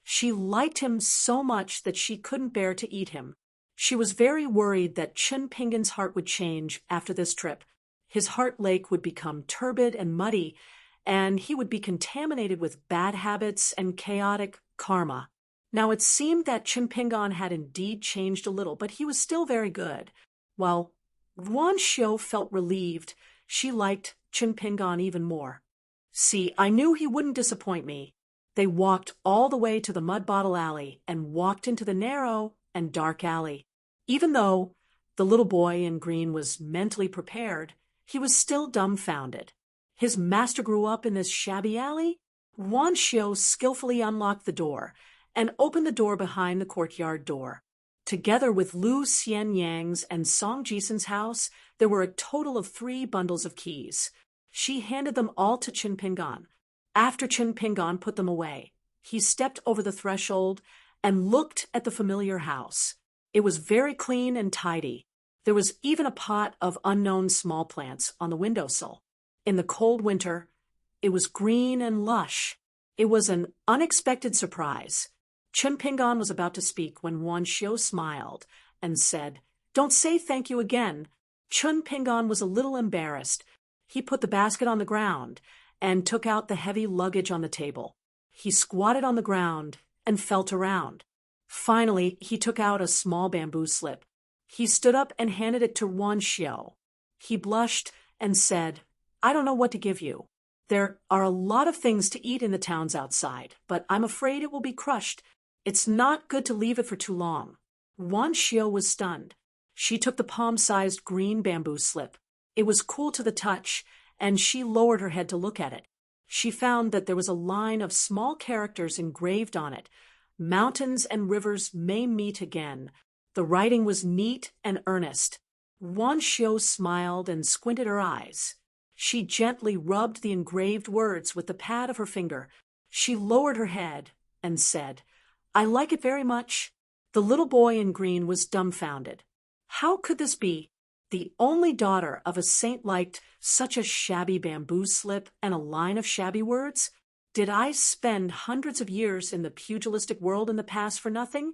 She liked him so much that she couldn't bear to eat him. She was very worried that Chinpingan's heart would change after this trip. His heart lake would become turbid and muddy, and he would be contaminated with bad habits and chaotic karma. Now it seemed that Chinpingan had indeed changed a little, but he was still very good. While Wan Xiu felt relieved, she liked Chinpingan even more. See, I knew he wouldn't disappoint me. They walked all the way to the Mud Bottle Alley and walked into the narrow and dark alley. Even though the little boy in green was mentally prepared, he was still dumbfounded. His master grew up in this shabby alley? Wan Xiu skillfully unlocked the door and opened the door behind the courtyard door. Together with Lu Xianyang's and Song Jisen's house, there were a total of 3 bundles of keys. She handed them all to Chinpingan. After Chinpingan put them away, he stepped over the threshold and looked at the familiar house. It was very clean and tidy. There was even a pot of unknown small plants on the windowsill. In the cold winter, it was green and lush. It was an unexpected surprise. Chinpingan was about to speak when Wan Xiu smiled and said, "Don't say thank you again." Chinpingan was a little embarrassed. He put the basket on the ground and took out the heavy luggage on the table. He squatted on the ground and felt around. Finally, he took out a small bamboo slip. He stood up and handed it to Wan Xiu. He blushed and said, "I don't know what to give you. There are a lot of things to eat in the towns outside, but I'm afraid it will be crushed. It's not good to leave it for too long." Wan Xiu was stunned. She took the palm-sized green bamboo slip. It was cool to the touch, and she lowered her head to look at it. She found that there was a line of small characters engraved on it. "Mountains and rivers may meet again." The writing was neat and earnest. Wan Xiu smiled and squinted her eyes. She gently rubbed the engraved words with the pad of her finger. She lowered her head and said, "I like it very much." The little boy in green was dumbfounded. How could this be? The only daughter of a saint liked such a shabby bamboo slip and a line of shabby words? Did I spend hundreds of years in the pugilistic world in the past for nothing?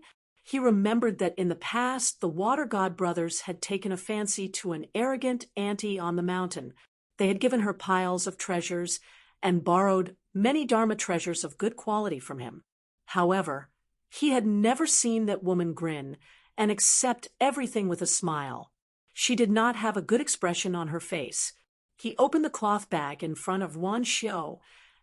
He remembered that in the past the water god brothers had taken a fancy to an arrogant auntie on the mountain. They had given her piles of treasures and borrowed many Dharma treasures of good quality from him. However, he had never seen that woman grin and accept everything with a smile. She did not have a good expression on her face. He opened the cloth bag in front of Wan Xiao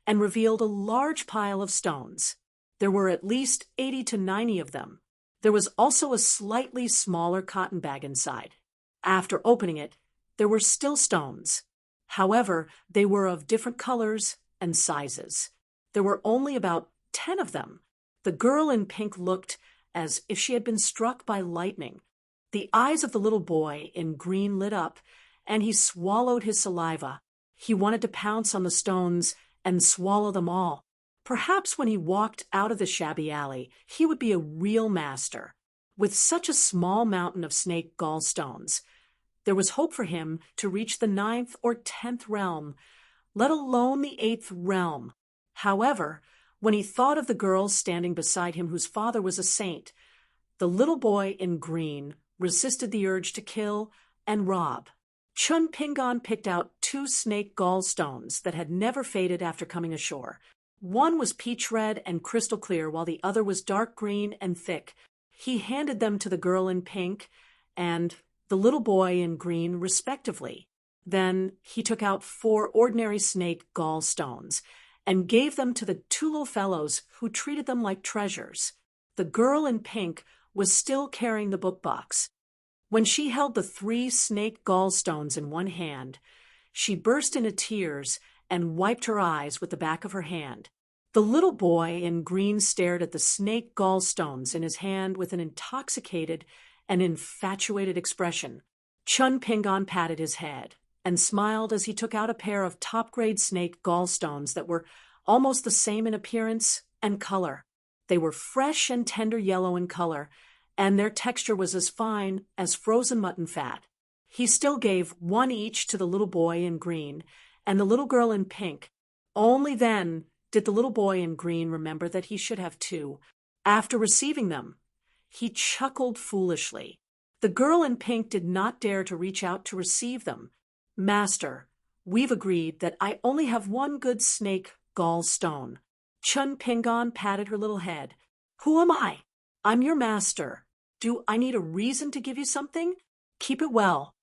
and revealed a large pile of stones. There were at least 80 to 90 of them. There was also a slightly smaller cotton bag inside. After opening it, there were still stones. However, they were of different colors and sizes. There were only about 10 of them. The girl in pink looked as if she had been struck by lightning. The eyes of the little boy in green lit up, and he swallowed his saliva. He wanted to pounce on the stones and swallow them all. Perhaps when he walked out of the shabby alley, he would be a real master. With such a small mountain of snake gallstones, there was hope for him to reach the 9th or 10th realm, let alone the 8th realm. However, when he thought of the girl standing beside him whose father was a saint, the little boy in green resisted the urge to kill and rob. Chun Pingon picked out 2 snake gallstones that had never faded after coming ashore. One was peach red and crystal clear, while the other was dark green and thick. He handed them to the girl in pink and the little boy in green, respectively. Then he took out 4 ordinary snake gallstones and gave them to the 2 little fellows, who treated them like treasures. The girl in pink was still carrying the book box. When she held the 3 snake gallstones in one hand, she burst into tears and wiped her eyes with the back of her hand. The little boy in green stared at the snake gallstones in his hand with an intoxicated and infatuated expression. Chun Pingon patted his head and smiled as he took out a pair of top-grade snake gallstones that were almost the same in appearance and color. They were fresh and tender yellow in color, and their texture was as fine as frozen mutton fat. He still gave 1 each to the little boy in green and the little girl in pink. Only then did the little boy in green remember that he should have 2. After receiving them, he chuckled foolishly. The girl in pink did not dare to reach out to receive them. "Master, we've agreed that I only have 1 good snake gallstone." Chun Pingon patted her little head. "Who am I? I'm your master. Do I need a reason to give you something? Keep it well."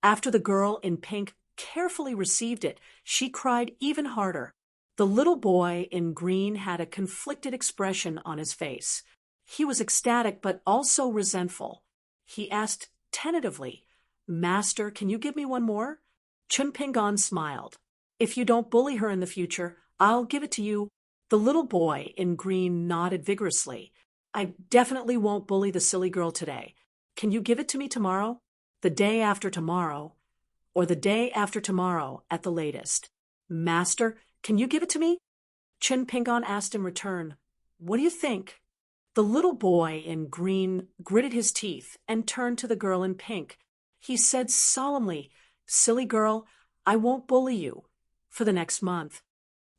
After the girl in pink carefully received it, she cried even harder. The little boy in green had a conflicted expression on his face. He was ecstatic but also resentful. He asked tentatively, "Master, can you give me 1 more?" Chun Pingon smiled. "If you don't bully her in the future, I'll give it to you." The little boy in green nodded vigorously. "I definitely won't bully the silly girl today. Can you give it to me tomorrow? The day after tomorrow, or the day after tomorrow at the latest." "Master, can you give it to me?" Chun Pingon asked in return. "What do you think?" The little boy in green gritted his teeth and turned to the girl in pink. He said solemnly, "Silly girl, I won't bully you for the next month."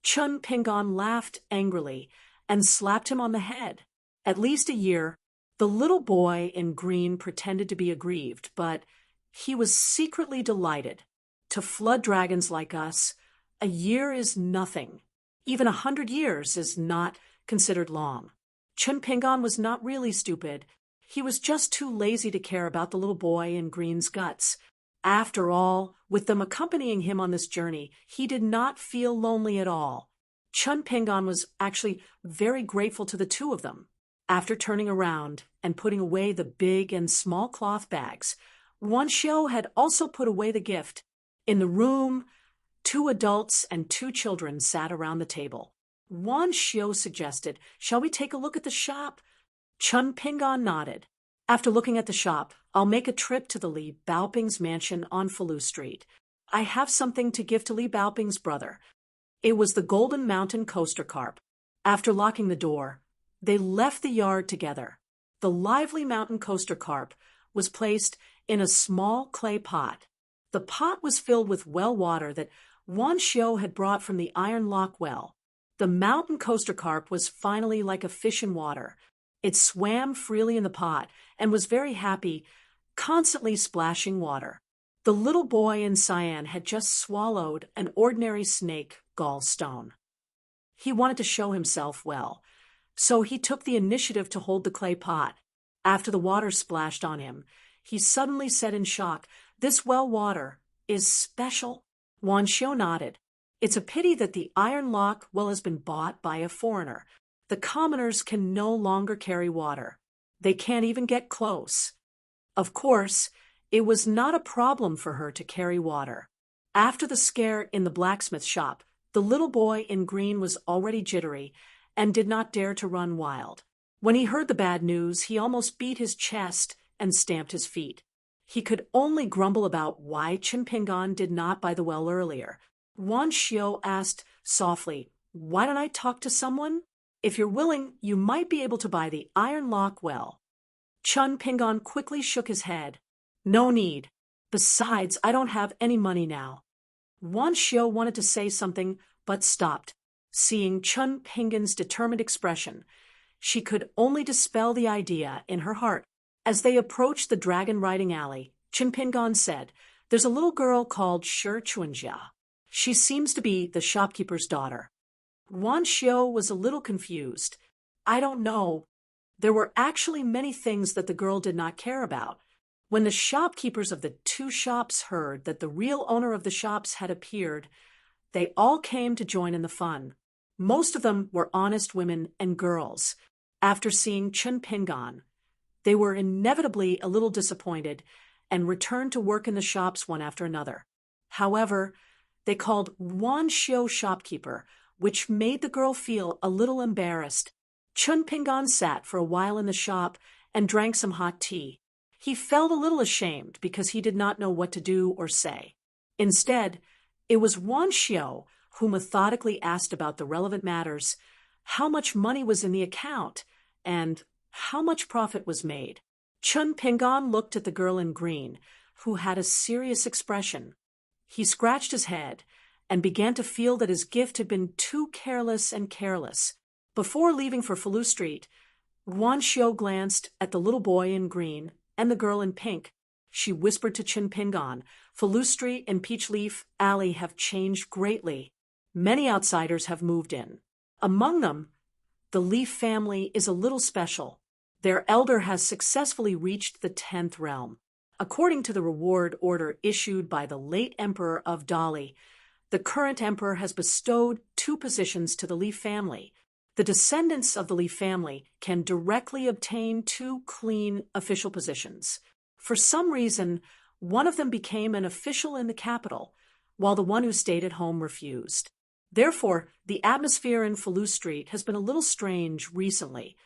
Chun Pingon laughed angrily and slapped him on the head. At least a year. The little boy in green pretended to be aggrieved, but he was secretly delighted. To flood dragons like us, a year is nothing. Even 100 years is not considered long. Chun Pingon was not really stupid. He was just too lazy to care about the little boy in green's guts. After all, with them accompanying him on this journey, he did not feel lonely at all. Chun Pingon was actually very grateful to the 2 of them. After turning around and putting away the big and small cloth bags, Wan Xiao had also put away the gift. In the room, 2 adults and 2 children sat around the table. Wan Xiao suggested, "Shall we take a look at the shop?" Chun Pingon nodded. "After looking at the shop, I'll make a trip to the Li Baoping's mansion on Falu Street. I have something to give to Li Baoping's brother." It was the Golden Mountain coaster carp. After locking the door, they left the yard together. The lively mountain coaster carp was placed in a small clay pot. The pot was filled with well water that Wan Xiao had brought from the Iron Lock well. The mountain coaster carp was finally like a fish in water. It swam freely in the pot and was very happy, constantly splashing water. The little boy in cyan had just swallowed an ordinary snake gallstone. He wanted to show himself well, so he took the initiative to hold the clay pot. After the water splashed on him, he suddenly said in shock, "This well water is special." Wan Xiu nodded. "It's a pity that the iron lock well has been bought by a foreigner. The commoners can no longer carry water. They can't even get close." Of course, it was not a problem for her to carry water. After the scare in the blacksmith shop, the little boy in green was already jittery and did not dare to run wild. When he heard the bad news, he almost beat his chest and stamped his feet. He could only grumble about why Chimpingon did not buy the well earlier. Wan Xiu asked softly, "Why don't I talk to someone? If you're willing, you might be able to buy the iron lock well." Chun Pingon quickly shook his head. "No need. Besides, I don't have any money now." Wan Xiu wanted to say something, but stopped. Seeing Chun Pingon's determined expression, she could only dispel the idea in her heart. As they approached the dragon-riding alley, Chun Pingon said, "There's a little girl called Shi Chuanjia. She seems to be the shopkeeper's daughter." Wan Xiu was a little confused. "I don't know." There were actually many things that the girl did not care about. When the shopkeepers of the two shops heard that the real owner of the shops had appeared, they all came to join in the fun. Most of them were honest women and girls. After seeing Chun Pingon, they were inevitably a little disappointed and returned to work in the shops one after another. However, they called Wan Xiu shopkeeper, which made the girl feel a little embarrassed. Chun Pingon sat for a while in the shop and drank some hot tea. He felt a little ashamed because he did not know what to do or say. Instead, it was Wan Xiu who methodically asked about the relevant matters, how much money was in the account, and how much profit was made. Chun Pingon looked at the girl in green, who had a serious expression. He scratched his head and began to feel that his gift had been too careless and careless. Before leaving for Falu Street, Wan Xiu glanced at the little boy in green and the girl in pink. She whispered to Chun Pingon, "Falu Street and Peach Leaf Alley have changed greatly. Many outsiders have moved in. Among them, the Leaf family is a little special. Their elder has successfully reached the 10th realm. According to the reward order issued by the late Emperor of Dali, the current emperor has bestowed 2 positions to the Leaf family. The descendants of the Leaf family can directly obtain 2 clean official positions. For some reason, one of them became an official in the capital, while the one who stayed at home refused. Therefore, the atmosphere in Falu Street has been a little strange recently."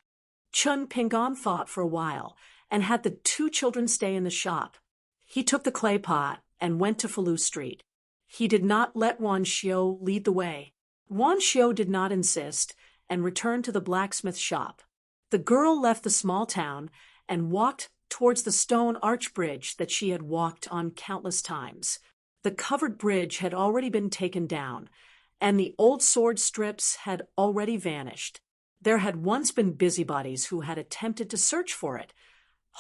Chun Pingon thought for a while and had the 2 children stay in the shop. He took the clay pot and went to Falu Street. He did not let Wan Xiu lead the way. Wan Xiu did not insist and returned to the blacksmith shop. The girl left the small town and walked towards the stone arch bridge that she had walked on countless times. The covered bridge had already been taken down, and the old sword strips had already vanished. There had once been busybodies who had attempted to search for it,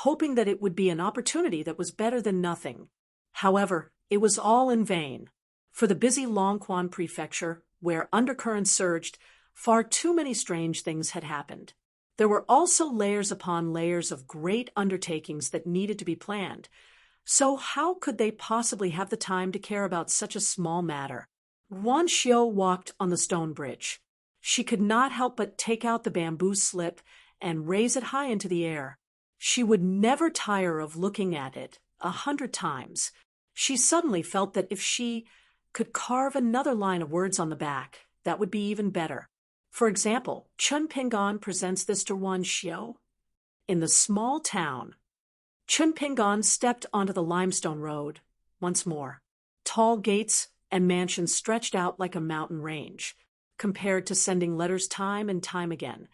hoping that it would be an opportunity that was better than nothing. However, it was all in vain. For the busy Longquan prefecture, where undercurrents surged, far too many strange things had happened. There were also layers upon layers of great undertakings that needed to be planned. So how could they possibly have the time to care about such a small matter? Wan Xiu walked on the stone bridge. She could not help but take out the bamboo slip and raise it high into the air. She would never tire of looking at it 100 times. She suddenly felt that if she could carve another line of words on the back, that would be even better. For example, Chun Pingon presents this to Wan Xiu. In the small town, Chun Pingon stepped onto the limestone road once more. Tall gates and mansions stretched out like a mountain range. Compared to sending letters time and time again,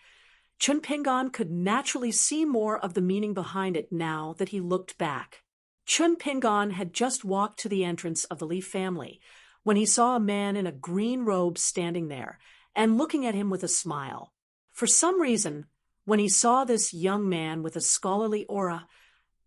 Chun Pingon could naturally see more of the meaning behind it now that he looked back. Chun Pingon had just walked to the entrance of the Leaf family when he saw a man in a green robe standing there and looking at him with a smile. For some reason, When he saw this young man with a scholarly aura,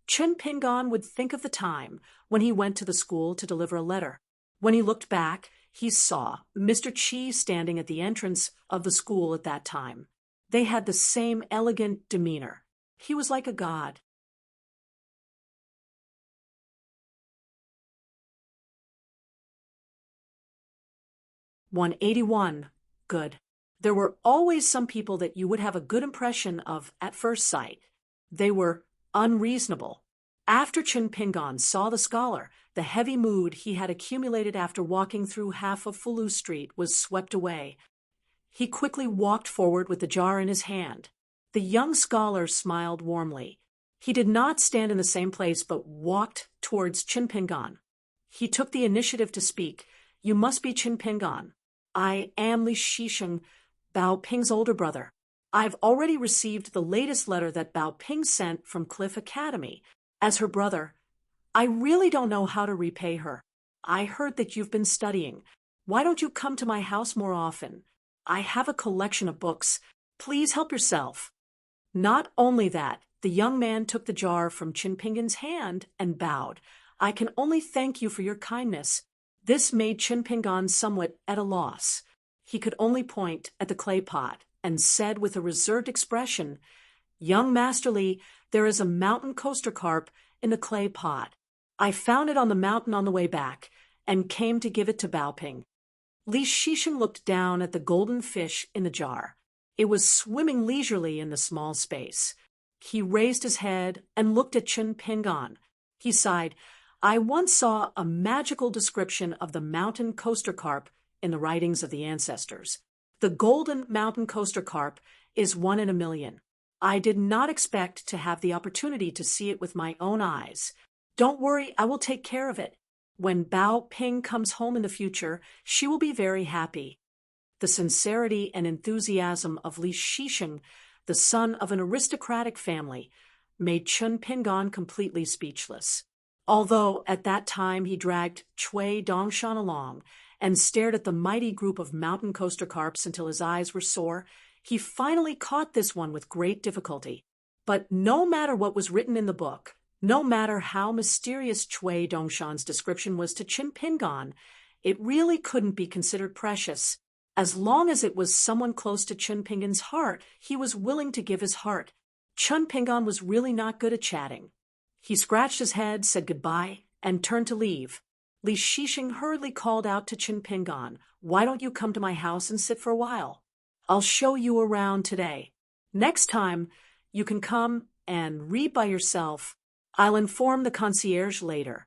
Chen Pingon would think of the time when he went to the school to deliver a letter. When he looked back, he saw Mr. Chi standing at the entrance of the school at that time. They had the same elegant demeanor. He was like a god. 181. Good. There were always some people that you would have a good impression of at first sight. They were unreasonable. After Chen Pingon saw the scholar, the heavy mood he had accumulated after walking through half of Fulu Street was swept away. He quickly walked forward with the jar in his hand. The young scholar smiled warmly. He did not stand in the same place but walked towards Chen Pingon. He took the initiative to speak. You must be Chen Pingon. I am Li Shisheng, Bao Ping's older brother. I've already received the latest letter that Bao Ping sent from Cliff Academy. As her brother, I really don't know how to repay her. I heard that you've been studying. Why don't you come to my house more often? I have a collection of books. Please help yourself. Not only that, the young man took the jar from Chen Pingon's hand and bowed. I can only thank you for your kindness. This made Chen Pingon somewhat at a loss. He could only point at the clay pot and said with a reserved expression, Young Master Li, there is a mountain coaster carp in the clay pot. I found it on the mountain on the way back and came to give it to Bao Ping. Li Shisheng looked down at the golden fish in the jar. It was swimming leisurely in the small space. He raised his head and looked at Chen Pingon. He sighed, I once saw a magical description of the mountain coaster carp in the writings of the ancestors. The golden mountain coaster carp is 1 in a million. I did not expect to have the opportunity to see it with my own eyes. Don't worry, I will take care of it. When Bao Ping comes home in the future, she will be very happy. The sincerity and enthusiasm of Li Shisheng, the son of an aristocratic family, made Chen Pingon completely speechless. Although at that time he dragged Chui Dongshan along and stared at the mighty group of mountain coaster carps until his eyes were sore, he finally caught this one with great difficulty. But no matter what was written in the book, no matter how mysterious Chui Dongshan's description was to Chen Pingon, it really couldn't be considered precious. As long as it was someone close to Chen Pingon's heart, he was willing to give his heart. Chen Pingon was really not good at chatting. He scratched his head, said goodbye, and turned to leave. Li Shisheng hurriedly called out to Chen Pingon, Why don't you come to my house and sit for a while? I'll show you around today. Next time, you can come and read by yourself. I'll inform the concierge later.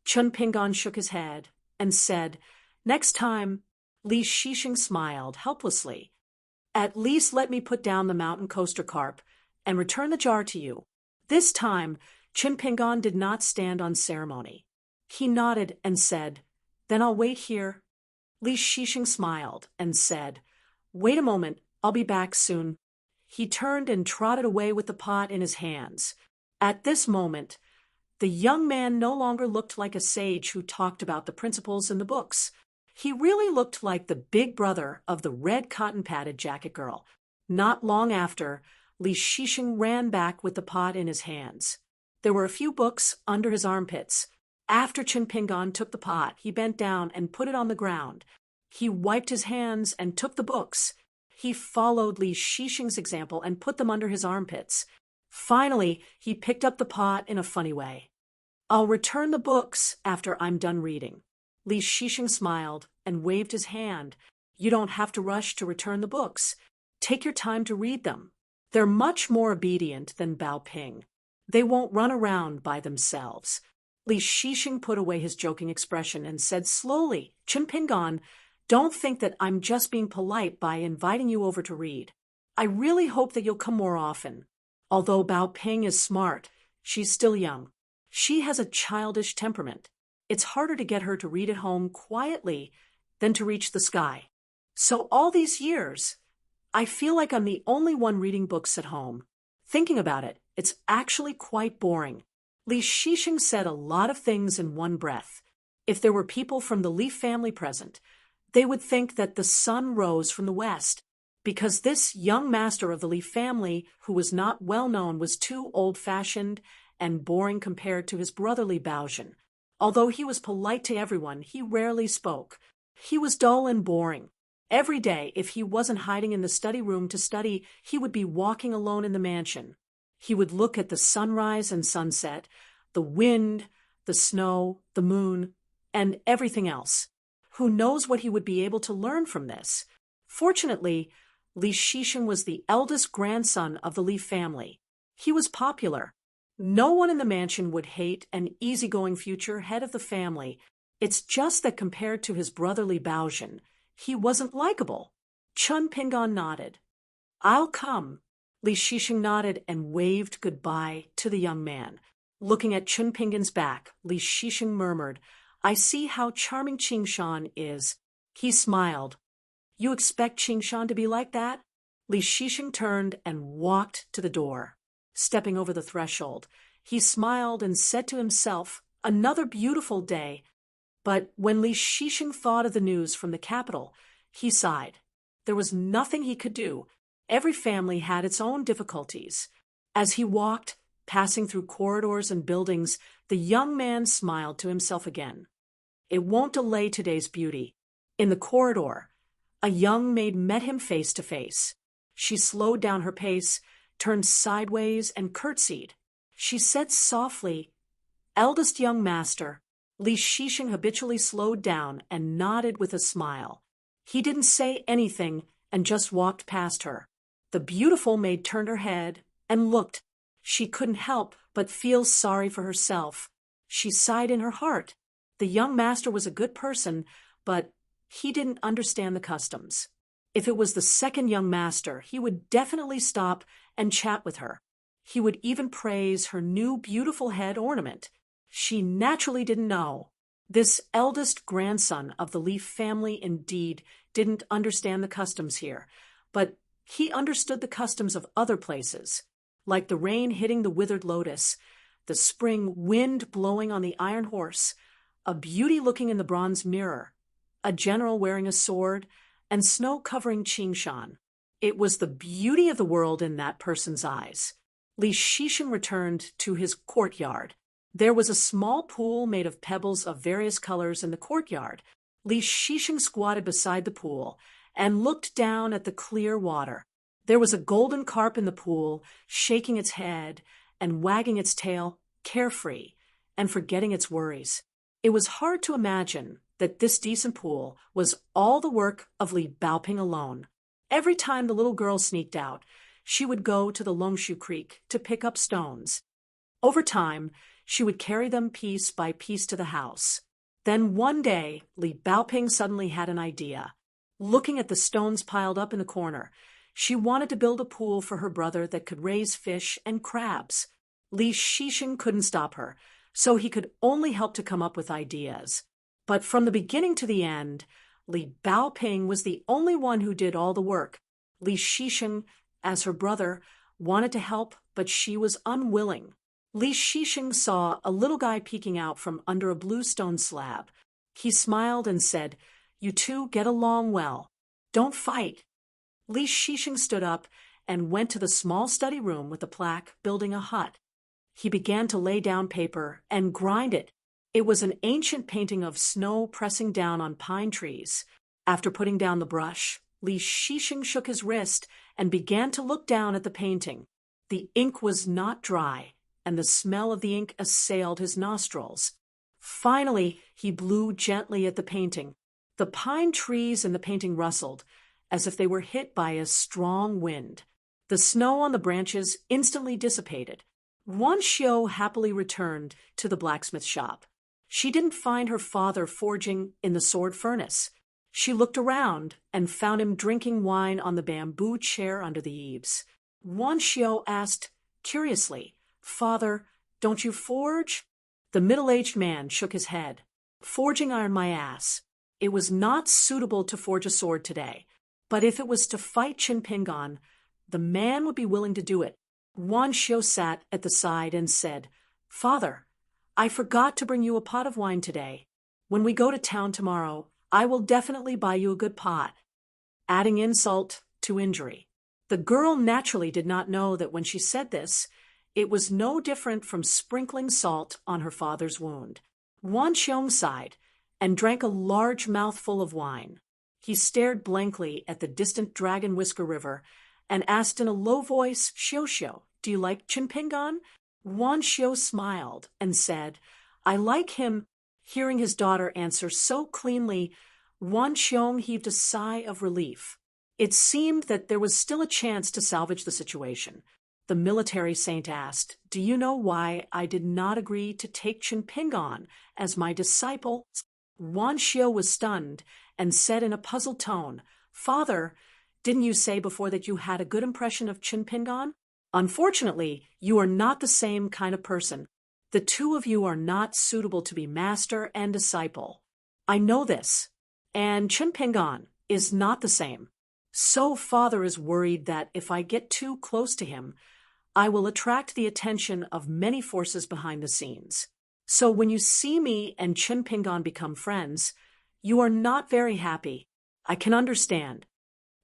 Chen Pingon shook his head and said, Next time. Li Shisheng smiled helplessly. At least let me put down the mountain coaster carp and return the jar to you. This time, Chen Pingon did not stand on ceremony. He nodded and said, Then I'll wait here. Li Shisheng smiled and said, Wait a moment, I'll be back soon. He turned and trotted away with the pot in his hands. At this moment, the young man no longer looked like a sage who talked about the principles in the books. He really looked like the big brother of the red cotton-padded jacket girl. Not long after, Li Shisheng ran back with the pot in his hands. There were a few books under his armpits. After Chen Pingon took the pot, he bent down and put it on the ground. He wiped his hands and took the books. He followed Li Shisheng's example and put them under his armpits. Finally, he picked up the pot in a funny way. I'll return the books after I'm done reading. Li Shisheng smiled and waved his hand. You don't have to rush to return the books. Take your time to read them. They're much more obedient than Bao Ping. They won't run around by themselves. Li Shisheng put away his joking expression and said slowly, Chen Pingon, don't think that I'm just being polite by inviting you over to read. I really hope that you'll come more often. Although Bao Ping is smart, she's still young. She has a childish temperament. It's harder to get her to read at home quietly than to reach the sky. So all these years, I feel like I'm the only one reading books at home. Thinking about it, it's actually quite boring. Li Shisheng said a lot of things in one breath. If there were people from the Li family present, they would think that the sun rose from the west. because this young master of the Li family, who was not well known, was too old-fashioned and boring compared to his brotherly Baozian. Although he was polite to everyone, he rarely spoke. He was dull and boring. Every day, if he wasn't hiding in the study room to study, he would be walking alone in the mansion. He would look at the sunrise and sunset, the wind, the snow, the moon, and everything else. Who knows what he would be able to learn from this? Fortunately, Li Shisheng was the eldest grandson of the Li family. He was popular. No one in the mansion would hate an easygoing future head of the family. It's just that compared to his brotherly Baozian, he wasn't likable. Chun Pingan nodded. I'll come. Li Shisheng nodded and waved goodbye to the young man. Looking at Chun Pingan's back, Li Shisheng murmured, I see how charming Qingshan is. He smiled. You expect Qingshan to be like that? Li Shisheng turned and walked to the door. Stepping over the threshold, he smiled and said to himself, another beautiful day. But when Li Shisheng thought of the news from the capital, he sighed. There was nothing he could do. Every family had its own difficulties. As he walked, passing through corridors and buildings, the young man smiled to himself again. It won't delay today's beauty. In the corridor, a young maid met him face to face. She slowed down her pace, turned sideways, and curtsied. She said softly, Eldest young master. Li Shisheng habitually slowed down and nodded with a smile. He didn't say anything and just walked past her. The beautiful maid turned her head and looked. She couldn't help but feel sorry for herself. She sighed in her heart. The young master was a good person, but he didn't understand the customs. If it was the second young master, he would definitely stop and chat with her. He would even praise her new beautiful head ornament. She naturally didn't know. This eldest grandson of the Li family indeed didn't understand the customs here, but he understood the customs of other places, like the rain hitting the withered lotus, the spring wind blowing on the iron horse, a beauty looking in the bronze mirror, a general wearing a sword, and snow covering Qingshan. It was the beauty of the world in that person's eyes. Li Shisheng returned to his courtyard. There was a small pool made of pebbles of various colors in the courtyard. Li Shisheng squatted beside the pool and looked down at the clear water. There was a golden carp in the pool, shaking its head and wagging its tail, carefree and forgetting its worries. It was hard to imagine that this decent pool was all the work of Li Baoping alone. Every time the little girl sneaked out, she would go to the Longshu Creek to pick up stones. Over time, she would carry them piece by piece to the house. Then one day, Li Baoping suddenly had an idea. Looking at the stones piled up in a corner, she wanted to build a pool for her brother that could raise fish and crabs. Li Shisheng couldn't stop her, so he could only help to come up with ideas. But from the beginning to the end, Li Baoping was the only one who did all the work. Li Shisheng, as her brother, wanted to help, but she was unwilling. Li Shisheng saw a little guy peeking out from under a blue stone slab. He smiled and said, "You two get along well. Don't fight." Li Shisheng stood up and went to the small study room with the plaque building a hut. He began to lay down paper and grind it. It was an ancient painting of snow pressing down on pine trees. After putting down the brush, Li Shisheng shook his wrist and began to look down at the painting. The ink was not dry, and the smell of the ink assailed his nostrils. Finally, he blew gently at the painting. The pine trees in the painting rustled, as if they were hit by a strong wind. The snow on the branches instantly dissipated. Wan Xiu happily returned to the blacksmith shop. She didn't find her father forging in the sword furnace. She looked around and found him drinking wine on the bamboo chair under the eaves. Wan Xiu asked curiously, "Father, don't you forge?" The middle-aged man shook his head. "Forging iron my ass. It was not suitable to forge a sword today. But if it was to fight Qin Pingan, the man would be willing to do it." Wan Xiu sat at the side and said, "Father, I forgot to bring you a pot of wine today. When we go to town tomorrow, I will definitely buy you a good pot." Adding insult to injury. The girl naturally did not know that when she said this, it was no different from sprinkling salt on her father's wound. Wan Xiong sighed and drank a large mouthful of wine. He stared blankly at the distant Dragon Whisker River and asked in a low voice, "Xiu Xiu, do you like Chinpingan?" Wan Xiu smiled and said, "I like him." Hearing his daughter answer so cleanly, Wan Xiong heaved a sigh of relief. It seemed that there was still a chance to salvage the situation. The military saint asked, "Do you know why I did not agree to take Chinpingan as my disciple?" Wan Xiu was stunned and said in a puzzled tone, "Father, didn't you say before that you had a good impression of Chinpingan? Unfortunately, you are not the same kind of person. The two of you are not suitable to be master and disciple. I know this, and Chinpingan is not the same. So father is worried that if I get too close to him, I will attract the attention of many forces behind the scenes. So when you see me and Chinpingan become friends, you are not very happy. I can understand."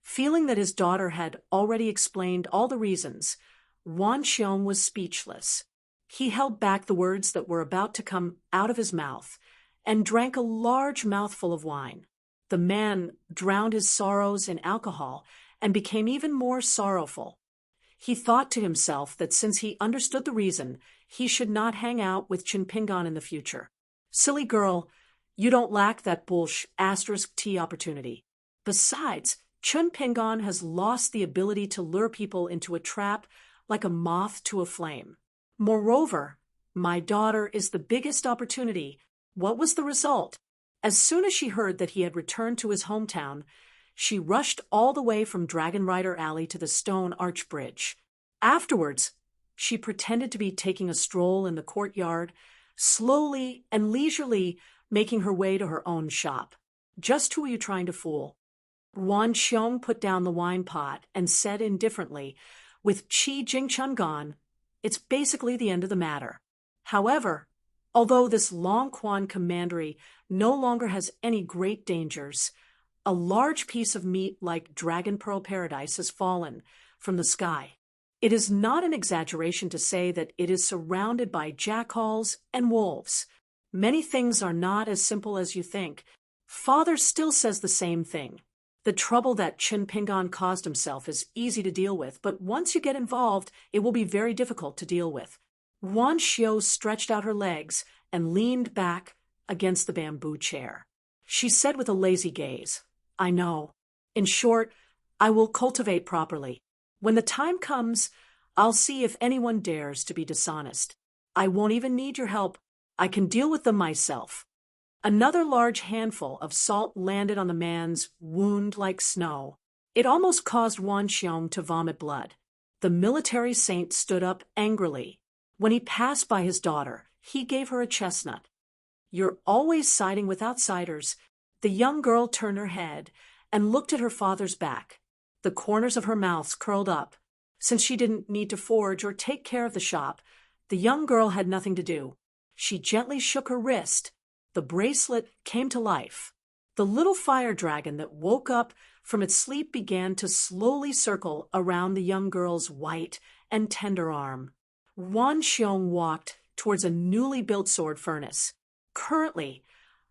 Feeling that his daughter had already explained all the reasons, Wan Xiong was speechless. He held back the words that were about to come out of his mouth and drank a large mouthful of wine. The man drowned his sorrows in alcohol and became even more sorrowful. He thought to himself that since he understood the reason, he should not hang out with Chinpingan in the future. "Silly girl, you don't lack that *T opportunity. Besides, Chinpingan has lost the ability to lure people into a trap like a moth to a flame. Moreover, my daughter is the biggest opportunity." What was the result? As soon as she heard that he had returned to his hometown, she rushed all the way from Dragon Rider Alley to the stone arch bridge. Afterwards, she pretended to be taking a stroll in the courtyard, slowly and leisurely making her way to her own shop. "Just who are you trying to fool?" Wan Xiong put down the wine pot and said indifferently, "With Qi Jingchun gone, it's basically the end of the matter. However, although this Long Quan commandery no longer has any great dangers, a large piece of meat like Dragon Pearl Paradise has fallen from the sky. It is not an exaggeration to say that it is surrounded by jackals and wolves. Many things are not as simple as you think. Father still says the same thing. The trouble that Chinpingan caused himself is easy to deal with, but once you get involved, it will be very difficult to deal with." Wan Xiu stretched out her legs and leaned back against the bamboo chair. She said with a lazy gaze, "I know. In short, I will cultivate properly. When the time comes, I'll see if anyone dares to be dishonest. I won't even need your help. I can deal with them myself." Another large handful of salt landed on the man's wound like snow. It almost caused Wan Xiong to vomit blood. The military saint stood up angrily. When he passed by his daughter, he gave her a chestnut. "You're always siding with outsiders." The young girl turned her head and looked at her father's back. The corners of her mouth curled up. Since she didn't need to forge or take care of the shop, the young girl had nothing to do. She gently shook her wrist. The bracelet came to life. The little fire dragon that woke up from its sleep began to slowly circle around the young girl's white and tender arm. Wan Xiong walked towards a newly built sword furnace. Currently,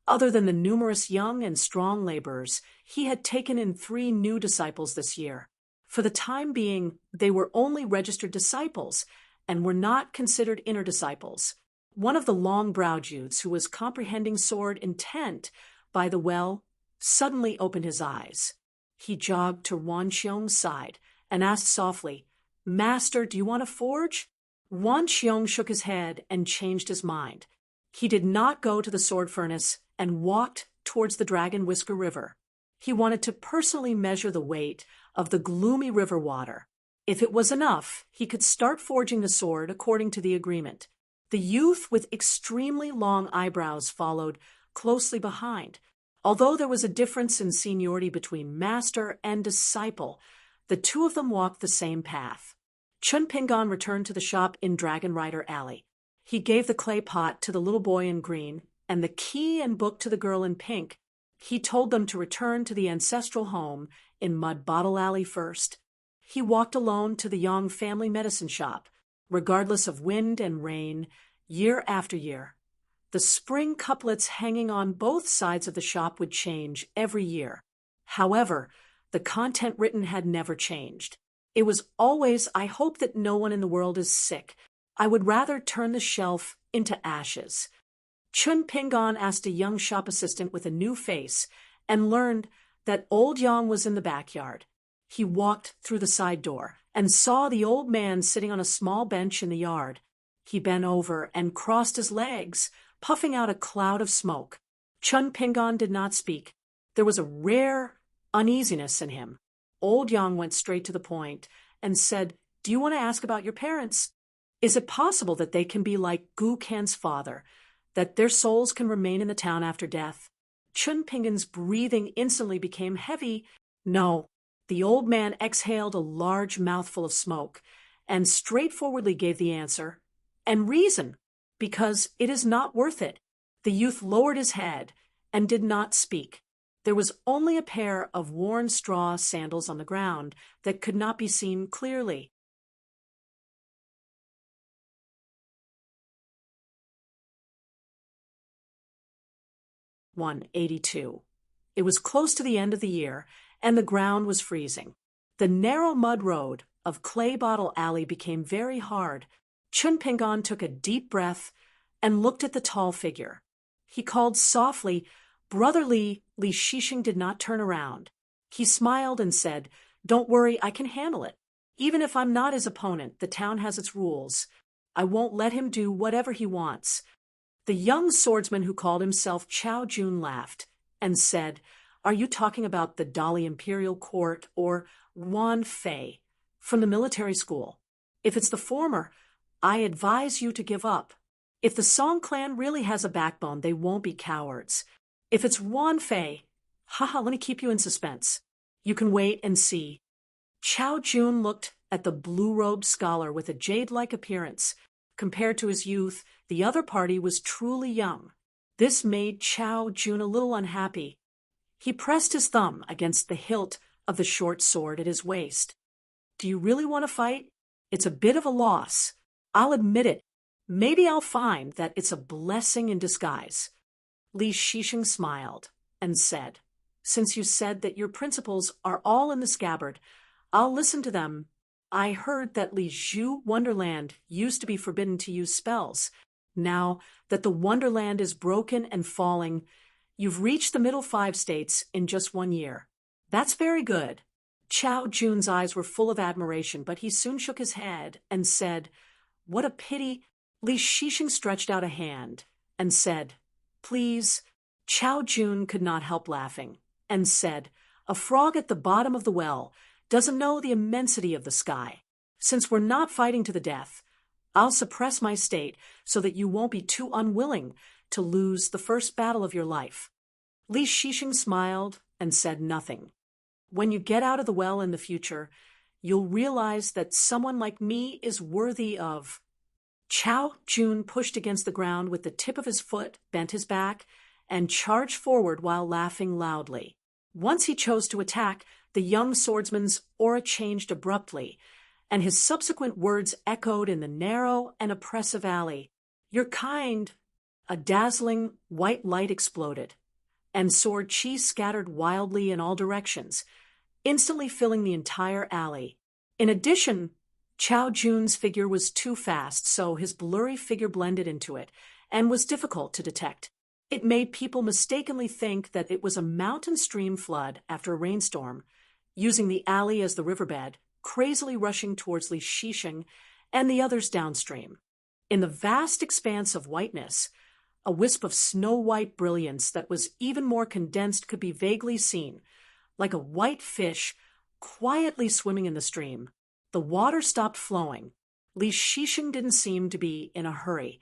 other than the numerous young and strong laborers, he had taken in 3 new disciples this year. For the time being, they were only registered disciples and were not considered inner disciples. One of the long-browed youths who was comprehending sword intent by the well suddenly opened his eyes. He jogged to Wan Xiong's side and asked softly, "Master, do you want to forge?" Wan Xiong shook his head and changed his mind. He did not go to the sword furnace and walked towards the Dragon Whisker River. He wanted to personally measure the weight of the gloomy river water. If it was enough, he could start forging the sword according to the agreement. The youth with extremely long eyebrows followed closely behind. Although there was a difference in seniority between master and disciple, the two of them walked the same path. Chinpingan returned to the shop in Dragon Rider Alley. He gave the clay pot to the little boy in green and the key and book to the girl in pink. He told them to return to the ancestral home in Mud Bottle Alley first. He walked alone to the Yong family medicine shop, regardless of wind and rain, year after year. The spring couplets hanging on both sides of the shop would change every year. However, the content written had never changed. It was always, "I hope that no one in the world is sick. I would rather turn the shelf into ashes." Chun Pingon asked a young shop assistant with a new face and learned that old Yang was in the backyard. He walked through the side door and saw the old man sitting on a small bench in the yard. He bent over and crossed his legs, puffing out a cloud of smoke. Chun Pingon did not speak. There was a rare uneasiness in him. Old Yang went straight to the point and said, "Do you want to ask about your parents? Is it possible that they can be like Gu Kan's father, that their souls can remain in the town after death?" Chun Pingon's breathing instantly became heavy. "No." The old man exhaled a large mouthful of smoke and straightforwardly gave the answer, "And reason, because it is not worth it." The youth lowered his head and did not speak. There was only a pair of worn straw sandals on the ground that could not be seen clearly. 182. It was close to the end of the year, and the ground was freezing. The narrow mud road of Clay Bottle Alley became very hard. Chun Pingon took a deep breath and looked at the tall figure. He called softly, "Brother Li." Li Shishing did not turn around. He smiled and said, "Don't worry, I can handle it. Even if I'm not his opponent, the town has its rules. I won't let him do whatever he wants." The young swordsman who called himself Chao Jun laughed and said, "Are you talking about the Dali Imperial Court or Wan Fei from the military school? If it's the former, I advise you to give up. If the Song clan really has a backbone, they won't be cowards. If it's Wan Fei, haha, let me keep you in suspense. You can wait and see." Chao Jun looked at the blue-robed scholar with a jade-like appearance. Compared to his youth, the other party was truly young. This made Chao Jun a little unhappy. He pressed his thumb against the hilt of the short sword at his waist. "Do you really want to fight? It's a bit of a loss. I'll admit it. Maybe I'll find that it's a blessing in disguise." Li Shishing smiled and said, "Since you said that your principles are all in the scabbard, I'll listen to them. I heard that Li Zhu Wonderland used to be forbidden to use spells. Now that the Wonderland is broken and falling, you've reached the middle 5 states in just 1 year. That's very good." Chao Jun's eyes were full of admiration, but he soon shook his head and said, "What a pity." Li Shishing stretched out a hand and said, "Please." Chao Jun could not help laughing and said, "A frog at the bottom of the well doesn't know the immensity of the sky. Since we're not fighting to the death, I'll suppress my state so that you won't be too unwilling to lose the first battle of your life." Li Shishing smiled and said nothing. "When you get out of the well in the future, you'll realize that someone like me is worthy of—" Chao Jun pushed against the ground with the tip of his foot, bent his back, and charged forward while laughing loudly. Once he chose to attack, the young swordsman's aura changed abruptly, and his subsequent words echoed in the narrow and oppressive alley. "You're kind." A dazzling white light exploded, and sword chi scattered wildly in all directions, instantly filling the entire alley. In addition, Chao Jun's figure was too fast, so his blurry figure blended into it and was difficult to detect. It made people mistakenly think that it was a mountain stream flood after a rainstorm, using the alley as the riverbed, crazily rushing towards Li Shishing and the others downstream. In the vast expanse of whiteness, a wisp of snow-white brilliance that was even more condensed could be vaguely seen, like a white fish quietly swimming in the stream. The water stopped flowing. Li Shishing didn't seem to be in a hurry.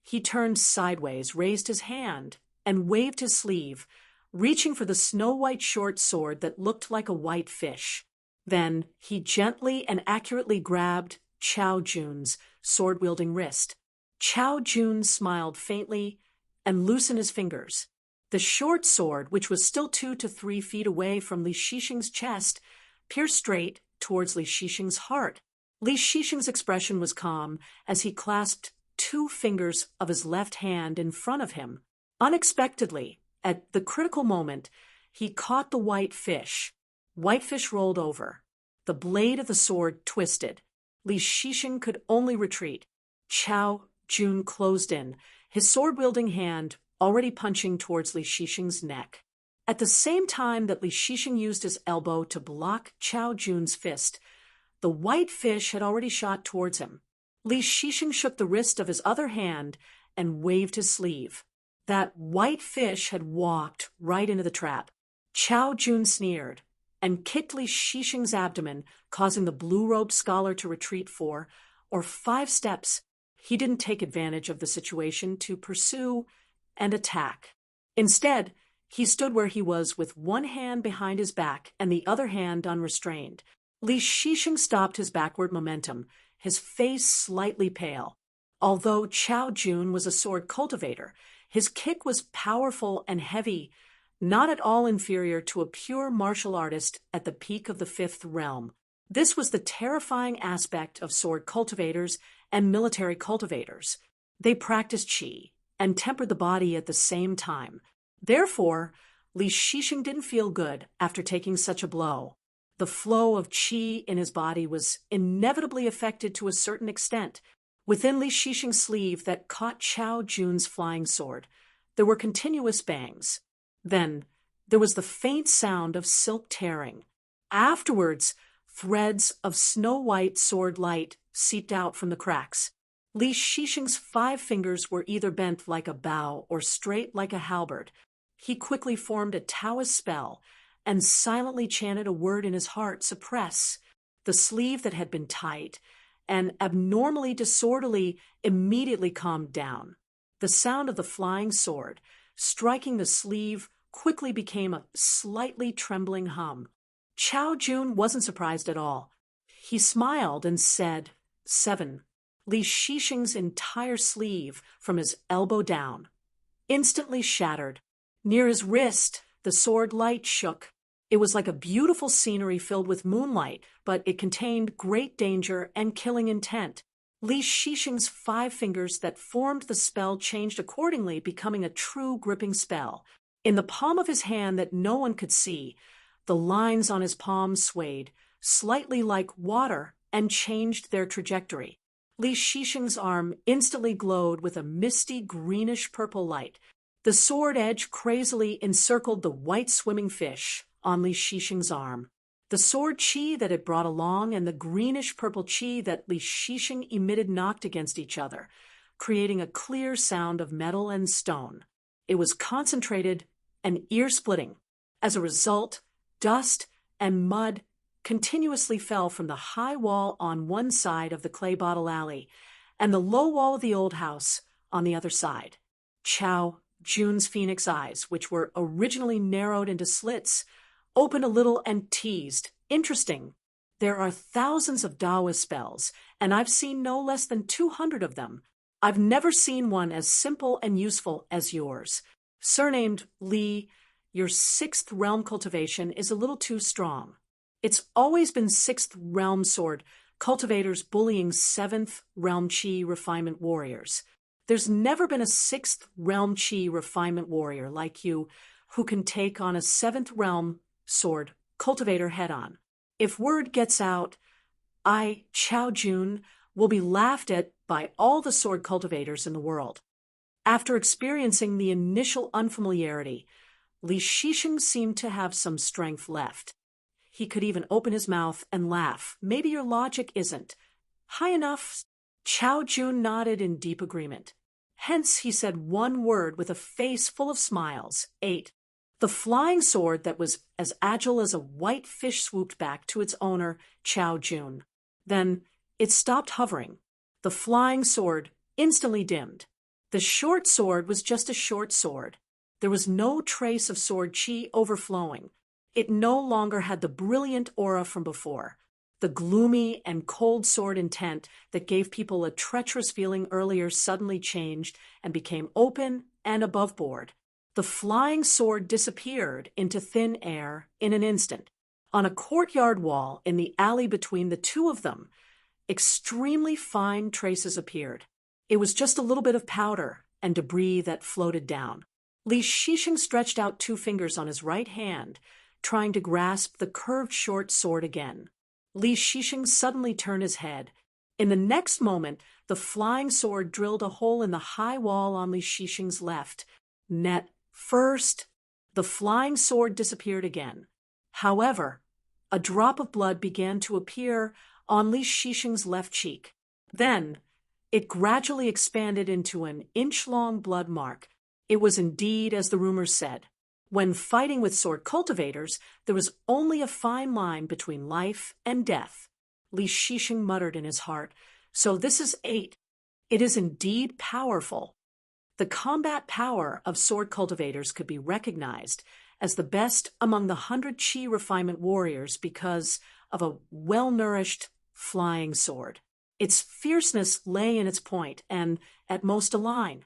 He turned sideways, raised his hand, and waved his sleeve, reaching for the snow-white short sword that looked like a white fish. Then he gently and accurately grabbed Chao Jun's sword-wielding wrist. Chao Jun smiled faintly and loosened his fingers. The short sword, which was still 2 to 3 feet away from Li Shixing's chest, pierced straight towards Li Shixing's heart. Li Shixing's expression was calm as he clasped 2 fingers of his left hand in front of him. Unexpectedly, at the critical moment, he caught the white fish. Whitefish rolled over. The blade of the sword twisted. Li Shixing could only retreat. Chao Jun closed in, his sword-wielding hand already punching towards Li Shixing's neck. At the same time that Li Shixing used his elbow to block Chao Jun's fist, the white fish had already shot towards him. Li Shixing shook the wrist of his other hand and waved his sleeve. That white fish had walked right into the trap. Chao Jun sneered and kicked Li Shixing's abdomen, causing the blue-robed scholar to retreat 4 or 5 steps. He didn't take advantage of the situation to pursue and attack. Instead, he stood where he was with one hand behind his back and the other hand unrestrained. Li Shixing stopped his backward momentum, his face slightly pale. Although Chao Jun was a sword cultivator, his kick was powerful and heavy, not at all inferior to a pure martial artist at the peak of the 5th realm. This was the terrifying aspect of sword cultivators and military cultivators. They practiced qi and tempered the body at the same time. Therefore, Li Shixing didn't feel good after taking such a blow. The flow of qi in his body was inevitably affected to a certain extent. Within Li Shixing's sleeve that caught Chao Jun's flying sword, there were continuous bangs. Then, there was the faint sound of silk tearing. Afterwards, threads of snow-white sword light seeped out from the cracks. Li Shixing's 5 fingers were either bent like a bow or straight like a halberd. He quickly formed a Taoist spell and silently chanted a word in his heart, suppress. The sleeve that had been tight and abnormally disorderly immediately calmed down. The sound of the flying sword striking the sleeve quickly became a slightly trembling hum. Chao Jun wasn't surprised at all. He smiled and said, 7. Li Shixing's entire sleeve, from his elbow down, instantly shattered. Near his wrist, the sword light shook. It was like a beautiful scenery filled with moonlight, but it contained great danger and killing intent. Li Shixing's 5 fingers that formed the spell changed accordingly, becoming a true gripping spell. In the palm of his hand that no one could see, the lines on his palm swayed, slightly like water, and changed their trajectory. Li Shixing's arm instantly glowed with a misty greenish-purple light. The sword edge crazily encircled the white swimming fish on Li Shixing's arm. The sword qi that it brought along and the greenish-purple qi that Li Shixing emitted knocked against each other, creating a clear sound of metal and stone. It was concentrated and ear-splitting. As a result, dust and mud continuously fell from the high wall on one side of the clay bottle alley and the low wall of the old house on the other side. Chao Jun's phoenix eyes, which were originally narrowed into slits, opened a little and teased, interesting. There are thousands of Daoist spells, and I've seen no less than 200 of them. I've never seen one as simple and useful as yours. Surnamed Li, your 6th realm cultivation is a little too strong. It's always been 6th realm sword cultivators bullying 7th realm qi refinement warriors. There's never been a 6th realm qi refinement warrior like you who can take on a 7th realm sword cultivator head-on. If word gets out, I, Chao Jun, will be laughed at by all the sword cultivators in the world. After experiencing the initial unfamiliarity, Li Shixing seemed to have some strength left. He could even open his mouth and laugh. Maybe your logic isn't high enough. Chao Jun nodded in deep agreement. Hence, he said one word with a face full of smiles. 8. The flying sword that was as agile as a white fish swooped back to its owner, Chao Jun. Then it stopped hovering. The flying sword instantly dimmed. The short sword was just a short sword. There was no trace of sword qi overflowing. It no longer had the brilliant aura from before. The gloomy and cold sword intent that gave people a treacherous feeling earlier suddenly changed and became open and above board. The flying sword disappeared into thin air in an instant. On a courtyard wall in the alley between the two of them, extremely fine traces appeared. It was just a little bit of powder and debris that floated down. Li Shixing stretched out 2 fingers on his right hand, trying to grasp the curved short sword again. Li Shixing suddenly turned his head. In the next moment, the flying sword drilled a hole in the high wall on Li Shixing's left. Net first, the flying sword disappeared again. However, a drop of blood began to appear on Li Shixing's left cheek. Then, it gradually expanded into an inch-long blood mark. It was indeed as the rumors said. When fighting with sword cultivators, there was only a fine line between life and death. Li Shixing muttered in his heart, "So this is 8. It is indeed powerful." The combat power of sword cultivators could be recognized as the best among the 100 Qi refinement warriors because of a well-nourished flying sword. Its fierceness lay in its point and, at most, a line.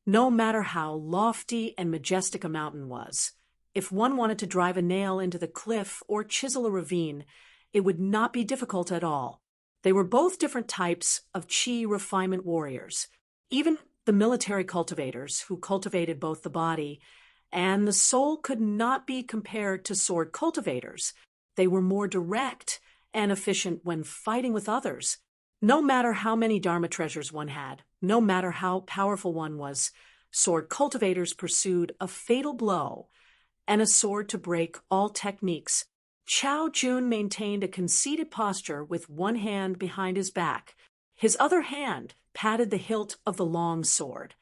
No matter how lofty and majestic a mountain was, if one wanted to drive a nail into the cliff or chisel a ravine, it would not be difficult at all. They were both different types of Qi refinement warriors. Even the military cultivators, who cultivated both the body and the soul, could not be compared to sword cultivators. They were more direct and efficient when fighting with others. No matter how many Dharma treasures one had, no matter how powerful one was, sword cultivators pursued a fatal blow and a sword to break all techniques. Chao Jun maintained a conceited posture with one hand behind his back. His other hand patted the hilt of the long sword.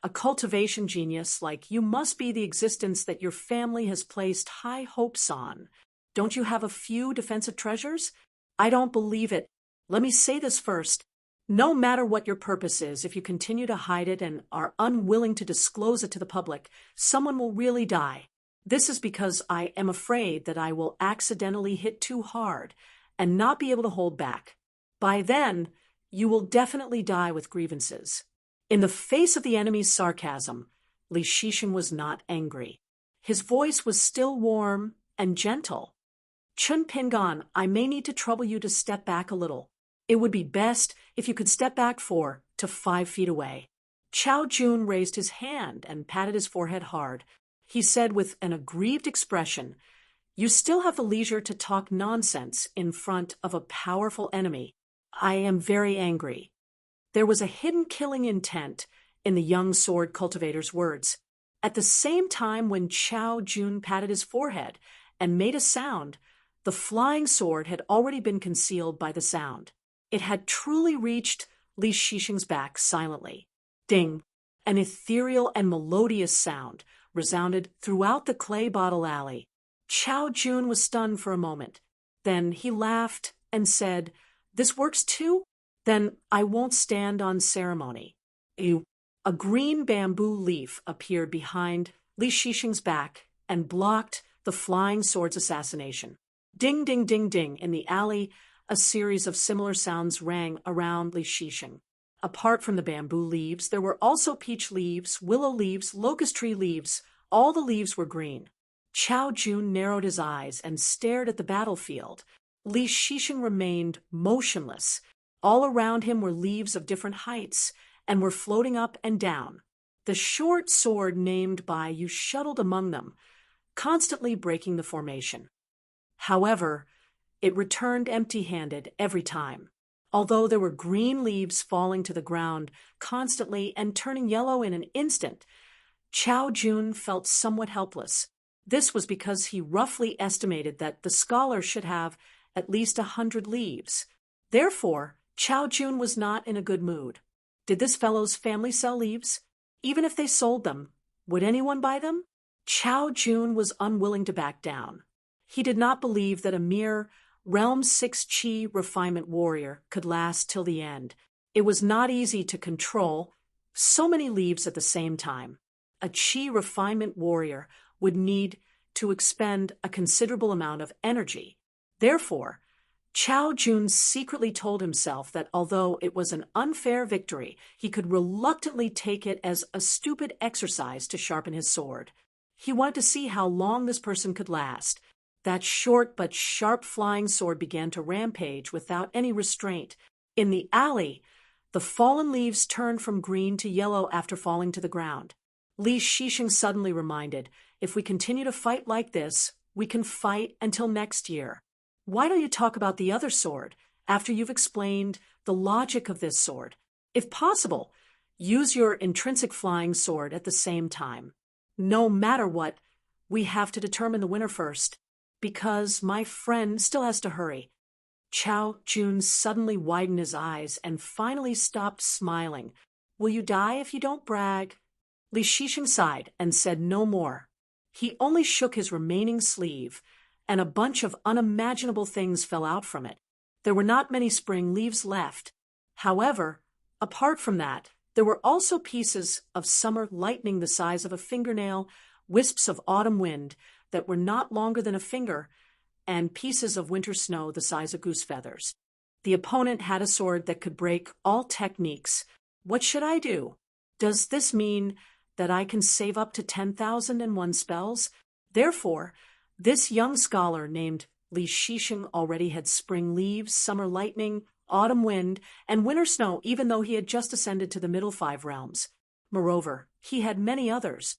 A cultivation genius like you must be the existence that your family has placed high hopes on. Don't you have a few defensive treasures? I don't believe it. Let me say this first. No matter what your purpose is, if you continue to hide it and are unwilling to disclose it to the public, someone will really die. This is because I am afraid that I will accidentally hit too hard and not be able to hold back. By then, you will definitely die with grievances. In the face of the enemy's sarcasm, Li Shixing was not angry. His voice was still warm and gentle. Chun Pingan, I may need to trouble you to step back a little. It would be best if you could step back 4 to 5 feet away. Chao Jun raised his hand and patted his forehead hard. He said with an aggrieved expression, "You still have the leisure to talk nonsense in front of a powerful enemy. I am very angry." There was a hidden killing intent in the young sword cultivator's words. At the same time, when Chao Jun patted his forehead and made a sound, the flying sword had already been concealed by the sound. It had truly reached Li Shixing's back silently. Ding! An ethereal and melodious sound resounded throughout the clay bottle alley. Chao Jun was stunned for a moment. Then he laughed and said, "This works too? Then I won't stand on ceremony." A green bamboo leaf appeared behind Li Shixing's back and blocked the flying sword's assassination. Ding, ding, ding, ding. In the alley, a series of similar sounds rang around Li Shixing. Apart from the bamboo leaves, there were also peach leaves, willow leaves, locust tree leaves. All the leaves were green. Chao Jun narrowed his eyes and stared at the battlefield. Li Shixing remained motionless. All around him were leaves of different heights and were floating up and down. The short sword named by you shuttled among them, constantly breaking the formation. However, it returned empty-handed every time. Although there were green leaves falling to the ground constantly and turning yellow in an instant, Chao Jun felt somewhat helpless. This was because he roughly estimated that the scholar should have at least 100 leaves. Therefore, Chao Jun was not in a good mood. Did this fellow's family sell leaves? Even if they sold them, would anyone buy them? Chao Jun was unwilling to back down. He did not believe that a mere Realm 6 Qi refinement warrior could last till the end. It was not easy to control so many leaves at the same time. A Qi refinement warrior would need to expend a considerable amount of energy. Therefore, Chao Jun secretly told himself that although it was an unfair victory, he could reluctantly take it as a stupid exercise to sharpen his sword. He wanted to see how long this person could last. That short but sharp flying sword began to rampage without any restraint. In the alley, the fallen leaves turned from green to yellow after falling to the ground. Li Shixing suddenly reminded, if we continue to fight like this, we can fight until next year. Why don't you talk about the other sword after you've explained the logic of this sword? If possible, use your intrinsic flying sword at the same time. No matter what, we have to determine the winner first, because my friend still has to hurry. Chao Jun suddenly widened his eyes and finally stopped smiling. Will you die if you don't brag? Li Shixing sighed and said no more. He only shook his remaining sleeve, and a bunch of unimaginable things fell out from it. There were not many spring leaves left. However, apart from that, there were also pieces of summer lightning the size of a fingernail, wisps of autumn wind that were not longer than a finger, and pieces of winter snow the size of goose feathers. The opponent had a sword that could break all techniques. What should I do? Does this mean that I can save up to 10,001 spells? Therefore, this young scholar named Li Shixing already had spring leaves, summer lightning, autumn wind, and winter snow, even though he had just ascended to the middle 5 realms. Moreover, he had many others.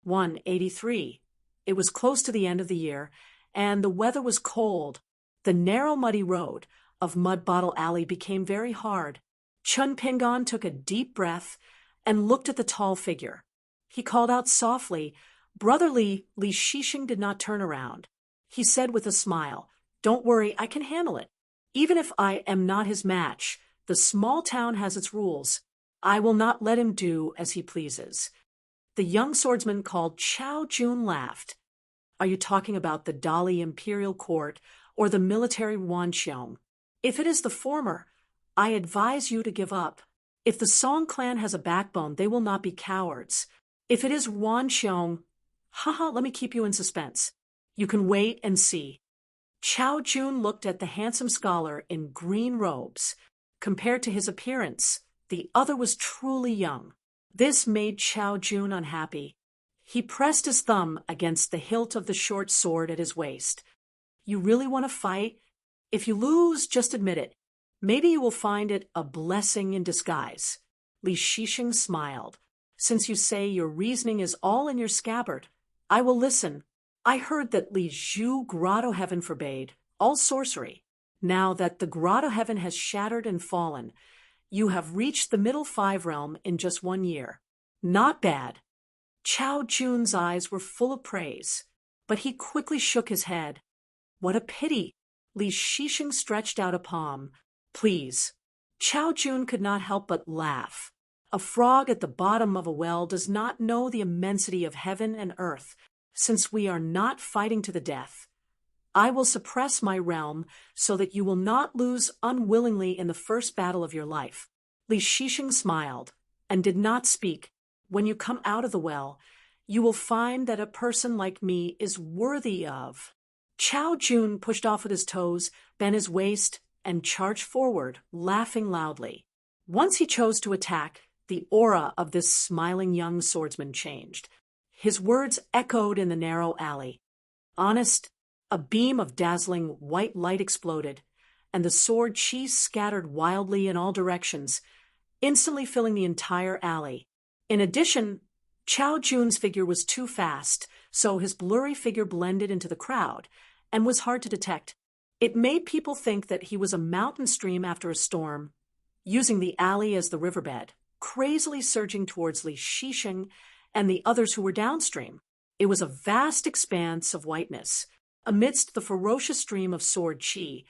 (183) It was close to the end of the year, and the weather was cold. The narrow, muddy road of Mud Bottle Alley became very hard. Chun Pingon took a deep breath and looked at the tall figure. He called out softly. Brotherly Li Shixing did not turn around. He said with a smile, "Don't worry, I can handle it. Even if I am not his match, the small town has its rules. I will not let him do as he pleases." The young swordsman called Chao Jun laughed. "Are you talking about the Dali imperial court or the military Wanxiong? If it is the former, I advise you to give up. If the Song clan has a backbone, they will not be cowards. If it is Wanxiong, let me keep you in suspense. You can wait and see." Chao Jun looked at the handsome scholar in green robes. Compared to his appearance, the other was truly young. This made Chao Jun unhappy. He pressed his thumb against the hilt of the short sword at his waist. "You really want to fight? If you lose, just admit it. Maybe you will find it a blessing in disguise." Li Shixing smiled. "Since you say your reasoning is all in your scabbard, I will listen. I heard that Li Zhu Grotto Heaven forbade all sorcery. Now that the Grotto Heaven has shattered and fallen, you have reached the middle 5 realm in just 1 year. Not bad." Chao Jun's eyes were full of praise, but he quickly shook his head. "What a pity." Li Shixing stretched out a palm. "Please." Chao Jun could not help but laugh. A frog at the bottom of a well does not know the immensity of heaven and earth, since we are not fighting to the death. I will suppress my realm so that you will not lose unwillingly in the first battle of your life." Li Shixing smiled and did not speak. "When you come out of the well, you will find that a person like me is worthy of." Chao Jun pushed off with his toes, bent his waist, and charged forward, laughing loudly. Once he chose to attack, the aura of this smiling young swordsman changed. His words echoed in the narrow alley. "Honest." A beam of dazzling white light exploded, and the sword chi scattered wildly in all directions, instantly filling the entire alley. In addition, Chao Jun's figure was too fast, so his blurry figure blended into the crowd and was hard to detect. It made people think that he was a mountain stream after a storm, using the alley as the riverbed, crazily surging towards Li Shixing and the others who were downstream. It was a vast expanse of whiteness. Amidst the ferocious stream of sword chi,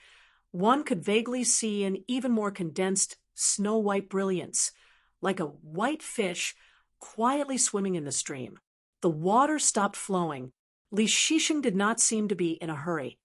one could vaguely see an even more condensed, snow-white brilliance, like a white fish quietly swimming in the stream. The water stopped flowing. Li Shixing did not seem to be in a hurry.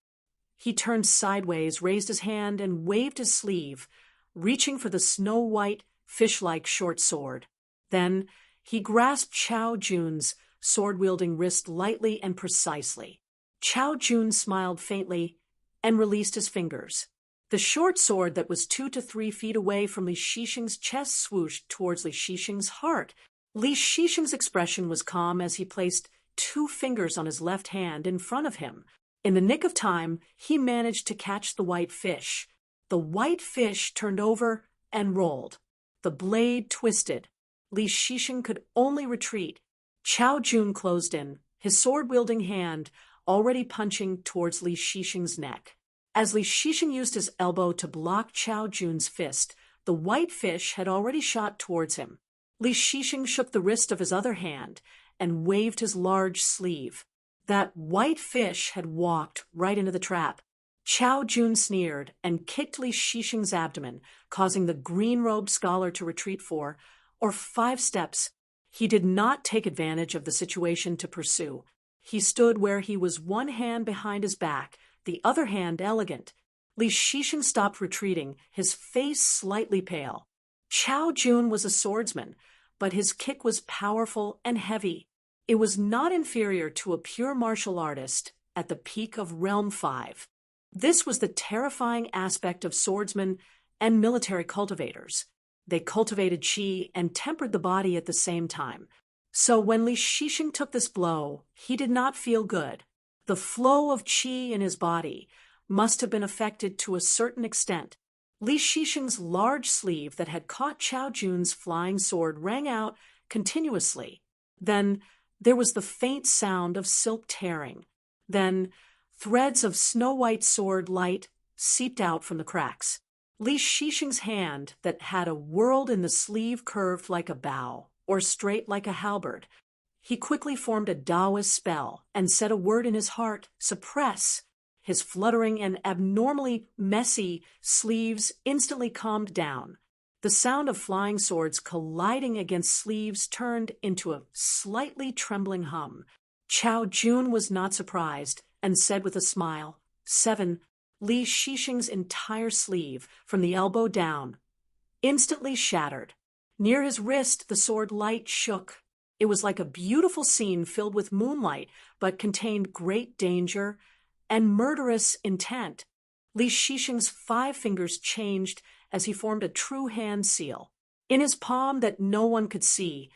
He turned sideways, raised his hand, and waved his sleeve, reaching for the snow-white, fish-like short sword. Then He grasped Chao Jun's sword-wielding wrist lightly and precisely. Chao Jun smiled faintly and released his fingers. The short sword that was 2 to 3 feet away from Li Shixing's chest swooshed towards Li Shixing's heart. Li Shixing's expression was calm as he placed 2 fingers on his left hand in front of him. In the nick of time, he managed to catch the white fish. The white fish turned over and rolled. The blade twisted. Li Shixing could only retreat. Chao Jun closed in, his sword-wielding hand already punching towards Li Shixing's neck. As Li Shixing used his elbow to block Chao Jun's fist, the white fish had already shot towards him. Li Shixing shook the wrist of his other hand and waved his large sleeve. That white fish had walked right into the trap. Chao Jun sneered and kicked Li Shixing's abdomen, causing the green-robed scholar to retreat 4 or 5 steps. He did not take advantage of the situation to pursue. He stood where he was, one hand behind his back, the other hand elegant. Li Shixing stopped retreating, his face slightly pale. Chao Jun was a swordsman, but his kick was powerful and heavy. It was not inferior to a pure martial artist at the peak of Realm 5. This was the terrifying aspect of swordsmen and military cultivators. They cultivated qi and tempered the body at the same time. So when Li Shixing took this blow, he did not feel good. The flow of qi in his body must have been affected to a certain extent. Li Shixing's large sleeve that had caught Chao Jun's flying sword rang out continuously. Then there was the faint sound of silk tearing. Then threads of snow-white sword light seeped out from the cracks. Li Shixing's hand that had a whorled in the sleeve curved like a bow, or straight like a halberd. He quickly formed a Taoist spell and said a word in his heart, suppress. His fluttering and abnormally messy sleeves instantly calmed down. The sound of flying swords colliding against sleeves turned into a slightly trembling hum. Chao Jun was not surprised and said with a smile, 7. Li Shixing's entire sleeve, from the elbow down, instantly shattered. Near his wrist, the sword light shook. It was like a beautiful scene filled with moonlight, but contained great danger and murderous intent. Li Shixing's 5 fingers changed as he formed a true hand seal. In his palm that no one could see,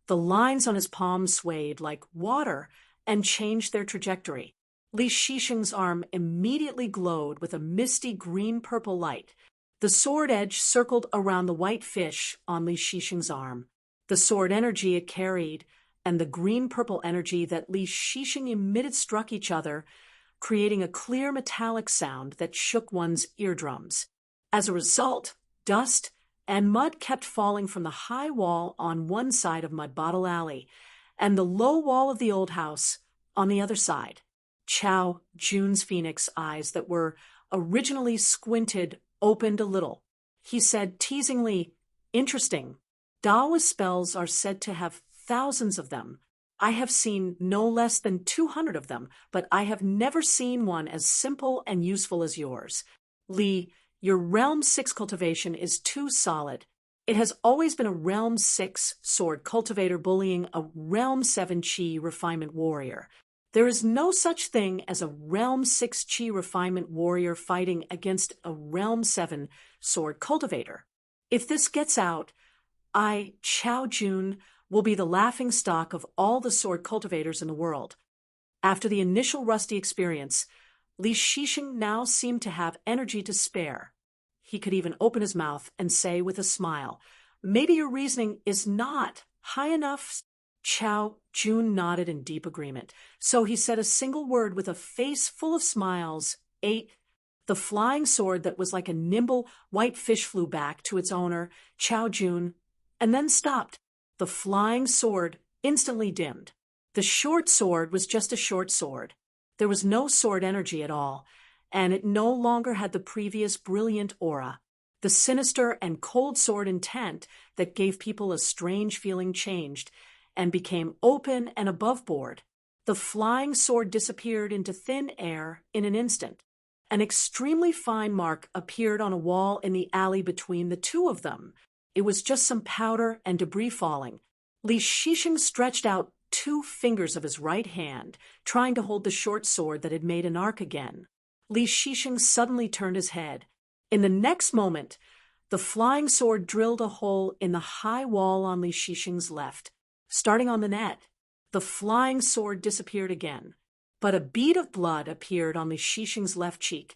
the lines on his palm swayed like water and changed their trajectory. Li Shixing's arm immediately glowed with a misty green-purple light. The sword edge circled around the white fish on Li Shixing's arm. The sword energy it carried and the green-purple energy that Li Shixing emitted struck each other, creating a clear metallic sound that shook one's eardrums. As a result, dust and mud kept falling from the high wall on one side of Mud Bottle Alley and the low wall of the old house on the other side. Chao Jun's phoenix eyes that were originally squinted opened a little. He said teasingly, interesting. Taoist spells are said to have thousands of them. I have seen no less than 200 of them, but I have never seen one as simple and useful as yours. Li, your Realm 6 cultivation is too solid. It has always been a Realm 6 sword cultivator bullying a Realm 7 Qi refinement warrior. There is no such thing as a Realm 6 Qi refinement warrior fighting against a Realm 7 sword cultivator. If this gets out, I, Chao Jun, will be the laughingstock of all the sword cultivators in the world. After the initial rusty experience, Li Shixing now seemed to have energy to spare. He could even open his mouth and say with a smile, maybe your reasoning is not high enough. Chao Jun nodded in deep agreement, so he said a single word with a face full of smiles, 8. The flying sword that was like a nimble white fish flew back to its owner, Chao Jun, and then stopped. The flying sword instantly dimmed. The short sword was just a short sword. There was no sword energy at all, and it no longer had the previous brilliant aura. The sinister and cold sword intent that gave people a strange feeling changed and became open and above board. The flying sword disappeared into thin air in an instant. An extremely fine mark appeared on a wall in the alley between the two of them. It was just some powder and debris falling. Li Shishing stretched out 2 fingers of his right hand, trying to hold the short sword that had made an arc again. Li Shishing suddenly turned his head. In the next moment, the flying sword drilled a hole in the high wall on Li Shishing's left. Starting on the net, the flying sword disappeared again, but a bead of blood appeared on Li Shishing's left cheek,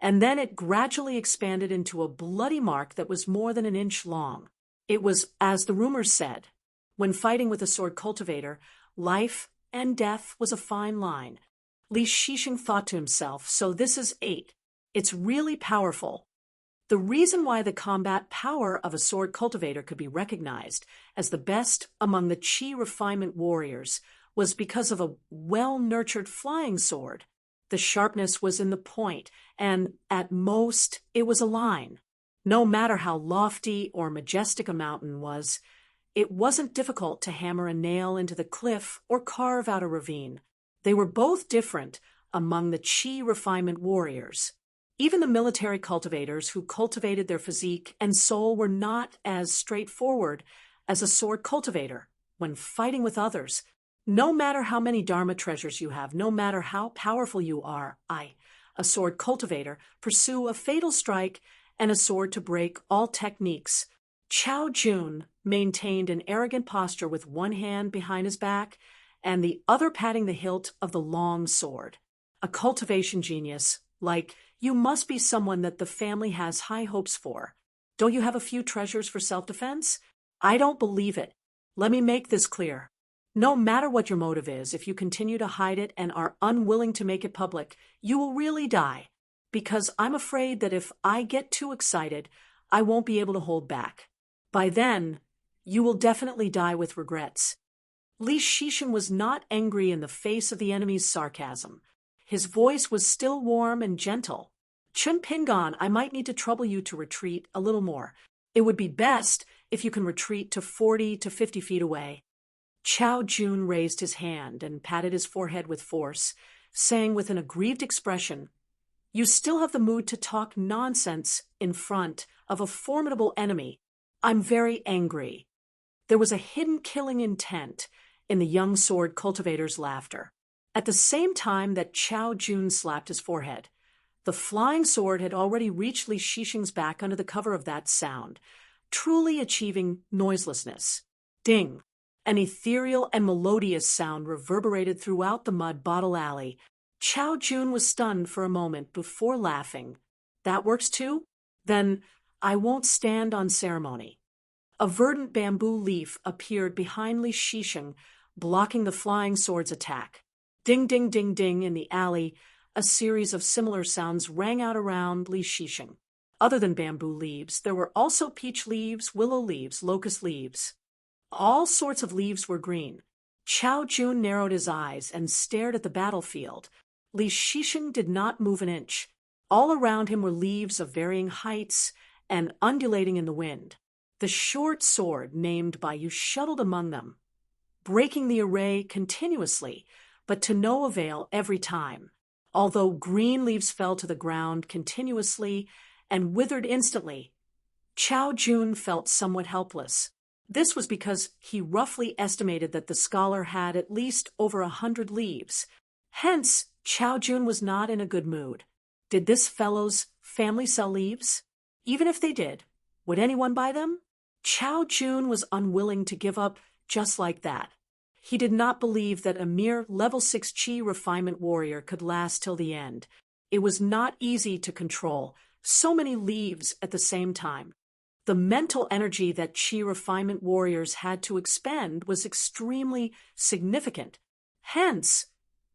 and then it gradually expanded into a bloody mark that was more than an inch long. It was, as the rumors said, when fighting with a sword cultivator, life and death was a fine line. Li Shishing thought to himself, so this is 8. It's really powerful. The reason why the combat power of a sword cultivator could be recognized as the best among the Qi refinement warriors was because of a well-nurtured flying sword. The sharpness was in the point, and at most it was a line. No matter how lofty or majestic a mountain was, it wasn't difficult to hammer a nail into the cliff or carve out a ravine. They were both different among the Qi refinement warriors. Even the military cultivators who cultivated their physique and soul were not as straightforward as a sword cultivator when fighting with others. No matter how many Dharma treasures you have, no matter how powerful you are, a sword cultivator, pursue a fatal strike and a sword to break all techniques. Chao Jun maintained an arrogant posture with one hand behind his back and the other patting the hilt of the long sword. A cultivation genius, like, you must be someone that the family has high hopes for. Don't you have a few treasures for self-defense? I don't believe it. Let me make this clear. No matter what your motive is, if you continue to hide it and are unwilling to make it public, you will really die. Because I'm afraid that if I get too excited, I won't be able to hold back. By then, you will definitely die with regrets. Li Shishing was not angry in the face of the enemy's sarcasm. His voice was still warm and gentle. Chun Pingan, I might need to trouble you to retreat a little more. It would be best if you can retreat to 40 to 50 feet away. Chao Jun raised his hand and patted his forehead with force, saying with an aggrieved expression, You still have the mood to talk nonsense in front of a formidable enemy. I'm very angry. There was a hidden killing intent in the young sword cultivator's laughter. At the same time that Chao Jun slapped his forehead, the flying sword had already reached Li Shishing's back under the cover of that sound, truly achieving noiselessness. Ding! An ethereal and melodious sound reverberated throughout the mud bottle alley. Chao Jun was stunned for a moment before laughing. That works too? Then I won't stand on ceremony. A verdant bamboo leaf appeared behind Li Shishing, blocking the flying sword's attack. Ding, ding, ding, ding in the alley, a series of similar sounds rang out around Li Shishing. Other than bamboo leaves, there were also peach leaves, willow leaves, locust leaves. All sorts of leaves were green. Chao Jun narrowed his eyes and stared at the battlefield. Li Shishing did not move an inch. All around him were leaves of varying heights and undulating in the wind. The short sword named by you shuttled among them, breaking the array continuously, but to no avail every time. Although green leaves fell to the ground continuously and withered instantly, Chao Jun felt somewhat helpless. This was because he roughly estimated that the scholar had at least over 100 leaves. Hence, Chao Jun was not in a good mood. Did this fellow's family sell leaves? Even if they did, would anyone buy them? Chao Jun was unwilling to give up just like that. He did not believe that a mere level 6 Qi refinement warrior could last till the end. It was not easy to control so many leaves at the same time. The mental energy that Qi refinement warriors had to expend was extremely significant. Hence,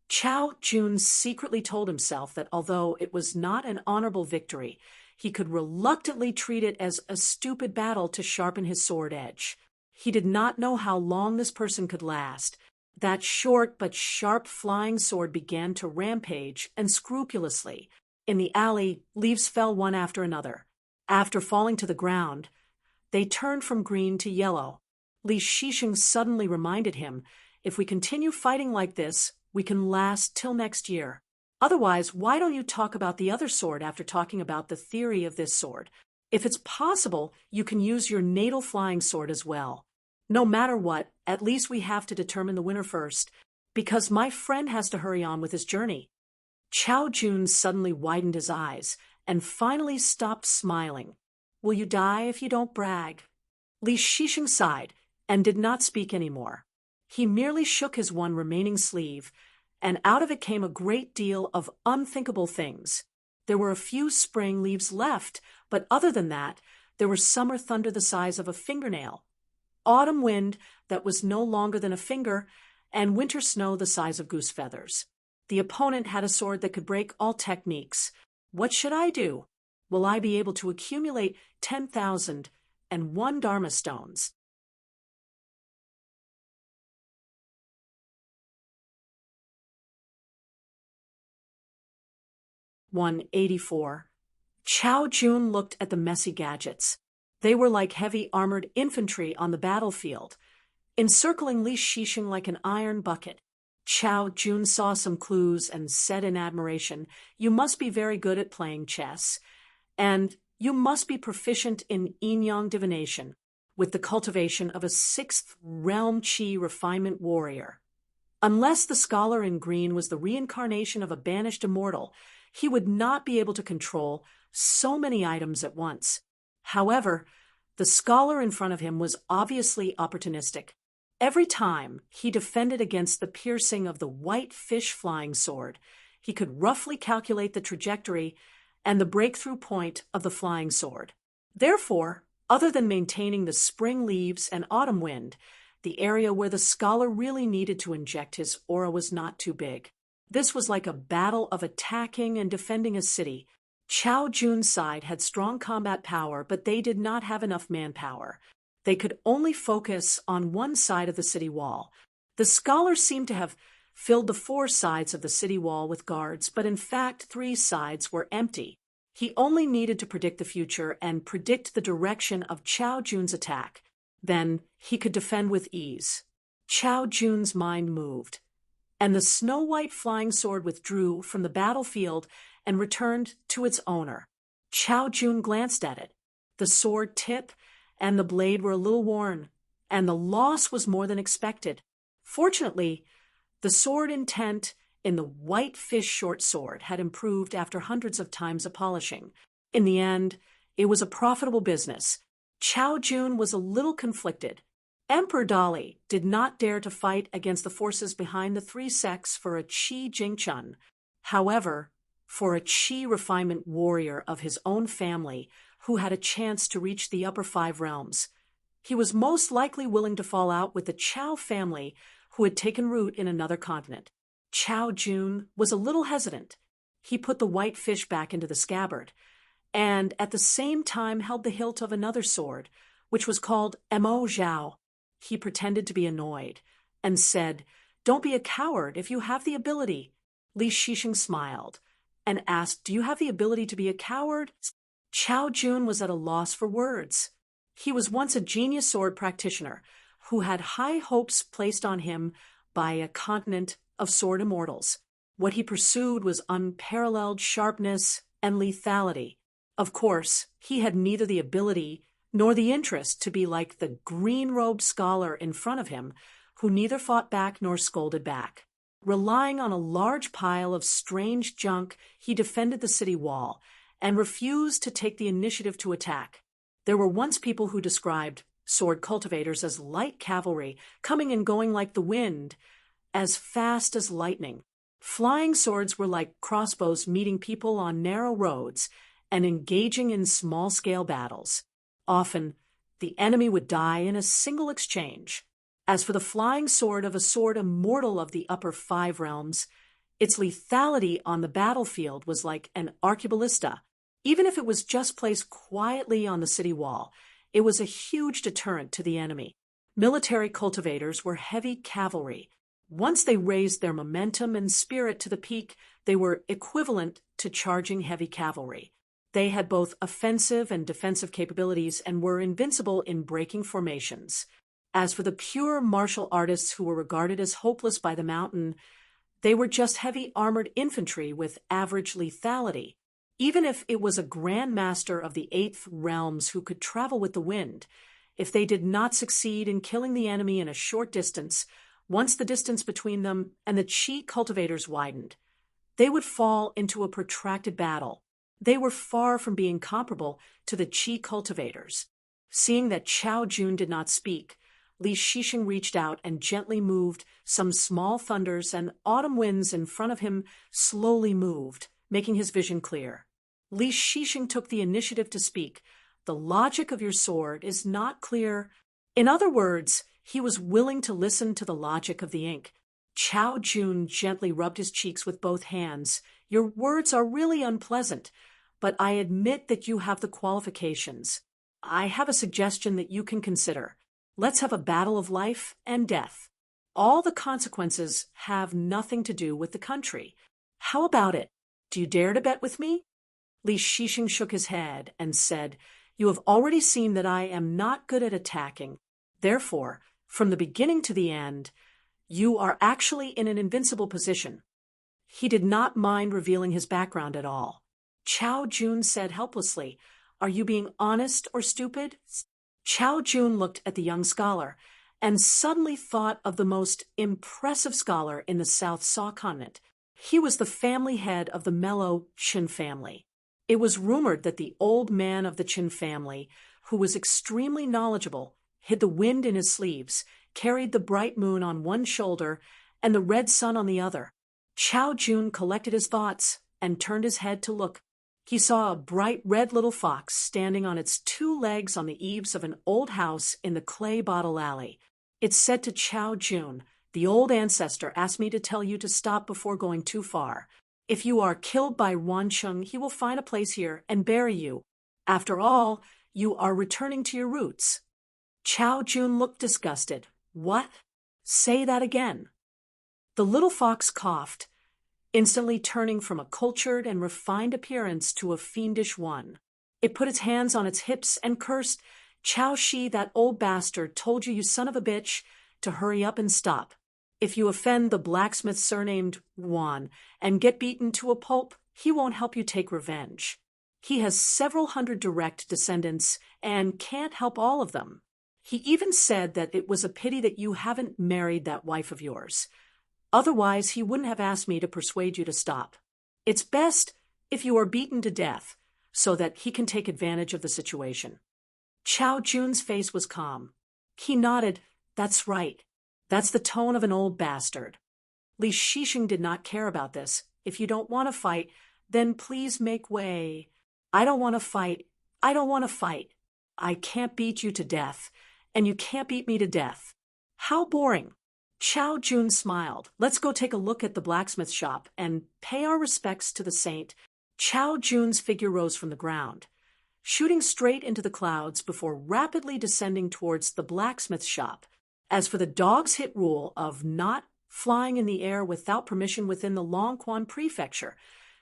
Chao Jun secretly told himself that although it was not an honorable victory, he could reluctantly treat it as a stupid battle to sharpen his sword edge. He did not know how long this person could last. That short but sharp flying sword began to rampage, and scrupulously. In the alley, leaves fell one after another. After falling to the ground, they turned from green to yellow. Li Shishing suddenly reminded him, if we continue fighting like this, we can last till next year. Otherwise, why don't you talk about the other sword after talking about the theory of this sword? If it's possible, you can use your natal flying sword as well. No matter what, at least we have to determine the winner first, because my friend has to hurry on with his journey. Chao Jun suddenly widened his eyes and finally stopped smiling. Will you die if you don't brag? Li Shixing sighed and did not speak any more. He merely shook his one remaining sleeve, and out of it came a great deal of unthinkable things. There were a few spring leaves left, but other than that, there was summer thunder the size of a fingernail, autumn wind that was no longer than a finger, and winter snow the size of goose feathers. The opponent had a sword that could break all techniques. What should I do? Will I be able to accumulate 10,001 Dharma stones? 184. Chao Jun looked at the messy gadgets. They were like heavy armored infantry on the battlefield, encircling Li Shixing like an iron bucket. Chao Jun saw some clues and said in admiration, "You must be very good at playing chess, and you must be proficient in yin-yang divination, with the cultivation of a sixth realm qi refinement warrior." Unless the scholar in green was the reincarnation of a banished immortal, he would not be able to control so many items at once. However, the scholar in front of him was obviously opportunistic. Every time he defended against the piercing of the white fish flying sword, he could roughly calculate the trajectory and the breakthrough point of the flying sword. Therefore, other than maintaining the spring leaves and autumn wind, the area where the scholar really needed to inject his aura was not too big. This was like a battle of attacking and defending a city. Chao Jun's side had strong combat power, but they did not have enough manpower. They could only focus on one side of the city wall. The scholar seemed to have filled the four sides of the city wall with guards, but in fact 3 sides were empty. He only needed to predict the future and predict the direction of Chao Jun's attack. Then he could defend with ease. Chao Jun's mind moved, and the snow-white flying sword withdrew from the battlefield and returned to its owner. Chao Jun glanced at it. The sword tip and the blade were a little worn, and the loss was more than expected. Fortunately, the sword intent in the white fish short sword had improved after hundreds of times of polishing. In the end, it was a profitable business. Chao Jun was a little conflicted. Emperor Dali did not dare to fight against the forces behind the 3 sects for a Qi Jingchun. However, for a Qi refinement warrior of his own family who had a chance to reach the upper 5 realms, he was most likely willing to fall out with the Chao family who had taken root in another continent. Chao Jun was a little hesitant. He put the white fish back into the scabbard, and at the same time held the hilt of another sword, which was called Mo Zhao. He pretended to be annoyed and said, "Don't be a coward if you have the ability." Li Shixing smiled and asked, "Do you have the ability to be a coward?" Chao Jun was at a loss for words. He was once a genius sword practitioner who had high hopes placed on him by a continent of sword immortals. What he pursued was unparalleled sharpness and lethality. Of course, he had neither the ability nor the interest to be like the green-robed scholar in front of him, who neither fought back nor scolded back. Relying on a large pile of strange junk, he defended the city wall and refused to take the initiative to attack. There were once people who described sword cultivators as light cavalry, coming and going like the wind, as fast as lightning. Flying swords were like crossbows meeting people on narrow roads and engaging in small-scale battles. Often, the enemy would die in a single exchange. As for the flying sword of a sword immortal of the upper 5 realms, its lethality on the battlefield was like an arqueballista. Even if it was just placed quietly on the city wall, it was a huge deterrent to the enemy. Military cultivators were heavy cavalry. Once they raised their momentum and spirit to the peak, they were equivalent to charging heavy cavalry. They had both offensive and defensive capabilities and were invincible in breaking formations. As for the pure martial artists who were regarded as hopeless by the mountain, they were just heavy armored infantry with average lethality. Even if it was a grand master of the 8th realms who could travel with the wind, if they did not succeed in killing the enemy in a short distance, once the distance between them and the Qi cultivators widened, they would fall into a protracted battle. They were far from being comparable to the Qi cultivators. Seeing that Chao Jun did not speak, Li Shixing reached out and gently moved some small thunders, and autumn winds in front of him slowly moved, making his vision clear. Li Shixing took the initiative to speak. The logic of your sword is not clear. In other words, he was willing to listen to the logic of the ink. Chao Jun gently rubbed his cheeks with both hands. Your words are really unpleasant, but I admit that you have the qualifications. I have a suggestion that you can consider. Let's have a battle of life and death. All the consequences have nothing to do with the country. How about it? Do you dare to bet with me? Li Shixing shook his head and said, You have already seen that I am not good at attacking. Therefore, from the beginning to the end, you are actually in an invincible position. He did not mind revealing his background at all. Chao Jun said helplessly, Are you being honest or stupid? Chao Jun looked at the young scholar and suddenly thought of the most impressive scholar in the South Saw continent. He was the family head of the mellow Qin family. It was rumored that the old man of the Qin family, who was extremely knowledgeable, hid the wind in his sleeves, carried the bright moon on one shoulder and the red sun on the other. Chao Jun collected his thoughts and turned his head to look. He saw a bright red little fox standing on its 2 legs on the eaves of an old house in the clay bottle alley. It said to Chao Jun, The old ancestor asked me to tell you to stop before going too far. If you are killed by Wancheng, he will find a place here and bury you. After all, you are returning to your roots. Chao Jun looked disgusted. What? Say that again. The little fox coughed, instantly turning from a cultured and refined appearance to a fiendish one. It put its hands on its hips and cursed, Chao Shi, that old bastard told you, you son of a bitch, to hurry up and stop. If you offend the blacksmith surnamed Wan and get beaten to a pulp, he won't help you take revenge. He has several hundred direct descendants and can't help all of them. He even said that it was a pity that you haven't married that wife of yours. Otherwise, he wouldn't have asked me to persuade you to stop. It's best if you are beaten to death, so that he can take advantage of the situation. Chao Jun's face was calm. He nodded. That's right. That's the tone of an old bastard. Li Shixing did not care about this. If you don't want to fight, then please make way. I don't want to fight. I don't want to fight. I can't beat you to death, and you can't beat me to death. How boring. Chao Jun smiled. Let's go take a look at the blacksmith shop and pay our respects to the saint. Chao Jun's figure rose from the ground, shooting straight into the clouds before rapidly descending towards the blacksmith shop. As for the dog's hit rule of not flying in the air without permission within the Longquan prefecture,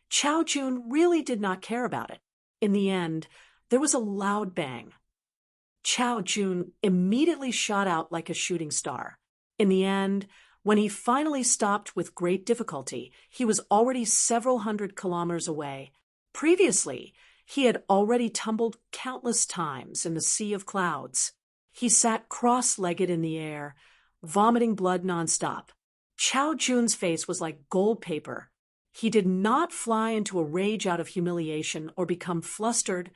Chao Jun really did not care about it. In the end, there was a loud bang. Chao Jun immediately shot out like a shooting star. In the end, when he finally stopped with great difficulty, he was already several hundred kilometers away. Previously, he had already tumbled countless times in the sea of clouds. He sat cross-legged in the air, vomiting blood nonstop. Chao Jun's face was like gold paper. He did not fly into a rage out of humiliation or become flustered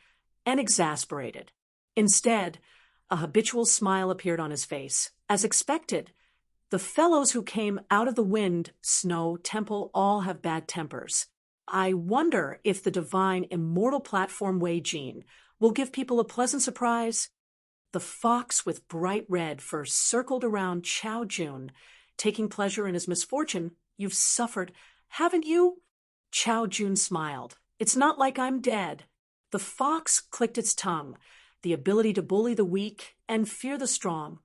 and exasperated. Instead, a habitual smile appeared on his face. As expected, the fellows who came out of the wind, snow, temple all have bad tempers. I wonder if the divine immortal platform Wei Jin will give people a pleasant surprise. The fox with bright red fur circled around Chao Jun, taking pleasure in his misfortune. You've suffered, haven't you? Chao Jun smiled. It's not like I'm dead. The fox clicked its tongue, the ability to bully the weak and fear the strong.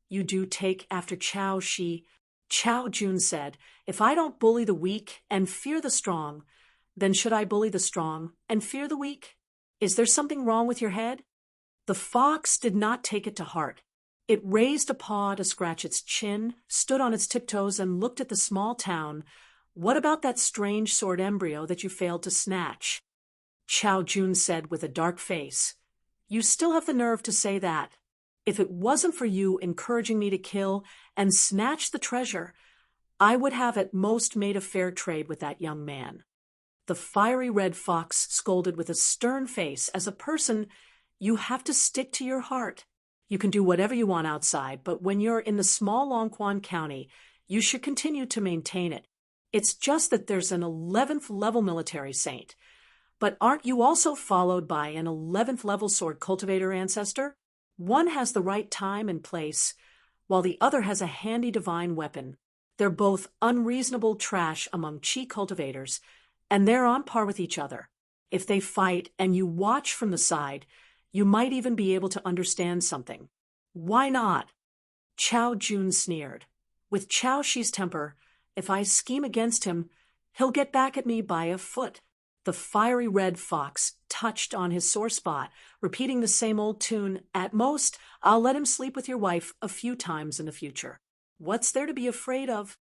You do take after Chao Shi. Chao Jun said, If I don't bully the weak and fear the strong, then should I bully the strong and fear the weak? Is there something wrong with your head? The fox did not take it to heart. It raised a paw to scratch its chin, stood on its tiptoes, and looked at the small town. What about that strange sword embryo that you failed to snatch? Chao Jun said with a dark face, You still have the nerve to say that. If it wasn't for you encouraging me to kill and snatch the treasure, I would have at most made a fair trade with that young man." The fiery red fox scolded with a stern face. "As a person, you have to stick to your heart. You can do whatever you want outside, but when you're in the small Lonquan County, you should continue to maintain it. It's just that there's an 11th level military saint. But aren't you also followed by an 11th level sword cultivator ancestor? One has the right time and place, while the other has a handy divine weapon. They're both unreasonable trash among chi cultivators, and they're on par with each other. If they fight and you watch from the side, you might even be able to understand something. Why not?" Chao Jun sneered. "With Chao Shi's temper, if I scheme against him, he'll get back at me by a foot." The fiery red fox touched on his sore spot, repeating the same old tune. "At most, I'll let him sleep with your wife a few times in the future. What's there to be afraid of?"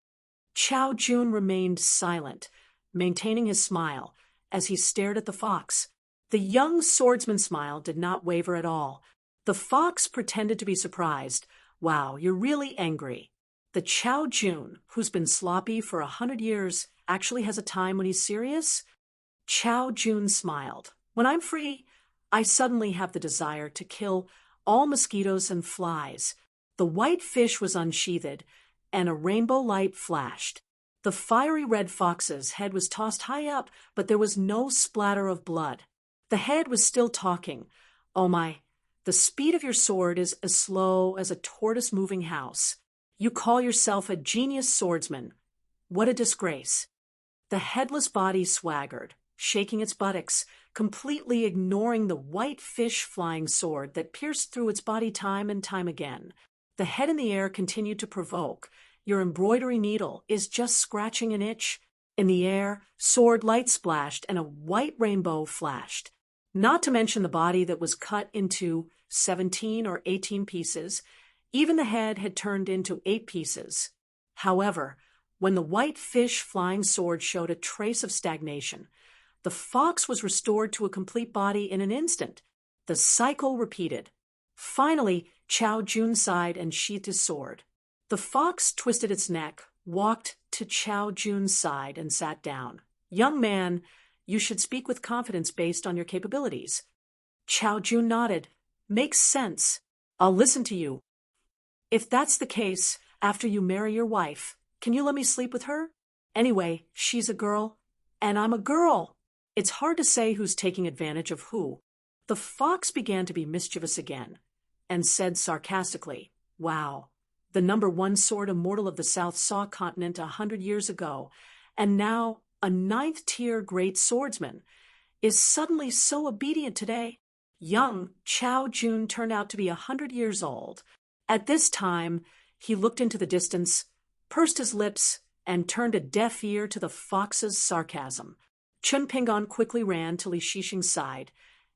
Chao Jun remained silent, maintaining his smile as he stared at the fox. The young swordsman's smile did not waver at all. The fox pretended to be surprised. "Wow, you're really angry. The Chao Jun, who's been sloppy for 100 years, actually has a time when he's serious?" Chao Jun smiled. "When I'm free, I suddenly have the desire to kill all mosquitoes and flies." The white fish was unsheathed, and a rainbow light flashed. The fiery red fox's head was tossed high up, but there was no splatter of blood. The head was still talking. "Oh my, the speed of your sword is as slow as a tortoise-moving house. You call yourself a genius swordsman. What a disgrace." The headless body swaggered, shaking its buttocks, completely ignoring the white fish-flying sword that pierced through its body time and time again. The head in the air continued to provoke. "Your embroidery needle is just scratching an itch." In the air, sword light splashed and a white rainbow flashed. Not to mention the body that was cut into 17 or 18 pieces. Even the head had turned into 8 pieces. However, when the white fish-flying sword showed a trace of stagnation, the fox was restored to a complete body in an instant. The cycle repeated. Finally, Chao Jun sighed and sheathed his sword. The fox twisted its neck, walked to Chao Jun's side, and sat down. "Young man, you should speak with confidence based on your capabilities." Chao Jun nodded. "Makes sense. I'll listen to you. If that's the case, after you marry your wife, can you let me sleep with her? Anyway, she's a girl, and I'm a girl. It's hard to say who's taking advantage of who." The fox began to be mischievous again, and said sarcastically, "Wow, the #1 sword immortal of the South Saw continent 100 years ago, and now a 9th-tier great swordsman, is suddenly so obedient today." Young Chao Jun turned out to be 100 years old. At this time, he looked into the distance, pursed his lips, and turned a deaf ear to the fox's sarcasm. Chun Pingon quickly ran to Li Shishing's side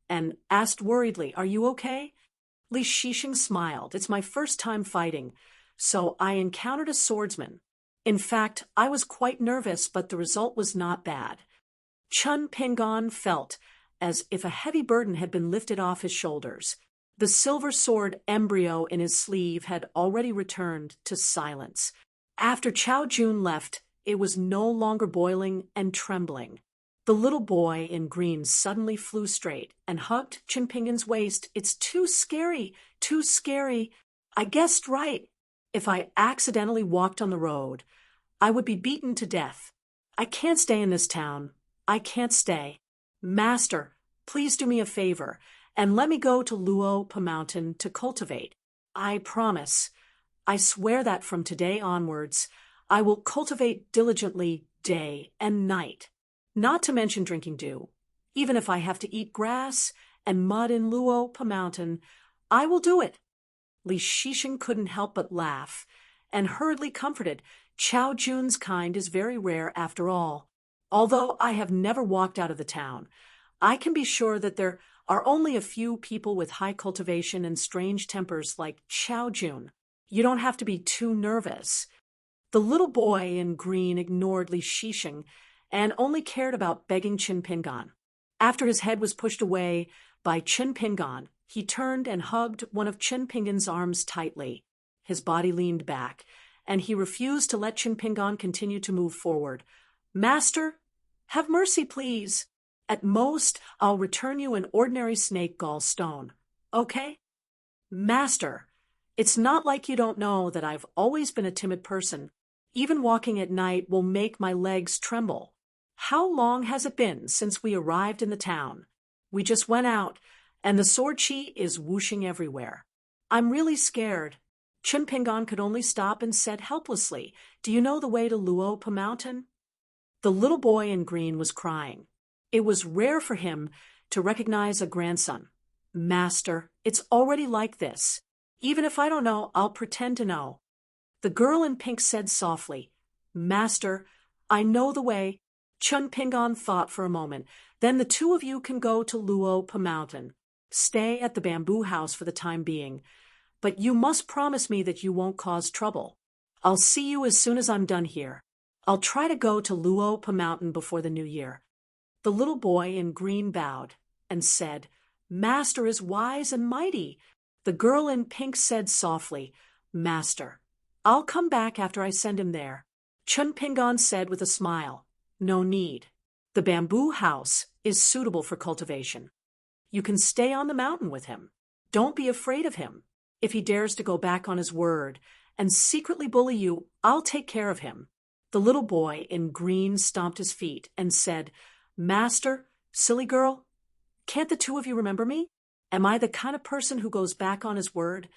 and asked worriedly, "Are you okay?" Li Shishing smiled. "It's my first time fighting, so I encountered a swordsman. In fact, I was quite nervous, but the result was not bad." Chun Pingon felt as if a heavy burden had been lifted off his shoulders. The silver sword embryo in his sleeve had already returned to silence. After Chao Jun left, it was no longer boiling and trembling. The little boy in green suddenly flew straight and hugged Chun Pingon's waist. "It's too scary, too scary. I guessed right. If I accidentally walked on the road, I would be beaten to death. I can't stay in this town. I can't stay. Master, please do me a favor and let me go to Luo Pa Mountain to cultivate. I promise. I swear that from today onwards, I will cultivate diligently day and night. Not to mention drinking dew. Even if I have to eat grass and mud in Luo Pa Mountain, I will do it." Li Shishing couldn't help but laugh, and hurriedly comforted. "Chao Jun's kind is very rare after all. Although I have never walked out of the town, I can be sure that there are only a few people with high cultivation and strange tempers like Chao Jun. You don't have to be too nervous." The little boy in green ignored Li Shishing and only cared about begging Chun Pingon. After his head was pushed away by Chun Pingon, He turned and hugged one of Chin Pingan's arms tightly. His body leaned back, and he refused to let Chin Pingan continue to move forward. Master, have mercy, please. At most, I'll return you an ordinary snake gallstone. Okay? Master, it's not like you don't know that I've always been a timid person. Even walking at night will make my legs tremble. How long has it been since we arrived in the town? We just went out, and the sword chi is whooshing everywhere. I'm really scared. Chin Pingan could only stop and said helplessly, Do you know the way to Luopa Mountain? The little boy in green was crying. It was rare for him to recognize a grandson. Master, it's already like this. Even if I don't know, I'll pretend to know. The girl in pink said softly, Master, I know the way. Chin Pingan thought for a moment. Then the two of you can go to Luopa Mountain. Stay at the bamboo house for the time being. But you must promise me that you won't cause trouble. I'll see you as soon as I'm done here. I'll try to go to Luopa Mountain before the new year. The little boy in green bowed and said, Master is wise and mighty. The girl in pink said softly, Master, I'll come back after I send him there. Chin Pingan said with a smile, No need. The bamboo house is suitable for cultivation. You can stay on the mountain with him. Don't be afraid of him. If he dares to go back on his word and secretly bully you, I'll take care of him. The little boy in green stomped his feet and said, Master, silly girl, can't the two of you remember me? Am I the kind of person who goes back on his word?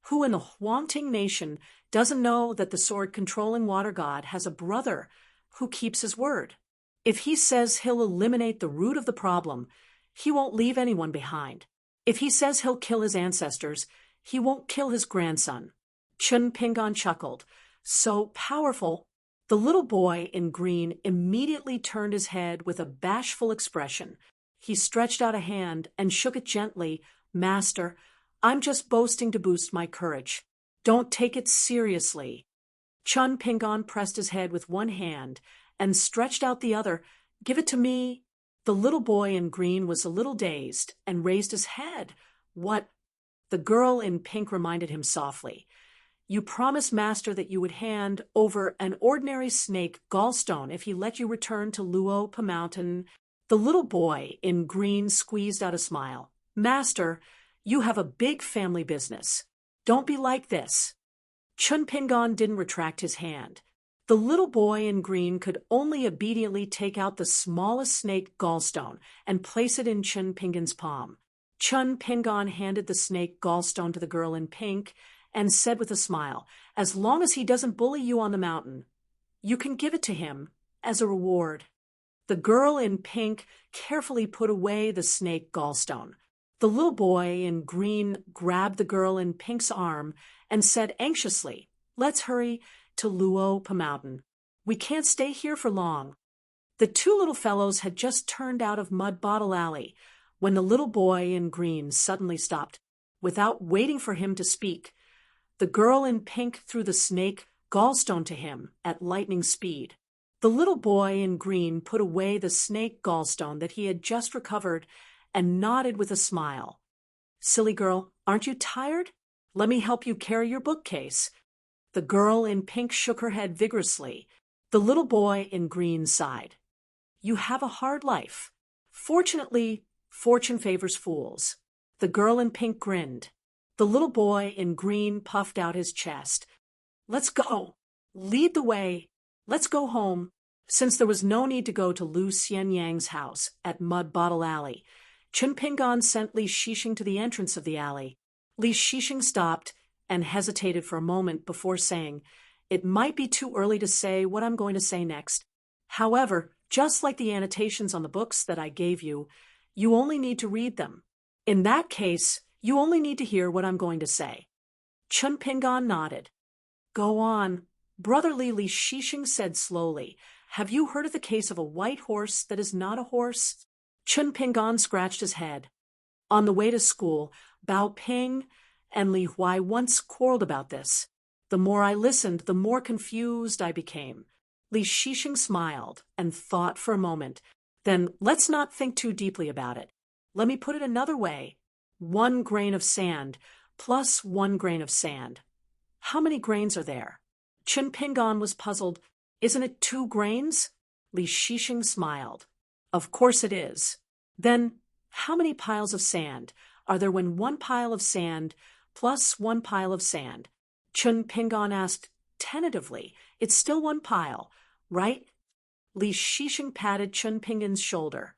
Who in the Huangting nation doesn't know that the sword-controlling water god has a brother who keeps his word? If he says he'll eliminate the root of the problem, he won't leave anyone behind. If he says he'll kill his ancestors, he won't kill his grandson. Chin Pingan chuckled. So powerful. The little boy in green immediately turned his head with a bashful expression. He stretched out a hand and shook it gently. Master, I'm just boasting to boost my courage. Don't take it seriously. Chin Pingan pressed his head with one hand and stretched out the other. Give it to me. The little boy in green was a little dazed and raised his head. What? The girl in pink reminded him softly. You promised Master that you would hand over an ordinary snake gallstone if he let you return to Luopa Mountain. The little boy in green squeezed out a smile. Master, you have a big family business. Don't be like this. Chin Pingan didn't retract his hand. The little boy in green could only obediently take out the smallest snake gallstone and place it in Chin Pingan's palm. Chin Pingan handed the snake gallstone to the girl in pink and said with a smile, As long as he doesn't bully you on the mountain, you can give it to him as a reward. The girl in pink carefully put away the snake gallstone. The little boy in green grabbed the girl in pink's arm and said anxiously, Let's hurry to Luopa Mountain. We can't stay here for long. The two little fellows had just turned out of Mud Bottle Alley when the little boy in green suddenly stopped. Without waiting for him to speak, the girl in pink threw the snake gallstone to him at lightning speed. The little boy in green put away the snake gallstone that he had just recovered and nodded with a smile. Silly girl, aren't you tired? Let me help you carry your bookcase. The girl in pink shook her head vigorously. The little boy in green sighed. You have a hard life. Fortunately, fortune favors fools. The girl in pink grinned. The little boy in green puffed out his chest. Let's go. Lead the way. Let's go home. Since there was no need to go to Lu Xianyang's house at Mud Bottle Alley, Chin Pingan sent Li Shixing to the entrance of the alley. Li Shixing stopped and hesitated for a moment before saying, It might be too early to say what I'm going to say next. However, just like the annotations on the books that I gave you, you only need to read them. In that case, you only need to hear what I'm going to say. Chin Pingan nodded. Go on. Brotherly Li Shixing said slowly, Have you heard of the case of a white horse that is not a horse? Chin Pingan scratched his head. On the way to school, Bao Ping and Li Huai once quarreled about this. The more I listened, the more confused I became. Li Shixing smiled and thought for a moment. Then let's not think too deeply about it. Let me put it another way. 1 grain of sand plus 1 grain of sand. How many grains are there? Chen Pingan was puzzled. Isn't it 2 grains? Li Shixing smiled. Of course it is. Then, how many piles of sand are there when 1 pile of sand plus 1 pile of sand? Chen Pingan asked tentatively. It's still 1 pile, right? Li Shixing patted Chen Pingan's shoulder.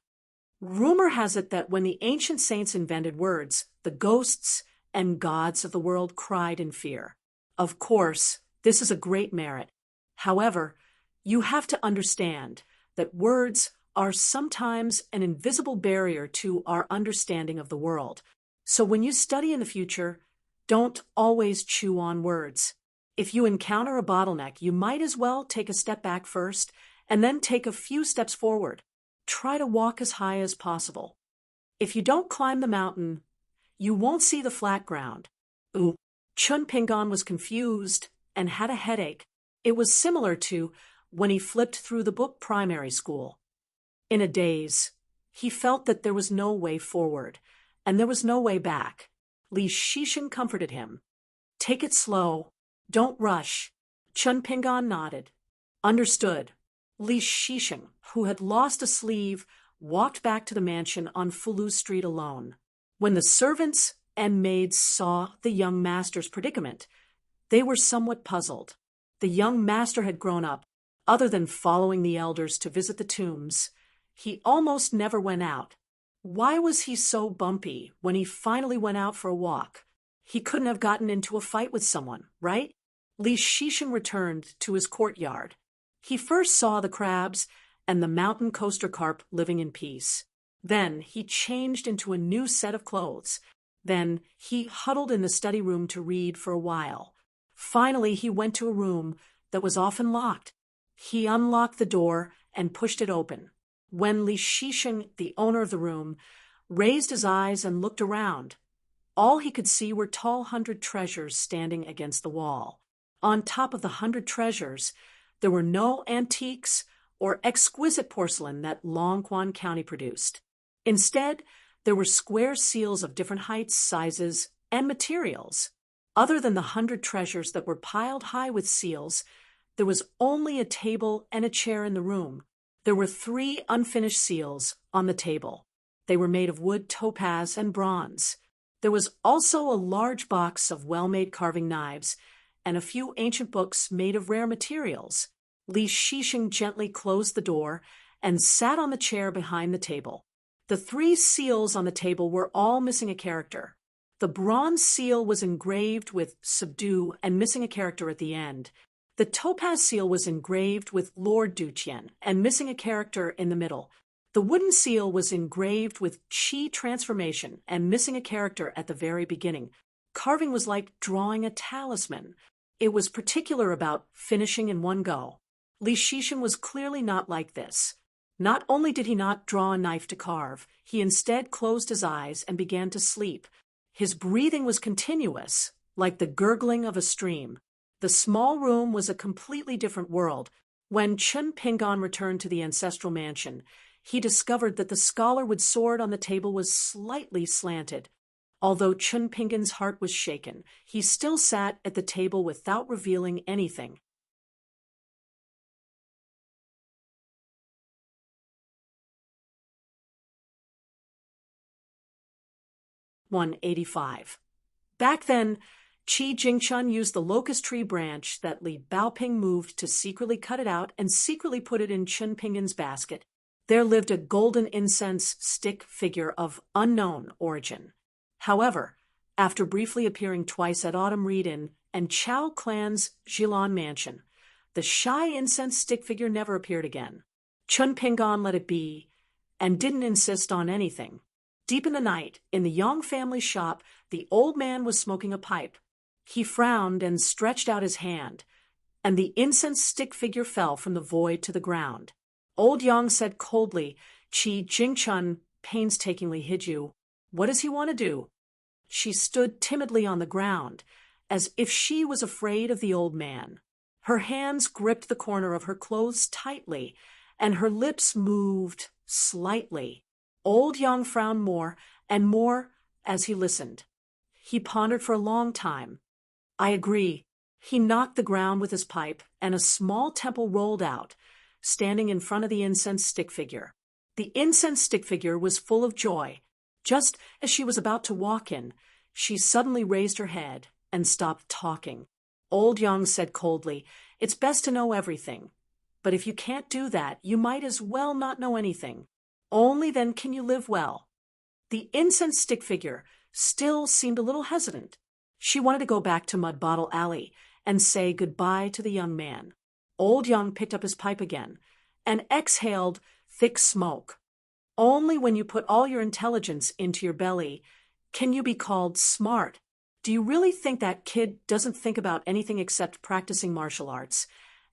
Rumor has it that when the ancient saints invented words, the ghosts and gods of the world cried in fear. Of course, this is a great merit. However, you have to understand that words are sometimes an invisible barrier to our understanding of the world. So when you study in the future, don't always chew on words. If you encounter a bottleneck, you might as well take a step back first and then take a few steps forward. Try to walk as high as possible. If you don't climb the mountain, you won't see the flat ground. Ooh, Chen Pingan was confused and had a headache. It was similar to when he flipped through the book primary school. In a daze, he felt that there was no way forward, and there was no way back. Li Shixing comforted him. Take it slow. Don't rush. Chen Pingan nodded. Understood. Li Shixing, who had lost a sleeve, walked back to the mansion on Fulu Street alone. When the servants and maids saw the young master's predicament, they were somewhat puzzled. The young master had grown up. Other than following the elders to visit the tombs, he almost never went out. Why was he so bumpy when he finally went out for a walk? He couldn't have gotten into a fight with someone, right? Li Shixing returned to his courtyard. He first saw the crabs and the mountain coaster carp living in peace. Then he changed into a new set of clothes. Then he huddled in the study room to read for a while. Finally, he went to a room that was often locked. He unlocked the door and pushed it open. When Li Shixing, the owner of the room, raised his eyes and looked around, all he could see were tall 100 treasures standing against the wall. On top of the 100 treasures, there were no antiques or exquisite porcelain that Longquan County produced. Instead, there were square seals of different heights, sizes, and materials. Other than the 100 treasures that were piled high with seals, there was only a table and a chair in the room. There were 3 unfinished seals on the table. They were made of wood, topaz, and bronze. There was also a large box of well-made carving knives and a few ancient books made of rare materials. Li Shixing gently closed the door and sat on the chair behind the table. The 3 seals on the table were all missing a character. The bronze seal was engraved with subdue and missing a character at the end. The topaz seal was engraved with Lord Duqian and missing a character in the middle. The wooden seal was engraved with Qi transformation and missing a character at the very beginning. Carving was like drawing a talisman. It was particular about finishing in one go. Li Shixing was clearly not like this. Not only did he not draw a knife to carve, he instead closed his eyes and began to sleep. His breathing was continuous, like the gurgling of a stream. The small room was a completely different world. When Chen Pingan returned to the ancestral mansion, he discovered that the scholarwood sword on the table was slightly slanted. Although Chen Pingan's heart was shaken, he still sat at the table without revealing anything. (185) Back then, Qi Jingchun used the locust tree branch that Li Baoping moved to secretly cut it out and secretly put it in Chen Pingan's basket. There lived a golden incense stick figure of unknown origin. However, after briefly appearing twice at Autumn Read-In and Chao clan's Jilan mansion, the shy incense stick figure never appeared again. Chen Pingan let it be and didn't insist on anything. Deep in the night, in the Yang family shop, the old man was smoking a pipe. He frowned and stretched out his hand, and the incense stick figure fell from the void to the ground. Old Yang said coldly, "Qi Jingchun painstakingly hid you. What does he want to do?" She stood timidly on the ground, as if she was afraid of the old man. Her hands gripped the corner of her clothes tightly, and her lips moved slightly. Old Yang frowned more and more as he listened. He pondered for a long time. I agree. He knocked the ground with his pipe, and a small temple rolled out, standing in front of the incense stick figure. The incense stick figure was full of joy. Just as she was about to walk in, she suddenly raised her head and stopped talking. Old Yang said coldly, "It's best to know everything. But if you can't do that, you might as well not know anything. Only then can you live well." The incense stick figure still seemed a little hesitant. She wanted to go back to Mud Bottle Alley and say goodbye to the young man. Old Yang picked up his pipe again and exhaled thick smoke. Only when you put all your intelligence into your belly can you be called smart. Do you really think that kid doesn't think about anything except practicing martial arts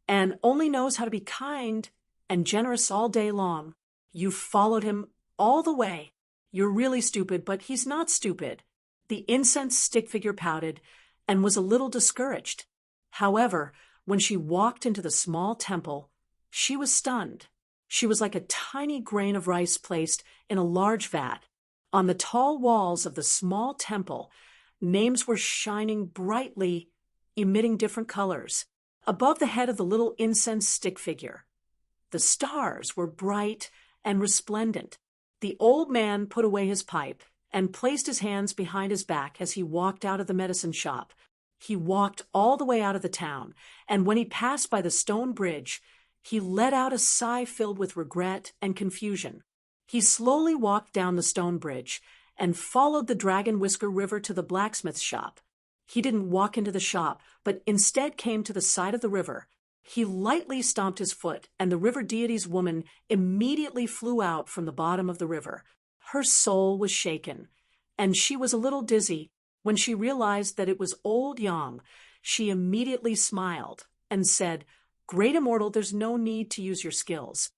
and only knows how to be kind and generous all day long? You followed him all the way. You're really stupid, but he's not stupid. The incense stick figure pouted and was a little discouraged. However, when she walked into the small temple, she was stunned. She was like a tiny grain of rice placed in a large vat. On the tall walls of the small temple, names were shining brightly, emitting different colors. Above the head of the little incense stick figure, the stars were bright and resplendent. The old man put away his pipe and placed his hands behind his back as he walked out of the medicine shop. He walked all the way out of the town, and when he passed by the stone bridge, he let out a sigh filled with regret and confusion. He slowly walked down the stone bridge and followed the Dragon Whisker River to the blacksmith's shop. He didn't walk into the shop, but instead came to the side of the river. He lightly stomped his foot, and the river deity's woman immediately flew out from the bottom of the river. Her soul was shaken, and she was a little dizzy. When she realized that it was Old Yang, she immediately smiled and said, "Great Immortal, there's no need to use your skills."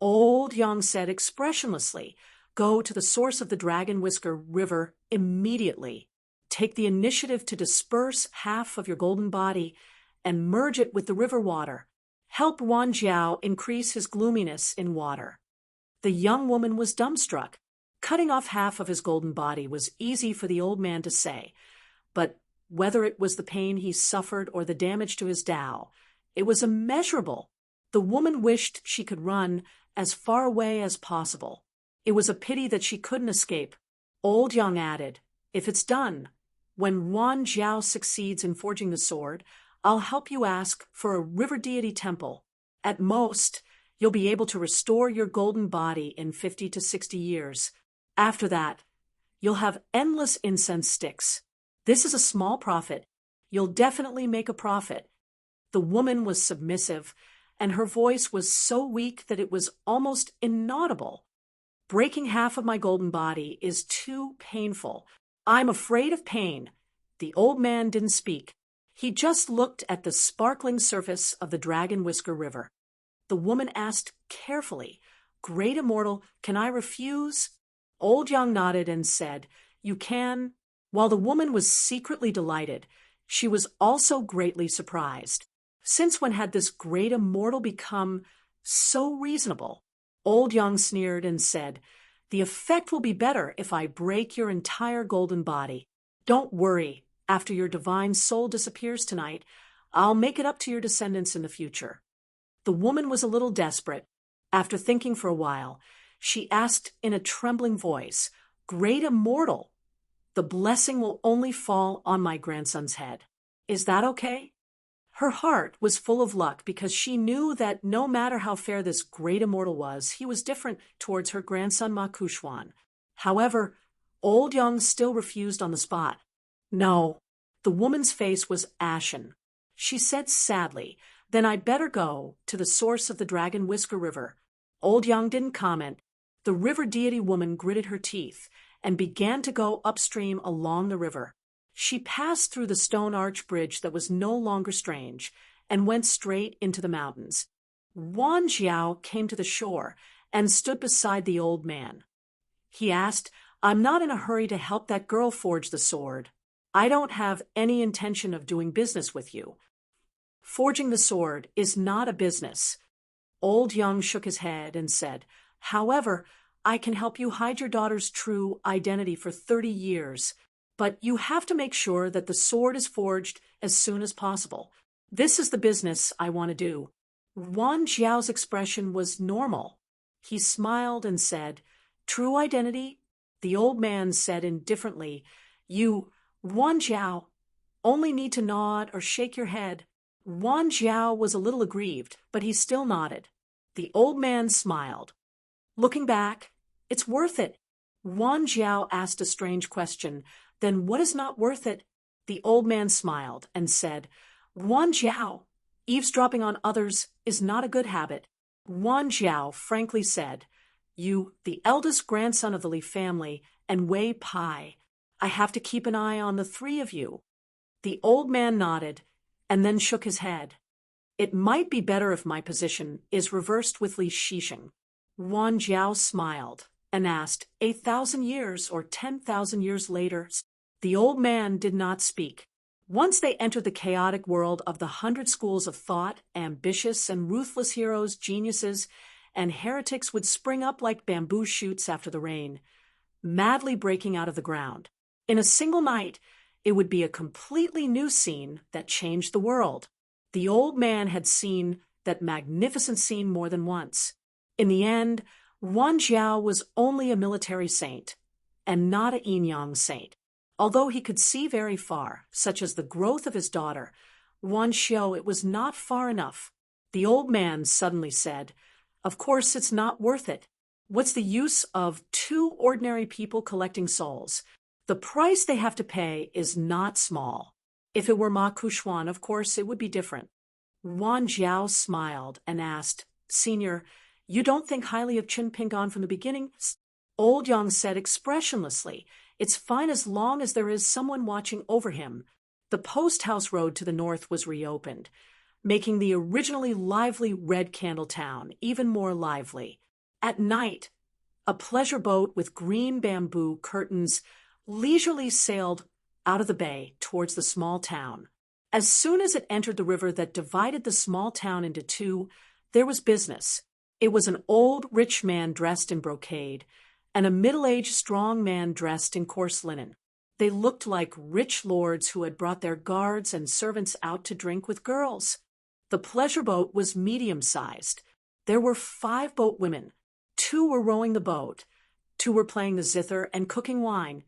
Old Yang said expressionlessly, "Go to the source of the Dragon Whisker River immediately. Take the initiative to disperse half of your golden body and merge it with the river water. Help Wan Jiao increase his gloominess in water." The young woman was dumbstruck. Cutting off half of his golden body was easy for the old man to say, but whether it was the pain he suffered or the damage to his Tao, it was immeasurable. The woman wished she could run as far away as possible. It was a pity that she couldn't escape. Old Yang added, "If it's done, when Wan Jiao succeeds in forging the sword, I'll help you ask for a river deity temple. At most, you'll be able to restore your golden body in 50 to 60 years. After that, you'll have endless incense sticks. This is a small profit. You'll definitely make a profit." The woman was submissive, and her voice was so weak that it was almost inaudible. "Breaking half of my golden body is too painful. I'm afraid of pain." The old man didn't speak. He just looked at the sparkling surface of the Dragon Whisker River. The woman asked carefully, "Great Immortal, can I refuse?" Old Yang nodded and said, "You can." While the woman was secretly delighted, she was also greatly surprised. Since when had this Great Immortal become so reasonable? Old Yang sneered and said, "The effect will be better if I break your entire golden body. Don't worry, after your divine soul disappears tonight, I'll make it up to your descendants in the future." The woman was a little desperate. After thinking for a while, she asked in a trembling voice, "Great Immortal, the blessing will only fall on my grandson's head. Is that okay?" Her heart was full of luck because she knew that no matter how fair this Great Immortal was, he was different towards her grandson Ma Kuxuan. However, Old Yang still refused on the spot. "No." The woman's face was ashen. She said sadly, "Then I'd better go to the source of the Dragon Whisker River." Old Yang didn't comment. The river deity woman gritted her teeth and began to go upstream along the river. She passed through the stone arch bridge that was no longer strange and went straight into the mountains. Wan Jiao came to the shore and stood beside the old man. He asked, "I'm not in a hurry to help that girl forge the sword. I don't have any intention of doing business with you. Forging the sword is not a business." Old Yang shook his head and said, "However, I can help you hide your daughter's true identity for 30 years, but you have to make sure that the sword is forged as soon as possible. This is the business I want to do." Wan Jiao's expression was normal. He smiled and said, "True identity?" The old man said indifferently, "You, Wan Jiao, only need to nod or shake your head." Wan Jiao was a little aggrieved, but he still nodded. The old man smiled. "Looking back, it's worth it." Wan Jiao asked a strange question. "Then what is not worth it?" The old man smiled and said, "Wan Jiao, eavesdropping on others is not a good habit." Wan Jiao frankly said, "You, the eldest grandson of the Li family, and Wei Pai, I have to keep an eye on the three of you." The old man nodded and then shook his head. "It might be better if my position is reversed with Li Shisheng." Wan Jiao smiled and asked, 8,000 years or 10,000 years later? The old man did not speak. Once they entered the chaotic world of the 100 schools of thought, ambitious and ruthless heroes, geniuses, and heretics would spring up like bamboo shoots after the rain, madly breaking out of the ground. In a single night, it would be a completely new scene that changed the world. The old man had seen that magnificent scene more than once. In the end, Wan Jiao was only a military saint, and not a yin-yang saint. Although he could see very far, such as the growth of his daughter, Wan Xiao, it was not far enough. The old man suddenly said, "Of course it's not worth it. What's the use of two ordinary people collecting souls? The price they have to pay is not small. If it were Ma Kushuan, of course, it would be different." Wan Jiao smiled and asked, "Senior, you don't think highly of Qin Pingan from the beginning?" Old Yang said expressionlessly, "It's fine as long as there is someone watching over him." The post house road to the north was reopened, making the originally lively Red Candle Town even more lively. At night, a pleasure boat with green bamboo curtains leisurely sailed out of the bay towards the small town. As soon as it entered the river that divided the small town into two, there was business. It was an old rich man dressed in brocade, and a middle-aged strong man dressed in coarse linen. They looked like rich lords who had brought their guards and servants out to drink with girls. The pleasure boat was medium-sized. There were 5 boat women. 2 were rowing the boat, 2 were playing the zither and cooking wine,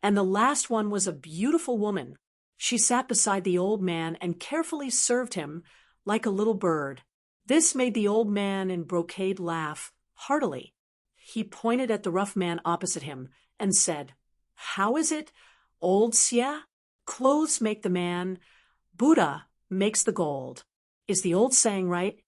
and the last one was a beautiful woman. She sat beside the old man and carefully served him like a little bird. This made the old man in brocade laugh heartily. He pointed at the rough man opposite him and said, "How is it, old Xia? Clothes make the man, Buddha makes the gold. Is the old saying right?"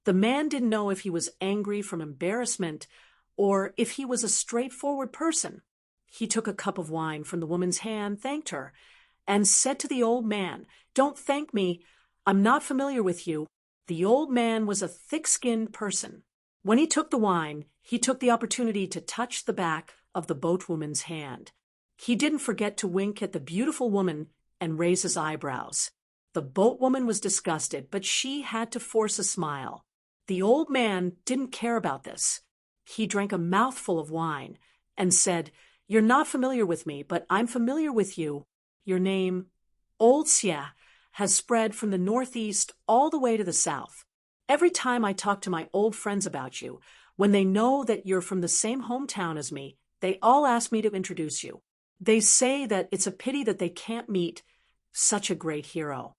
The man didn't know if he was angry from embarrassment or if he was a straightforward person. He took a cup of wine from the woman's hand, thanked her, and said to the old man, "Don't thank me. I'm not familiar with you." The old man was a thick-skinned person. When he took the wine, he took the opportunity to touch the back of the boatwoman's hand. He didn't forget to wink at the beautiful woman and raise his eyebrows. The boatwoman was disgusted, but she had to force a smile. The old man didn't care about this. He drank a mouthful of wine and said, "You're not familiar with me, but I'm familiar with you. Your name, Old Xia, has spread from the northeast all the way to the south. Every time I talk to my old friends about you, when they know that you're from the same hometown as me, they all ask me to introduce you. They say that it's a pity that they can't meet such a great hero."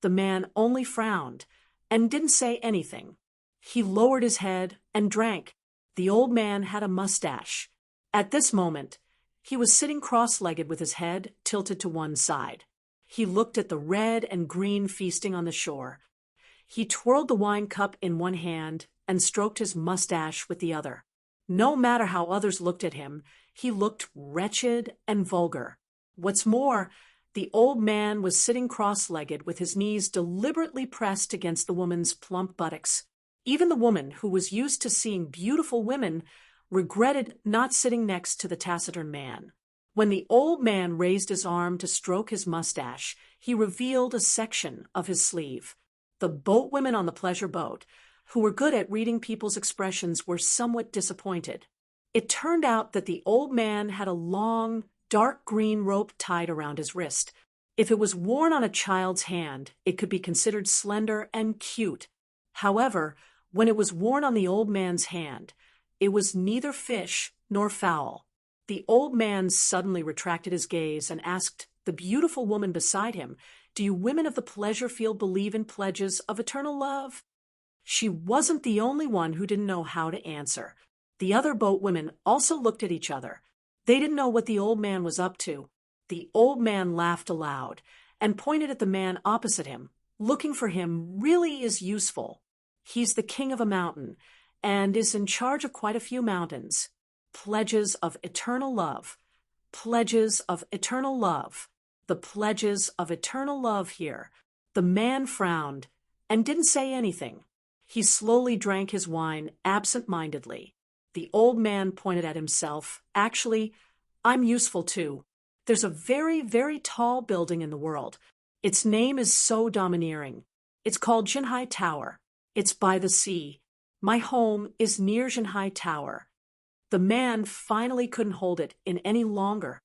The man only frowned and didn't say anything. He lowered his head and drank. The old man had a mustache. At this moment, he was sitting cross-legged with his head tilted to one side. He looked at the red and green feasting on the shore. He twirled the wine cup in one hand and stroked his mustache with the other. No matter how others looked at him, he looked wretched and vulgar. What's more, the old man was sitting cross-legged with his knees deliberately pressed against the woman's plump buttocks. Even the woman, who was used to seeing beautiful women, regretted not sitting next to the taciturn man. When the old man raised his arm to stroke his mustache, he revealed a section of his sleeve. The boatwomen on the pleasure boat, who were good at reading people's expressions, were somewhat disappointed. It turned out that the old man had a long, dark green rope tied around his wrist. If it was worn on a child's hand, it could be considered slender and cute. However, when it was worn on the old man's hand, it was neither fish nor fowl. The old man suddenly retracted his gaze and asked the beautiful woman beside him, "Do you women of the pleasure field believe in pledges of eternal love?" She wasn't the only one who didn't know how to answer. The other boat women also looked at each other. They didn't know what the old man was up to. The old man laughed aloud and pointed at the man opposite him. Looking for him really is useful. He's the king of a mountain and is in charge of quite a few mountains. Pledges of eternal love. Pledges of eternal love. The pledges of eternal love here. The man frowned and didn't say anything. He slowly drank his wine absent-mindedly. The old man pointed at himself. "Actually, I'm useful too. There's a very, very tall building in the world. Its name is so domineering. It's called Jinhai Tower. It's by the sea. My home is near Jinhai Tower." The man finally couldn't hold it in any longer.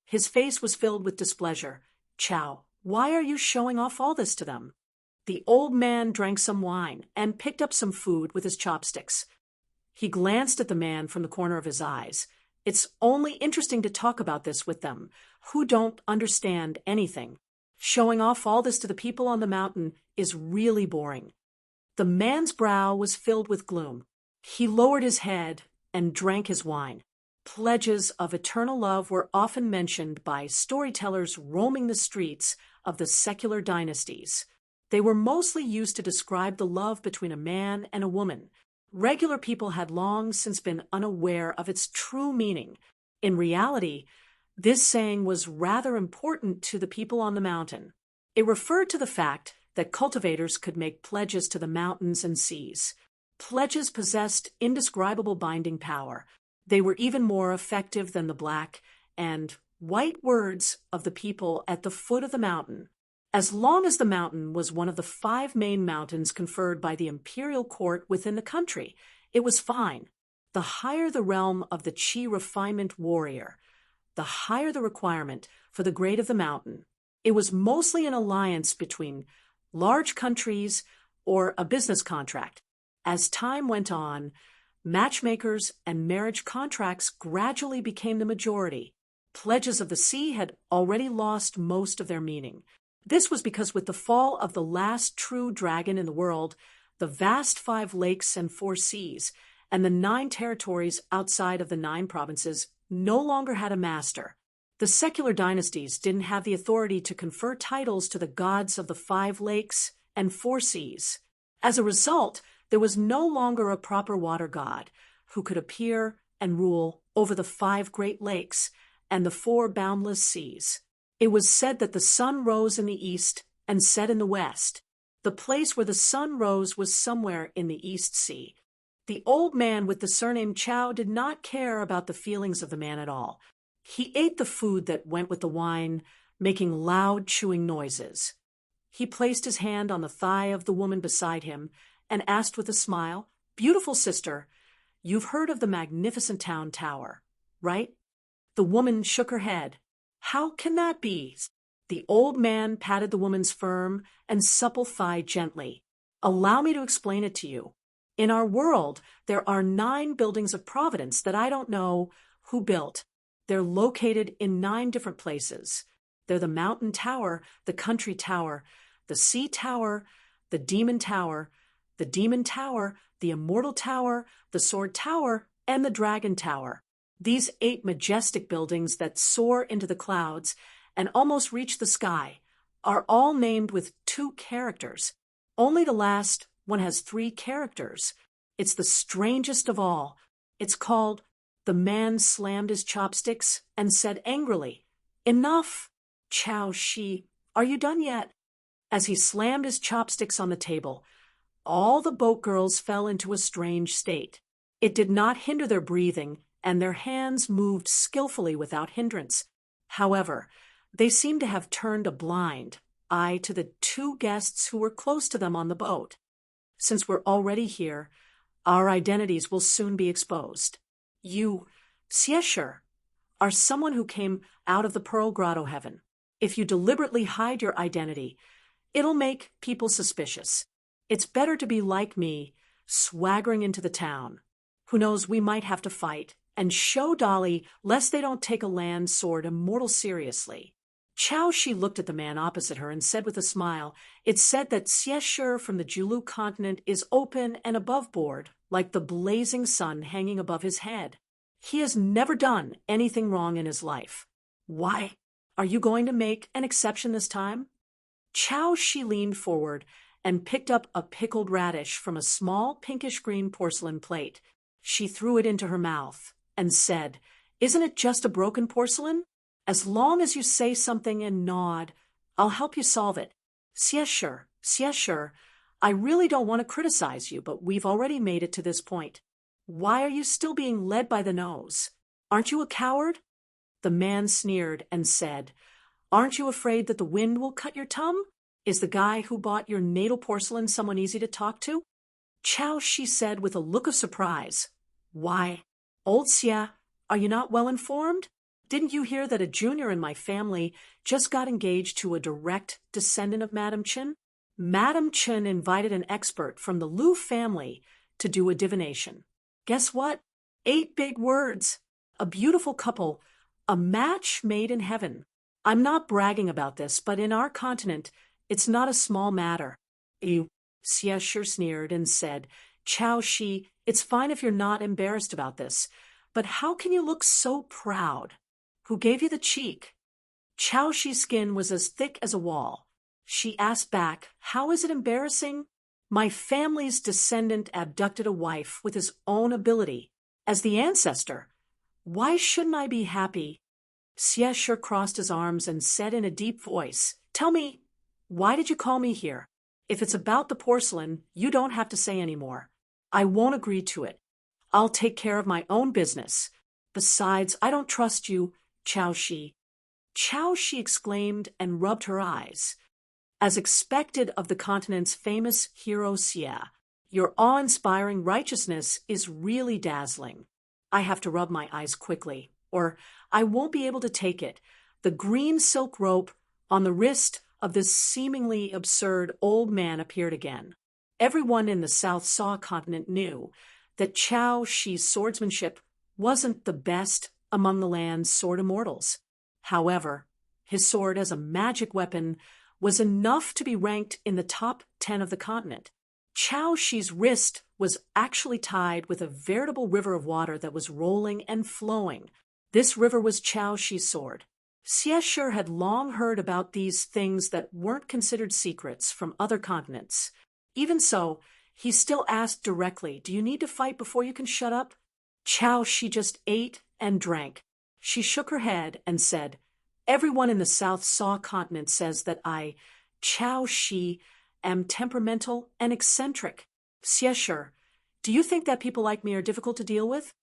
His face was filled with displeasure. "Chow, why are you showing off all this to them?" The old man drank some wine and picked up some food with his chopsticks. He glanced at the man from the corner of his eyes. "It's only interesting to talk about this with them, who don't understand anything. Showing off all this to the people on the mountain is really boring." The man's brow was filled with gloom. He lowered his head and drank his wine. Pledges of eternal love were often mentioned by storytellers roaming the streets of the secular dynasties. They were mostly used to describe the love between a man and a woman. Regular people had long since been unaware of its true meaning. In reality, this saying was rather important to the people on the mountain. It referred to the fact that cultivators could make pledges to the mountains and seas. Pledges possessed indescribable binding power. They were even more effective than the black and white words of the people at the foot of the mountain. As long as the mountain was one of the 5 main mountains conferred by the imperial court within the country, it was fine. The higher the realm of the Qi refinement warrior, the higher the requirement for the grade of the mountain. It was mostly an alliance between large countries or a business contract. As time went on, matchmakers and marriage contracts gradually became the majority. Pledges of the sea had already lost most of their meaning. This was because with the fall of the last true dragon in the world, the vast 5 lakes and 4 seas, and the 9 territories outside of the 9 provinces no longer had a master. The secular dynasties didn't have the authority to confer titles to the gods of the 5 lakes and 4 seas. As a result, there was no longer a proper water god who could appear and rule over the 5 great lakes and the 4 boundless seas. It was said that the sun rose in the east and set in the west. The place where the sun rose was somewhere in the East Sea. The old man with the surname Chow did not care about the feelings of the man at all. He ate the food that went with the wine, making loud chewing noises. He placed his hand on the thigh of the woman beside him and asked with a smile, "Beautiful sister, you've heard of the magnificent town tower, right?" The woman shook her head. "How can that be?" The old man patted the woman's firm and supple thigh gently. "Allow me to explain it to you. In our world, there are 9 buildings of providence that I don't know who built. They're located in 9 different places. They're the mountain tower, the country tower, the sea tower, the demon tower, the immortal tower, the sword tower, and the dragon tower. These 8 majestic buildings that soar into the clouds and almost reach the sky are all named with 2 characters. Only the last one has 3 characters. It's the strangest of all. It's called..." The man slammed his chopsticks and said angrily, "Enough! Chow Shi, are you done yet?" As he slammed his chopsticks on the table, all the boat girls fell into a strange state. It did not hinder their breathing, and their hands moved skillfully without hindrance. However, they seemed to have turned a blind eye to the 2 guests who were close to them on the boat. "Since we're already here, our identities will soon be exposed. You, Siesher, are someone who came out of the Pearl Grotto heaven. If you deliberately hide your identity, it'll make people suspicious. It's better to be like me, swaggering into the town. Who knows, we might have to fight, and show Dolly lest they don't take a land sword immortal seriously. She looked at the man opposite her and said with a smile, "It's said that Siesher from the Julu continent is open and above board, like the blazing sun hanging above his head. He has never done anything wrong in his life. Why? Are you going to make an exception this time?" She leaned forward and picked up a pickled radish from a small pinkish-green porcelain plate. She threw it into her mouth and said, "Isn't it just a broken porcelain? As long as you say something and nod, I'll help you solve it. Siesher, I really don't want to criticize you, but we've already made it to this point. Why are you still being led by the nose? Aren't you a coward?" The man sneered and said, "Aren't you afraid that the wind will cut your tongue? Is the guy who bought your natal porcelain someone easy to talk to?" She said with a look of surprise, "Why, old Sia, are you not well informed? Didn't you hear that a junior in my family just got engaged to a direct descendant of Madame Chin? Madame Chin invited an expert from the Liu family to do a divination. Guess what? 8 big words. A beautiful couple, a match made in heaven. I'm not bragging about this, but in our continent, it's not a small matter." Siesher sneered and said, "It's fine if you're not embarrassed about this, but how can you look so proud? Who gave you the cheek?" Shi's skin was as thick as a wall. She asked back, "How is it embarrassing? My family's descendant abducted a wife with his own ability. As the ancestor, why shouldn't I be happy?" Siesher crossed his arms and said in a deep voice, "Tell me, why did you call me here? If it's about the porcelain, you don't have to say any more. I won't agree to it. I'll take care of my own business. Besides, I don't trust you, Shi." Shi exclaimed and rubbed her eyes. As expected of the continent's famous hero Xia, your awe-inspiring righteousness is really dazzling. I have to rub my eyes quickly, or I won't be able to take it. The green silk rope on the wrist of this seemingly absurd old man appeared again. Everyone in the South Saw continent knew that Shi's swordsmanship wasn't the best among the land's sword immortals. However, his sword as a magic weapon was enough to be ranked in the top 10 of the continent. Shi's wrist was actually tied with a veritable river of water that was rolling and flowing. This river was Shi's sword. Siesher had long heard about these things that weren't considered secrets from other continents. Even so, he still asked directly, "Do you need to fight before you can shut up?" She just ate and drank. She shook her head and said, "Everyone in the South Saw continent says that I, Shi, am temperamental and eccentric. Siesher, do you think that people like me are difficult to deal with?"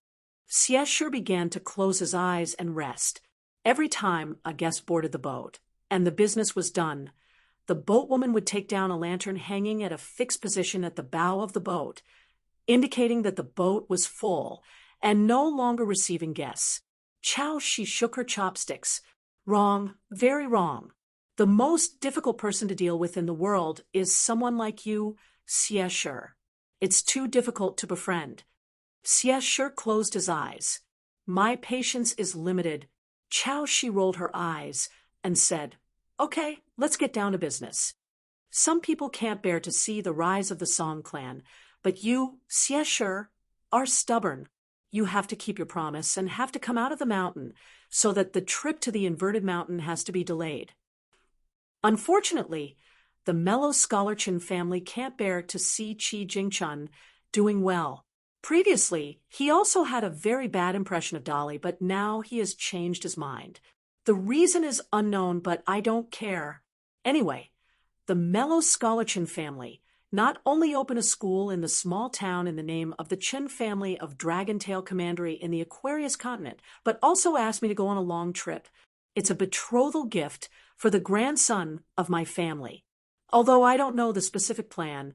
Siesher began to close his eyes and rest. Every time a guest boarded the boat, and the business was done, the boatwoman would take down a lantern hanging at a fixed position at the bow of the boat, indicating that the boat was full and no longer receiving guests. She shook her chopsticks. "Wrong, very wrong. The most difficult person to deal with in the world is someone like you, Siesher. It's too difficult to befriend." Siesher closed his eyes. "My patience is limited." She rolled her eyes and said, "Okay, let's get down to business. Some people can't bear to see the rise of the Song clan, but you, Siesher, are stubborn. You have to keep your promise and have to come out of the mountain so that the trip to the inverted mountain has to be delayed. Unfortunately, the mellow Scholarchin family can't bear to see Qi Jingchun doing well. Previously, he also had a very bad impression of Dolly, but now he has changed his mind. The reason is unknown, but I don't care. Anyway, the mellow Scholarchin family not only opened a school in the small town in the name of the Chin family of Dragontail Commandery in the Aquarius continent, but also asked me to go on a long trip. It's a betrothal gift for the grandson of my family. Although I don't know the specific plan,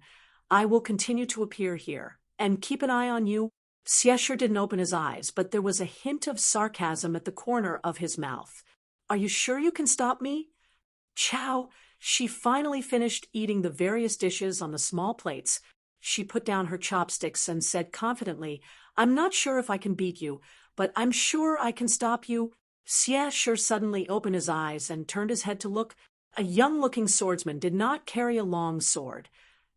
I will continue to appear here and keep an eye on you Xiesher didn't open his eyes, but there was a hint of sarcasm at the corner of his mouth. Are you sure you can stop me? Chow. She finally finished eating the various dishes on the small plates. She put down her chopsticks and said confidently, I'm not sure if I can beat you, but I'm sure I can stop you. Xiesher suddenly opened his eyes and turned his head to look. A young-looking swordsman did not carry a long sword,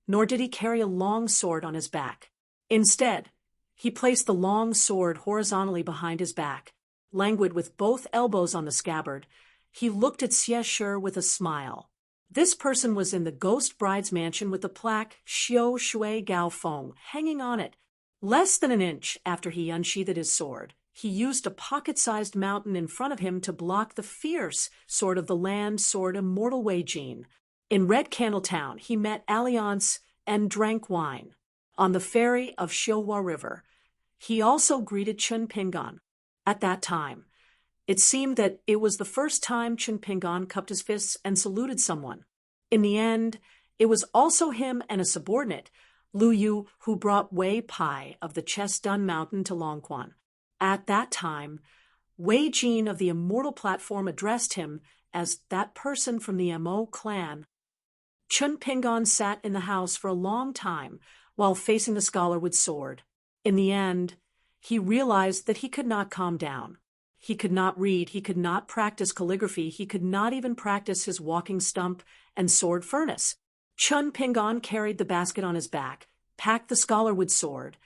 nor did he carry a long sword on his back. Instead, he placed the long sword horizontally behind his back, languid with both elbows on the scabbard. He looked at Xiesher with a smile. This person was in the ghost bride's mansion with the plaque Xiao Shui Gao Feng hanging on it. Less than an inch after he unsheathed his sword, he used a pocket-sized mountain in front of him to block the fierce sword of the land sword immortal Wei Jin. In Red Candle Town, he met Alliance and drank wine. On the ferry of Xiuhua River, he also greeted Chen Pingan. At that time, it seemed that it was the first time Chen Pingan cupped his fists and saluted someone. In the end, it was also him and a subordinate, Lu Yu, who brought Wei Pai of the Chestun Mountain to Longquan. At that time, Wei Jin of the Immortal Platform addressed him as that person from the Mo clan. Chen Pingan sat in the house for a long time while facing the scholar with sword. In the end, he realized that he could not calm down. He could not read, he could not practice calligraphy, he could not even practice his walking stump and sword furnace. Chen Pingan carried the basket on his back, packed the scholar with sword,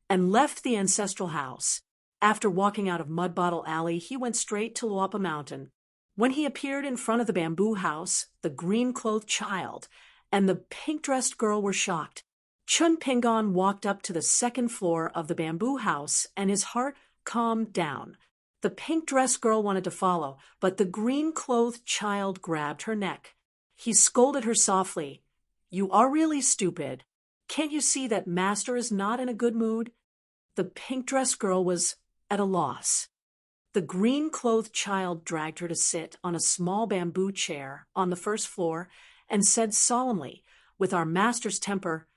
and left the ancestral house. After walking out of Mud Bottle Alley, he went straight to Luapa Mountain. When he appeared in front of the bamboo house, the green-clothed child and the pink-dressed girl were shocked. Chen Pingan walked up to the second floor of the bamboo house, and his heart calmed down. The pink-dressed girl wanted to follow, but the green-clothed child grabbed her neck. He scolded her softly. You are really stupid. Can't you see that Master is not in a good mood? The pink-dressed girl was at a loss. The green-clothed child dragged her to sit on a small bamboo chair on the first floor and said solemnly, with our master's temper,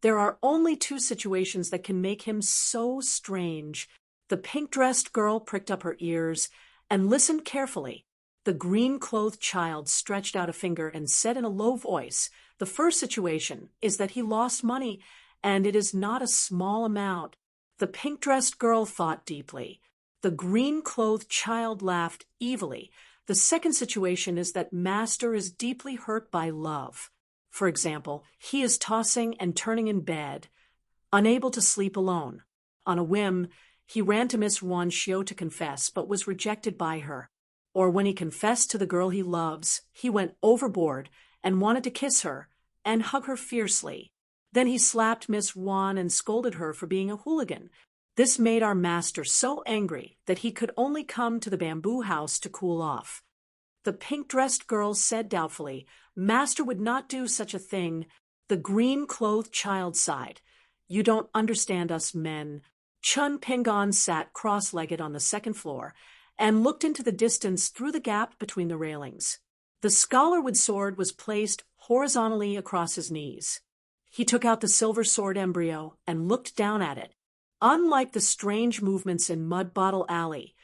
there are only two situations that can make him so strange. The pink-dressed girl pricked up her ears and listened carefully. The green-clothed child stretched out a finger and said in a low voice, the first situation is that he lost money, and it is not a small amount. The pink-dressed girl thought deeply. The green-clothed child laughed evilly. The second situation is that Master is deeply hurt by love. For example, he is tossing and turning in bed, unable to sleep alone. On a whim, he ran to Miss Wan Xiu to confess, but was rejected by her. Or when he confessed to the girl he loves, he went overboard and wanted to kiss her and hug her fiercely. Then he slapped Miss Wan and scolded her for being a hooligan. This made our master so angry that he could only come to the bamboo house to cool off. The pink-dressed girl said doubtfully, Master would not do such a thing. The green-clothed child sighed. You don't understand us men. Chen Pingan sat cross-legged on the second floor and looked into the distance through the gap between the railings. The scholar with sword was placed horizontally across his knees. He took out the silver sword embryo and looked down at it. Unlike the strange movements in Mud Bottle Alley,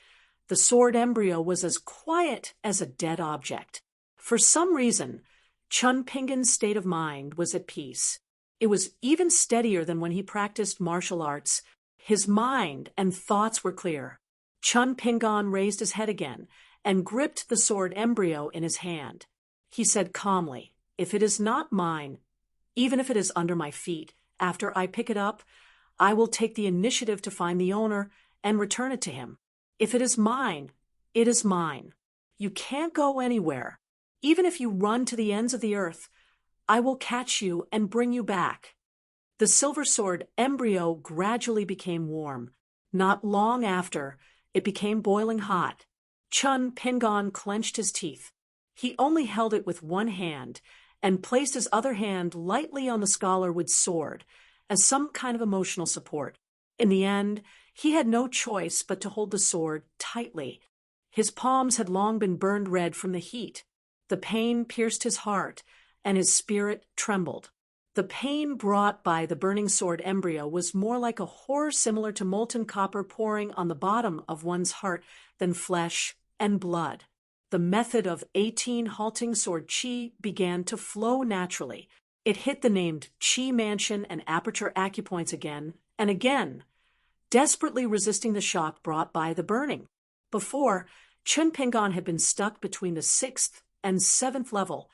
the sword embryo was as quiet as a dead object. For some reason, Chen Pingan's state of mind was at peace. It was even steadier than when he practiced martial arts. His mind and thoughts were clear. Chen Pingan raised his head again and gripped the sword embryo in his hand. He said calmly, if it is not mine, even if it is under my feet, after I pick it up, I will take the initiative to find the owner and return it to him. If it is mine, it is mine. You can't go anywhere. Even if you run to the ends of the earth, I will catch you and bring you back. The silver sword embryo gradually became warm. Not long after, it became boiling hot. Chen Pingan clenched his teeth. He only held it with one hand and placed his other hand lightly on the scholar with sword as some kind of emotional support. In the end, he had no choice but to hold the sword tightly. His palms had long been burned red from the heat. The pain pierced his heart, and his spirit trembled. The pain brought by the burning sword embryo was more like a horror similar to molten copper pouring on the bottom of one's heart than flesh and blood. The method of 18 halting sword chi began to flow naturally. It hit the named chi mansion and aperture acupoints again and again, desperately resisting the shock brought by the burning. Before, Chun Pingan had been stuck between the 6th and 7th level,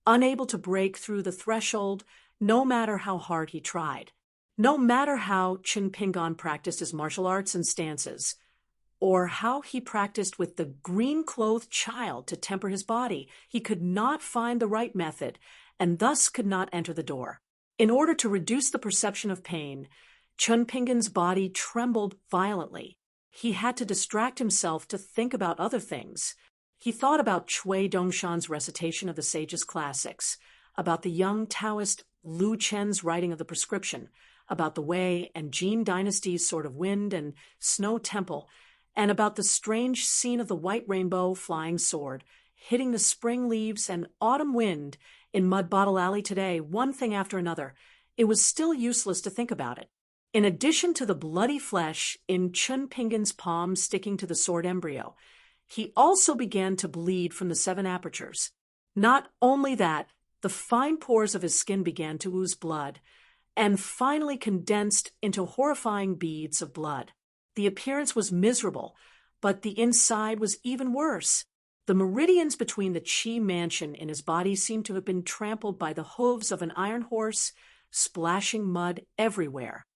unable to break through the threshold no matter how hard he tried. No matter how Chun Pingan practiced his martial arts and stances, or how he practiced with the green-clothed child to temper his body, he could not find the right method and thus could not enter the door. In order to reduce the perception of pain, Chun Pingan's body trembled violently. He had to distract himself to think about other things. He thought about Cui Dongshan's recitation of the sage's classics, about the young Taoist Lu Chen's writing of the prescription, about the Wei and Jin dynasties' Sword of Wind and Snow Temple, and about the strange scene of the white rainbow flying sword, hitting the spring leaves and autumn wind in Mud Bottle Alley today, one thing after another. It was still useless to think about it. In addition to the bloody flesh in Chun Pingan's palm sticking to the sword embryo, he also began to bleed from the 7 apertures. Not only that, the fine pores of his skin began to ooze blood, and finally condensed into horrifying beads of blood. The appearance was miserable, but the inside was even worse. The meridians between the chi mansion in his body seemed to have been trampled by the hooves of an iron horse, splashing mud everywhere.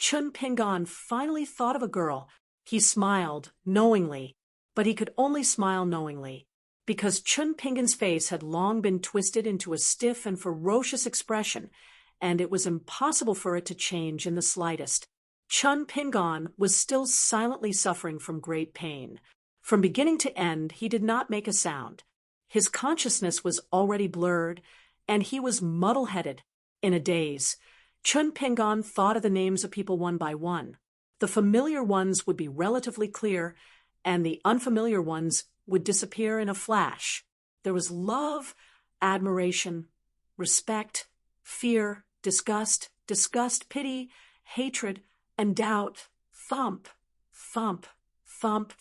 Chun Pingan finally thought of a girl. He smiled, knowingly, but he could only smile knowingly, because Chun Pingan's face had long been twisted into a stiff and ferocious expression, and it was impossible for it to change in the slightest. Chun Pingan was still silently suffering from great pain. From beginning to end, he did not make a sound. His consciousness was already blurred, and he was muddle-headed. In a daze, Chun Pingan thought of the names of people one by one. The familiar ones would be relatively clear, and the unfamiliar ones would disappear in a flash. There was love, admiration, respect, fear, disgust, pity, hatred, and doubt. Thump, thump, thump.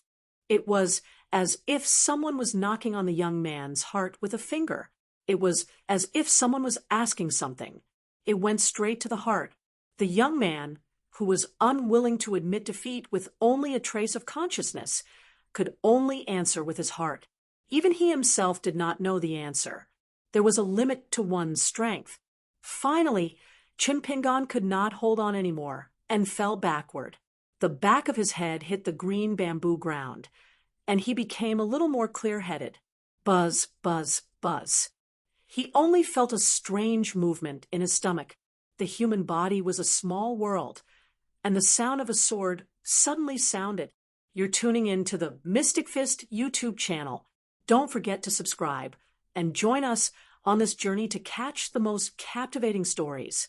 It was as if someone was knocking on the young man's heart with a finger. It was as if someone was asking something. It went straight to the heart. The young man, who was unwilling to admit defeat with only a trace of consciousness, could only answer with his heart. Even he himself did not know the answer. There was a limit to one's strength. Finally, Chun Pingan could not hold on anymore and fell backward. The back of his head hit the green bamboo ground, and he became a little more clear-headed. Buzz, buzz, buzz. He only felt a strange movement in his stomach. The human body was a small world, and the sound of a sword suddenly sounded. You're tuning in to the Mystic Fist YouTube channel. Don't forget to subscribe and join us on this journey to catch the most captivating stories.